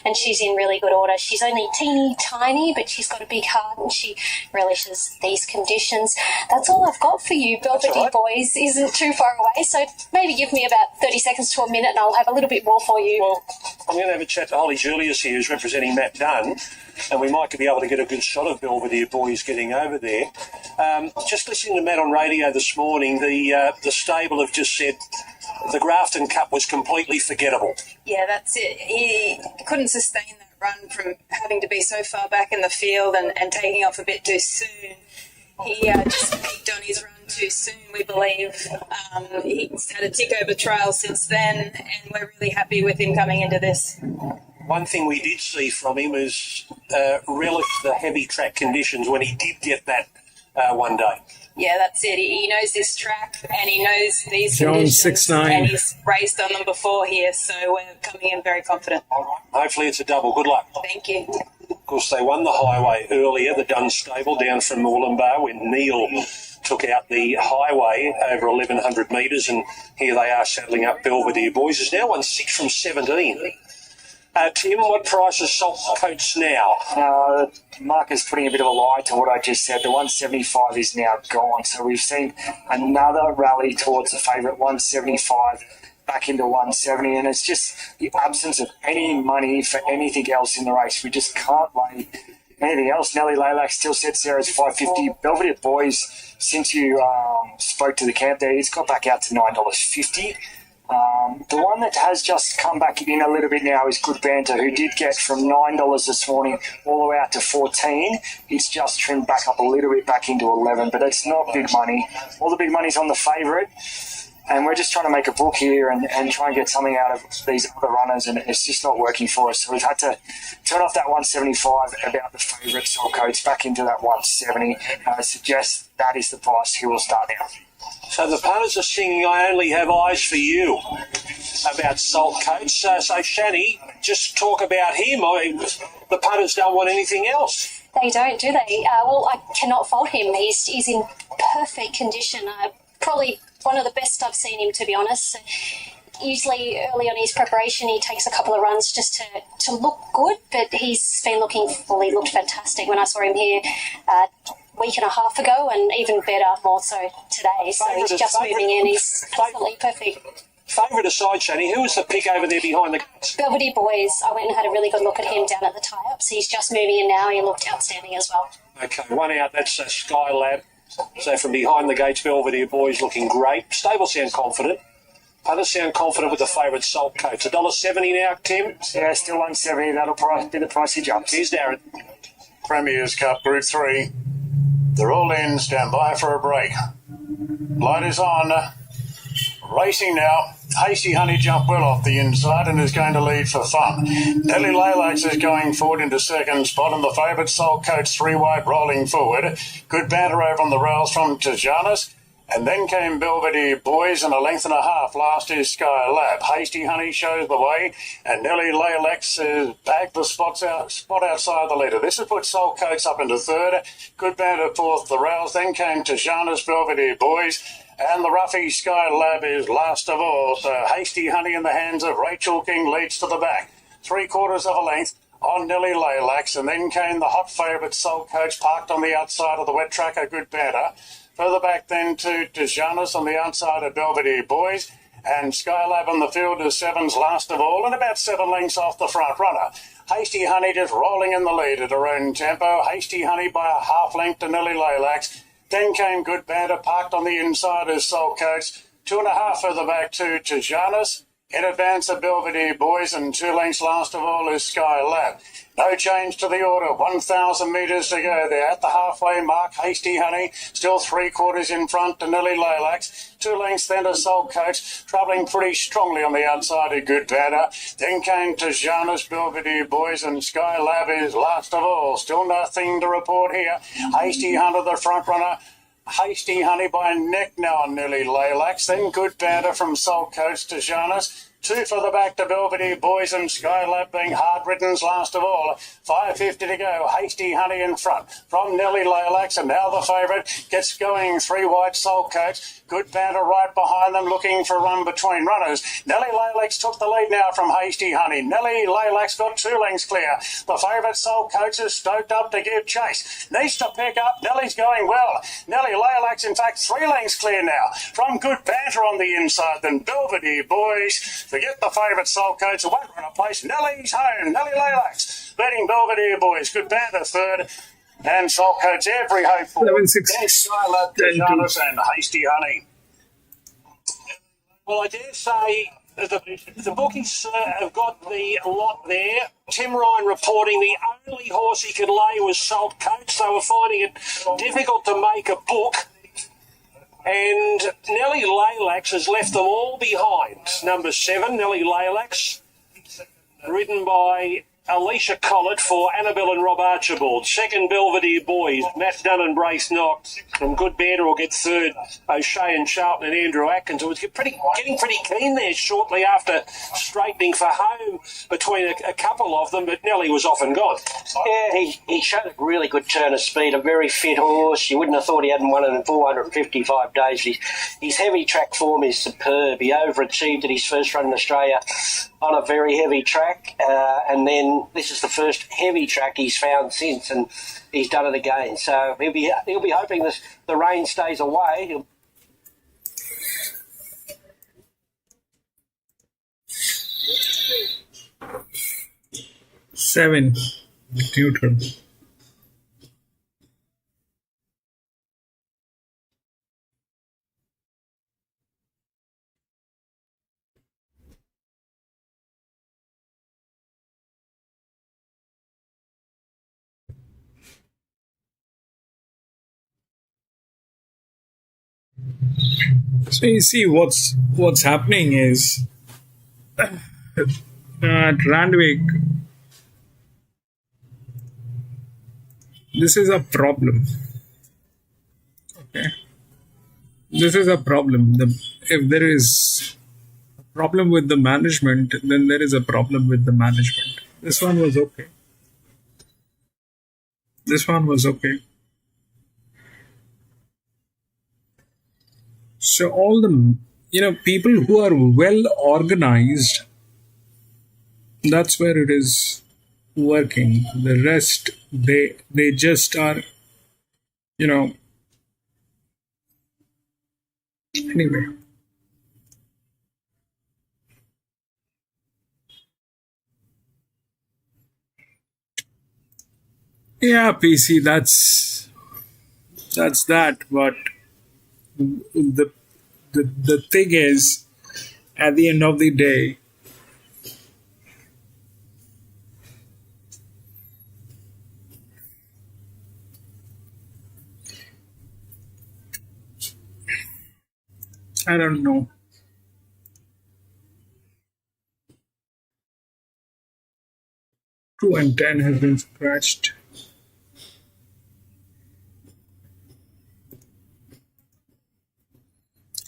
and she's in really good order. She's only teeny tiny, but she's got a big heart, and she relishes these conditions. That's all I've got for you. Belvedere Boys isn't too far away, so maybe give me about 30 seconds to a minute, and I'll have a little bit more for you. Well, I'm going to have a chat to Holly Julius here, who's representing Matt Dunn, and we might be able to get a good shot of Belvedere Boys getting over there. Just listening to Matt on radio this morning, the stable have just said the Grafton Cup was completely forgettable. Yeah, that's it. He couldn't sustain that run from having to be so far back in the field and taking off a bit too soon. He just peaked on his run too soon, we believe. He's had a tick-over trial since then, and we're really happy with him coming into this. One thing we did see from him is relish the heavy track conditions when he did get that one day. Yeah, that's it. He knows this track and he knows these John conditions, 6'9". and he's raced on them before here, so we're coming in very confident. All right. Hopefully it's a double. Good luck. Thank you. Of course, they won the highway earlier, the Dunn stable down from Moolumbar, when Neil took out the highway over 1,100 metres, and here they are saddling up Belvedere Boys. Has now won 6 from 17. Tim, what price is Salt Coats now? Mark is putting a bit of a lie to what I just said. The 175 is now gone. So we've seen another rally towards the favourite, 175 back into 170. And it's just the absence of any money for anything else in the race. We just can't lay anything else. Nelly Laylax still sets there as 550. Belvedere Boys, since you spoke to the camp there, it's got back out to $9.50. The one that has just come back in a little bit now is Good Banter, who did get from $9 this morning all the way out to $14. It's just trimmed back up a little bit back into 11, but it's not big money. All the big money's on the favourite, and we're just trying to make a book here and try and get something out of these other runners, and it's just not working for us. So we've had to turn off that 175 about the favourite Salt Coats back into that 170. I suggest that is the price he will start now. So the punters are singing "I Only Have Eyes for You" about Salt Coats. So Shani, just talk about him. The punters don't want anything else. They don't, do they? Well, I cannot fault him. He's in perfect condition. Probably one of the best I've seen him, to be honest. Usually early on his preparation, he takes a couple of runs just to look good, but he's been looked fantastic when I saw him here week and a half ago, and even better, more so today. So he's just moving in. He's absolutely perfect. Favourite aside, Shani, who was the pick over there behind the gates? Belvedere Boys, I went and had a really good look at him down at the tie-ups. He's just moving in now. He looked outstanding as well. Okay, one out, that's Skylab. So from behind the gates, Belvedere Boys looking great. Stable sound confident. Punters sound confident with the favourite Salt Coats. $1.70 now, Tim? Yeah, still 170. That'll be the price he jumps. Here's Darren. Premier's Cup Group 3. They're all in. Stand by for a break. Light is on. Racing now. Hasty Honey jumped well off the inside and is going to lead for fun. Nelly Laylax is going forward into second spot, and the favourite Salt Coats 3 wide rolling forward. Good banter over on the rails from Tijanis. And then came Belvedere Boys, and a length and a half. Last is Skylab. Hasty Honey shows the way, and Nelly Laylax has bagged the spot outside the leader. This has put Salt Coats up into third. Good banter fourth, the rails. Then came Tijanis, Belvedere Boys, and the roughy Skylab is last of all. So Hasty Honey in the hands of Rachel King leads to the back. 3/4 of a length on Nelly Laylax, and then came the hot favourite Salt Coats parked on the outside of the wet track, a good banter. Further back then to Tijanis on the outside of Belvedere Boys, and Skylab on the field is sevens last of all, and about 7 lengths off the front runner. Hasty Honey just rolling in the lead at her own tempo. Hasty Honey by a half length to Nelly Laylax. Then came Good Banter parked on the inside as Salt Coats. 2.5 further back to Tijanis. In advance of Belvedere Boys, and 2 lengths last of all is Skylab. No change to the order. 1,000 metres to go there. At the halfway mark, Hasty Honey still 3/4 in front to Nelly Laylax. 2 lengths then to Salt Coats, travelling pretty strongly on the outside of Good Banter. Then came Tijanis, Belvedere Boys, and Skylab is last of all. Still nothing to report here. Hasty Hunter, the front runner. Hasty Honey by neck now on Nelly Laylax. Then Good Banter from Salt Coats to Tijanis. 2 further back to Belvedere Boys, and Skylab being hard-ridden's last of all. 5.50 to go. Hasty Honey in front from Nelly Laylax, and now the favourite gets going. 3 wide Salt Coats. Good Banter right behind them, looking for a run between runners. Nelly Laylax took the lead now from Hasty Honey. Nelly Laylax got 2 lengths clear. The favourite Salt Coats is stoked up to give chase. Needs to pick up. Nelly's going well. Nelly Laylax, in fact, 3 lengths clear now from Good Banter on the inside. Then Belvedere Boys. Forget the favourite Salt Coats. It won't run a place. Nelly's home. Nelly Laylax leading Belvedere Boys. Good Banter third. And Salt Coats every hope for. 7-6. Skylab, Tijanis, and Hasty Honey. Well, I dare say the bookies have got the lot there. Tim Ryan reporting the only horse he could lay was Salt Coats. They were finding it difficult to make a book. And Nelly Laylax has left them all behind. Number 7, Nelly Laylax, ridden by Alicia Collett for Annabelle and Rob Archibald. Second, Belvedere Boys, Matt Dunn and Brace Knox. From Good Banter will get third, O'Shea and Charlton and Andrew Atkins. It was getting pretty keen there shortly after straightening for home between a couple of them, but Nelly was off and gone. Yeah, he showed a really good turn of speed, a very fit horse. You wouldn't have thought he hadn't won it in 455 days. His heavy track form is superb. He overachieved at his first run in Australia on a very heavy track, and then this is the first heavy track he's found since, and he's done it again. So he'll be hoping the rain stays away. 7 neutral. So you see, what's happening is at Randwick, this is a problem. Okay, this is a problem. If there is a problem with the management, then there is a problem with the management. This one was okay. This one was okay. So all the people who are well organized, that's where it is working. The rest, they just are, anyway. Yeah, PC, that's that. But the the thing is, at the end of the day, I don't know. 2 and 10 has been scratched.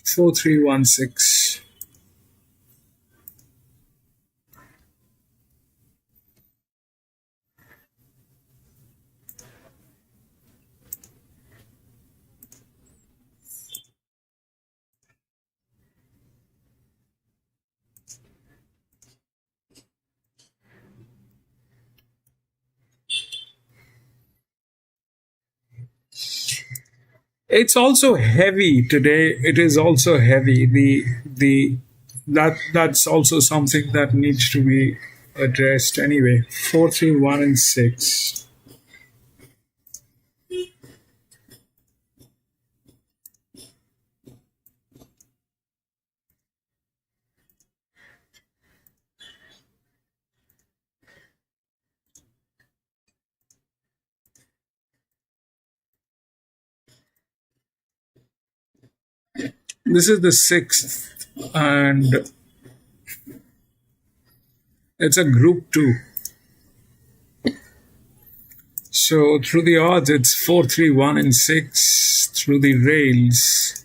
4316. It's also heavy today. It is also heavy. The that's also something that needs to be addressed anyway. 431 and 6. This is the sixth, and it's a group two. So through the odds, it's 431 and 6. Through the rails,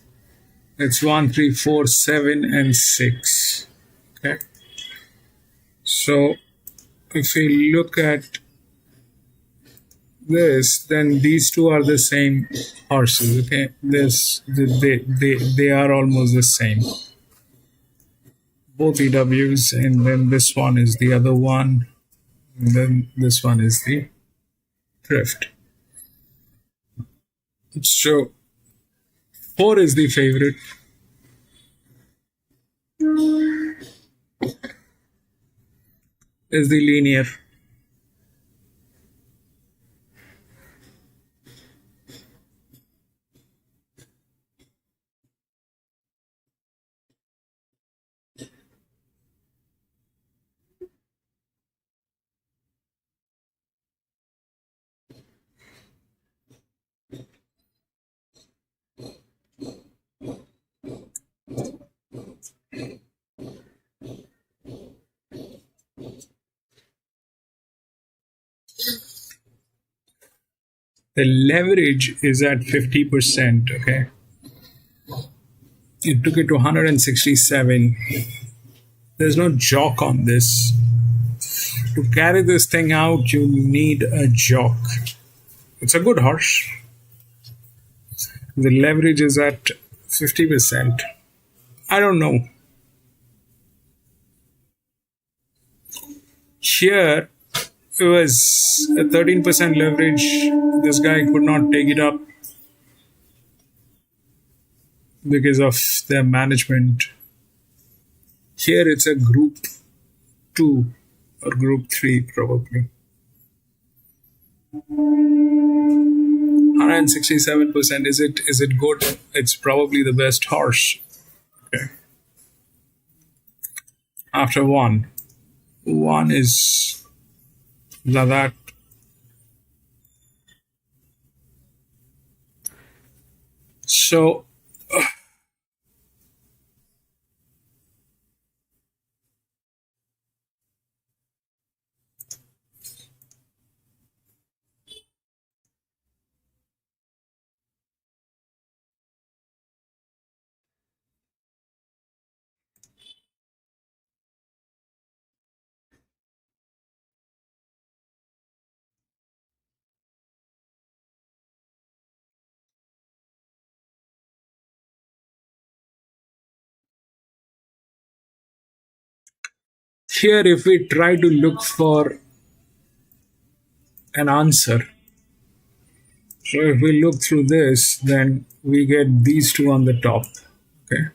it's 1347 and 6. Okay. So if we look at this, then these two are the same horses. Okay, they are almost the same. Both EWs, and then this one is the other one, and then this one is the thrift. So 4 is the favorite. Is the linear. The leverage is at 50%. Okay, it took it to 167. There's no jock on this. To carry this thing out, you need a jock. It's a good horse. The leverage is at 50%. I don't know. Here, it was a 13% leverage. This guy could not take it up because of their management. Here, it's a group 2 or group 3, probably. 167%. Is it good? It's probably the best horse. Okay. After 1. 1 is that. So here, if we try to look for an answer, so if we look through this, then we get these two on the top. Okay.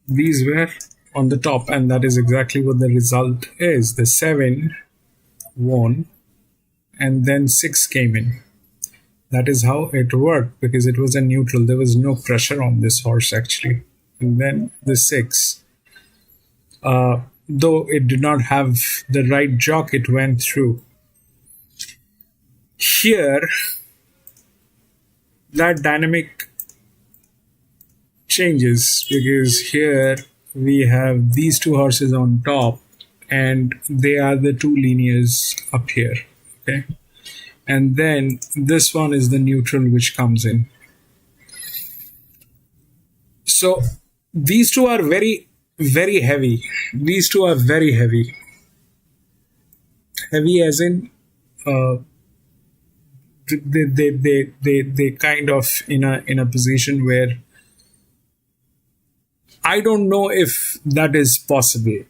These were on the top, and that is exactly what the result is. The 7 won, and then 6 came in. That is how it worked, because it was a neutral. There was no pressure on this horse actually. And then the 6, though it did not have the right jock, it went through. Here, that dynamic changes, because here we have these 2 horses on top, and they are the 2 linears up here. Okay, and then this one is the neutral which comes in. So these 2 are very, very heavy. These 2 are very heavy. Heavy as in they kind of in a position where I don't know if that is possible.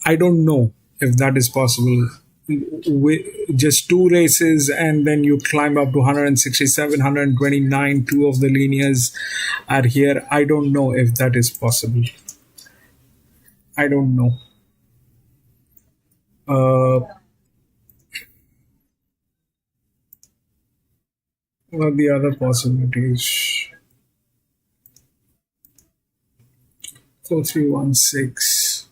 I don't know if that is possible. With just 2 races, and then you climb up to 167, 129, 2 of the linears are here. I don't know if that is possible. I don't know. What are the other possibilities? 4316.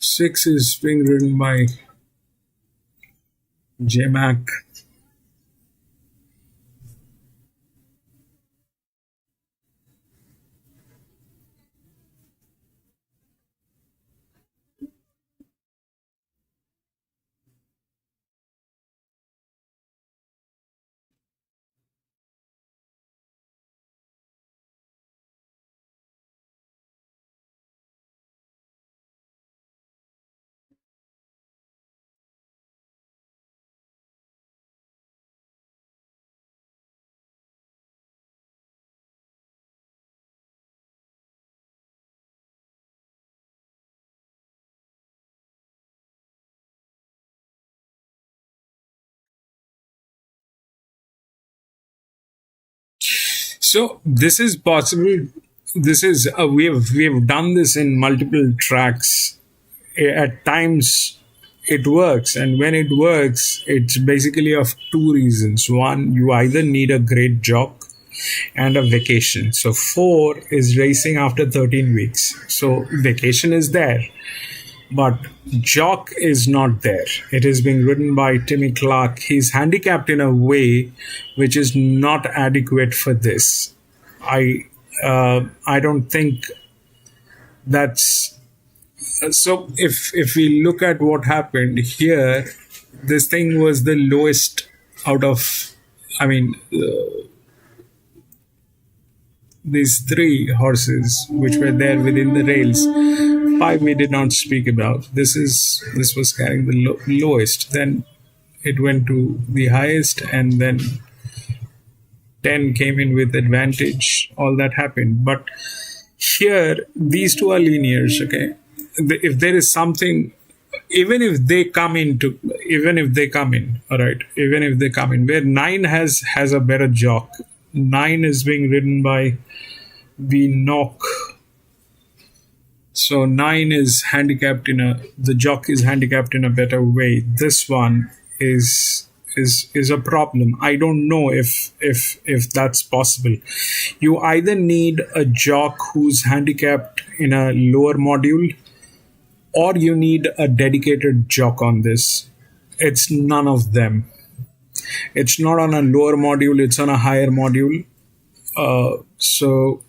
Six is being ridden by J-Mac. So this is possible. This is we have done this in multiple tracks. At times it works, and when it works, it's basically of 2 reasons. One, you either need a great jock and a vacation. So 4 is racing after 13 weeks. So vacation is there, but jock is not there. It is being ridden by Timmy Clark. He's handicapped in a way which is not adequate for this. I don't think that's so. If we look at what happened here, this thing was the lowest out of, I mean, these 3 horses which were there within the rails. 5 we did not speak about. This was carrying the lowest. Then it went to the highest, and then 10 came in with advantage. All that happened. But here, these 2 are linears. Okay, if there is something, even if they come in, all right, even if they come in, where 9 has a better jock. 9 is being ridden by the knock. So 9 is handicapped the jock is handicapped in a better way. This one is a problem. I don't know if that's possible. You either need a jock who's handicapped in a lower module, or you need a dedicated jock on this. It's none of them. It's not on a lower module, it's on a higher module. So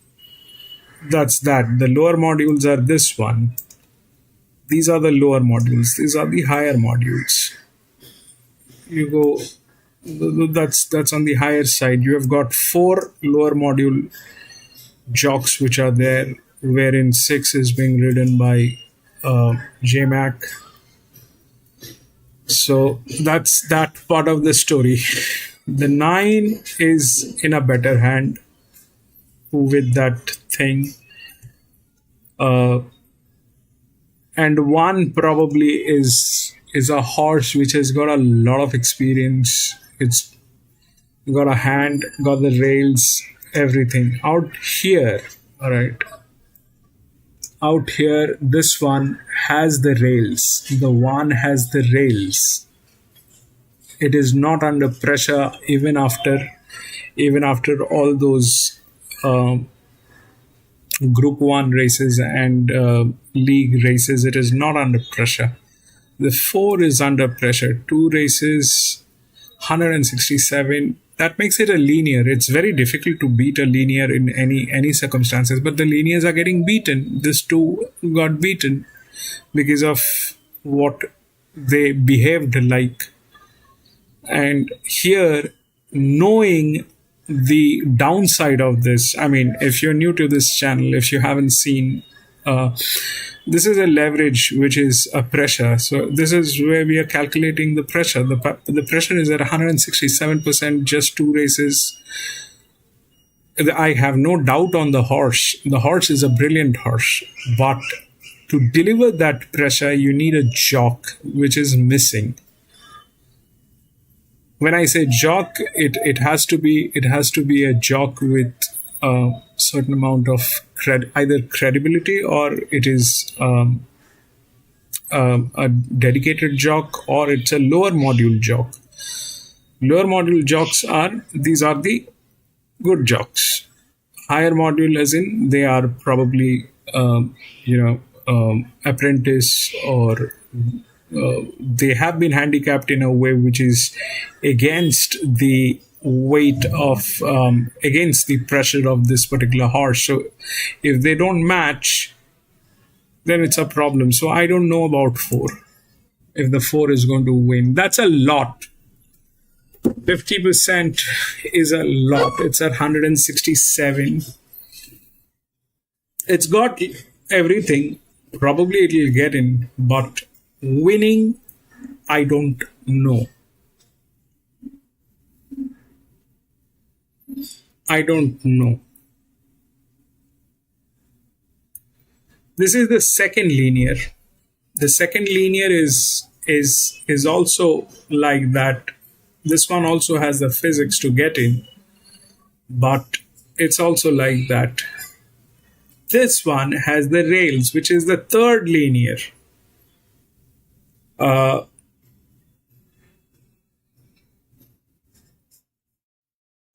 that's that. The lower modules are this one. These are the lower modules. These are the higher modules. You go, that's on the higher side. You have got 4 lower module jocks which are there, wherein 6 is being ridden by J-Mac. So that's that part of the story. The 9 is in a better hand with that thing. And 1 probably is a horse which has got a lot of experience. It's got a hand, got the rails, everything. Out here, all right, out here, this one has the rails. The one has the rails. It is not under pressure even after all those Group 1 races and league races. It is not under pressure. The 4 is under pressure. 2 races, 167. That makes it a linear. It's very difficult to beat a linear in any circumstances, but the linears are getting beaten. This 2 got beaten because of what they behaved like. And here, knowing the downside of this, I mean, if you're new to this channel, if you haven't seen, this is a leverage, which is a pressure. So this is where we are calculating the pressure. The pressure is at 167%, just 2 races. I have no doubt on the horse. The horse is a brilliant horse, but to deliver that pressure, you need a jock, which is missing. When I say jock, it has to be a jock with a certain amount of either credibility, or it is a dedicated jock, or it's a lower module jock. Lower module jocks are the good jocks. Higher module, as in they are probably apprentice, or they have been handicapped in a way which is against the weight of against the pressure of this particular horse. So if they don't match, then it's a problem. So I don't know about 4. If the 4 is going to win, that's a lot. 50% is a lot. It's at 167. It's got everything. Probably it will get in, but winning, I don't know. I don't know. This is the second linear. The second linear is also like that. This one also has the physics to get in, but it's also like that. This one has the rails, which is the third linear.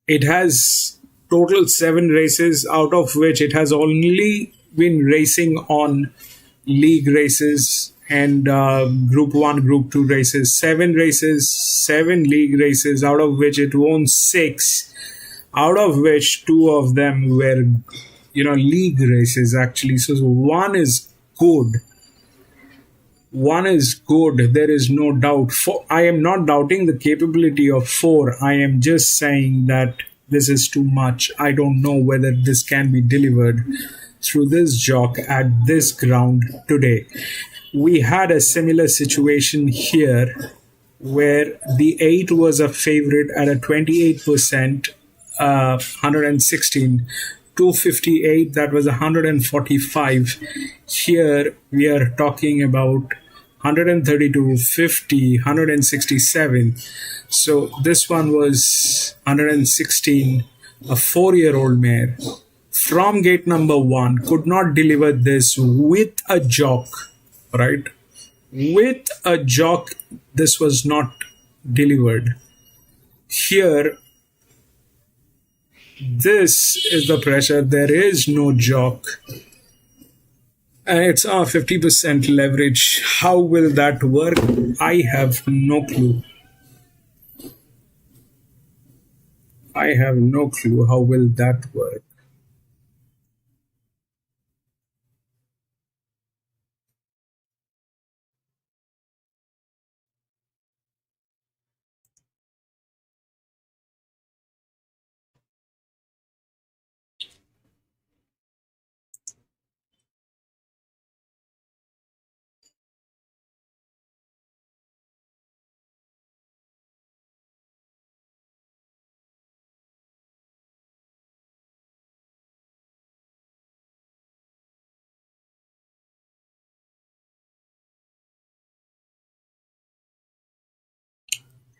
It has total 7 races, out of which it has only been racing on league races and Group 1, Group 2 races. 7 races, 7 league races, out of which it won 6, out of which 2 of them were, league races actually. So 1 is good. 1 is good. There is no doubt. I am not doubting the capability of 4. I am just saying that this is too much. I don't know whether this can be delivered through this jock at this ground today. We had a similar situation here where the 8 was a favorite at a 28%, 116. 258, that was 145. Here we are talking about 132, 50, 167. So this one was 116, a 4-year-old mare from gate number 1 could not deliver this with a jock, right? With a jock, this was not delivered. Here, this is the pressure. There is no jock. And it's our 50% leverage. How will that work? I have no clue. I have no clue. How will that work?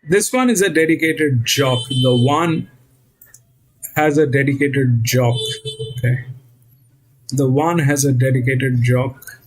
This one is a dedicated jock. The one has a dedicated jock. Okay. The one has a dedicated jock.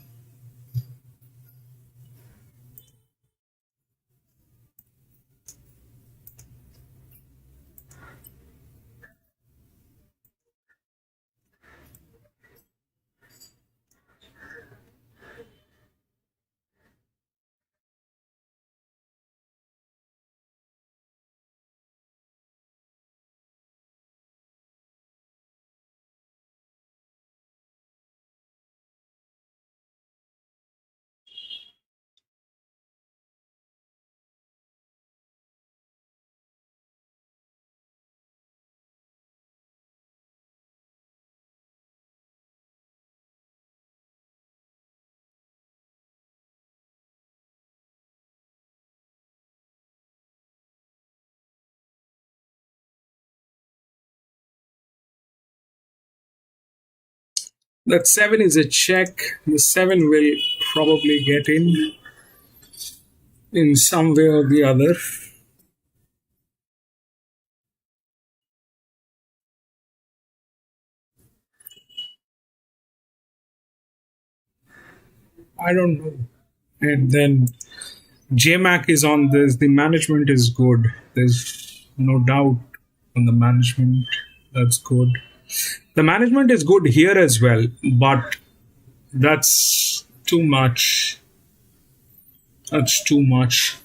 That 7 is a check. The 7 will probably get in some way or the other. I don't know. And then JMac is on this. The management is good. There's no doubt on the management. That's good. The management is good here as well, but that's too much. That's too much.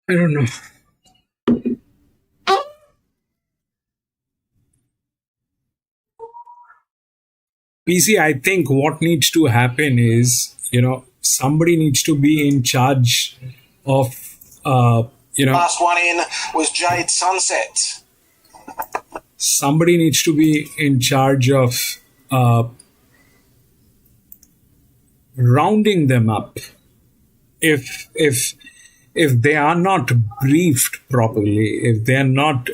I don't know. PC, I think what needs to happen is, somebody needs to be in charge of, Last one in was Jade Sunset. Somebody needs to be in charge of rounding them up. If they are not briefed properly, if they are not,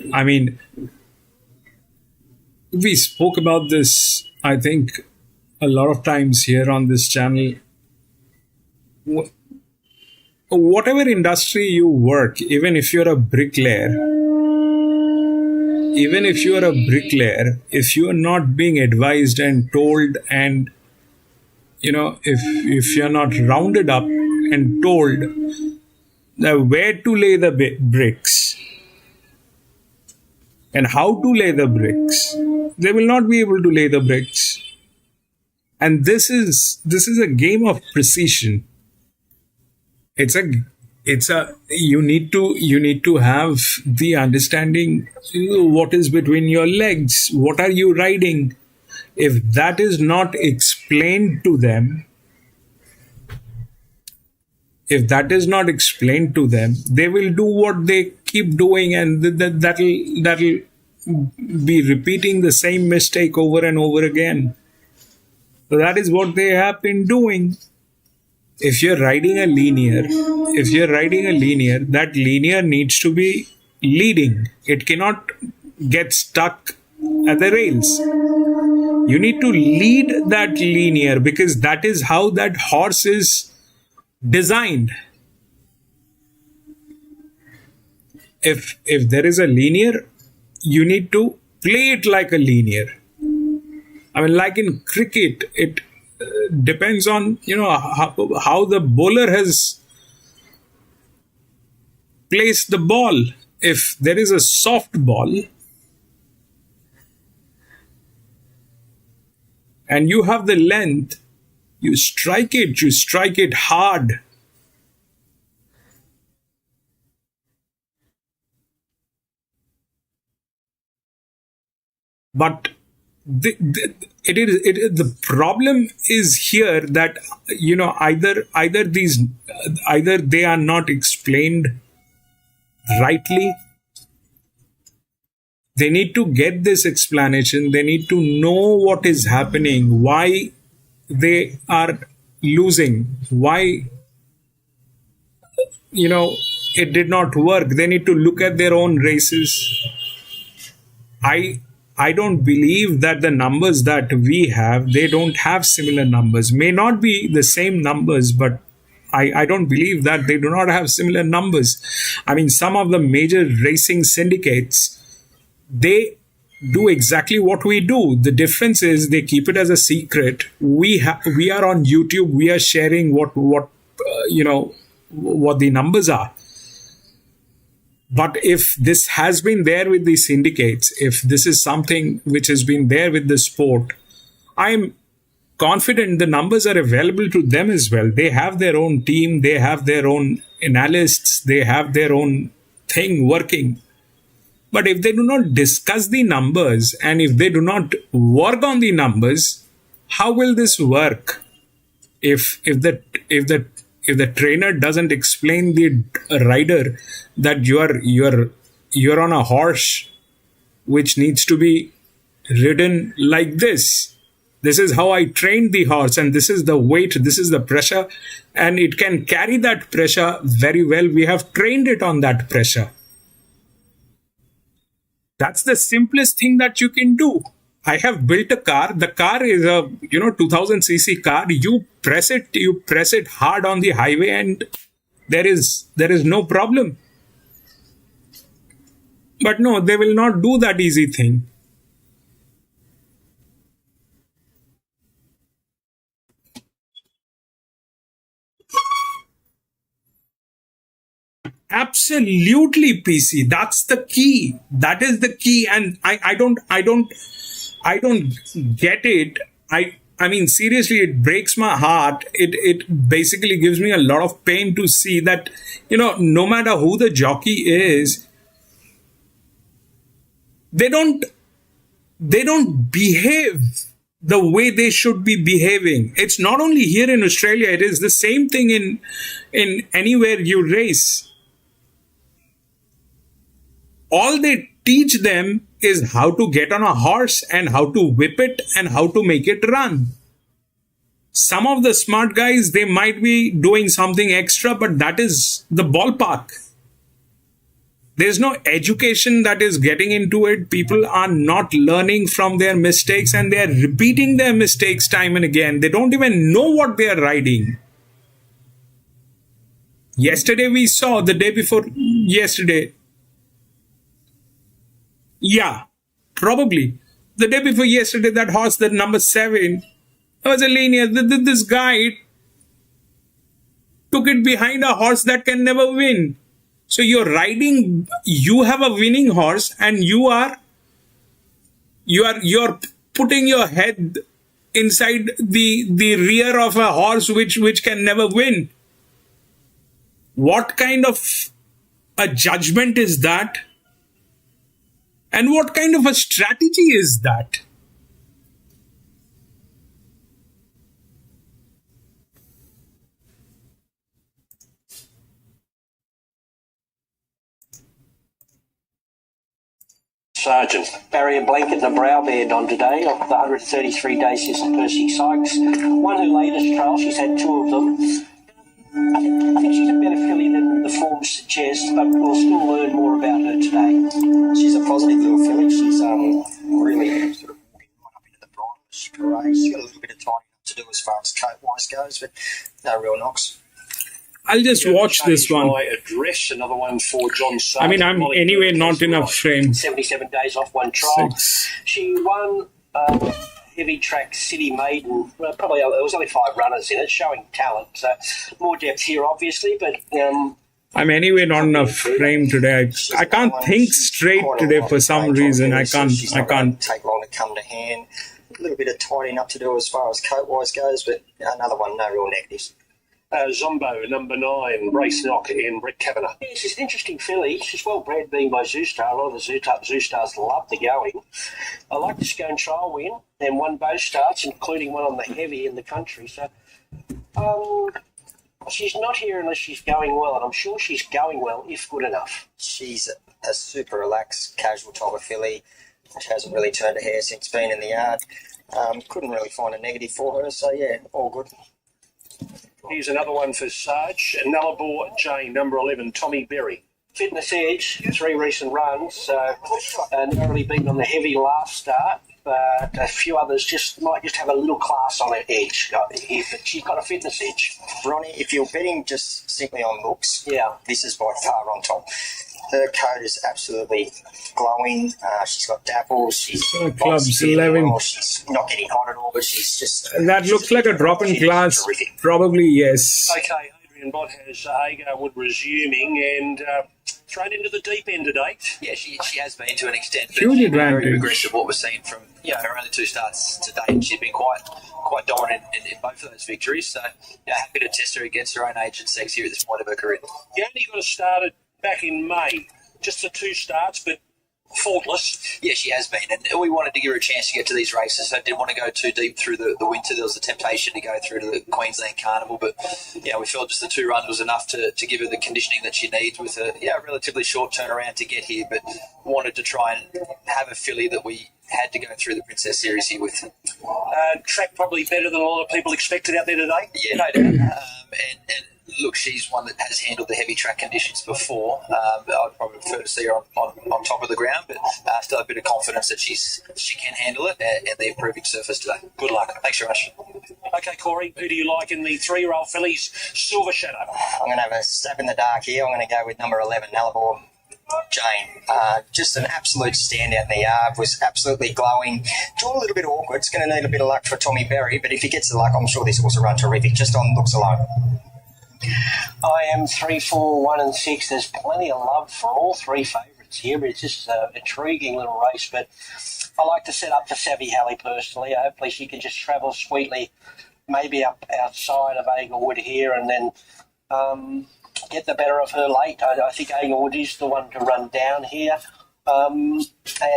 we spoke about this, I think, a lot of times here on this channel. Whatever industry you work, even if you're a bricklayer, if you are not being advised and told, and if you're not rounded up and told where to lay the bricks and how to lay the bricks, they will not be able to lay the bricks. And this is a game of precision. You need to have the understanding what is between your legs, what are you riding. If that is not explained to them, they will do what they keep doing, and that'll be repeating the same mistake over and over again. So that is what they have been doing. If you're riding a linear, that linear needs to be leading. It cannot get stuck at the rails. You need to lead that linear, because that is how that horse is designed. If there is a linear, you need to play it like a linear. Like in cricket, it depends on how the bowler has placed the ball. If there is a soft ball and you have the length, you strike it hard. But the problem is here that either they are not explained rightly. They need to get this explanation. They need to know what is happening, why they are losing, why it did not work. They need to look at their own races I don't believe that the numbers that we have, they don't have similar numbers. May not be the same numbers, but I don't believe that they do not have similar numbers. I mean, some of the major racing syndicates, they do exactly what we do. The difference is they keep it as a secret. We are on YouTube. We are sharing what the numbers are. But if this has been there with the syndicates, if this is something which has been there with the sport, I'm confident the numbers are available to them as well. They have their own team, they have their own analysts, they have their own thing working. But if they do not discuss the numbers and if they do not work on the numbers, how will this work? If the trainer doesn't explain the rider that you're on a horse which needs to be ridden like this. This is how I trained the horse, and this is the weight, this is the pressure, and it can carry that pressure very well. We have trained it on that pressure. That's the simplest thing that you can do. I have built a car. The car is a 2000cc car. You press it hard on the highway, and there is no problem. But no, they will not do that easy thing. Absolutely, PC. That's the key. That is the key. And I don't get it. I mean, seriously, it breaks my heart. It basically gives me a lot of pain to see that, no matter who the jockey is, they don't behave the way they should be behaving. It's not only here in Australia, it is the same thing in anywhere you race. All they teach them is how to get on a horse and how to whip it and how to make it run. Some of the smart guys, they might be doing something extra, but that is the ballpark. There's no education that is getting into it. People are not learning from their mistakes and they are repeating their mistakes time and again. They don't even know what they are riding. Yesterday we saw, the day before yesterday, yeah, probably. The day before yesterday, that horse, that number 7, was a linear. This guy took it behind a horse that can never win. So you're riding, you have a winning horse and you're putting your head inside the rear of a horse which can never win. What kind of a judgment is that? And what kind of a strategy is that? Sergeant. Barrier blanket and a brow band on today of the 133 days since the Percy Sykes. One her latest trial, she's had 2 of them. I think she's a better filly than the form suggests, but we'll still learn more about her today. She's a positive little filly. She's really sort of walking right up into the brightness parade. She's got a little bit of tidying up to do as far as coat-wise goes, but no real knocks. I'll just watch this one. My address, another one for John Sargent. I mean, I'm anyway not in a frame. 77 days off one trial. 6. She won heavy track City Maiden. Well, probably there was only 5 runners in it, showing talent. So more depth here, obviously, but. I'm anyway not in a frame today. I can't think straight today for some reason. I can't. Take long to come to hand. A little bit of tidying up to do as far as coat-wise goes, but another one, no real negatives. Zombo, number 9, race knock in Brett Kavanagh. Yeah, she's an interesting filly. She's well bred, being by Zoostar. A lot of the Zoostars love the going. I like this going trial win, and 1 bow starts, including one on the heavy in the country. So, she's not here unless she's going well, and I'm sure she's going well if good enough. She's a super relaxed, casual type of filly. She hasn't really turned a hair since being in the yard. Couldn't really find a negative for her, so yeah, all good. Here's another one for Sarge. Nullarbor Jane, number 11, Tommy Berry. Fitness Edge, 3 recent runs, so narrowly beaten on the heavy last start, but a few others might just have a little class on her edge here, but she's got a Fitness Edge. Ronnie, if you're betting just simply on looks, yeah, this is by far on top. Her coat is absolutely glowing. She's got dapples. She's clubs 11. Well. She's not getting hot at all, but she's just... That looks like a drop in class. Terrific. Probably yes. Okay, Adrian Bott has Agarwood resuming and thrown into the deep end today. Yeah, she has been to an extent, but Huge she's been advantage. very aggressive. What we're seeing from her only 2 starts to date, she's been quite dominant in both of those victories. So happy to test her against her own age and sex here at this point of her career. You only got started back in May, just the 2 starts, but faultless. Yeah, she has been, and we wanted to give her a chance to get to these races, so didn't want to go too deep through the winter. There was a temptation to go through to the Queensland Carnival, but we felt just the 2 runs was enough to give her the conditioning that she needs with a relatively short turnaround to get here, but wanted to try and have a filly that we had to go through the Princess Series here with. Track probably better than a lot of people expected out there today. Yeah, no doubt. And look, she's one that has handled the heavy track conditions before. I'd probably prefer to see her on top of the ground, but still a bit of confidence that she can handle it and the improving surface today. Good luck. Thanks very much. Okay, Corey, who do you like in the 3-year-old fillies, Silver Shadow? I'm going to have a stab in the dark here. I'm going to go with number 11, Nalabor Jane. Just an absolute standout in the yard, was absolutely glowing. Drawn a little bit awkward. It's going to need a bit of luck for Tommy Berry, but if he gets the luck, I'm sure this horse will run terrific, just on looks alone. I am 3, 4, 1 and 6. There's plenty of love for all 3 favourites here, but it's just an intriguing little race. But I like to set up for Savvy Halley personally. Hopefully she can just travel sweetly, maybe up outside of Agarwood here, and then get the better of her late. I think Agarwood is the one to run down here. And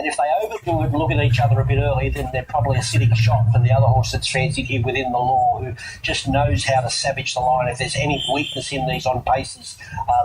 if they overdo it and look at each other a bit early, then they're probably a sitting shot for the other horse that's fancied here within the law, who just knows how to savage the line. If there's any weakness in these on paces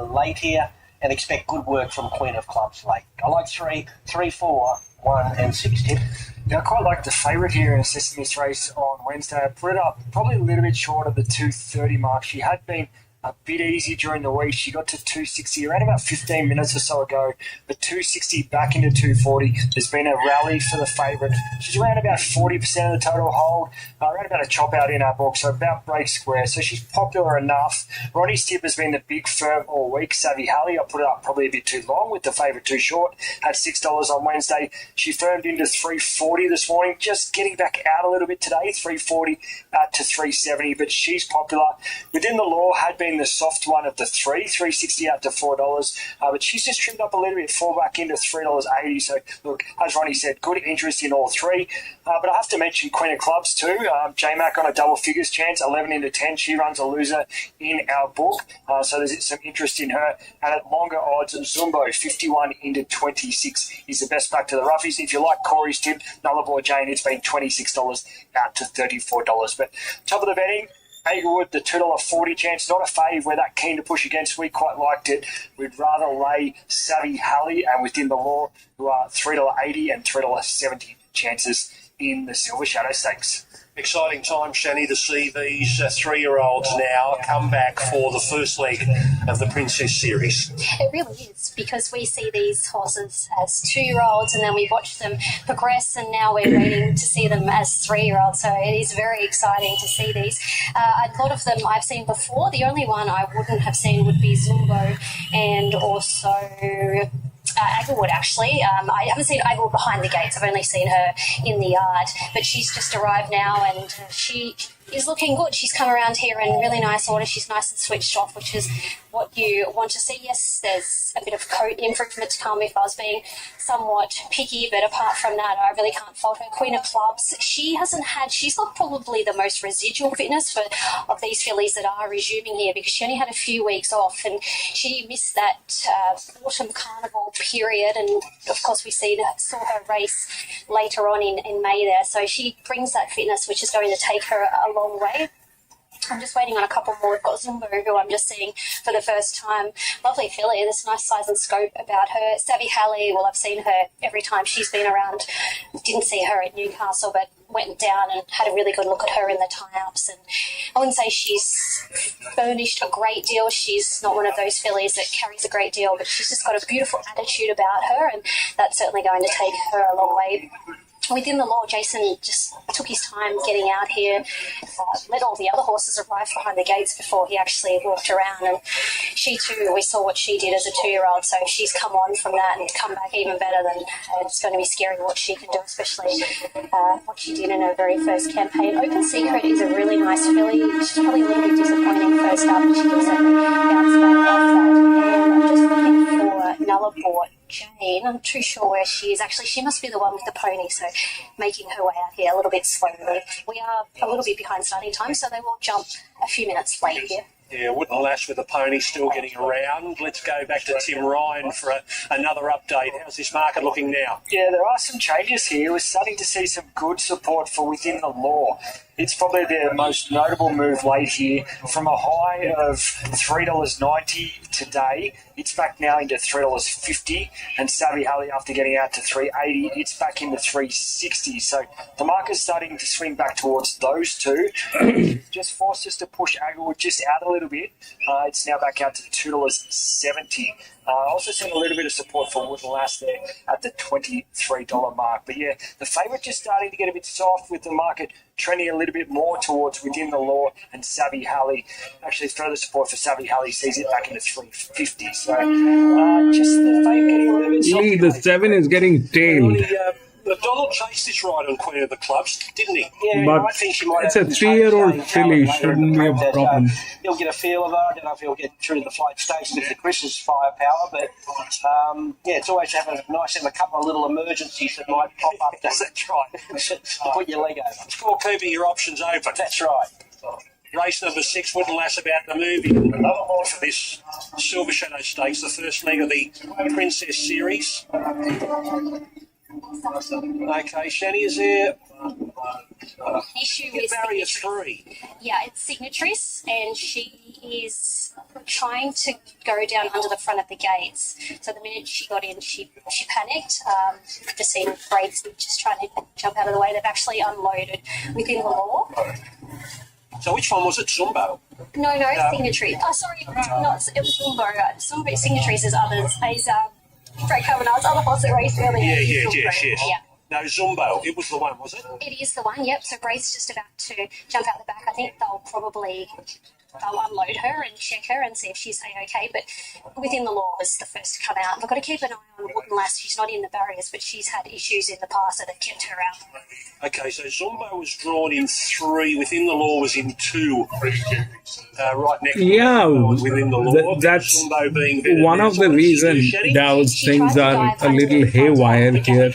late here, and expect good work from Queen of Clubs late. I like 3, 4, 1 and 6 tip. Yeah, I quite like the favourite here in assessing this race on Wednesday. I put it up probably a little bit short of the 2:30 mark. She had been a bit easy during the week. She got to 260 around about 15 minutes or so ago, but 260 back into 240. There's been a rally for the favourite. She's around about 40% of the total hold, around about a chop out in our book, so about break square. So she's popular enough. Ronnie's tip has been the big firm all week. Savvy Halley, I put it up probably a bit too long with the favourite too short, at $6 on Wednesday. She firmed into 340 this morning, just getting back out a little bit today, 340 to 370, but she's popular. Within the law had been the soft one of the 360 out to $4, but she's just trimmed up a little bit, fall back into $3.80. So look, as Ronnie said, good interest in all 3, but I have to mention Queen of Clubs too. J-Mac on a double figures chance, 11 into 10. She runs a loser in our book, so there's some interest in her. And at longer odds, Zumbo 51 into 26 is the best back to the roughies. If you like Corey's tip, Nullarbor Jane, it's been $26 out to $34. But top of the betting, Agarwood, the $2.40 chance, not a fave. We're that keen to push against. We quite liked it. We'd rather lay Savvy Halley and within the law, who are $3.80 and $3.70 chances in the Silver Shadow Stakes. Exciting time, Shani, to see these 3-year-olds now come back for the first leg of the Princess Series. It really is, because we see these horses as 2-year-olds and then we watch them progress, and now we're waiting to see them as 3-year-olds. So it is very exciting to see these. A lot of them I've seen before. The only one I wouldn't have seen would be Zumbo and also Agarwood, actually. I haven't seen Agarwood behind the gates. I've only seen her in the yard, but she's just arrived now, and she is looking good. She's come around here in really nice order. She's nice and switched off, which is what you want to see. Yes, there's a bit of coat improvement to come if I was being somewhat picky, but apart from that, I really can't fault her. Queen of Clubs, she's got probably the most residual fitness of these fillies that are resuming here, because she only had a few weeks off and she missed that autumn carnival period, and of course we saw her race later on in May there, so she brings that fitness which is going to take her a long way. I'm just waiting on a couple more. We've got Zumbo, who I'm just seeing for the first time. Lovely filly. There's a nice size and scope about her. Savvy Hallie, well, I've seen her every time she's been around. Didn't see her at Newcastle, but went down and had a really good look at her in the tie-ups. And I wouldn't say she's furnished a great deal. She's not one of those fillies that carries a great deal, but she's just got a beautiful attitude about her, and that's certainly going to take her a long way. Within the law, Jason just took his time getting out here, let all the other horses arrive behind the gates before he actually walked around. And she too, we saw what she did as a 2-year-old, so she's come on from that and come back even better. Than it's going to be scary what she can do, especially what she did in her very first campaign. Open Secret is a really nice filly. She's probably a little bit disappointing first up, but she can certainly bounce back off that. And I'm just looking for Nullarbor Jane. I'm not too sure where she is. Actually, she must be the one with the pony, so making her way out here a little bit slowly. We are a little bit behind starting time, so they will jump a few minutes late here. Yeah, Wooden Lass with the pony still getting around. Let's go back to Tim Ryan for another update. How's this market looking now? Yeah, there are some changes here. We're starting to see some good support for Within the Law. It's probably the most notable move late here. From a high of $3.90 today, it's back now into $3.50. And Savvy Hallie, after getting out to $3.80, it's back into $3.60. So the market's starting to swing back towards those two. Just forced us to push Aglewood just out a little bit. It's now back out to $2.70. Also seen a little bit of support for Wooden Lass there at the $23 mark. But yeah, the favourite just starting to get a bit soft, with the market trending a little bit more towards Within the Law and Savvy Hallie. Actually, further support for Savvy Hallie sees it back into $3.50. So just the favourite getting a little bit soft. Lee, the 7 is getting tailed. Donald chased this ride on Queen of the Clubs, didn't he? Yeah, But I think she might it's a have 3-year-old filly, shouldn't be a problem. He'll get a feel of her. I don't know if he'll get through the flight station with the Chris's firepower, but yeah, it's always nice to have a couple of little emergencies that might pop up. That's right. To put your leg over. It's called keeping your options open. That's right. Race number 6, Wooden Lass about to move in for this Silver Shadow Stakes, the first leg of the Princess Series. Okay, Shani, is there issue with barrier 3? Yeah, it's Signatrice, and she is trying to go down under the front of the gates. So the minute she got in, she panicked. Just seen Braids just trying to jump out of the way. They've actually unloaded Within the Law. So which one was it, Zumbo? No, Signatrice. Oh, sorry, it was Zumbo. Signatrice is others. Is Fred Cavanagh's other horse that raced earlier. Yes. Yeah. No, Zumbo. It was the one, was it? It is the one, yep. So Braith's just about to jump out the back. I think they'll unload her and check her and see if she's A-OK. But Within the Law was the first to come out. We've got to keep an eye on Wooden Lass. She's not in the barriers, but she's had issues in the past that have kept her out. Okay, so Zumbo was drawn in 3. Within the Law was in 2. Right next to Within the Law. That's Zumbo being one of the reasons those things are a little haywire here.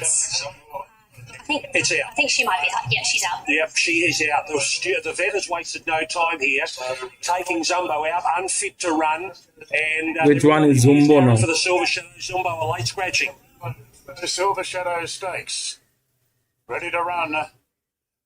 It's out. I think she might be. Yeah, she's out. Yep, she is out. The vet has wasted no time here, taking Zumbo out, unfit to run. And which one is Zumbo now? For the Silver Shadow, Zumbo a late scratching. The Silver Shadow Stakes. Ready to run.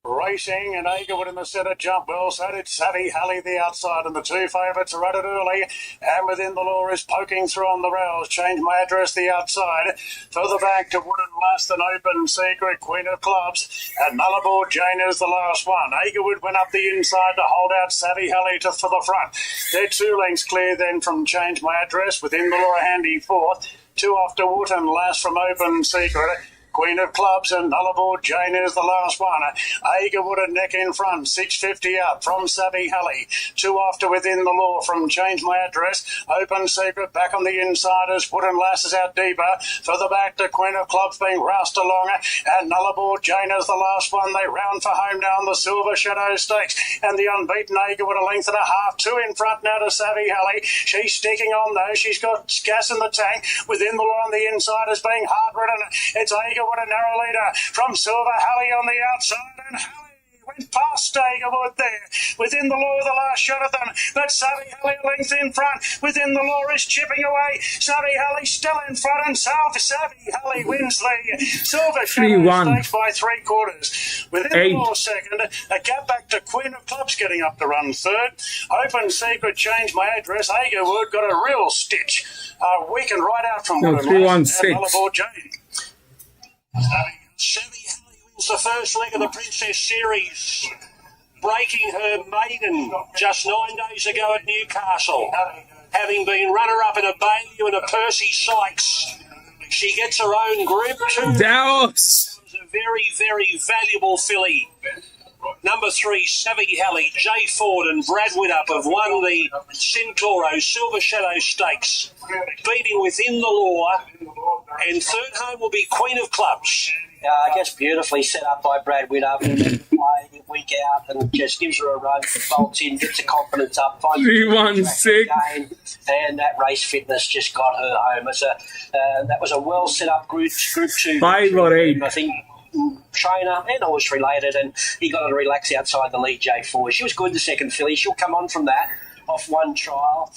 Racing, and Eagerwood in the centre jump well, so did Savvy Hallie the outside, and the 2 favourites are at it early, and Within the Law is poking through on the rails. Change My Address the outside, further back to Wooden Lass and Open Secret, Queen of Clubs, and Nullarbor Jane is the last one. Eagerwood went up the inside to hold out Savvy Hallie for the front. They're 2 lengths clear then from Change My Address, Within the Law a handy 4th, 2 after Wooden Lass from Open Secret. Queen of Clubs and Nullarbor Jane is the last one. Eagerwood a neck in front, 650 up from Savvy Hallie. 2 after Within the Law from Change My Address. Open Secret back on the insiders. Wooden Lass is out deeper. Further back to Queen of Clubs being roused along. And Nullarbor Jane is the last one. They round for home now on the Silver Shadow Stakes. And the unbeaten Eagerwood a length and a half. 2 in front now to Savvy Hallie. She's sticking on though. She's got gas in the tank. Within the Law on the insiders being hard ridden. It's Eagerwood a narrow leader from Silver Hallie on the outside, and Hallie went past Steigerwood there. Within the law, the last shot of them. But Savvy Halley a length in front. Within the law is chipping away. Savvy Halley still in front, and Savvy Halley wins the Silver Shadow 3-1. Stakes by 3/4. Within the law second, a gap back to Queen of Clubs getting up to run third. Open Secret changed my address. Hagerwood got a real stitch. We can ride out from No, Woodland 3-1-6. and Nullarbor Jane. Savvy Halley wins the first leg of the Princess Series, breaking her maiden just 9 days ago at Newcastle, having been runner-up in a Bailey and a Percy Sykes. She gets her own Group 2. That was a very, very valuable filly. Number 3, Savvy Halley, Jay Ford and Brad Widdop have won the Centauro Silver Shadow Stakes, beating Within the Law, and third home will be Queen of Clubs. I guess beautifully set up by Brad Widdop, week out, and just gives her a run, bolts in, gets her confidence up, finds 3-1-6. and that race fitness just got her home. That was a well set up Group 2. 5 or 8. I think trainer and horse related, and he got her to relax outside the lead J4. She was good the second filly. She'll come on from that off one trial.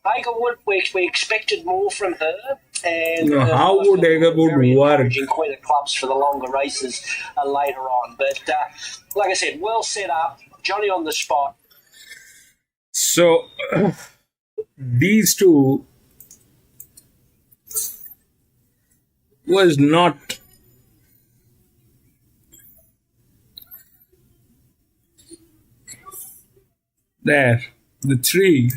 Hagerwood, we expected more from her. And how would Hagerwood work? Queen of Clubs for the longer races later on. But like I said, well set up. Johnny on the spot. So these two was not there. The 3.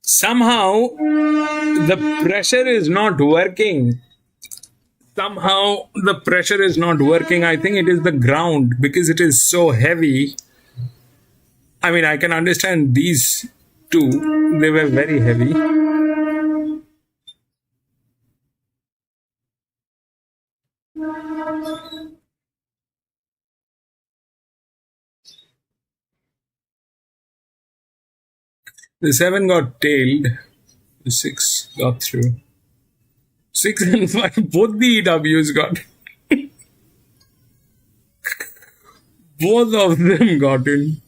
Somehow the pressure is not working. I think it is the ground, because it is so heavy. I mean, I can understand these two, they were very heavy. The 7 got tailed. The 6 got through. 6 and 5, both the EWs got. Both of them got in.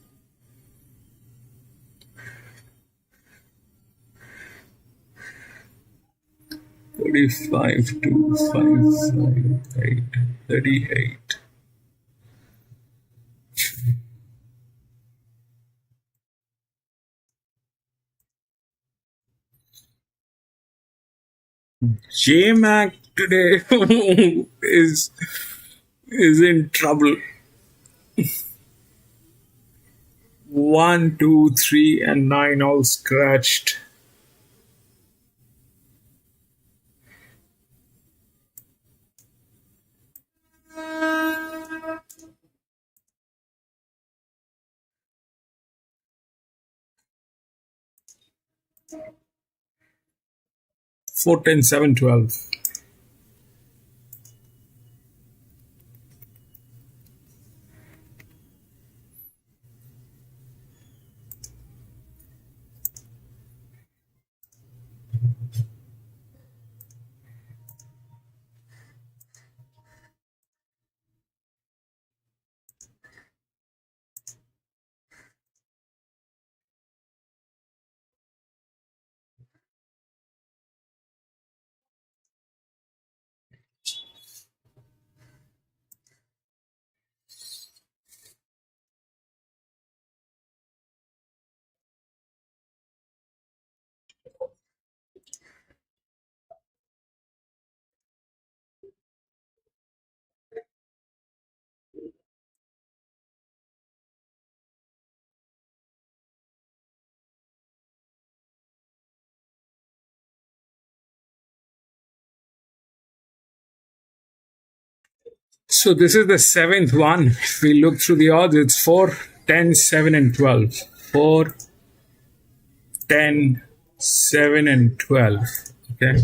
$45 to 558, 38. J-Mac today is in trouble. 1, 2, 3, and 9 all scratched. Four, 10, 7, 12. So this is the seventh one. If we look through the odds, it's 4, 10, 7, and 12. 4, 10, 7, and 12. Okay.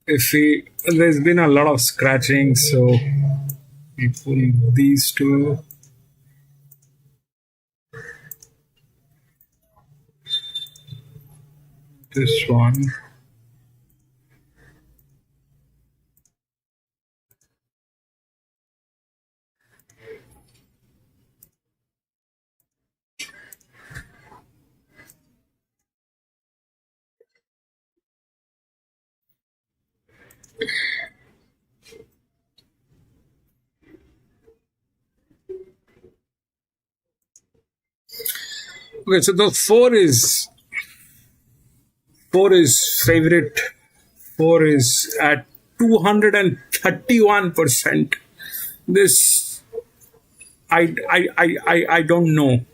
There's been a lot of scratching, so we pull these two. This one. Okay, so the four is favorite. 4 is at 231%. This I don't know.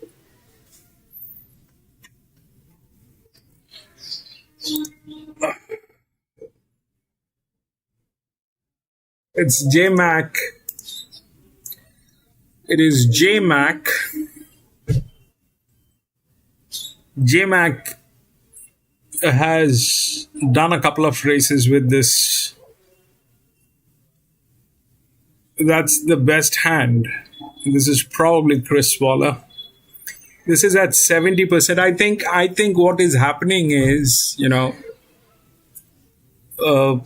It's JMac. It is JMac. JMac has done a couple of races with this. That's the best hand. This is probably Chris Waller. This is at 70%. I think what is happening is, uh,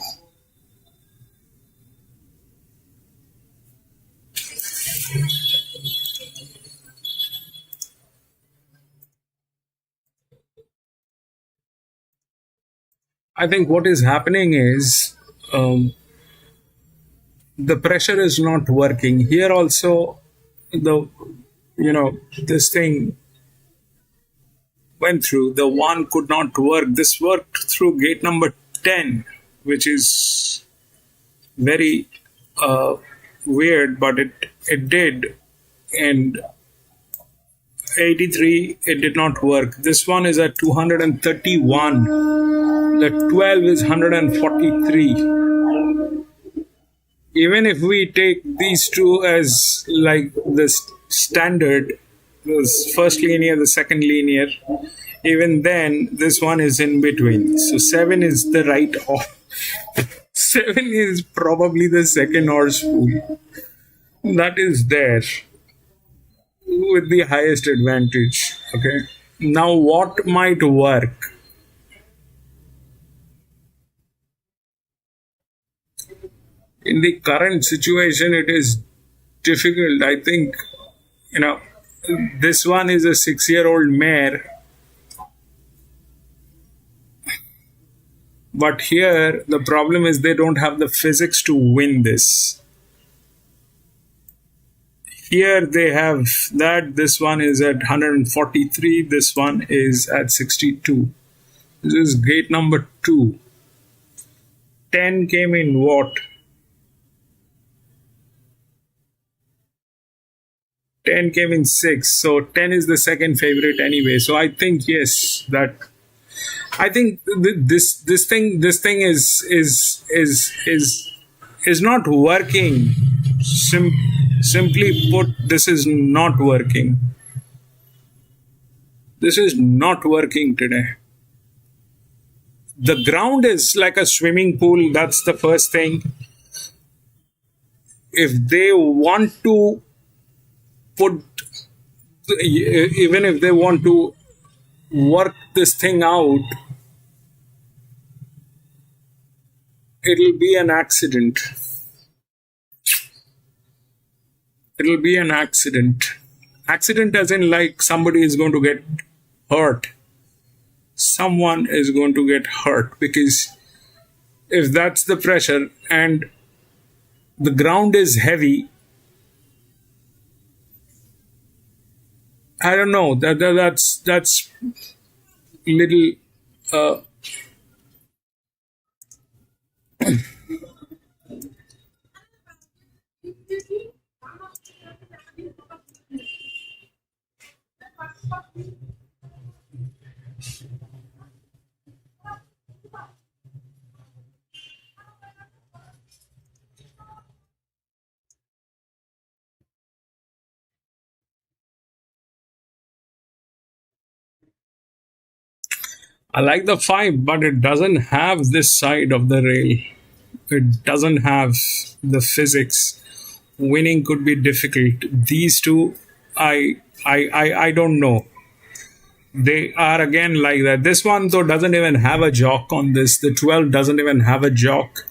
I think what is happening is the pressure is not working. Here also, this thing went through. The one could not work. This worked through gate number 10, which is very weird, but it did. And 83, it did not work. This one is at 231. The 12 is 143. Even if we take these two as like the standard, the first linear, the second linear, even then this one is in between. So 7 is the right off. 7 is probably the second horse pool. That is there with the highest advantage. Okay. Now what might work? In the current situation, it is difficult. I think, this one is a 6-year-old mare. But here, the problem is they don't have the physics to win this. Here they have that. This one is at 143. This one is at 62. This is gate number 2. 10 came in what? 10 came in 6. So 10 is the second favorite anyway. So I think, yes, that I think this thing is not working. Simply put, this is not working. This is not working today. The ground is like a swimming pool. That's the first thing. If they want to even if they want to work this thing out, it'll be an accident. It'll be an accident. Accident as in like somebody is going to get hurt. Someone is going to get hurt, because if that's the pressure and the ground is heavy, I don't know. That's little. I like the 5, but it doesn't have this side of the rail. It doesn't have the physics. Winning could be difficult. These two, I don't know. They are again like that. This one though doesn't even have a jock on this. The 12 doesn't even have a jock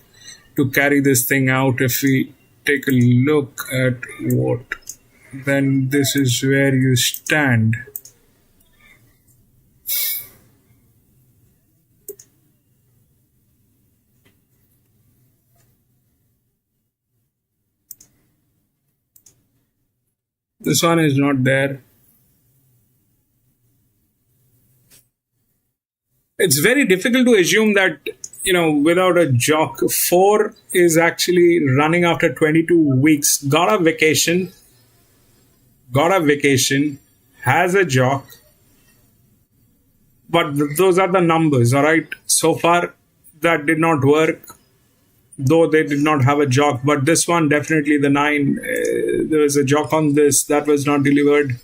to carry this thing out. If we take a look at what, then this is where you stand. This one is not there. It's very difficult to assume that, without a jock. 4 is actually running after 22 weeks. Got a vacation, has a jock. But those are the numbers, all right? So far, that did not work, though they did not have a jock. But this one, definitely the 9, there was a jock on this. That was not delivered.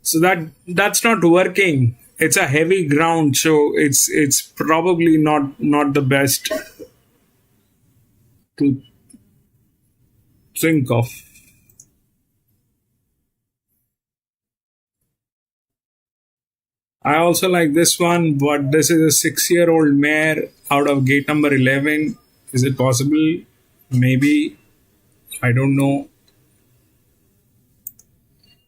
So that's not working. It's a heavy ground, so it's probably not the best to think of. I also like this one, but this is a 6-year-old mare out of gate number 11. Is it possible? Maybe. I don't know.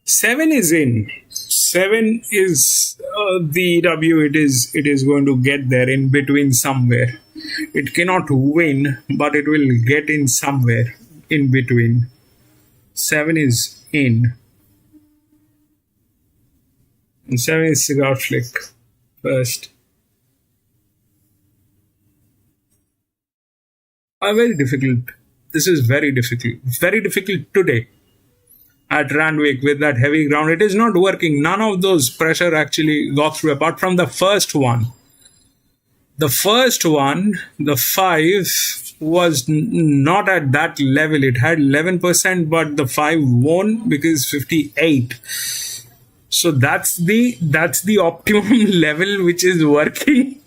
7 is in. 7 is the EW. It is going to get there in between somewhere. It cannot win, but it will get in somewhere in between. 7 is in. And 7 is cigar flick first. Very difficult. This is very difficult. Very difficult today at Randwick with that heavy ground. It is not working. None of those pressure actually got through apart from the first one. The first one, the 5, was not at that level. It had 11%, but the 5 won because 58. So that's the optimum level which is working.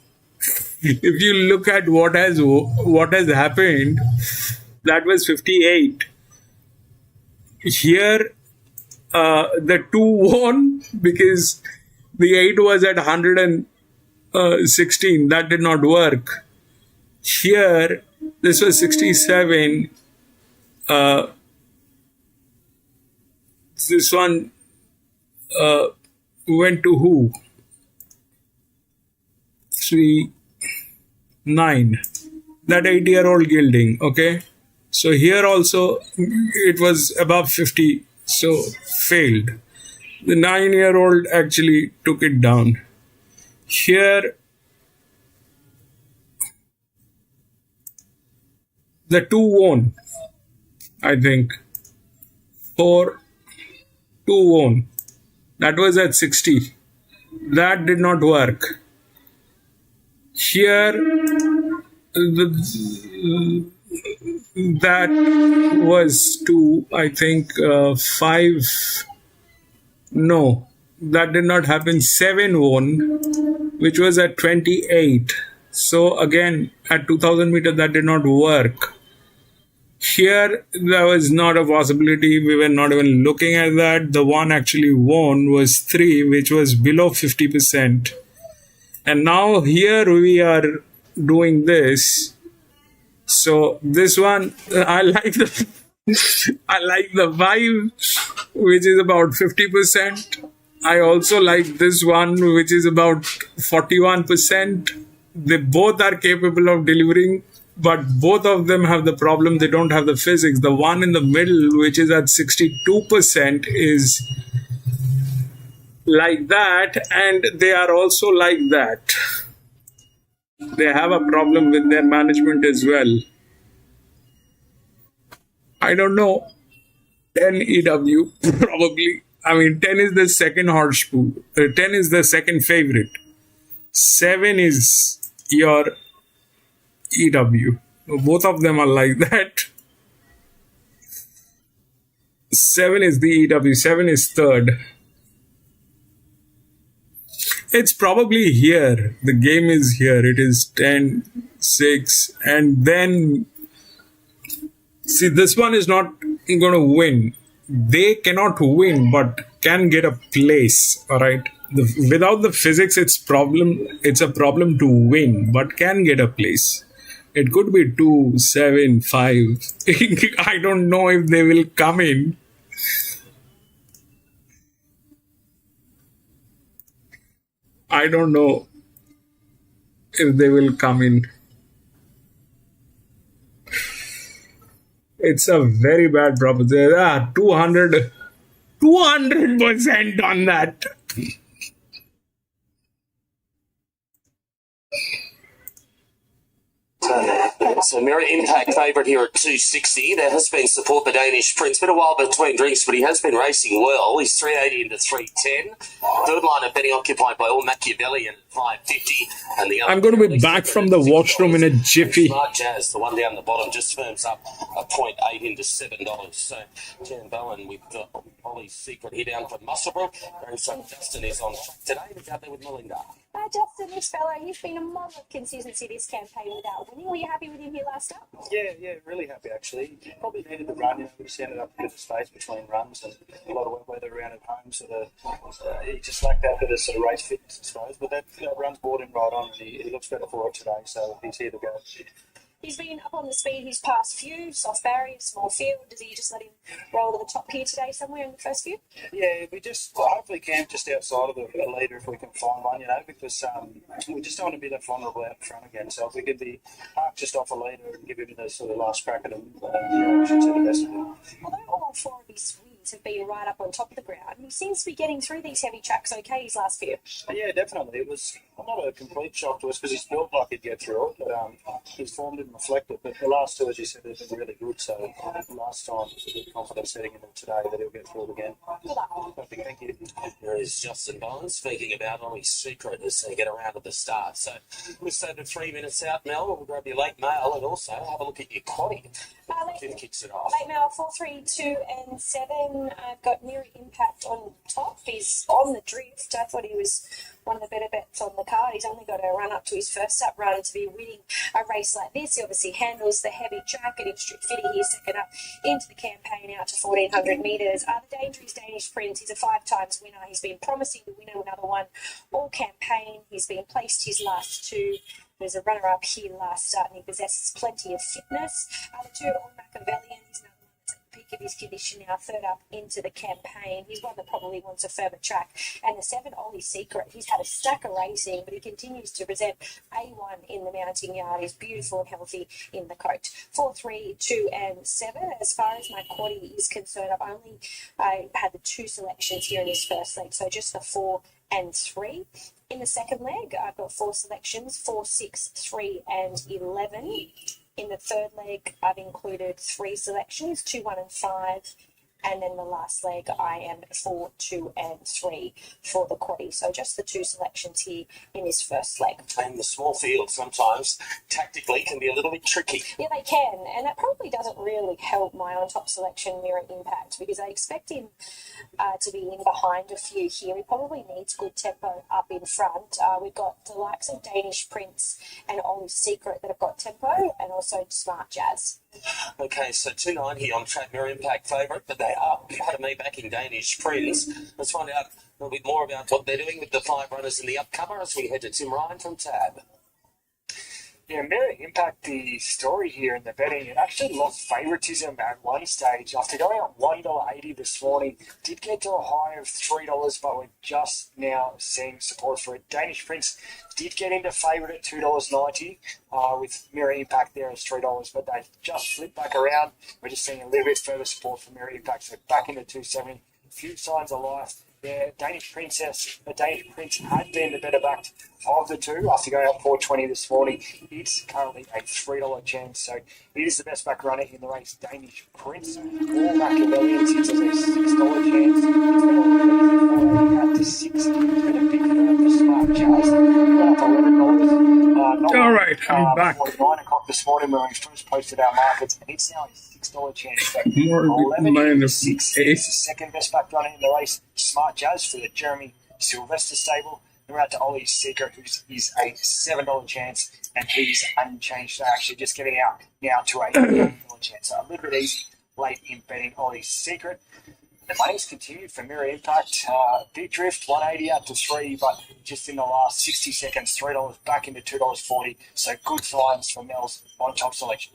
If you look at what has happened, that was 58. Here, the 2 won because the 8 was at 116. That did not work. Here, this was 67. This one went to who? 3, 9. That 8-year-old gilding. Okay. So here also it was above 50. So failed. The 9-year-old actually took it down. Here the 2 won. I think 4, 2 won. That was at 60. That did not work. Here, that was to, I think, 5. No, that did not happen. 7 won, which was at 28. So again, at 2000 meters, that did not work. Here, there was not a possibility. We were not even looking at that. The one actually won was 3, which was below 50%. And now here we are doing this. So this one, I like the 5, which is about 50%. I also like this one, which is about 41%. They both are capable of delivering, but both of them have the problem. They don't have the physics. The one in the middle, which is at 62%, is like that, and they are also like that. They have a problem with their management as well. I don't know. 10 EW, probably. I mean, 10 is the second horseshoe. 10 is the second favorite. 7 is your EW. Both of them are like that. 7 is the EW. 7 is third. It's probably here. The game is here. It is 10-6, and then see, this one is not going to win. They cannot win, but can get a place. All right. Without the physics, it's a problem to win, but can get a place. It could be 2, 7, 5. I don't know if they will come in. I don't know if they will come in. It's a very bad proposition. 200% on that. So Mirror Impact favourite here at 260. There has been support the Danish Prince. Been a while between drinks, but he has been racing well. He's 380 into 310. Third line of betting occupied by all Machiavelli and 550. And the I'm going to be back from the washroom in a jiffy. Smart Jazz, the one down the bottom, just firms up a 0.8 into $7. So Jan Bowen with Ollie's Secret here down from Musselbrook. Grandson Justin is on track today. He's out there with Melinda. Justin, this fella, you've been a model of consistency this campaign without winning. Were you happy with him here last up? Yeah, really happy actually. He probably needed the run. We just ended up with the space between runs and a lot of wet weather around at home. So he just lacked that bit of sort of race fit, I suppose. But that run's brought him right on, and he looks better for it today. So he's here to go. He's been up on the speed his past few, soft barrier, small field. Does he just let him roll to the top here today somewhere in the first few? Yeah, we just hopefully camp just outside of the leader if we can find one, because we just don't want to be that vulnerable out in front again. So if we could be parked just off a leader and give him the sort of last crack at him, we should see the best of him. Although all 4 of his wins have been right up on top of the ground, he seems to be getting through these heavy tracks okay his last few. Yeah, definitely. It was not a complete shock to us because he's built like he'd get through it, but his form didn't reflect it. But the last 2, as you said, have been really good. So last time, a bit confident setting him today that he'll get through it again. Perfect, thank you. There is Justin Bowen speaking about Ollie's Secret as they get around to the start. So we're over 3 minutes out, Mel. We'll grab your late mail and also have a look at your quaddy. Who kicks it off? Late mail 4, 3, 2, and 7. I've got Mirror Impact on top. He's on the drift. I thought he was one of the better bets on the card. He's only got to run up to his first up run to be winning a race like this. He obviously handles the heavy track and in Strict Fitty. He's second up into the campaign out to 1,400 metres. The Dangerous Danish Prince, he's a 5 times winner. He's been promising to win another one all campaign. He's been placed his last 2. There's a runner-up here last start, and he possesses plenty of fitness. The 2 on Machiavellian, he's another one that's at the peak of his condition now, third up into the campaign. He's one that probably wants a further track. And the 7, Ollie's Secret, he's had a stack of racing, but he continues to present A1 in the mounting yard. He's beautiful and healthy in the coat. 4, 3, 2, and 7. As far as my quaddy is concerned, I had the 2 selections here in this first leg, so just the 4 and 3. In the second leg, I've got 4 selections, 4, 6, 3, and 11. In the third leg, I've included 3 selections, 2, 1, and 5. And then the last leg, I am 4, 2, and 3 for the quaddy. So just the 2 selections here in this first leg. And the small field sometimes tactically can be a little bit tricky. Yeah, they can. And that probably doesn't really help my on-top selection, Mirror Impact, because I expect him to be in behind a few here. He probably needs good tempo up in front. We've got the likes of Danish Prince and Ollie's Secret that have got tempo, and also Smart Jazz. Okay, so 290 on track, Mirror Impact favourite, but they are part of me backing Danish Prince. Let's find out a little bit more about what they're doing with the 5 runners in the upcomer as we head to Tim Ryan from Tab. Yeah, Mirror Impact, the story here in the betting, it actually lost favouritism at one stage. After going up $1.80 this morning, did get to a high of $3, but we're just now seeing support for it. Danish Prince did get into favourite at $2.90 with Mirror Impact there as $3, but they just flipped back around. We're just seeing a little bit further support for Mirror Impact, so back into $2.70. A few signs of life. Yeah, Danish Prince had been the better backed of the 2 after going up $4.20 this morning. It's currently a $3 chance, so he is the best back runner in the race. Danish Prince, all Machiavellians, it's a $6 chance. It's been out to 6. It's been a big move for Smart Jazz. Went up $11. All right, I'm back. 9 o'clock this morning when we first posted our markets, and it's now a $6 chance. So More 11 6 is the second best back runner in the race. Smart Jazz for the Jeremy Sylvester stable. We're out to Ollie's Secret, who's is a $7 chance, and he's unchanged. So actually just getting out now to a $9 chance. So a little bit easy late in betting Ollie's Secret. The money's continued for Mirror Impact. Big drift, 180 up to 3, but just in the last 60 seconds, $3 back into $2.40. So good signs for Mel's on top selection.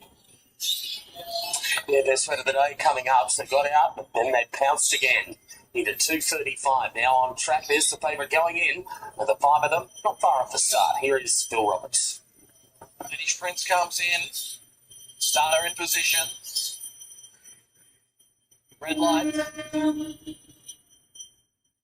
Yeah, best bet of the day coming up. So got out, but then they pounced again into 235. Now on track, there's the favourite going in. With the 5 of them, not far off the start. Here is Phil Roberts. British Prince comes in. Starter in position. Red light.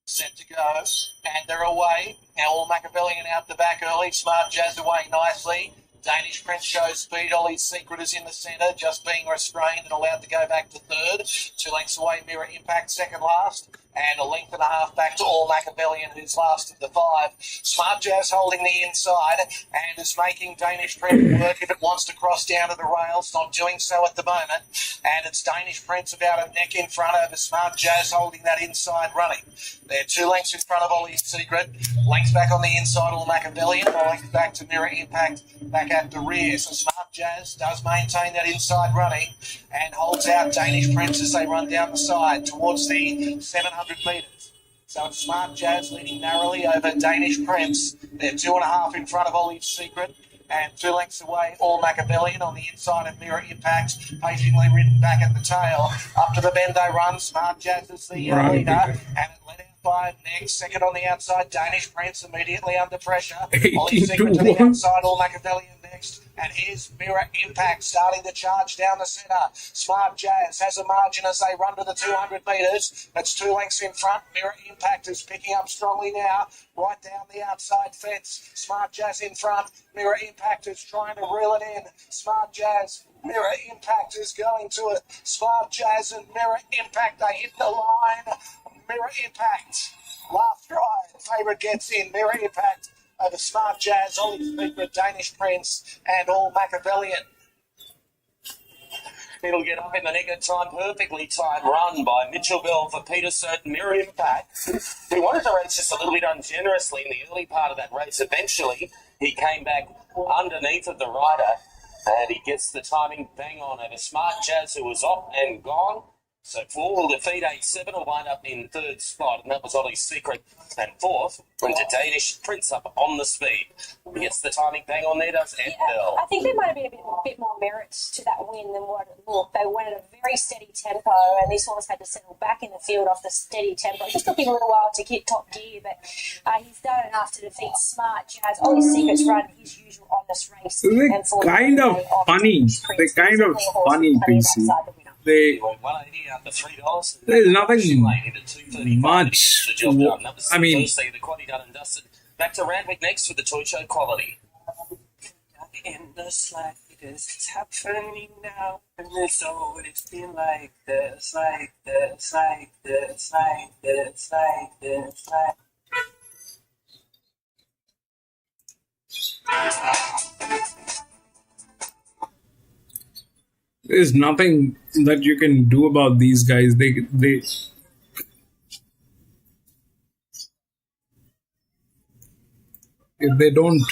Set to go. And they're away. Now all Machiavellian out the back early. Smart Jazz away nicely. Danish Prince shows speed. Ollie's Secret is in the centre, just being restrained and allowed to go back to third. 2 lengths away, Mirror Impact second last. And a length and a half back to All Machiavellian, who's last of the 5. Smart Jazz holding the inside and is making Danish Prince work if it wants to cross down to the rails. Not doing so at the moment. And it's Danish Prince about a neck in front over Smart Jazz holding that inside running. They're 2 lengths in front of Ollie's Secret. Lengths back on the inside, All Machiavellian. A length back to Mirror Impact back at the rear. So Smart Jazz does maintain that inside running and holds out Danish Prince as they run down the side towards the 700 metres. So it's Smart Jazz leading narrowly over Danish Prince. They're 2.5 in front of Ollie's Secret and 2 lengths away, All Machiavellian on the inside of Mirror Impact, patiently ridden back at the tail. Up to the bend they run. Smart Jazz is the leader, and it led out by next. Second on the outside, Danish Prince immediately under pressure. Ollie's Secret to the outside, All Machiavellian next. And here's Mirror Impact starting to charge down the centre. Smart Jazz has a margin as they run to the 200 metres. It's 2 lengths in front. Mirror Impact is picking up strongly now. Right down the outside fence. Smart Jazz in front. Mirror Impact is trying to reel it in. Smart Jazz. Mirror Impact is going to it. Smart Jazz and Mirror Impact, they hit the line. Mirror Impact. Last ride. Favourite gets in. Mirror Impact over Smart Jazz, Ollie's Secret, Danish Prince, and All Machiavellian. It'll get up in the nick of time. Perfectly timed run by Mitchell Bell for Peter Certain. Mirror Impact, who wanted to race just a little bit ungenerously in the early part of that race. Eventually, he came back underneath of the rider, and he gets the timing bang on over Smart Jazz, who was off and gone. So 4 will defeat 8-7, will wind up in third spot, and that was Ollie's Secret. And fourth went to Danish Prince up on the speed. He gets the timing bang on there, does Ed Bell. I think there might have been a bit more merit to that win than what it looked. They went at a very steady tempo, and this horse had to settle back in the field off the steady tempo. It just took him a little while to get top gear, but he's done enough to defeat Smart Jazz. Ollie's Secret's run his usual honest race. They're kind of funny. They're kind of funny, PC. There's nothing much. I mean, back to Randwick next with the toy show quality. In the slightest, it's happening now, and it's always been like this, like this, like this, like this, like this, like. there's nothing that you can do about these guys. They if they don't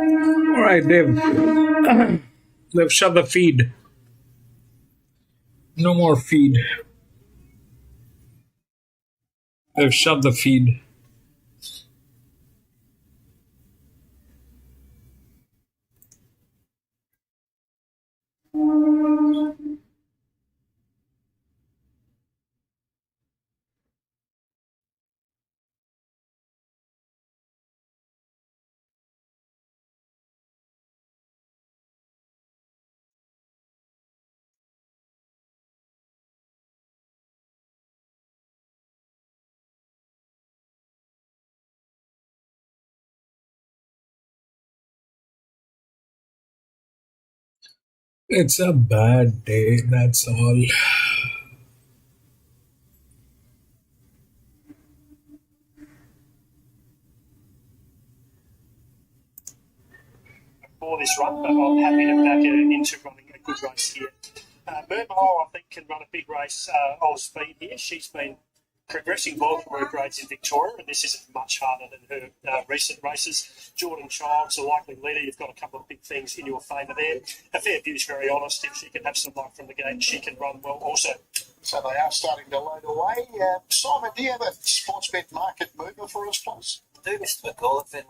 all right, they've shut the feed. No more feed. They've shut the feed. It's a bad day, that's all. For this run, but I'm happy to back her into running a good race here. Mermolo, I think, can run a big race of speed here. She's been progressing well from her grades in Victoria, and this isn't much harder than her recent races. Jordan Child's a likely leader. You've got a couple of big things in your favour there. A Fairview's very honest. If she can have some luck from the gate, she can run well also. So they are starting to load away. Simon, do you have a sports bet market mover for us, please? Do, Mr. McAuliffe, and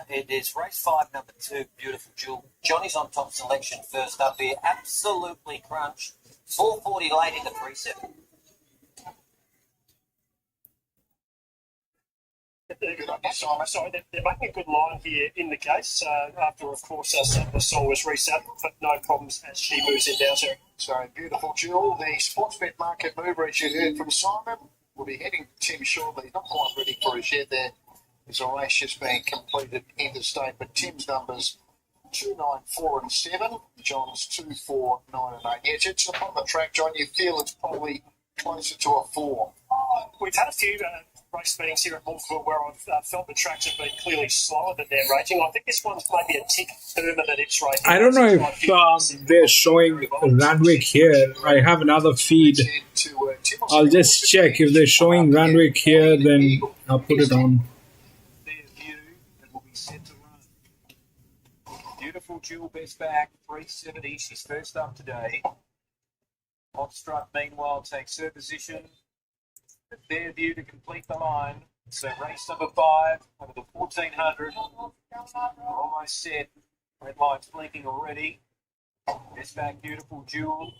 it is race 5, number 2, Beautiful Jewel. Johnny's on top selection first up here. Absolutely crunched. 440 late in the 3-7. Good on you, Simon. Sorry, they're making a good line here in the case after, of course, the song was reset, but no problems as she moves in down there. So, Beautiful Jewel, the sports bet market mover, as you heard from Simon, will be heading to Tim shortly. Not quite ready for us yet there. There's a race just being completed interstate, but Tim's numbers 2, 9, 4 and 7. John's 2, 4, 9 and 8. Yeah, it's upon the track, John. You feel it's probably closer to a 4. We've had a few race meetings here at Morphville where I've felt the tracks have been clearly slower than their rating. I think this one's maybe a tick firmer than its rating. I don't know if they're showing Randwick here. I have another feed. I'll just check. If they're showing Randwick here, then I'll put it on. Beautiful Jewel, best back, 370. She's first up today. Hotstrut, meanwhile, takes her position. The Fairview to complete the line. So race number 5 over the 1400. We're almost set. Red light's blinking already. Best back, Beautiful Jewel.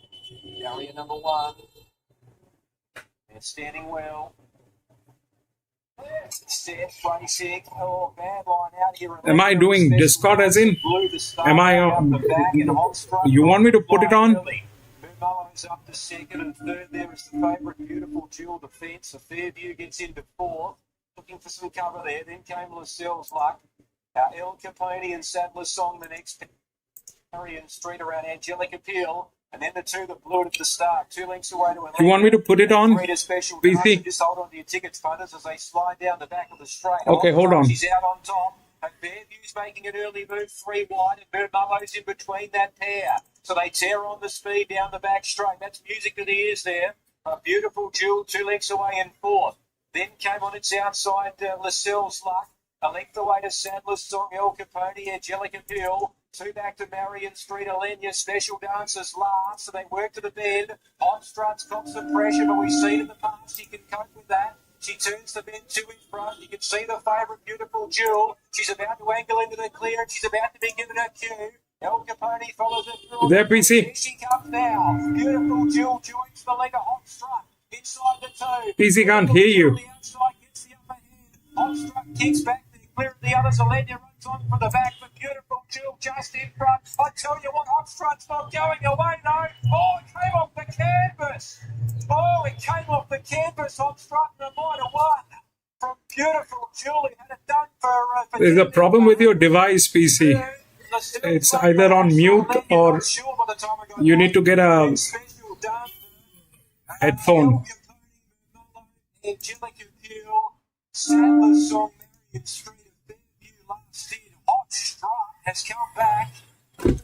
Barrier number 1. They're standing well. Set, racing. Oh, bad line out here. Am I doing Discord as in? Am I? You want me to put it on? Mullen's up to second, and third there is the favourite Beautiful Jewel defence. The Fairview gets into 4th, looking for some cover there. Then came Lascelles Luck. El Capone and Sadler's Song the next. Marion Street around Angelic Appeal. And then the two that blew it at the start. 2 lengths away to You want me to put it on? PC? Just hold on to your tickets, punters, as they slide down the back of the straight. Okay, hold on. She's out on top. And Fairview's making an early move, 3 wide, and Mermolo's in between that pair. So they tear on the speed down the back straight. That's music to the ears there. A Beautiful Jewel, 2 lengths away in 4th. Then came on its outside Lascelles Luck. A length away to Sadler's Song, El Capone, Angelic Appeal. 2 back to Marion Street, Alenia, Special Dancers last. So they work to the bend. Hot Struts got some pressure, but we've seen in the past she can cope with that. She turns the bend 2 in front. You can see the favourite Beautiful Jewel. She's about to angle into the clear, and she's about to be given her cue. El Capone follows it through. There, PC. Here she comes now. Beautiful Jewel joins the leader, Hot Strut. Inside the 2. PC can't hear you. The outside gets the upper hand. Hot Strut kicks back. Clear of the others. Alenia runs on from the back, but Beautiful Jewel just in front. I tell you what, Hot Strut's not going away, though. Oh, it came off the canvas. Oh, it came off the canvas. Hot Strut and a minor 1 from Beautiful Jewel. He had it done for There's a problem with your device, PC. It's either on mute or you need to get a headphone. Angelic Appeal, Sadler's Song, Marion Street, and Fairview last in. Hot Strut has come back. And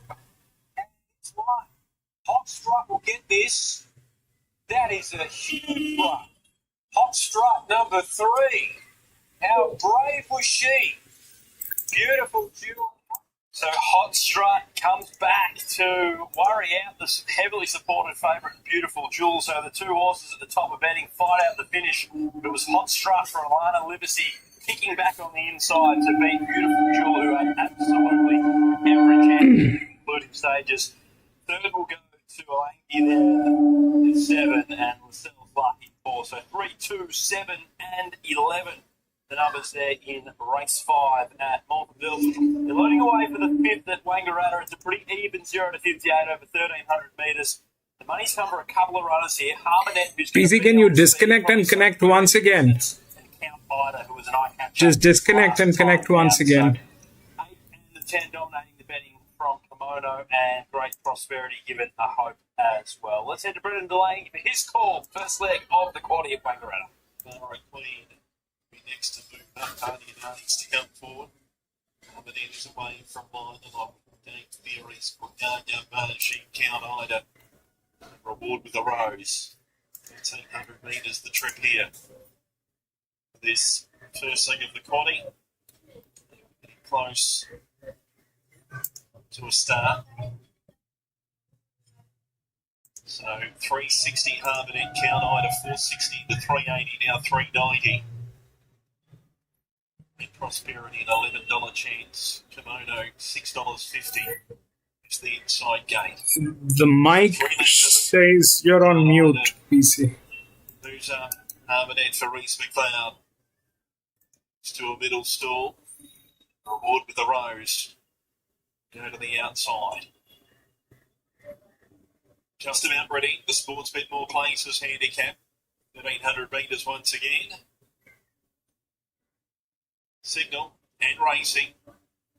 it's won. Hot Strut will get this. That is a huge one. Hot Strut number 3. How brave was she? Beautiful Jewel. So Hot Strut comes back to worry out the heavily supported favourite Beautiful Jewel. So the 2 horses at the top of betting fight out the finish. It was Hot Strut for Alana Livesey kicking back on the inside to beat Beautiful Jewel, who had absolutely every chance, including stages. Third will go to Alangi there is 7 and Lascelles lucky 4. So 3, 2, 7 and 11. The numbers there in race 5 at Malvernville. They're loading away for the 5th at Wangaratta. It's a pretty even 0 to 58 over 1,300 metres. The money's come for a couple of runners here. Harmonet, who's PC, can you disconnect and connect once again? Count Ida, who was an eye-catcher. Just disconnect and connect once again. 8 and the 10 dominating the betting from Kimono, and Great Prosperity given a hope as well. Let's head to Brendan Delaney for his call. First leg of the quality of Wangaratta. Alright, Queen. Next to move up, Tony and Arnie's to come forward. But then is away from line along Dane Theories, Gaga, Bargy, Count Ida. Reward with a rose. 1,800 metres the trip here. This first leg of the quaddy. Getting close to a start. So 360 Harmonet, Count Ida 460 to 380, now 390. Prosperity an $11 chance. Kimono $6.50. It's the inside gate. The mic says you're on mute, PC. Who's up? Harmonet for Reese McLeod. It's to a middle stall. Reward with the rose. Go to the outside. Just about ready. The Sports Bet More Places handicap. 1,300 metres once again. Signal and racing.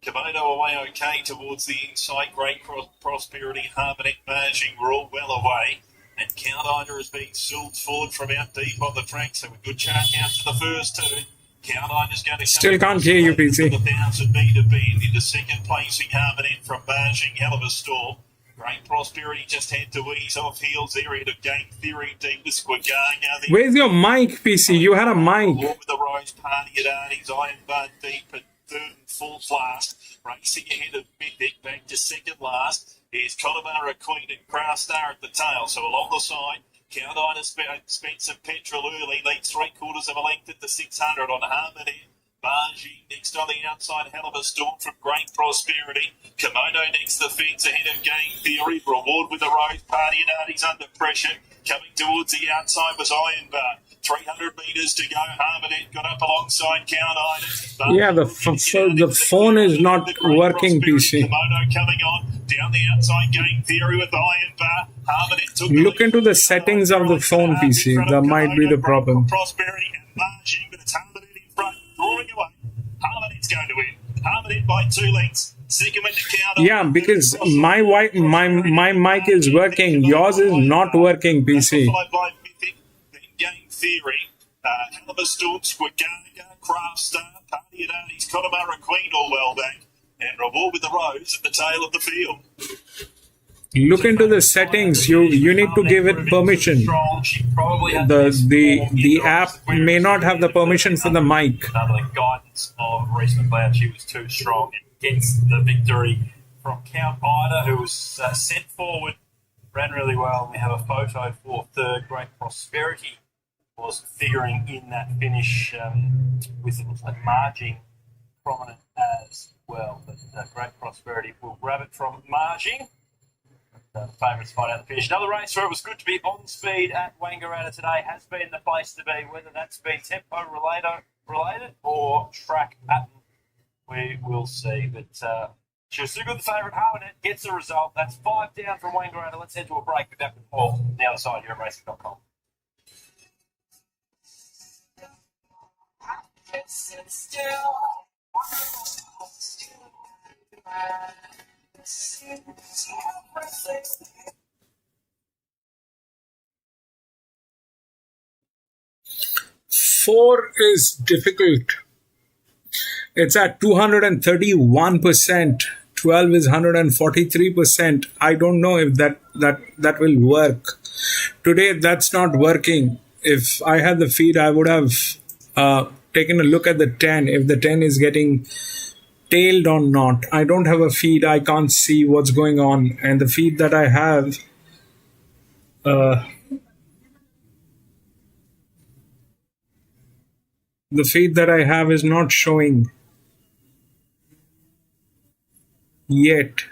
Kimono away okay towards the inside. Great Prosperity, Harmonet, Marging were all well away. And Count Ida has been sold forward from out deep on the track. So a good chart out to the first two. Count Ida's going to still can't hear you, PC. The 1,000 metre bend into second placing Harmonet from Marging. Hell of a storm. Great Prosperity just had to ease off heels there into Game Theory deep with Squagaga. Where's your mic, PC? You had a mic. With the Rose Party at Arnie's, Iron Bud deep at third and fourth last. Racing ahead of Mythic, back to second last. Here's Connemara, Queen and Crown Star at the tail. So along the side, Count Ida spent some petrol early. Leads 3/4 of a length at the 600 on Harmony. Bargy next on the outside, hell of a storm from Great Prosperity. Kimono next the fence ahead of Game Theory. Reward with the Rose Party and Artie's under pressure. Coming towards the outside was Iron Bar. 300 metres to go. Harmonet got up alongside Count Ida. Yeah, the phone is not working, PC. Kimono coming on. Down the outside, Game Theory with Iron Bar. Harmonet took Look into the settings of the phone, PC. That might be the problem. Prosperity and Bargy, but it's Harmonet in front. Drawing away. Harmonet's going to win. Harmonet by 2 lengths. Second went to Count Ida. Yeah, because my mic is working. Yours is not working, PC. Game Theory, hell of a storm, Squagaga, Craft Star, Party at Arnie's, Connemara, Queen all well back, and Reward with the Rose at the tail of the field. Look into the settings. You need to give it permission. The app may not have the permission for the mic. Under the guidance of Reese McLeod, she was too strong and gets the victory from Count Ida, who was sent forward, ran really well. We have a photo for third. Great Prosperity was figuring in that finish with a marging prominent as well. But Great Prosperity will grab it from marging. The favourite spot out the finish. Another race where it was good to be on speed at Wangaratta today has been the place to be, whether that's been tempo related or track pattern. We will see. But she was too good, the favourite. Harmonet gets the result. That's 5 down from Wangaratta. Let's head to a break. Be back with more on the other side here at racing.com. Four is difficult. It's at 231%. 12 is 143%. I don't know if that will work. Today, that's not working. If I had the feed, I would have taken a look at the 10. If the 10 is getting tailed or not. I don't have a feed. I can't see what's going on. And the feed that I have... the feed that I have is not showing yet.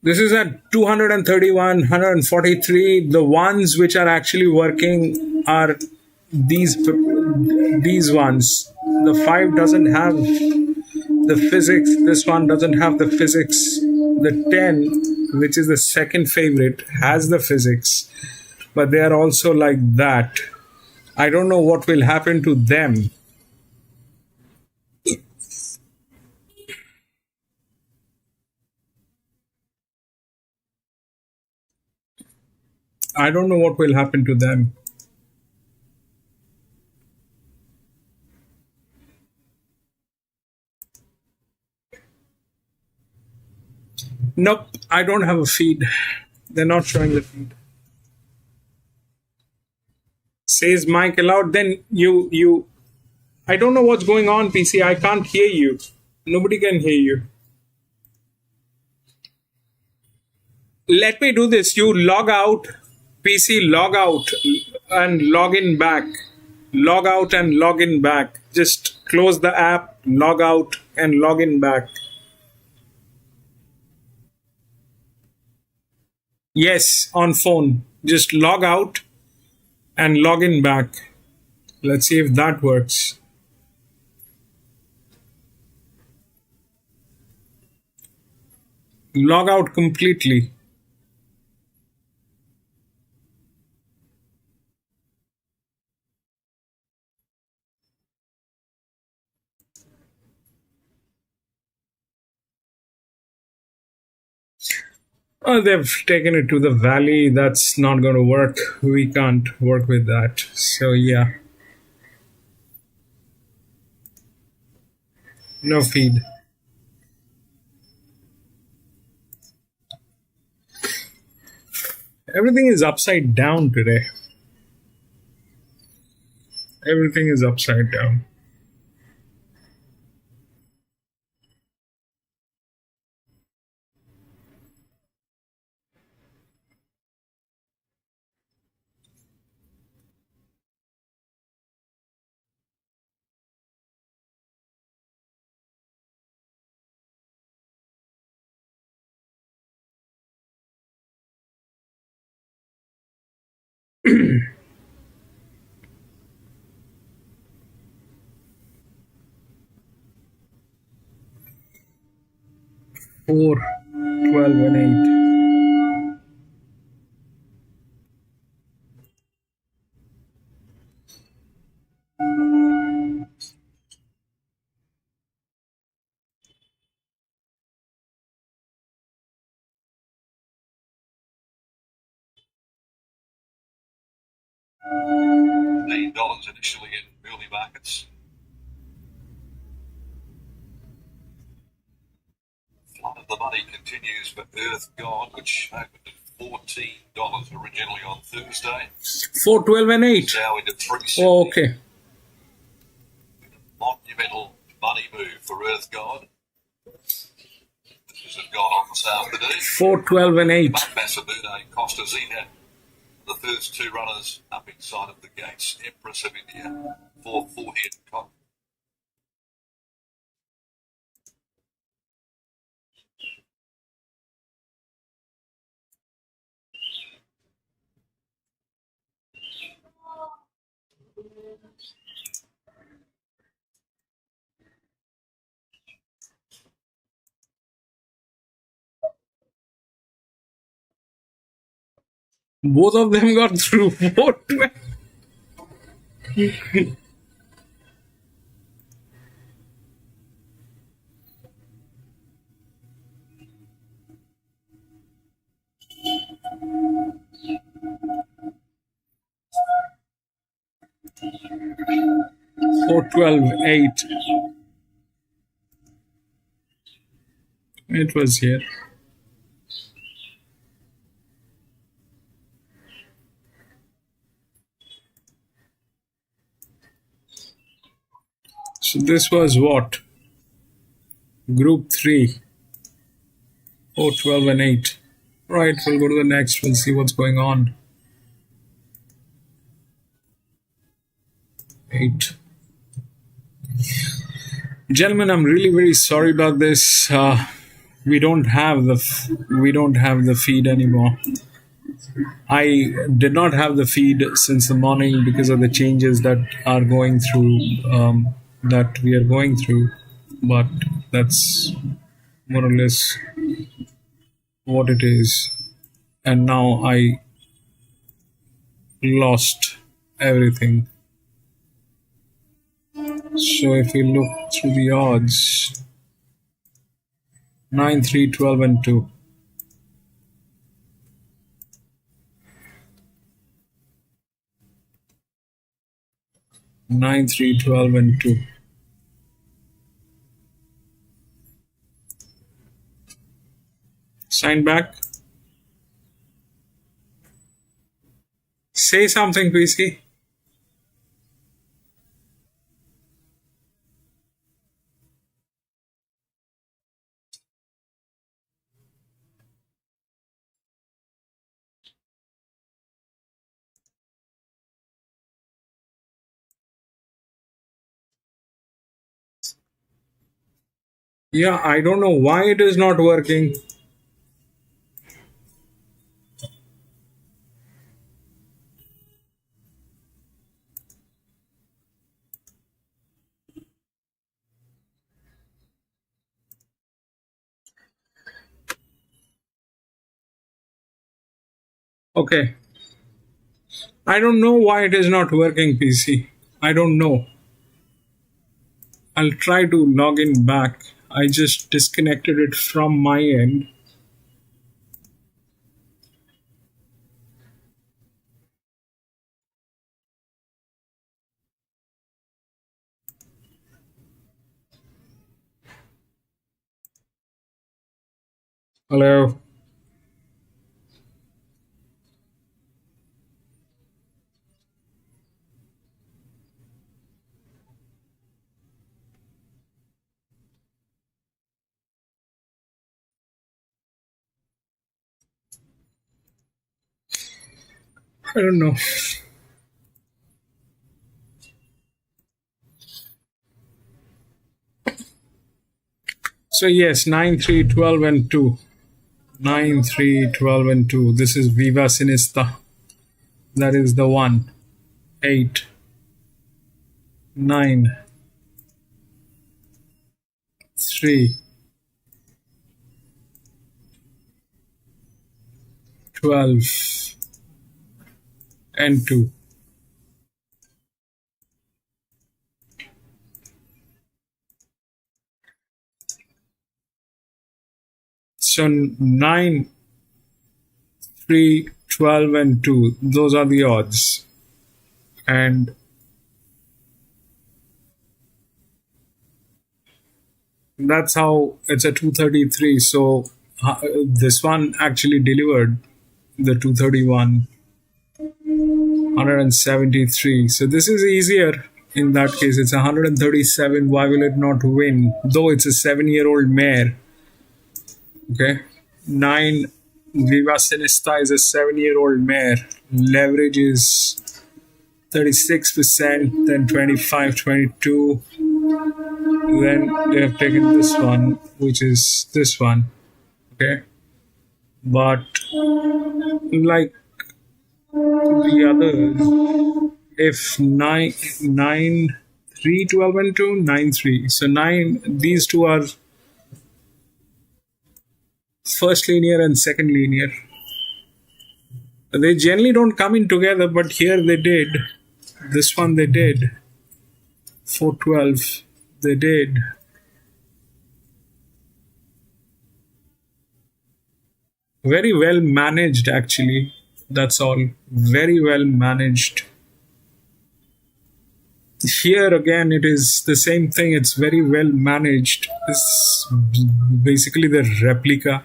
This is at 231, 143. The ones which are actually working are these ones. The 5 doesn't have the physics. This one doesn't have the physics. The 10, which is the second favorite, has the physics, but they are also like that. I don't know what will happen to them. I don't know what will happen to them. Nope, I don't have a feed. They're not showing the feed. Says mic allowed. Then you. I don't know what's going on, PC. I can't hear you. Nobody can hear you. Let me do this. You log out, PC. Log out and log in back. Log out and log in back. Just close the app. Log out and log in back. Yes, on phone. Just log out and log in back. Let's see if that works. Log out completely. Oh, they've taken it to the valley. That's not going to work. We can't work with that. So, yeah. No feed. Everything is upside down today. Everything is upside down. Four, 12, and 8. $15 initially in early markets. Flood of the money continues for Earth God, which opened at $14 originally on Thursday. 4, 12, and 8. Now into 3. Oh, okay. Monumental money move for Earth God. This has gone on this afternoon. 4, 12, and 8. Masabune Costa Zina, the first two runners up inside of the gates. Empress of India, 440 and Cotton. Both of them got through. 4, 12. Four, 12, 8. It was here. So this was what? Group 3. 4, 12, and 8. Right, we'll go to the next. We'll see what's going on. 8. Gentlemen, I'm really very sorry about this. we don't have the feed anymore. I did not have the feed since the morning because of the changes that are going through, that we are going through, but that's more or less what it is. And now I lost everything. So if we look through the odds, 9, 3, 12, and 2. 9, 3, 12, and 2. Sign back. Say something, PC. Yeah, I don't know why it is not working. Okay. I don't know why it is not working, PC. I don't know. I'll try to log in back. I just disconnected it from my end. Hello. I don't know. So yes, 9, 3, 12, and 2. 9, 3, 12, and 2. This is Viva Sinista. That is the one. 8, 9, 3, 12, and 2. So 9, 3, 12, and 2. Those are the odds. And that's how it's a 233. So this one actually delivered the 231, 173. So this is easier. In that case, it's 137. Why will it not win? Though it's a 7-year-old mare. Okay. 9 Viva Sinista is a 7-year-old mare. Leverage is 36%, then 25, 22. Then they have taken this one, which is this one. Okay. But like the others, if 9, 3, 12, and 2, 9, 3. So 9, these two are first linear and second linear. They generally don't come in together, but here they did. This one they did. 412, they did. Very well managed, actually. That's all. Very well managed. Here again, it is the same thing. It's very well managed. This is basically the replica.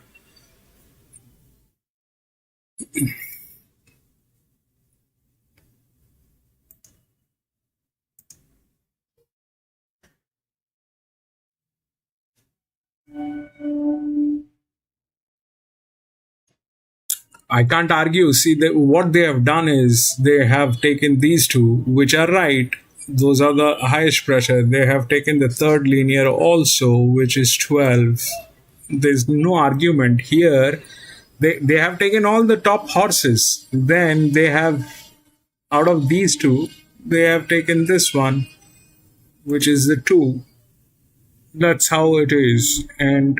I can't argue. See, what they have done is they have taken these two, which are right. Those are the highest pressure. They have taken the third linear also, which is 12. there's no argument here. They have taken all the top horses. Then they have, out of these two, they have taken this one, which is the 2. That's how it is. And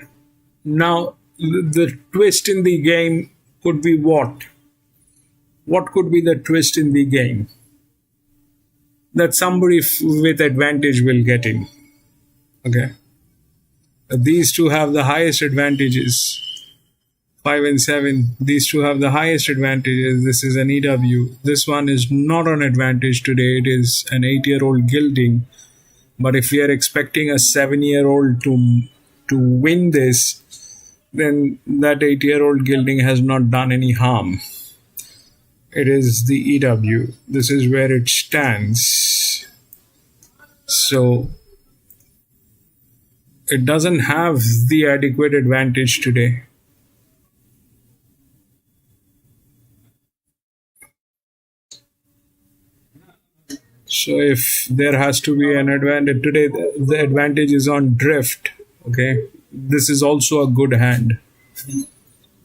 now the twist in the game could be what? What could be the twist in the game? That somebody with advantage will get in. Okay. These two have the highest advantages. 5 and 7. These two have the highest advantages. This is an EW. This one is not on advantage today. It is an 8-year-old gilding. But if we are expecting a 7-year-old to win this, then that 8-year-old gilding has not done any harm. It is the EW. This is where it stands. So it doesn't have the adequate advantage today. So if there has to be an advantage today, the advantage is on drift. Okay, this is also a good hand.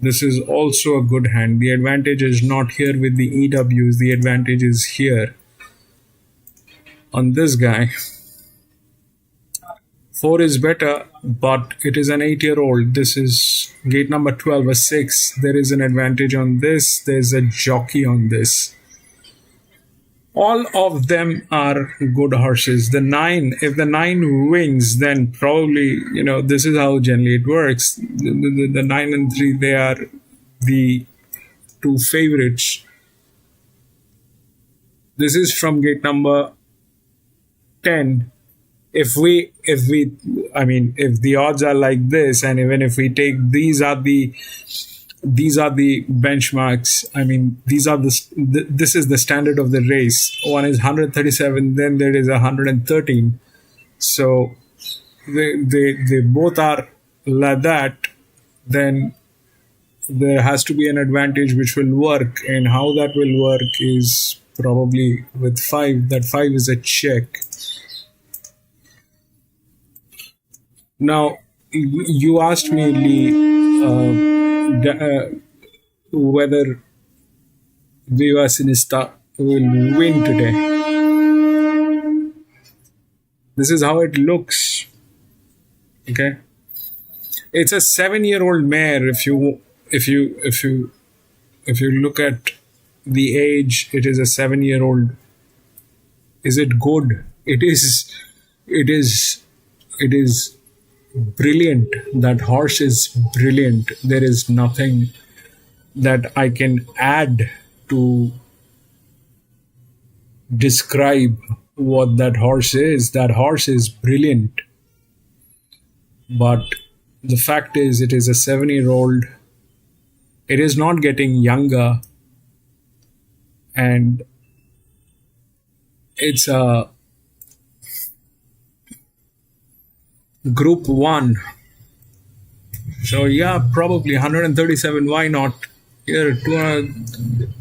This is also a good hand. The advantage is not here with the EWs. The advantage is here on this guy. 4 is better, but it is an 8-year-old. This is gate number 12, a 6. There is an advantage on this. There's a jockey on this. All of them are good horses. The 9, if the 9 wins, then probably, this is how generally it works. The 9 and 3, they are the 2 favorites. This is from gate number 10. If the odds are like this, and even if we take these are the benchmarks. This is the standard of the race. One is 137, then there is 113. So they both are like that. Then there has to be an advantage which will work, and how that will work is probably with 5. That 5 is a check. Now, you asked me, Lee, whether Viva Sinista will win today. This is how it looks. Okay, it's a 7-year-old mare. If you look at the age, it is a 7-year-old. Is it good? It is brilliant. That horse is brilliant. There is nothing that I can add to describe what that horse is. That horse is brilliant. But the fact is, it is a 7-year-old. It is not getting younger. And it's a Group 1. So yeah, probably 137. Why not? Here, 200.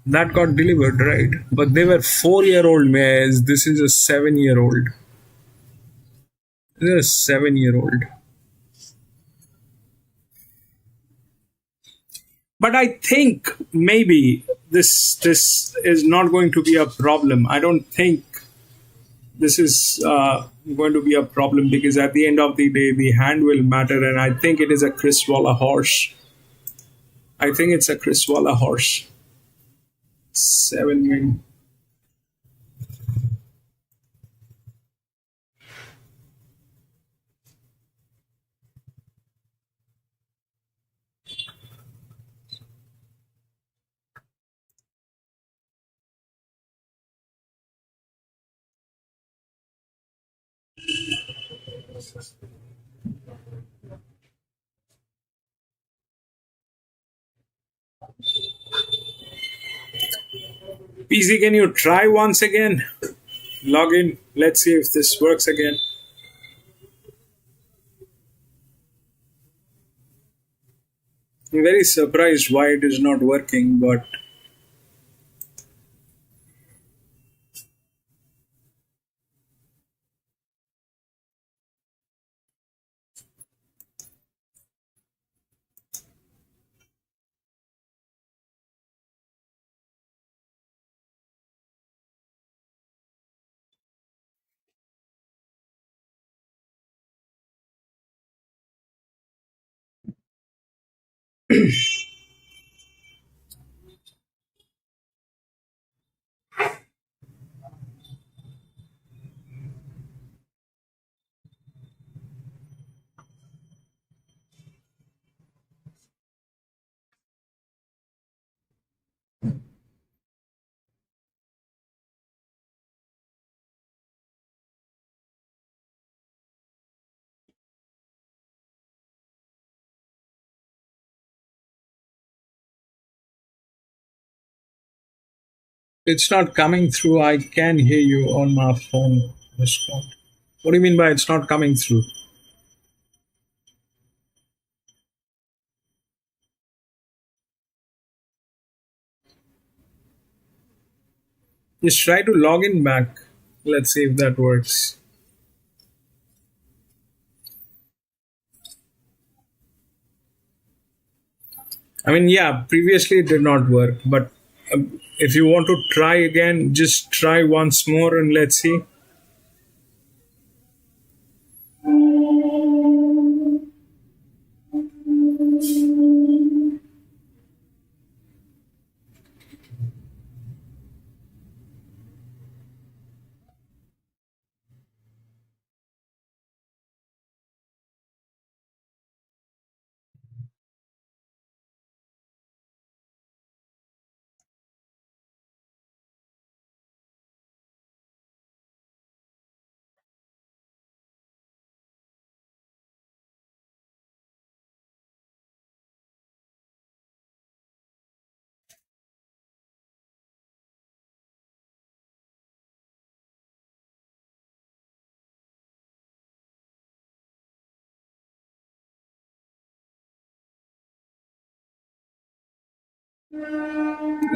That got delivered, right? But they were 4-year-old mares. This is a 7-year-old. This is a 7-year-old. But I think maybe this is not going to be a problem. I don't think this is going to be a problem, because at the end of the day, the hand will matter, and I think it is a Chris Waller horse. I think it's a Chris Waller horse. 7 win. PC, can you try once again? Log in. Let's see if this works again. I'm very surprised why it is not working, but It's not coming through. I can hear you on my phone. Respond. What do you mean by it's not coming through? Just try to log in back. Let's see if that works. I mean, yeah, previously it did not work, but if you want to try again, just try once more and let's see.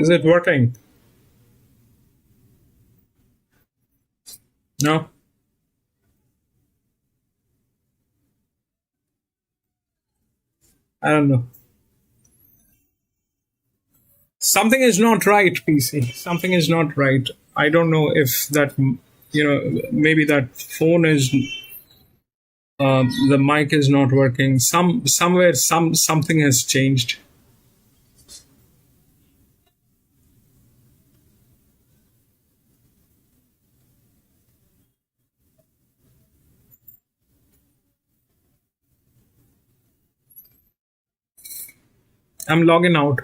Is it working? No? I don't know. Something is not right, PC. Something is not right. I don't know if that, maybe that phone is, the mic is not working. Somewhere, something has changed. I'm logging out.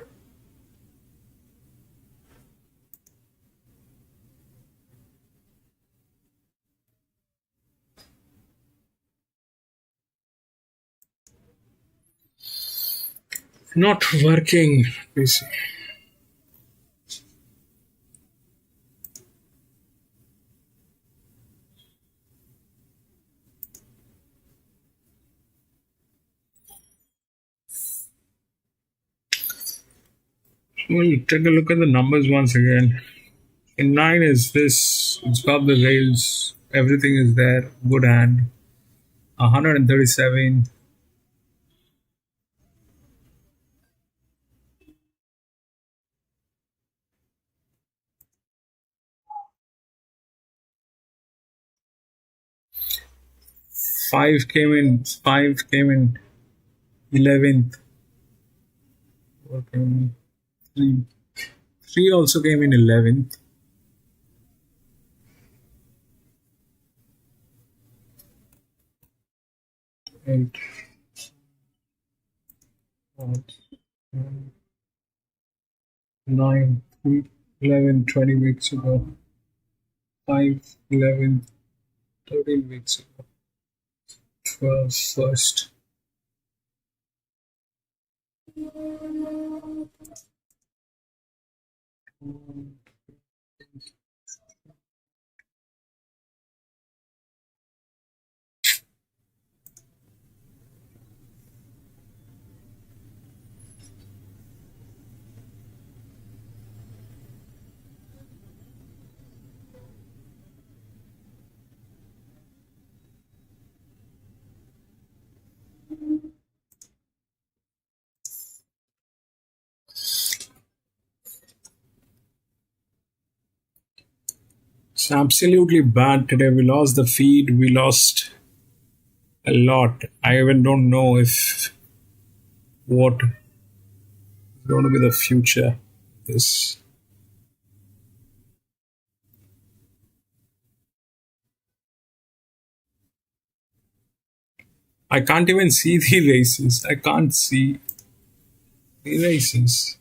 Not working, PC. Well, take a look at the numbers once again. In 9 is this. It's got the rails. Everything is there. Good hand. 137. 5 came in 11th. 3. 3 also came in 11th. 8. 9. 11, 20 weeks ago. 5, 11, 13 weeks ago. 12, first. It's absolutely bad today. We lost the feed. We lost a lot. I even don't know if what going to be the future. This I can't even see the races. I can't see the races.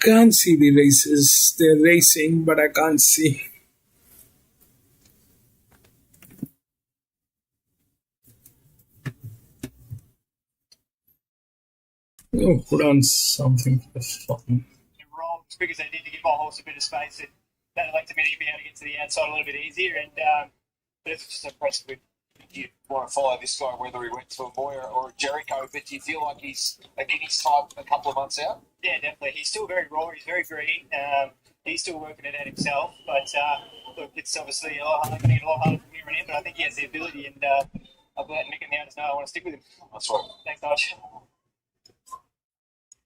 Can't see the races. They're racing, but I can't see. Oh, put on something for fun. Wrong because they need to give my horse a bit of space, and that elected me to be able to get to the outside a little bit easier. And but it's just impressive. You want to follow this guy, whether he went to a Moyer or a Jericho, but do you feel like he's in his type a couple of months out? Yeah, definitely. He's still very raw. He's very green. He's still working it out himself. But look, it's obviously a lot harder, getting a lot harder from here on in. But I think he has the ability, and I'll let Nick and the others know I want to stick with him. That's right. Thanks, Dodge.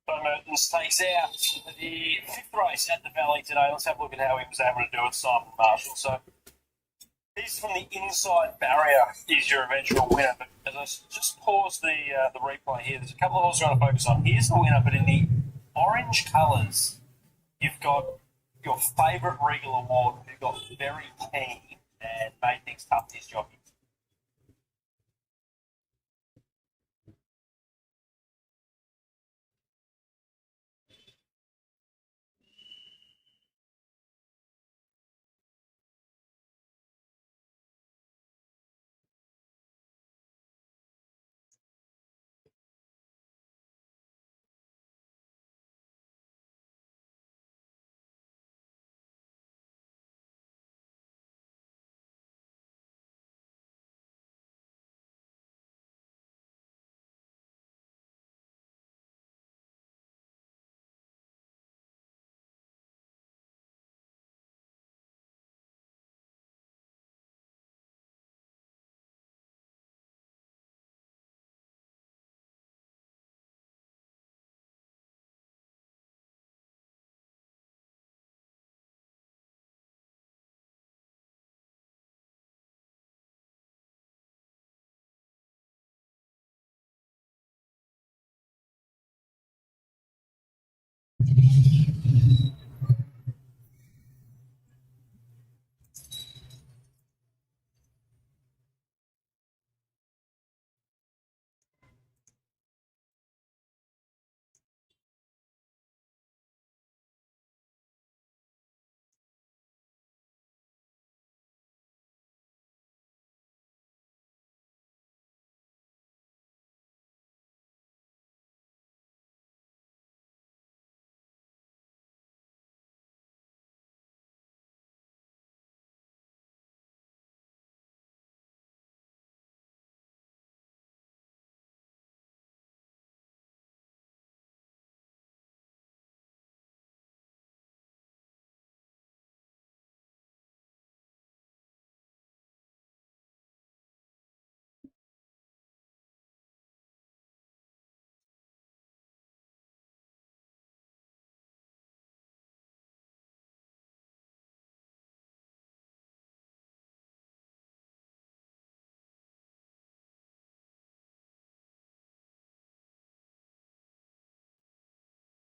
Mertens takes out the fifth race at the Valley today. Let's have a look at how he was able to do it, Simon Marshall. So he's from the inside barrier is your eventual winner. But as I just pause the replay here, there's a couple of horses I want to focus on. Here's the winner, but in the orange colours, you've got your favourite Regal Award, who got very keen and made things tough for his jockey.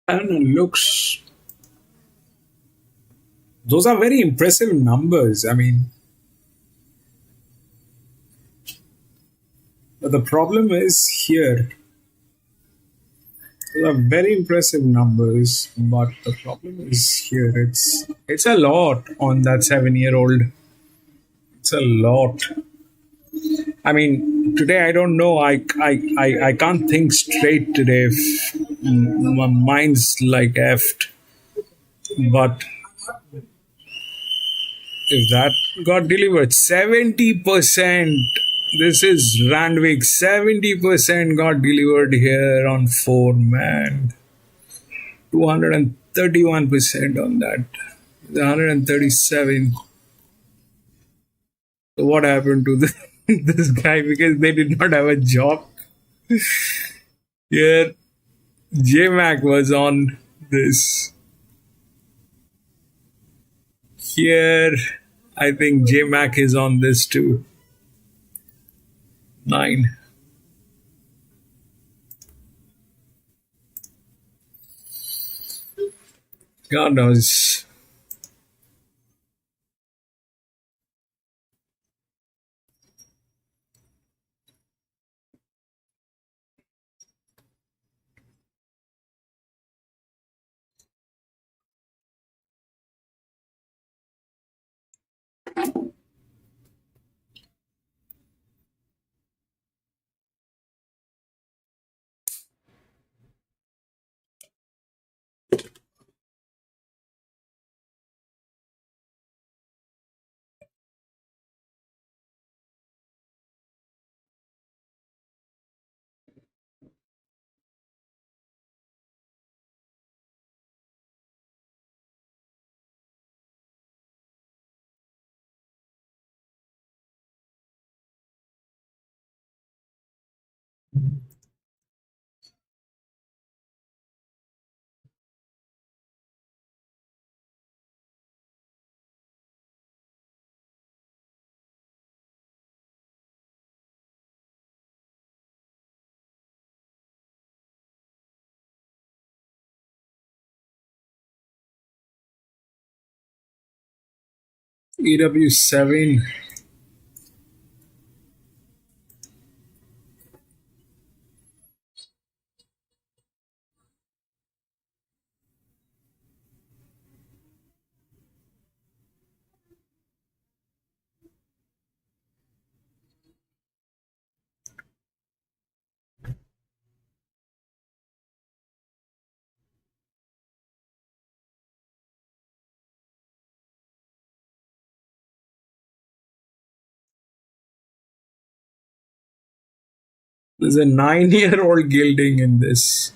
I don't know, looks. Those are very impressive numbers. I mean, but the problem is here. Those are very impressive numbers, but the problem is here. It's a lot on that 7-year-old. It's a lot. I mean, today I don't know. I can't think straight today. My mind's like effed. But if that got delivered, 70%. This is Randwick. 70% got delivered here on 4, man. 231% on that. 137. So what happened to this guy? Because they did not have a job. Here, J-Mac was on this. Here, I think J-Mac is on this too. 9. God knows. EW7. There's a 9-year-old gilding in this.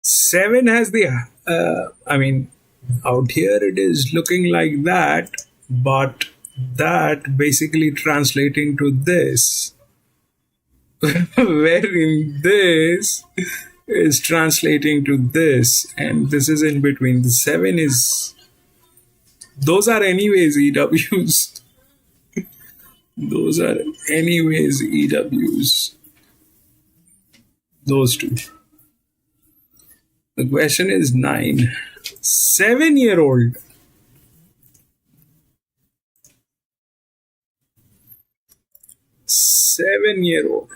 7 has the, I mean, out here it is looking like that, but that basically translating to this, wherein this is translating to this, and this is in between. The 7 is, those are anyways EWs. Those are anyways EWs. Those two. The question is 9. 7-year-old. 7-year-old.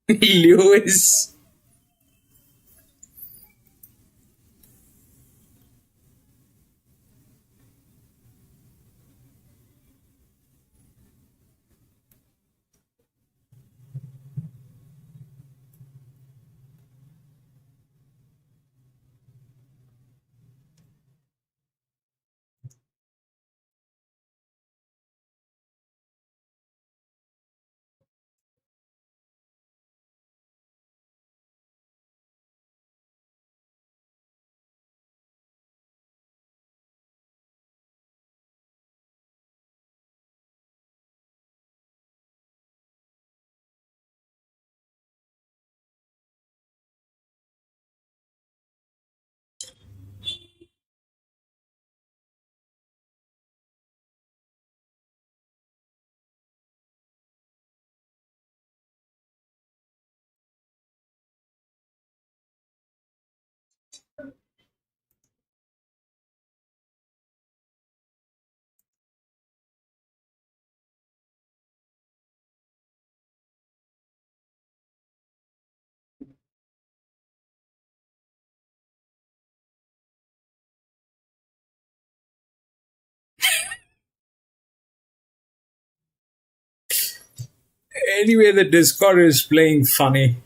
Lewis. Anyway, the Discord is playing funny.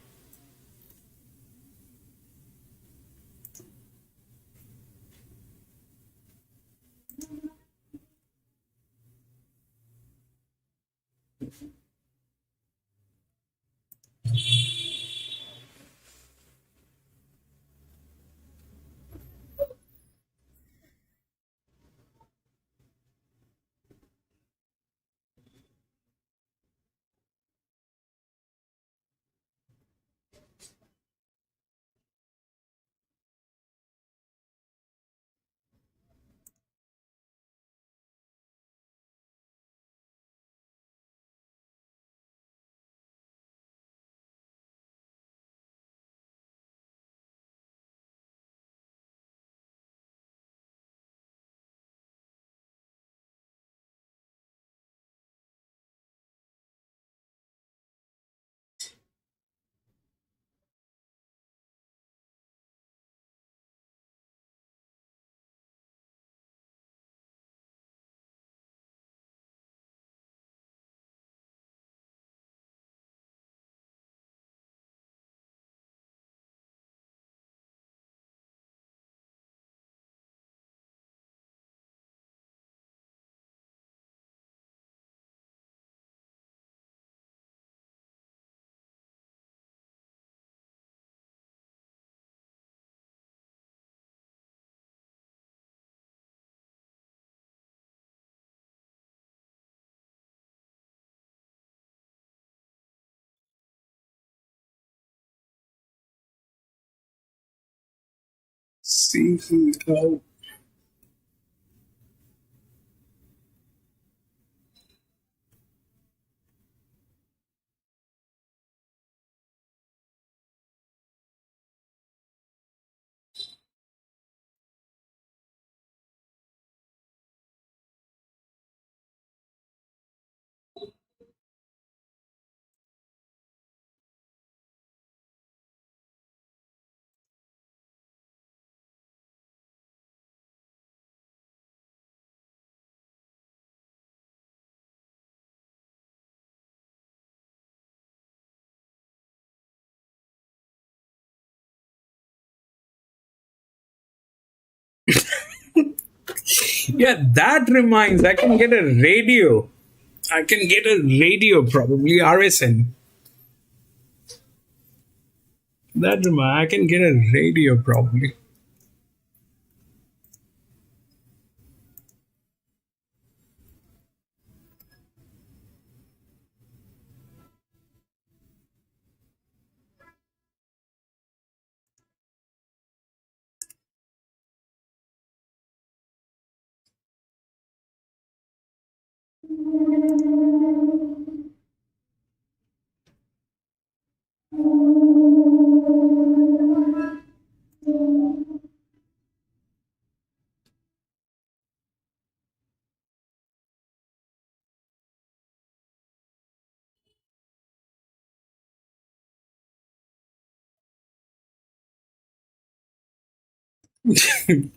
CEO. Yeah, that reminds. I can get a radio. I can get a radio, probably RSN. That reminds. I can get a radio, probably.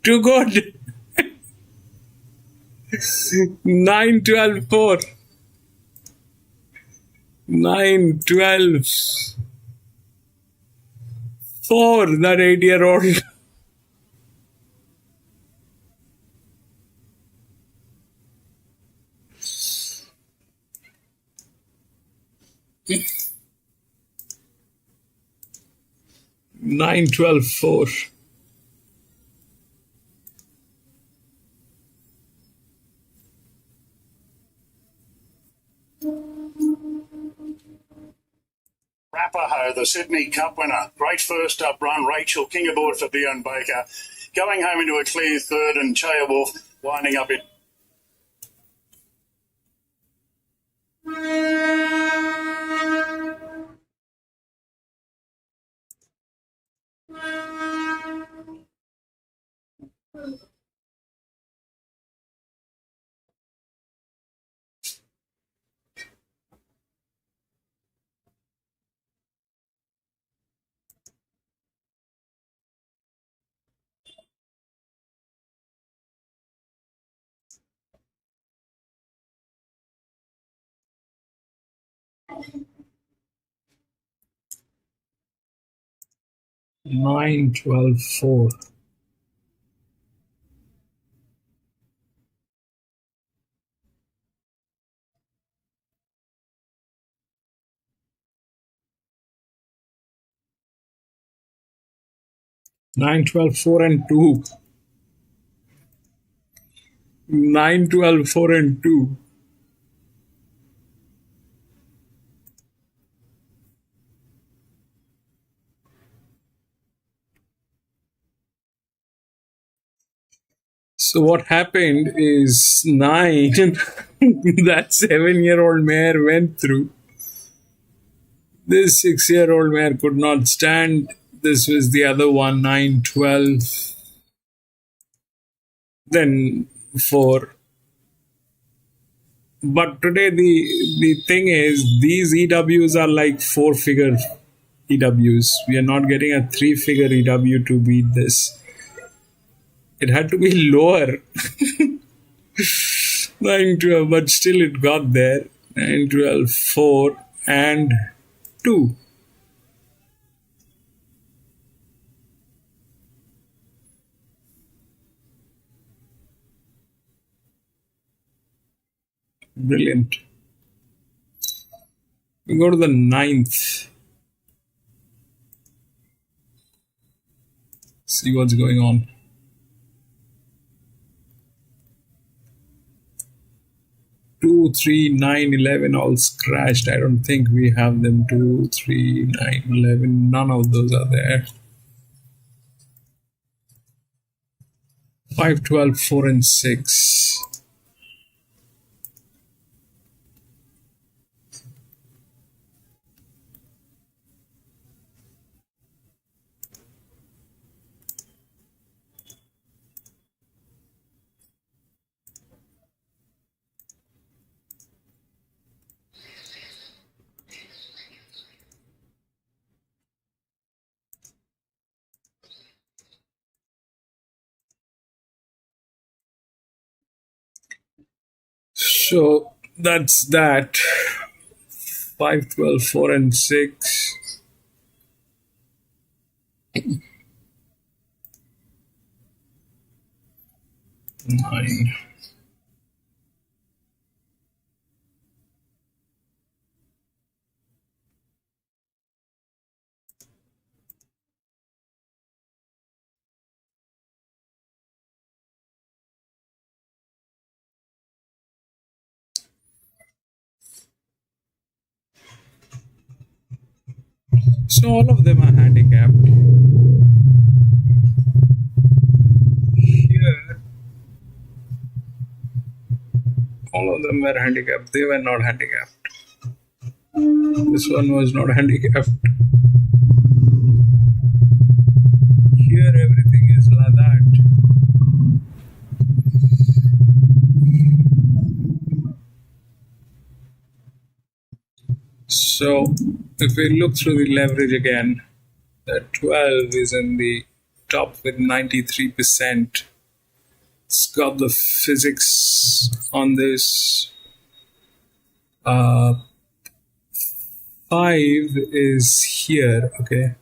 Too good. 9, 12, 4. 9, 12, 4. That 8-year-old. 9, 12, 4. Rappaho, the Sydney Cup winner. Great first up run. Rachel King aboard for Bjorn Baker. Going home into a clear third, and Chaya Wolf winding up in. Nine, 12, 4. Nine, 12, 4 and 2. 9, 12, 4 and 2. So what happened is 9, that 7-year-old mare went through. This 6-year-old mare could not stand. This was the other one, 9, 12. Then 4. But today the thing is, these EWs are like 4-figure EWs. We are not getting a 3-figure EW to beat this. It had to be lower. 9, 12, but still it got there. 9, 12, 4 and 2. Brilliant. We go to the 9th. See what's going on. 2, 3, 9, 11 all scratched. I don't think we have them. 2, 3, 9, 11. None of those are there. 5, 12, 4, and 6. So that's that. 5, 12, 4, and 6. 9. So all of them are handicapped. Here, all of them were handicapped. They were not handicapped. This one was not handicapped. Here, everything is like that. So, if we look through the leverage again, the 12 is in the top with 93%. It's got the physics on this. 5 is here, okay.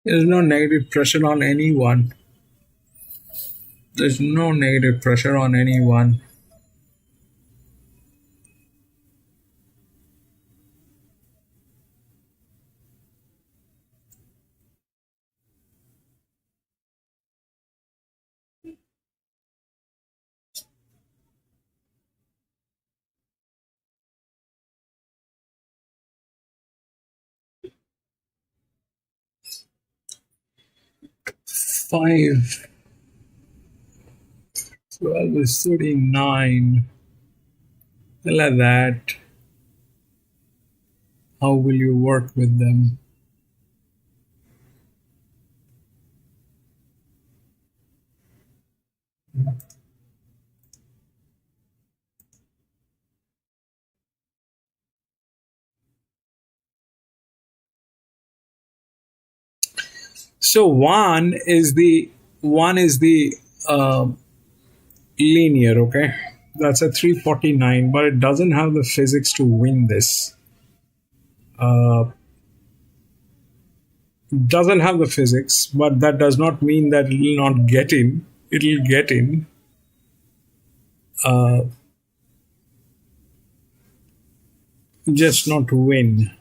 There's no negative pressure on anyone. There's no negative pressure on anyone. Five, 12 is 39. Like that. How will you work with them? So one is the linear, okay? That's a 349, but it doesn't have the physics to win this. Doesn't have the physics, but that does not mean that it will not get in. It will get in. Just not to win.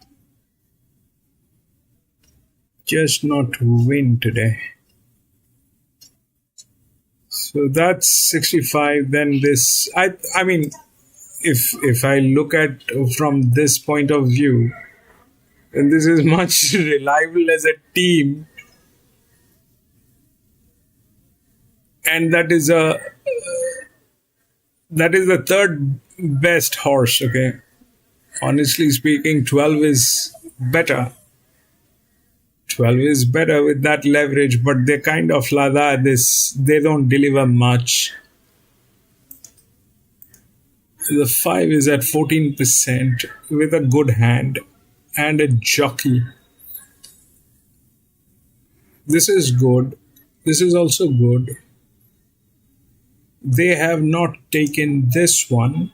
Just not to win today. So that's 65. Then this, I mean, if I look at from this point of view, then this is much reliable as a team, and that is the third best horse. Okay, honestly speaking, 12 is better. 12 is better with that leverage, but they kind of lather this, they don't deliver much. The 5 is at 14% with a good hand and a jockey. This is good. This is also good. They have not taken this one,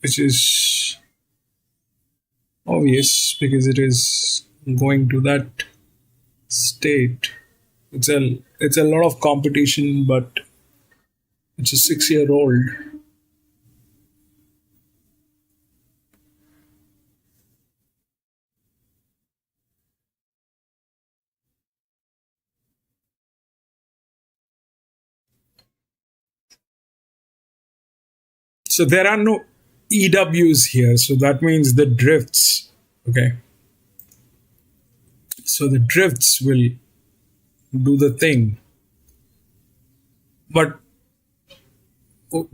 which is obvious because it is going to that state. It's a lot of competition, but it's a 6-year-old. So there are no EWs here, so that means the drifts. Okay. So the drifts will do the thing. But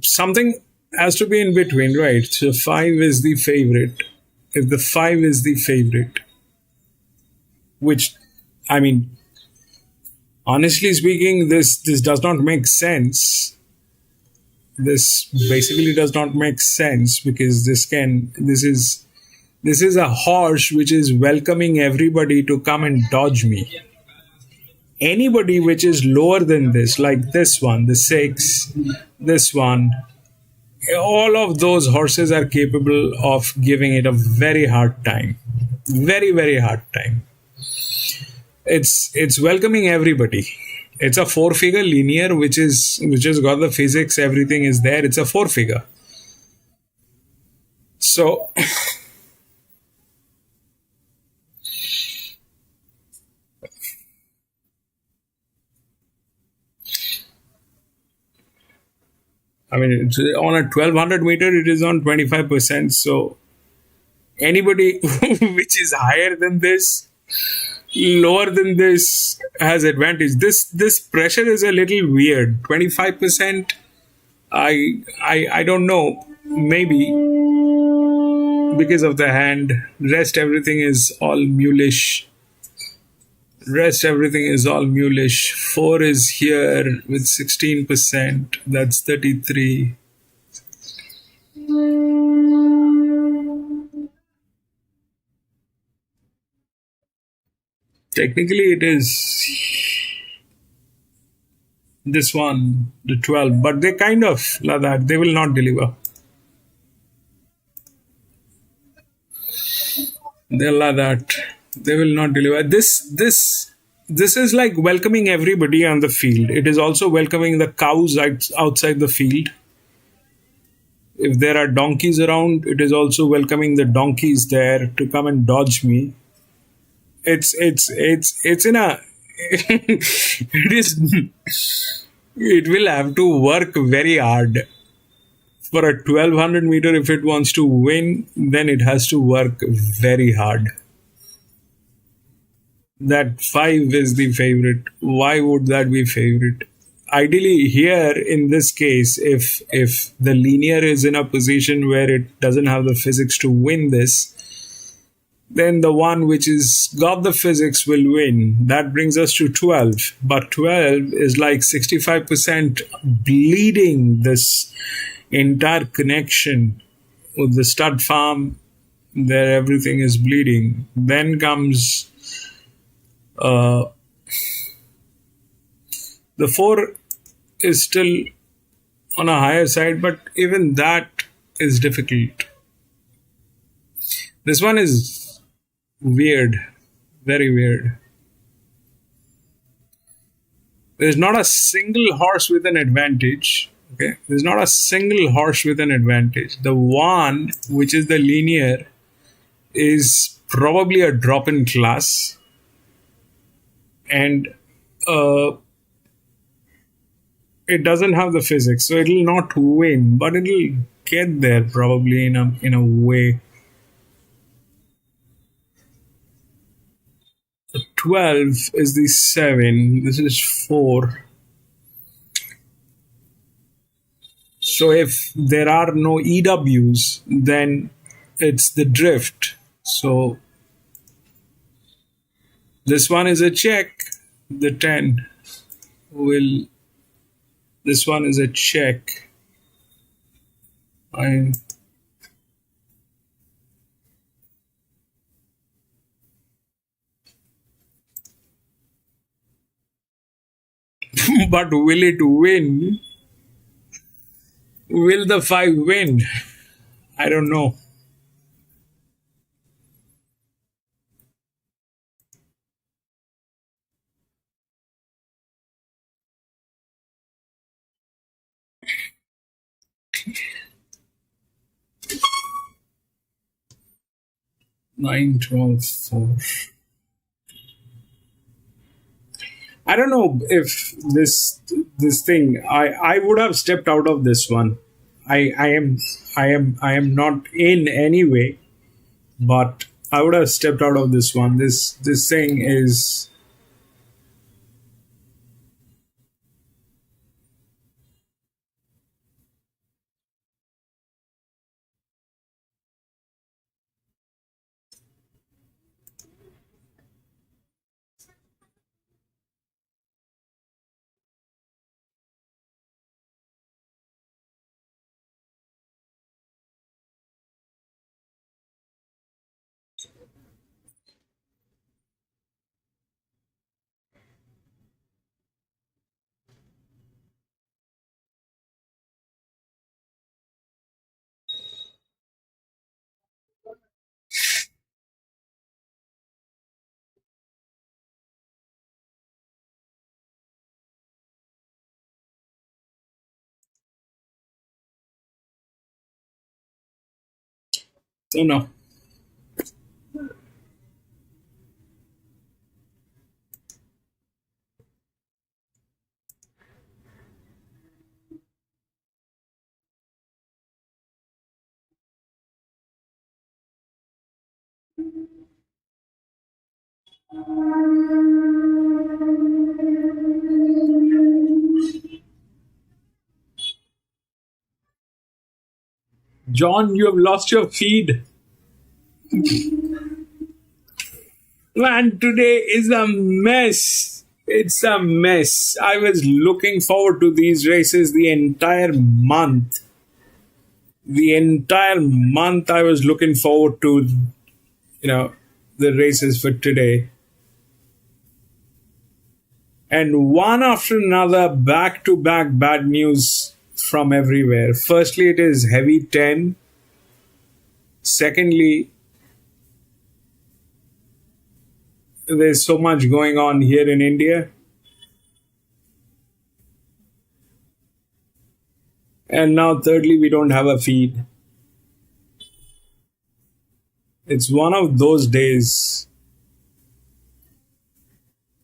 something has to be in between, right? So 5 is the favorite. If the 5 is the favorite, which, I mean, honestly speaking, this does not make sense. This basically does not make sense because this is a horse which is welcoming everybody to come and dodge me. Anybody which is lower than this, like this one, the 6, this one, all of those horses are capable of giving it a very hard time. Very, very hard time. It's welcoming everybody. It's a 4-figure linear which has got the physics, everything is there. It's a 4-figure. So I mean, it's on a 1200 meter, it is on 25%. So anybody which is higher than this, lower than this has advantage. This pressure is a little weird. 25%. I don't know. Maybe because of the hand. Rest everything is all mulish. 4 is here with 16%. That's 33. Technically, it is this one, the 12, but they kind of like that. They will not deliver. They'll like that. They will not deliver. This is like welcoming everybody on the field. It is also welcoming the cows outside the field. If there are donkeys around, it is also welcoming the donkeys there to come and dodge me. It's in a it will have to work very hard for a 1200 meter. If it wants to win, then it has to work very hard. That 5 is the favorite. Why would that be favorite? Ideally, here in this case, if the linear is in a position where it doesn't have the physics to win this, then the one which is got the physics will win. That brings us to 12. But 12 is like 65% bleeding this entire connection with the stud farm. There everything is bleeding. Then comes the 4 is still on a higher side, but even that is difficult. This one is weird, very weird. There's not a single horse with an advantage. Okay, there's not a single horse with an advantage. The one which is the linear is probably a drop in class, and it doesn't have the physics, so it'll not win, but it'll get there probably in a way. 12 is the 7. This is 4. So if there are no EWs, then it's the drift. So This one is a check. The 10 will. This one is a check. I. But will it win? Will the 5 win? I don't know. Nine, 12, 4. I don't know if this thing. I would have stepped out of this one. I am not in any way, but I would have stepped out of this one. This thing is. Oh no. John, you have lost your feed. Man, today is a mess. It's a mess. I was looking forward to these races the entire month. The entire month I was looking forward to, the races for today. And one after another, back to back bad news from everywhere. Firstly, it is heavy 10. Secondly, there's so much going on here in India. And now, thirdly, we don't have a feed. It's one of those days.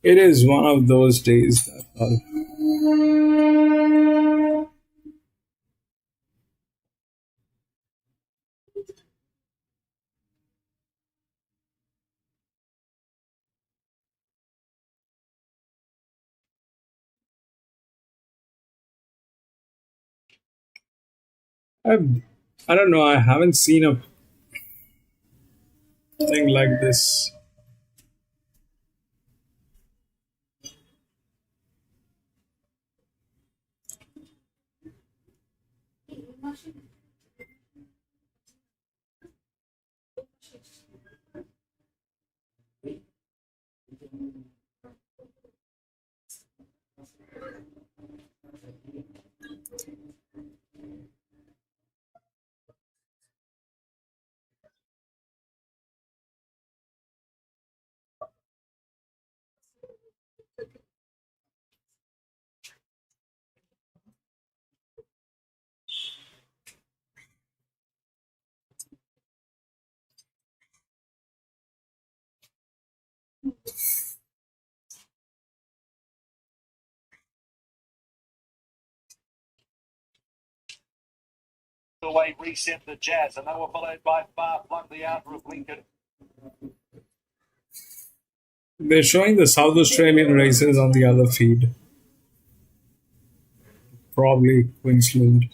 It is one of those days. That's all. I don't know. I haven't seen a thing like this. Away reset the Jazz, and they were followed by Far Flung, the outer of Lincoln. They're showing the South Australian races on the other feed. Probably Queensland.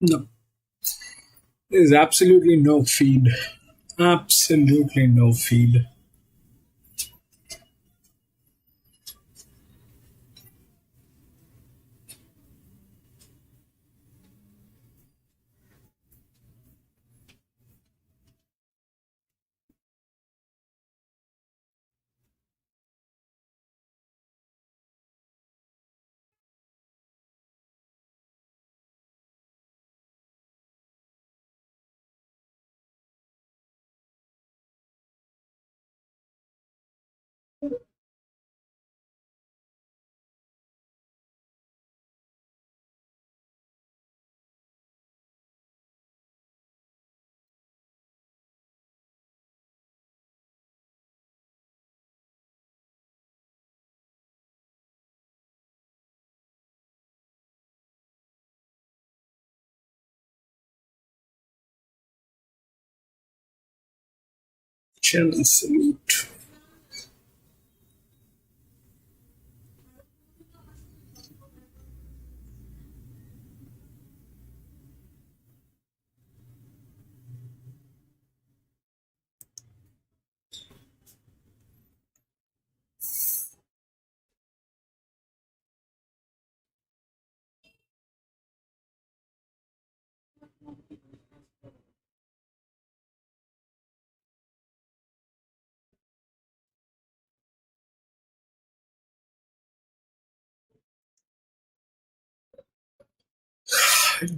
No, there's absolutely no feed. Absolutely no feed. Channel salute.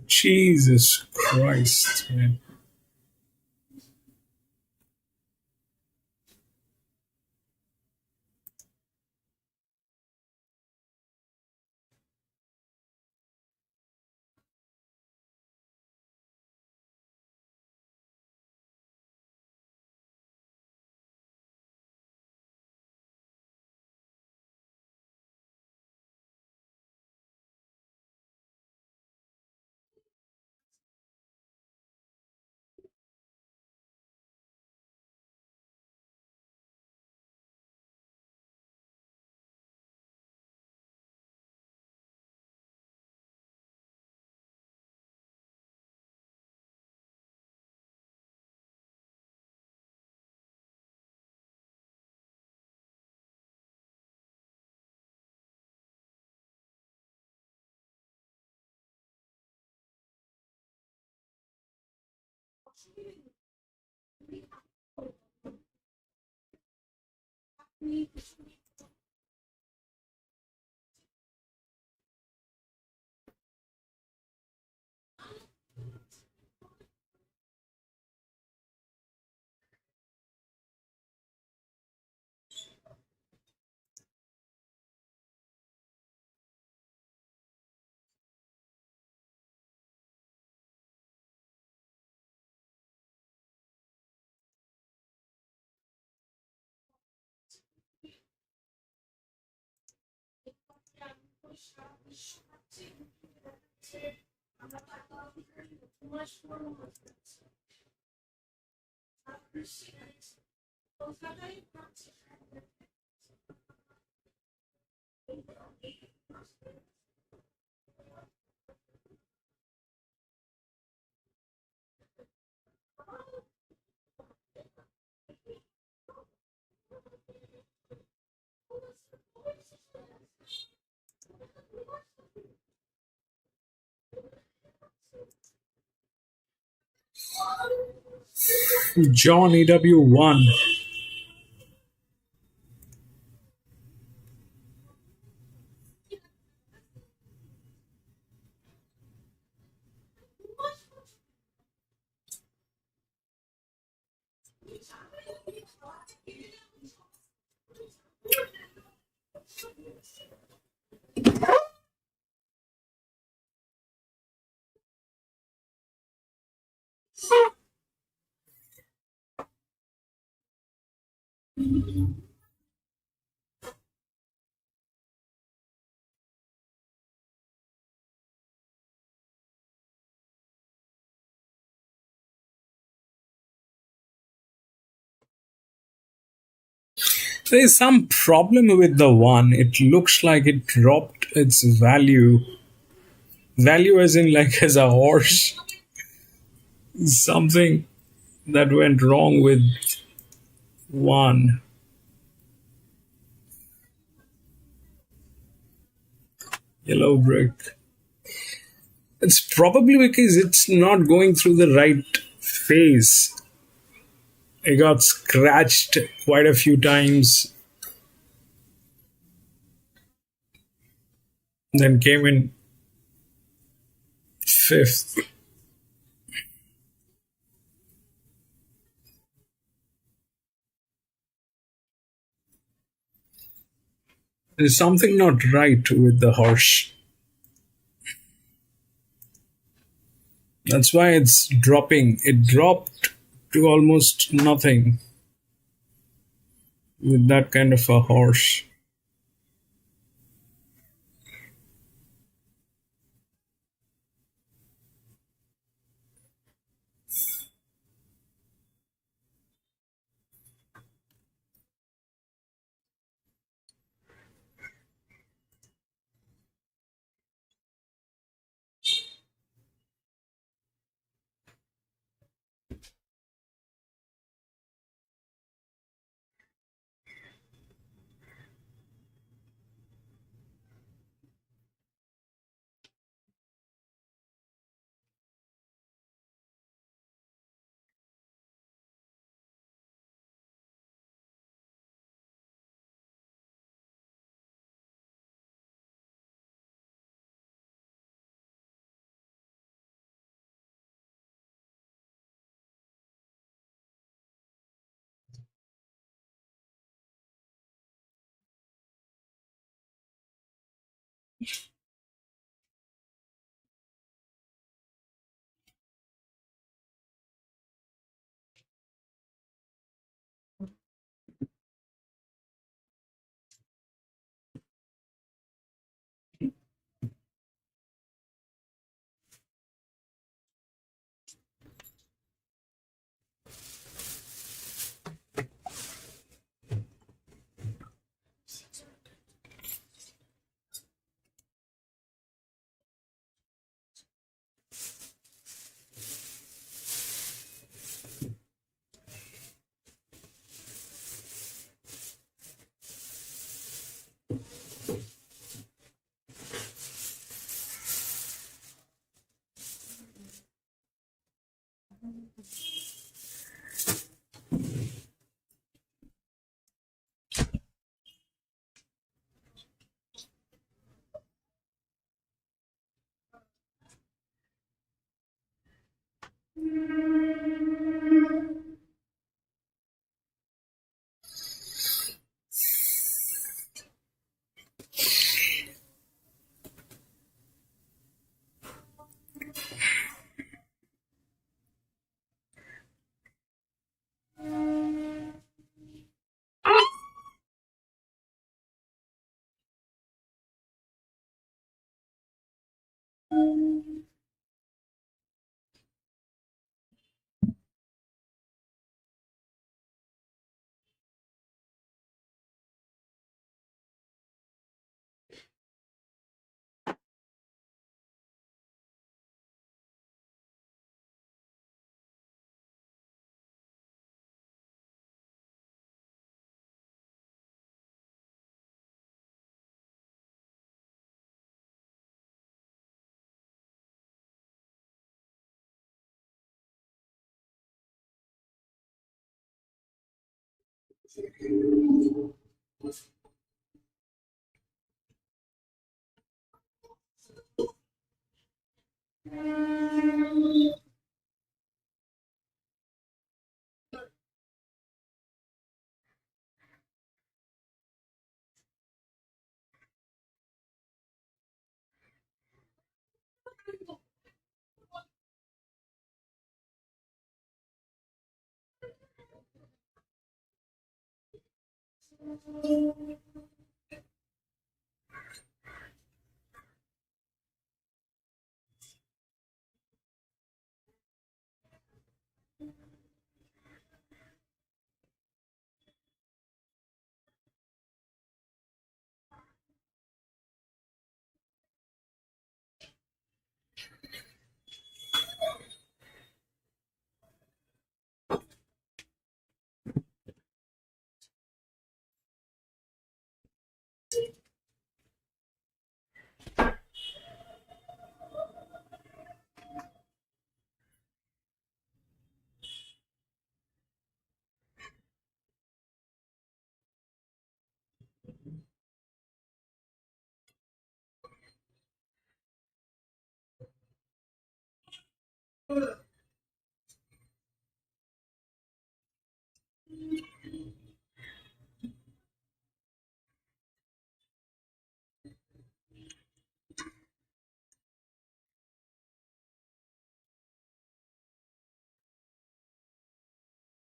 Jesus Christ, man. John EW1. There's some problem with the one. It looks like it dropped its value. Value as in like as a horse. Something that went wrong with one. Yellow brick. It's probably because it's not going through the right phase. It got scratched quite a few times, then came in fifth. There's something not right with the horse. That's why it's dropping. It dropped to almost nothing with that kind of a horse.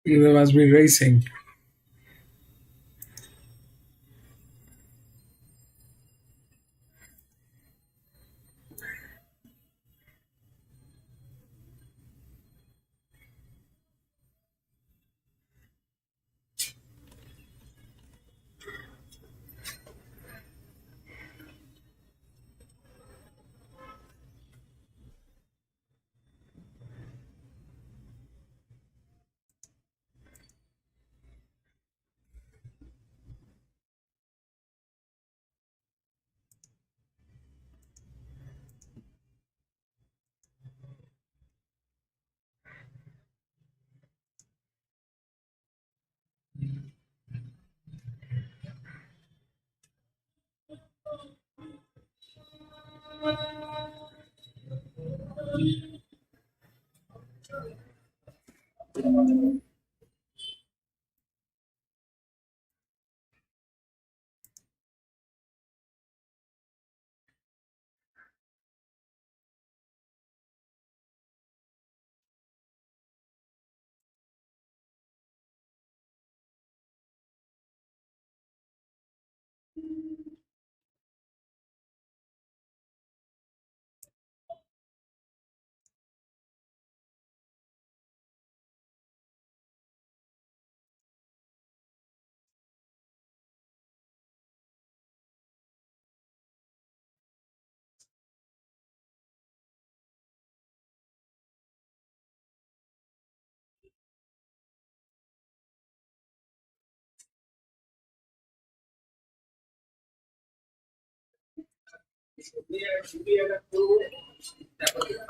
They must be racing.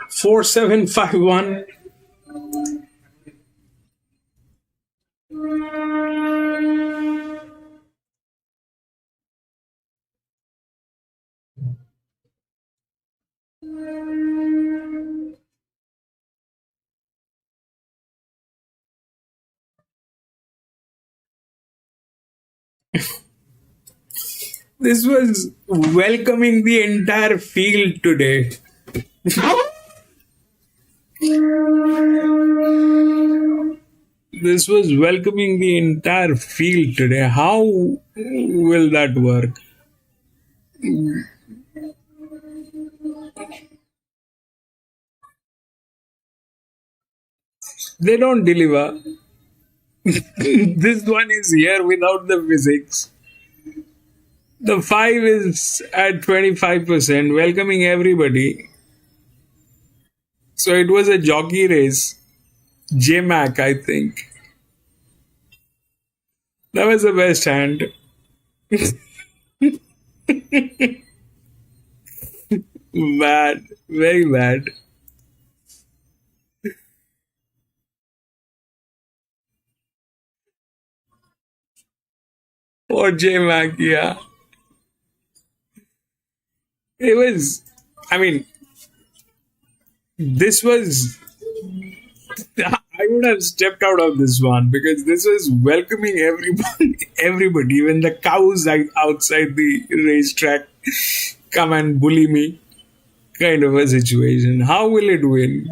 Four seven five one. This was welcoming the entire field today. This was welcoming the entire field today. How will that work? They don't deliver. This one is here without the physics. The 5 is at 25%, welcoming everybody. So it was a jockey race. J Mac, I think. That was the best hand. Bad. Very bad. For J Mac, yeah. It was, I mean, this was, I would have stepped out of this one because this was welcoming everybody, everybody, even the cows outside the racetrack come and bully me kind of a situation. How will it win?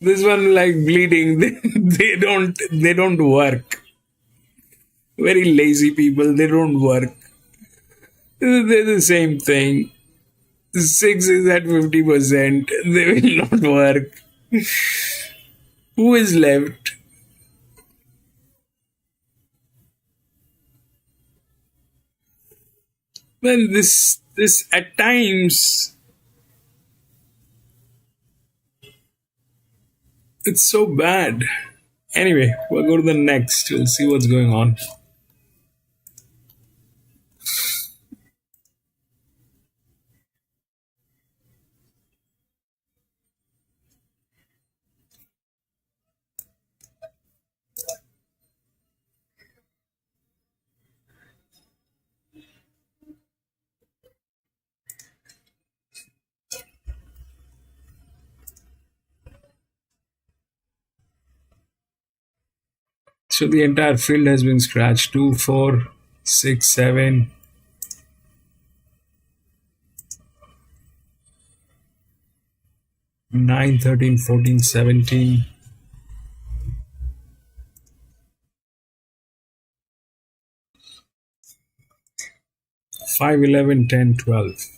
This one like bleeding. They don't work. Very lazy people. They don't work. They're the same thing. 6 is at 50%. They will not work. Who is left? Well, this at times it's so bad. Anyway, we'll go to the next. We'll see what's going on. So the entire field has been scratched. 2, 4. 6, 7, 9, 13, 14, 17, 5, 11, 10, 12.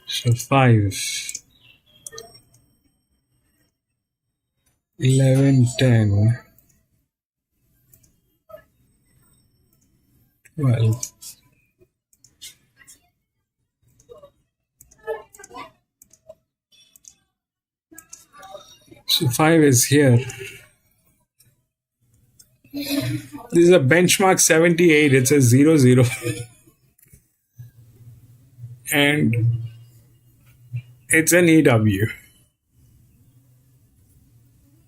So 5, 11, 10, 12. So 5 is here. This is a benchmark 78. It's a 0, 0. And it's an EW.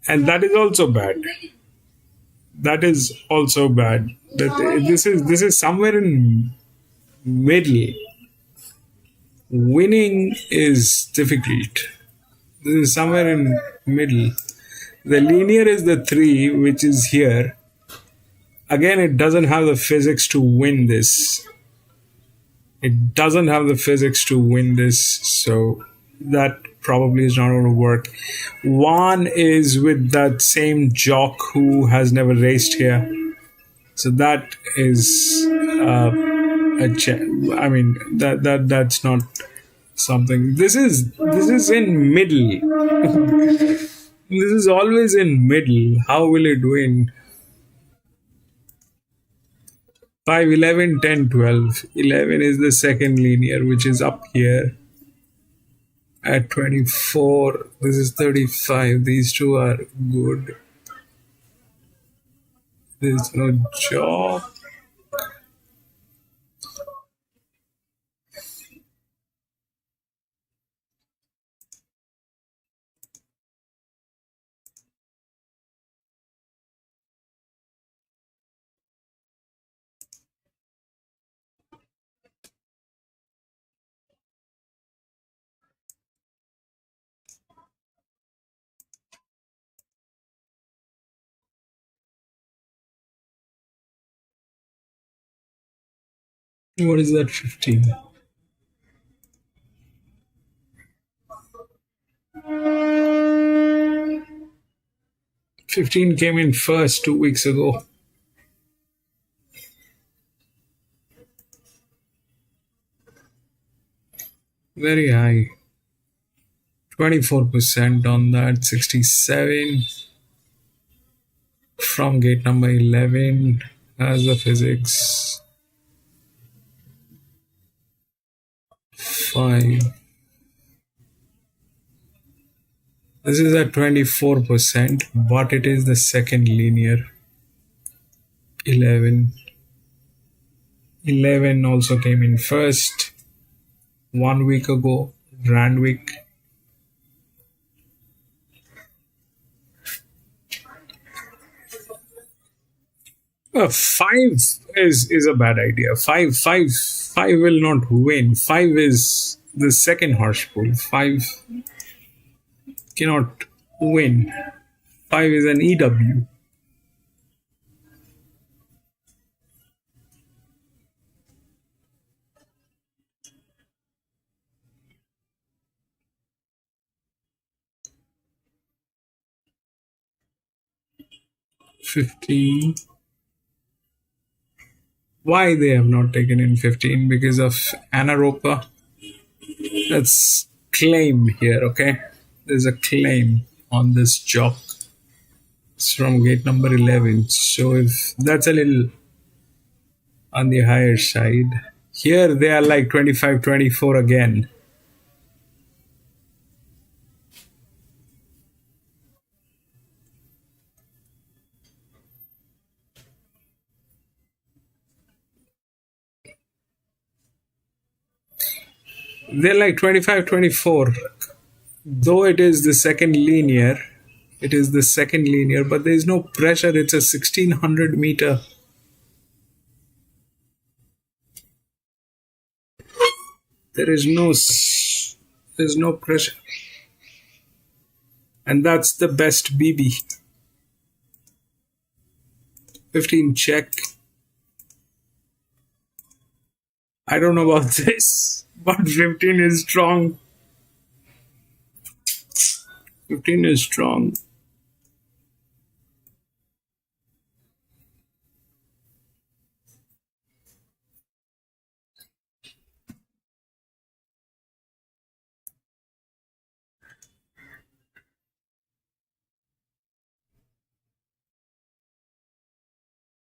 And that is also bad. That is also bad. This is somewhere in middle. Winning is difficult. This is somewhere in middle. The linear is the 3, which is here. Again, it doesn't have the physics to win this. It doesn't have the physics to win this, so that probably is not going to work. 1 is with that same jock who has never raced here. So that is I mean, that's not something. This is in middle. This is always in middle. How will it win? 5, 11, 10, 12. 11 is the second linear, which is up here at 24. This is 35. These two are good. There's no job. What is that 15? $15 came in first 2 weeks ago. Very high. 24% on that. 67 from gate number 11 as the physics. 5. This is at 24%, but it is the second linear. 11. 11 also came in first 1 week ago. Randwick. Five is a bad idea. Five will not win. 5 is the second horse pool. 5 cannot win. 5 is an EW. $15. Why they have not taken in 15? Because of anaropa. That's claim here, okay? There's a claim on this jock. It's from gate number 11. So if that's a little on the higher side. Here they are like 25, 24 again. They're like 25, 24. Though it is the second linear, but there is no pressure. It's a 1600 meter. There is no there's no pressure. And that's the best BB. 15 check. I don't know about this, but 15 is strong. 15 is strong.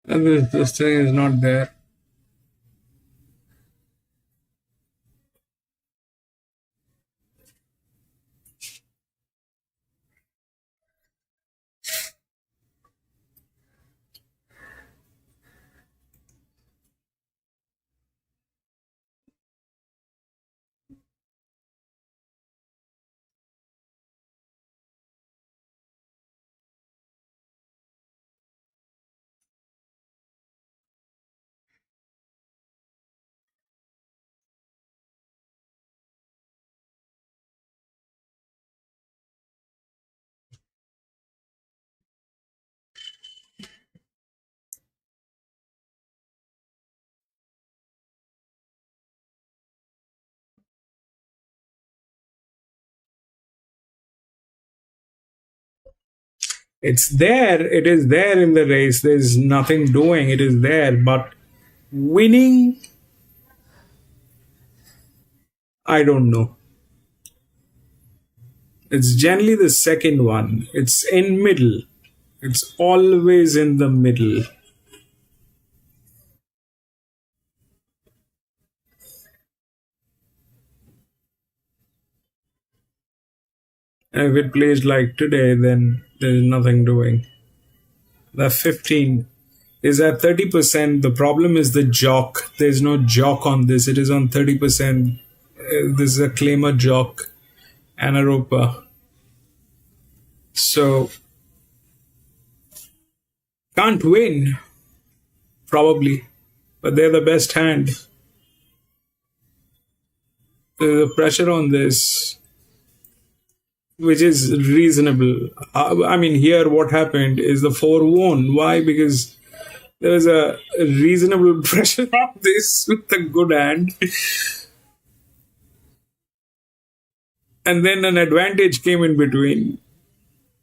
And this thing is not there. It's there. It is there in the race. There's nothing doing. It is there. But winning, I don't know. It's generally the second one. It's in middle. It's always in the middle. And if it plays like today, then there's nothing doing. The 15 is at 30%. The problem is the jock. There's no jock on this. It is on 30%. This is a claimer jock, anaeropa. So, can't win, probably. But they're the best hand. There's a pressure on this, which is reasonable. I mean, here what happened is the 4 won. Why? Because there was a reasonable pressure on this with the good hand. And then an advantage came in between,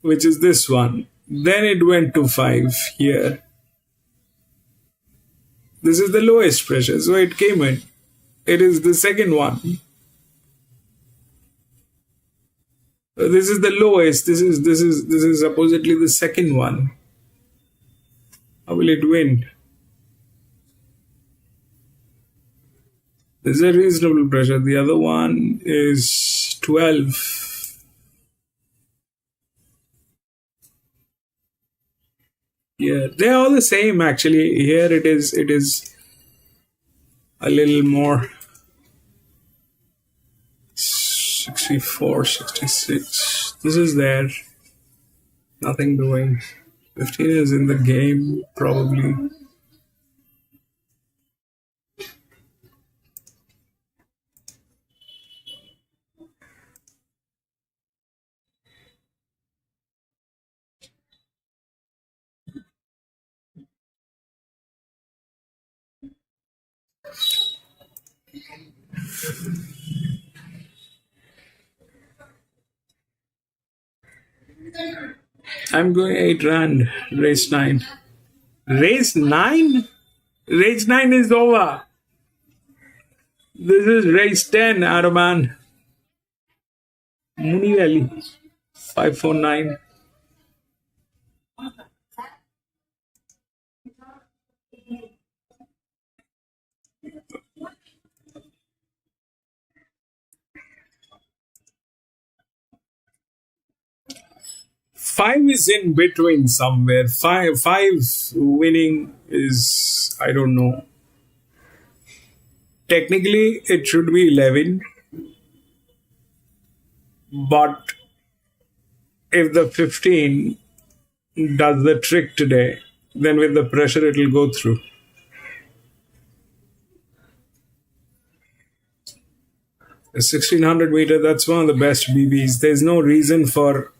which is this one. Then it went to 5 here. This is the lowest pressure, so it came in. It is the second one. This is the lowest. This is supposedly the second one. How will it win? This is a reasonable pressure. The other one is 12. Yeah, they're all the same actually. Here it is a little more. 64, 66. This is there. Nothing doing. 15 is in the game, probably. I'm going 8 rand, race 9. Race 9? Race 9 is over. This is race 10, Araman. Muni Valley. 549. Five is in between somewhere. Five winning is, I don't know. Technically, it should be 11. But if the 15 does the trick today, then with the pressure it will go through. A 1600 meter, that's one of the best BBs. There's no reason for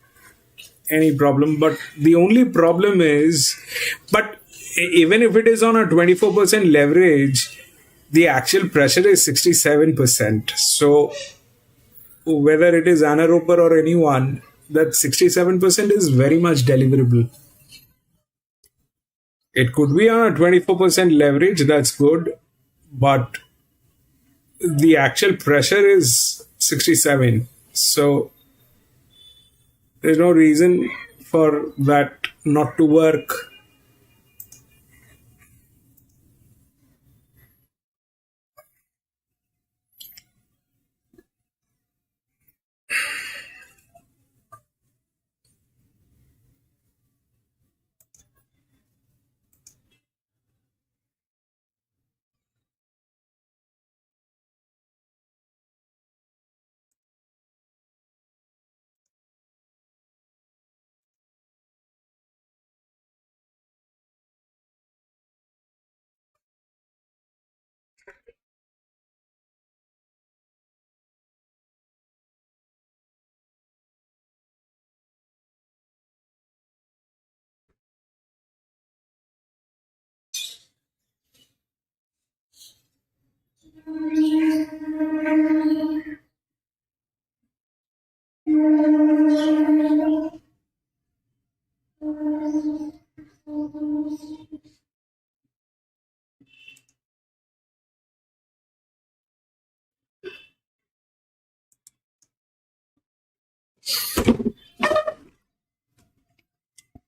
any problem. But the only problem is, but even if it is on a 24% leverage, the actual pressure is 67%. So whether it is Anna Roper or anyone, that 67% is very much deliverable. It could be on a 24% leverage, that's good, but the actual pressure is 67. So there's no reason for that not to work.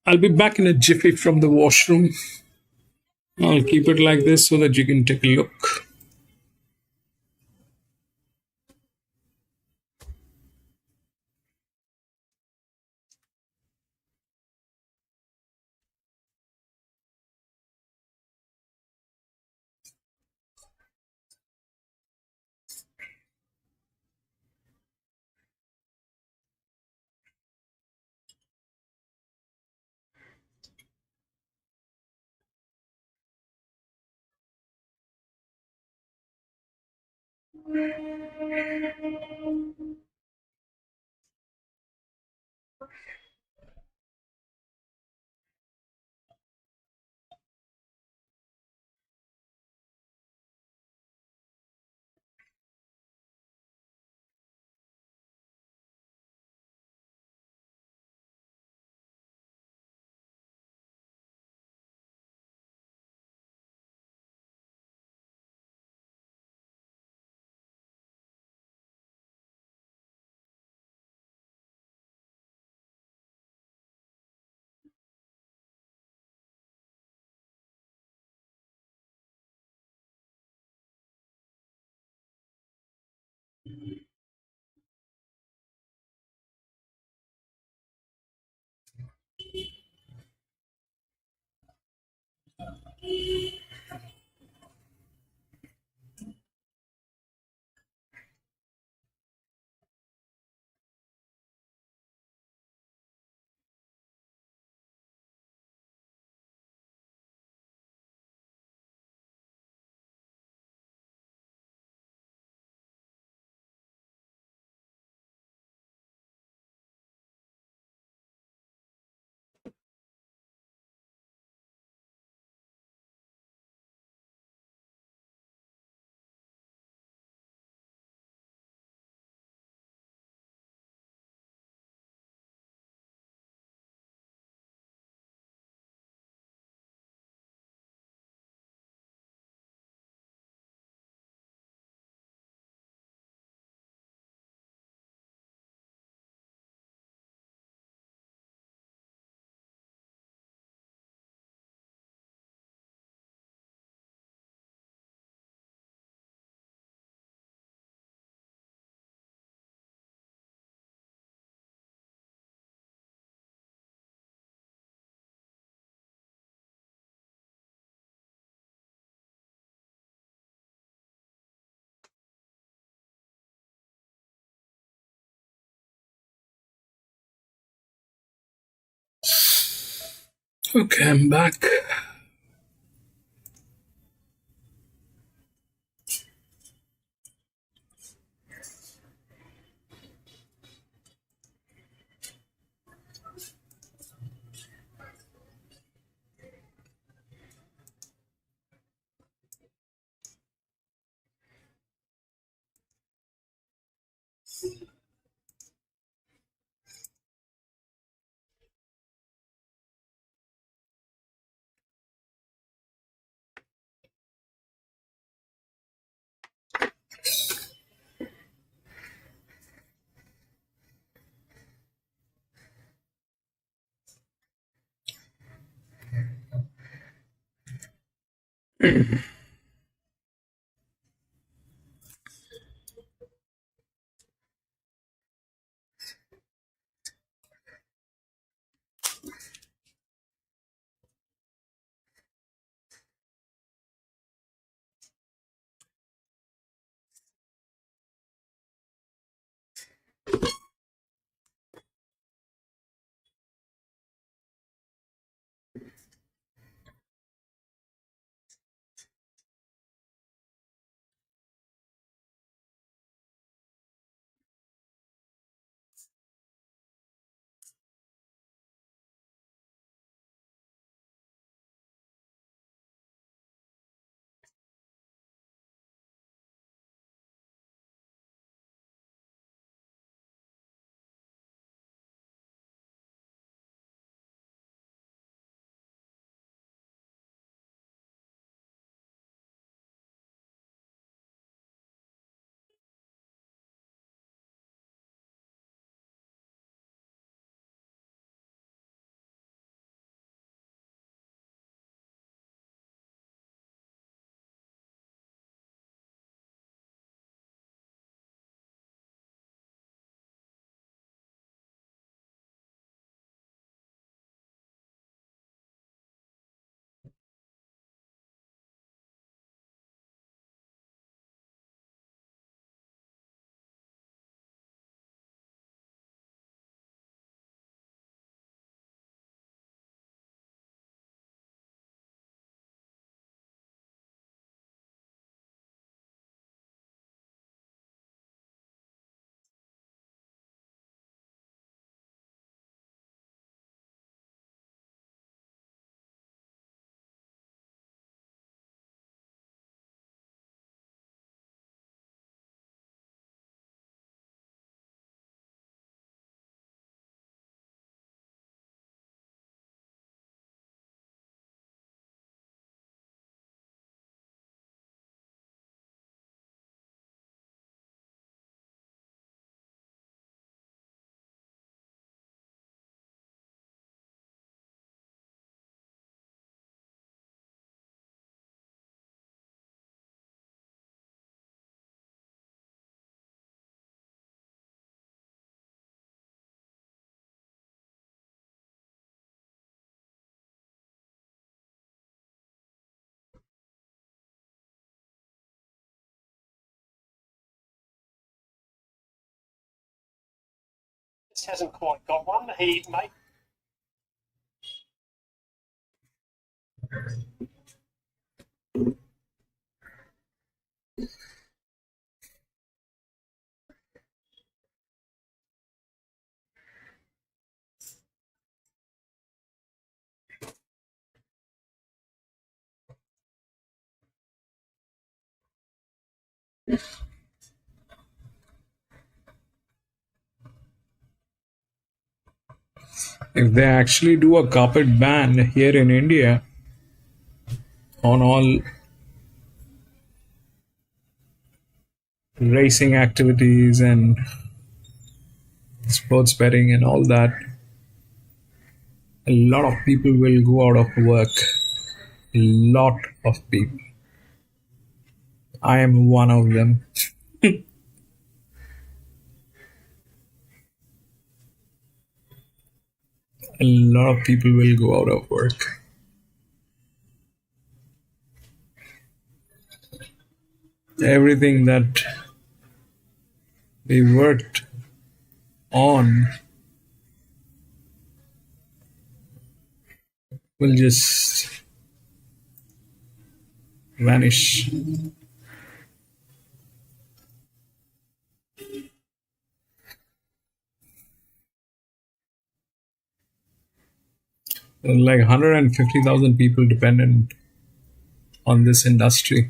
I'll be back in a jiffy from the washroom. I'll keep it like this so that you can take a look. Okay, I'm back. Just hasn't quite got one. He made. If they actually do a carpet ban here in India on all racing activities and sports betting and all that, a lot of people will go out of work. A lot of people. I am one of them. A lot of people will go out of work. Everything that we worked on will just vanish. Like 150,000 people dependent on this industry.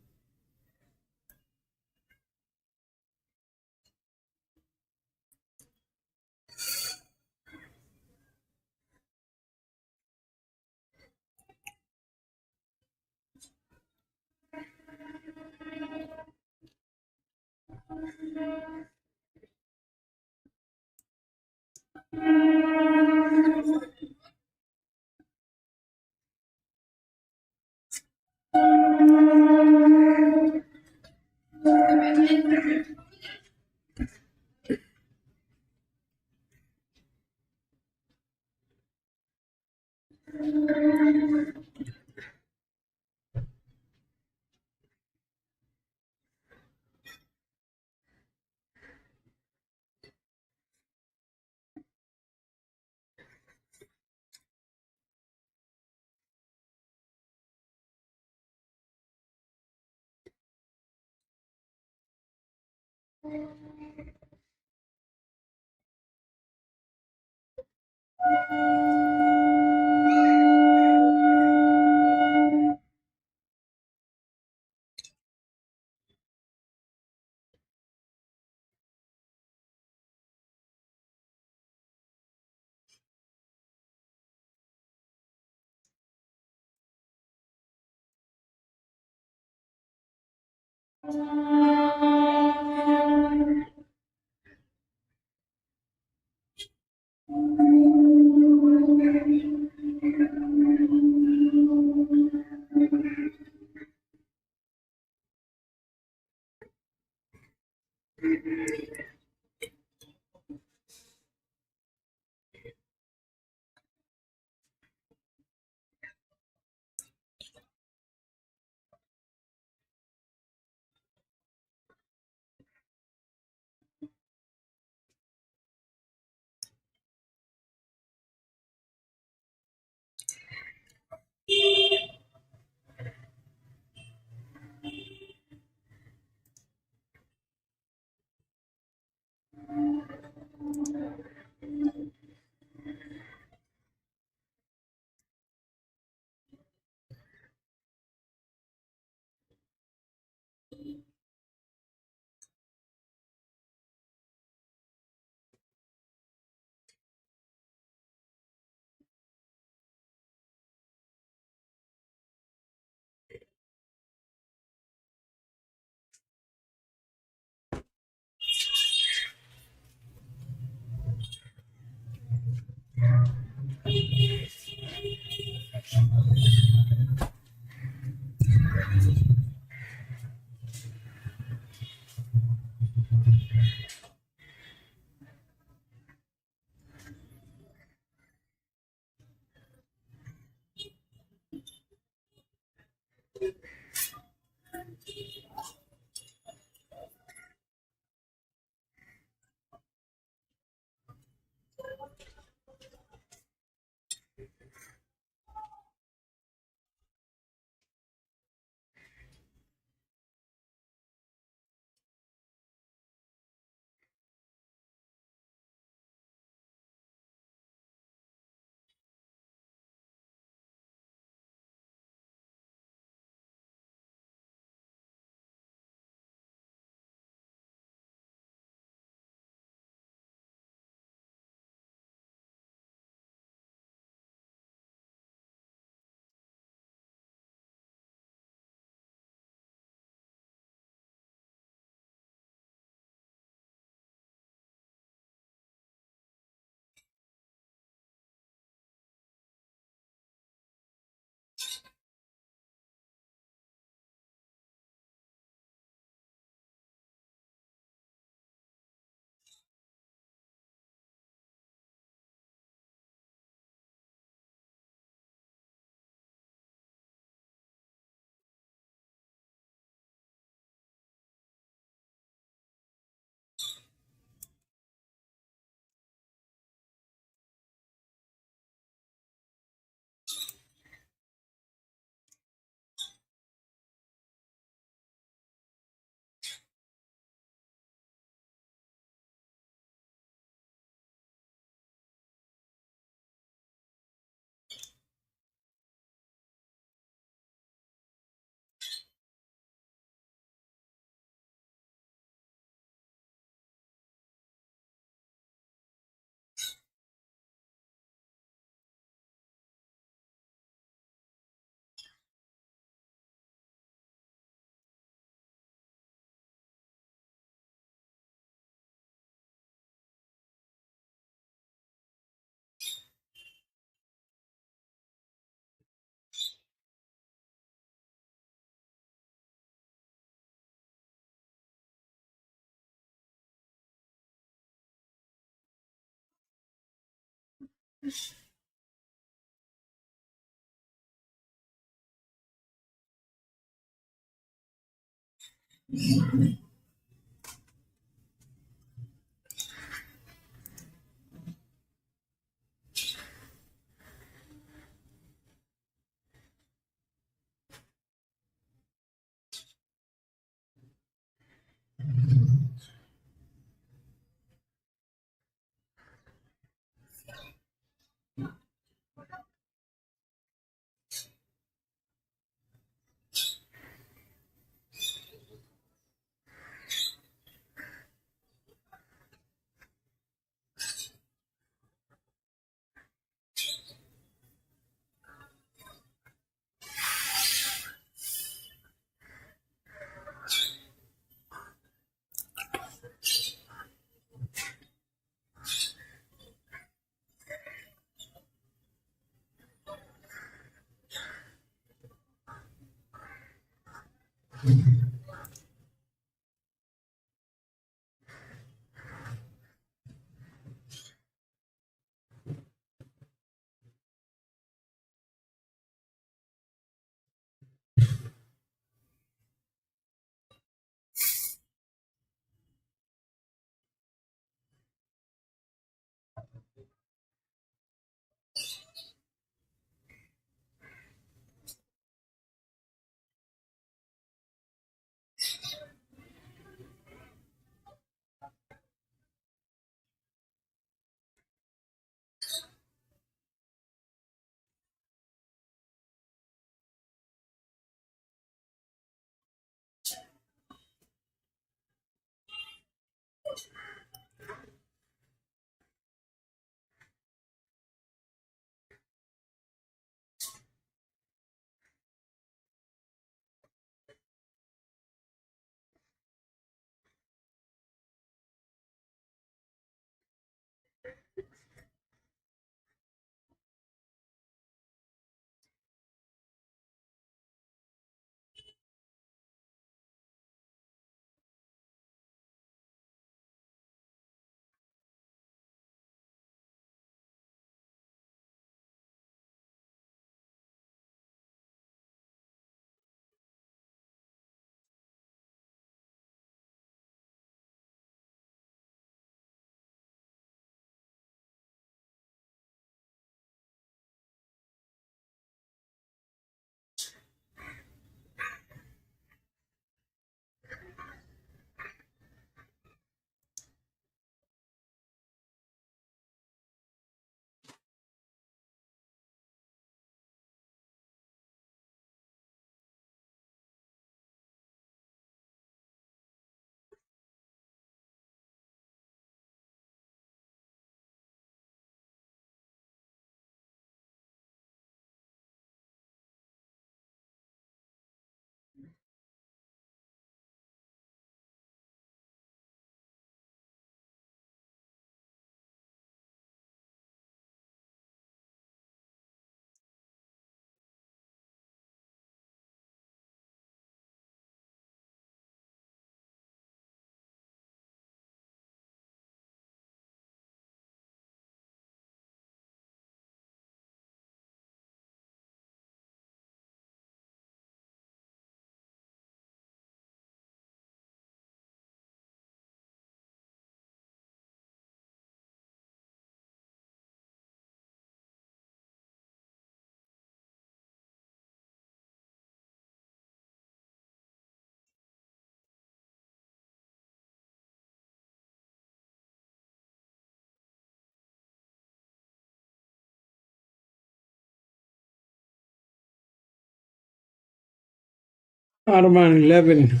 Arman 11.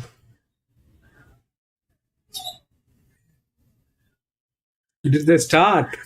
It is the start.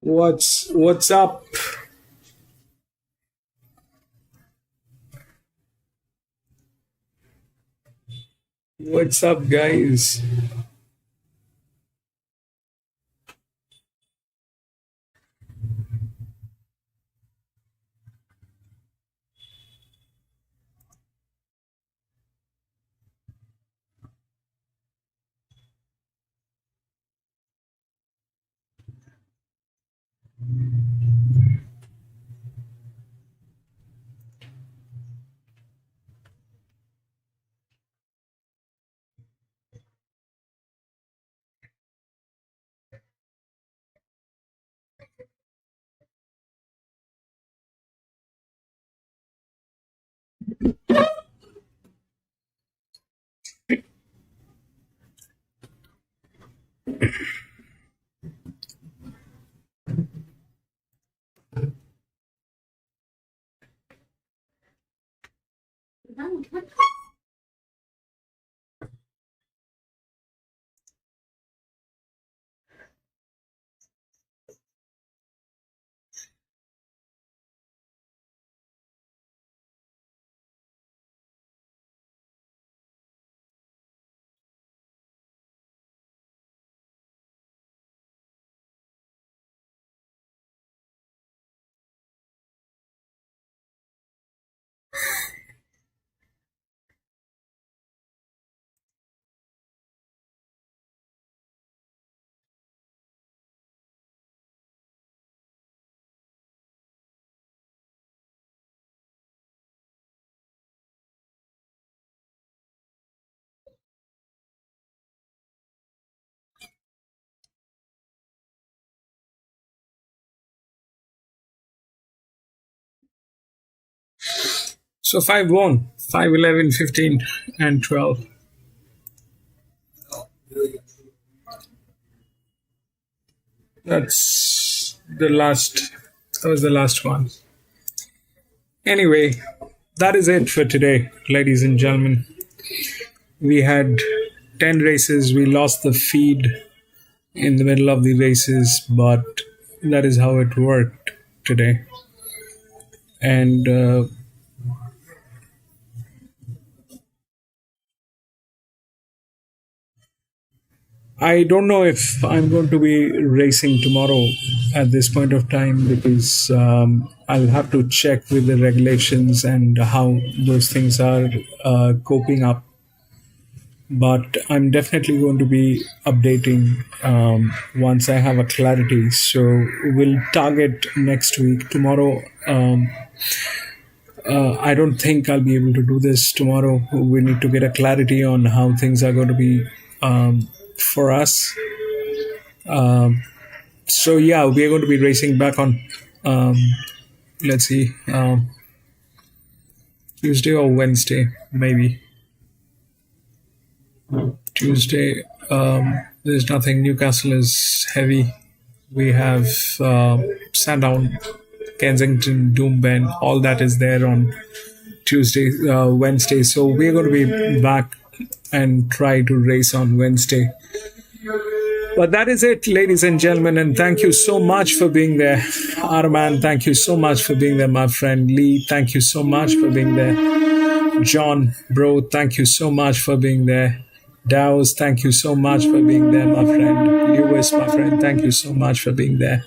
What's up? What's up, guys? So 5 won, 5, 11, 15, and 12. That's the last. That was the last one. Anyway, that is it for today, ladies and gentlemen. We had 10 races. We lost the feed in the middle of the races, but that is how it worked today. And I don't know if I'm going to be racing tomorrow at this point of time because I'll have to check with the regulations and how those things are coping up. But I'm definitely going to be updating once I have a clarity. So we'll target next week. Tomorrow, I don't think I'll be able to do this tomorrow. We need to get a clarity on how things are going to be for us. So yeah, we're going to be racing back on, let's see, Tuesday or Wednesday, maybe. Tuesday, there's nothing. Newcastle is heavy. We have Sandown, Kensington, Doomben, all that is there on Tuesday, Wednesday. So we're going to be back and try to race on Wednesday. But that is it, ladies and gentlemen, and thank you so much for being there. Arman, thank you so much for being there. My friend Lee, thank you so much for being there. John, bro, thank you so much for being there. Dowes, thank you so much for being there, my friend. Lewis, my friend, thank you so much for being there.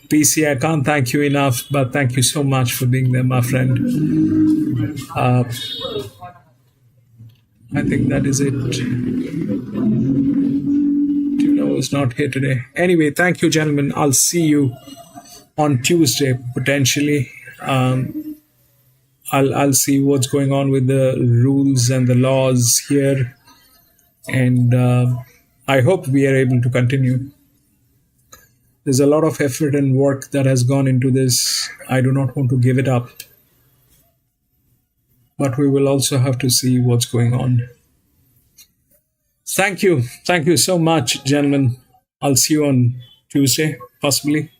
PC, I can't thank you enough, but thank you so much for being there, my friend. I think that is it. Juno is not here today. Anyway, thank you, gentlemen. I'll see you on Tuesday, potentially. I'll see what's going on with the rules and the laws here. And I hope we are able to continue. There's a lot of effort and work that has gone into this. I do not want to give it up, but we will also have to see what's going on. Thank you. Thank you so much, gentlemen. I'll see you on Tuesday, possibly.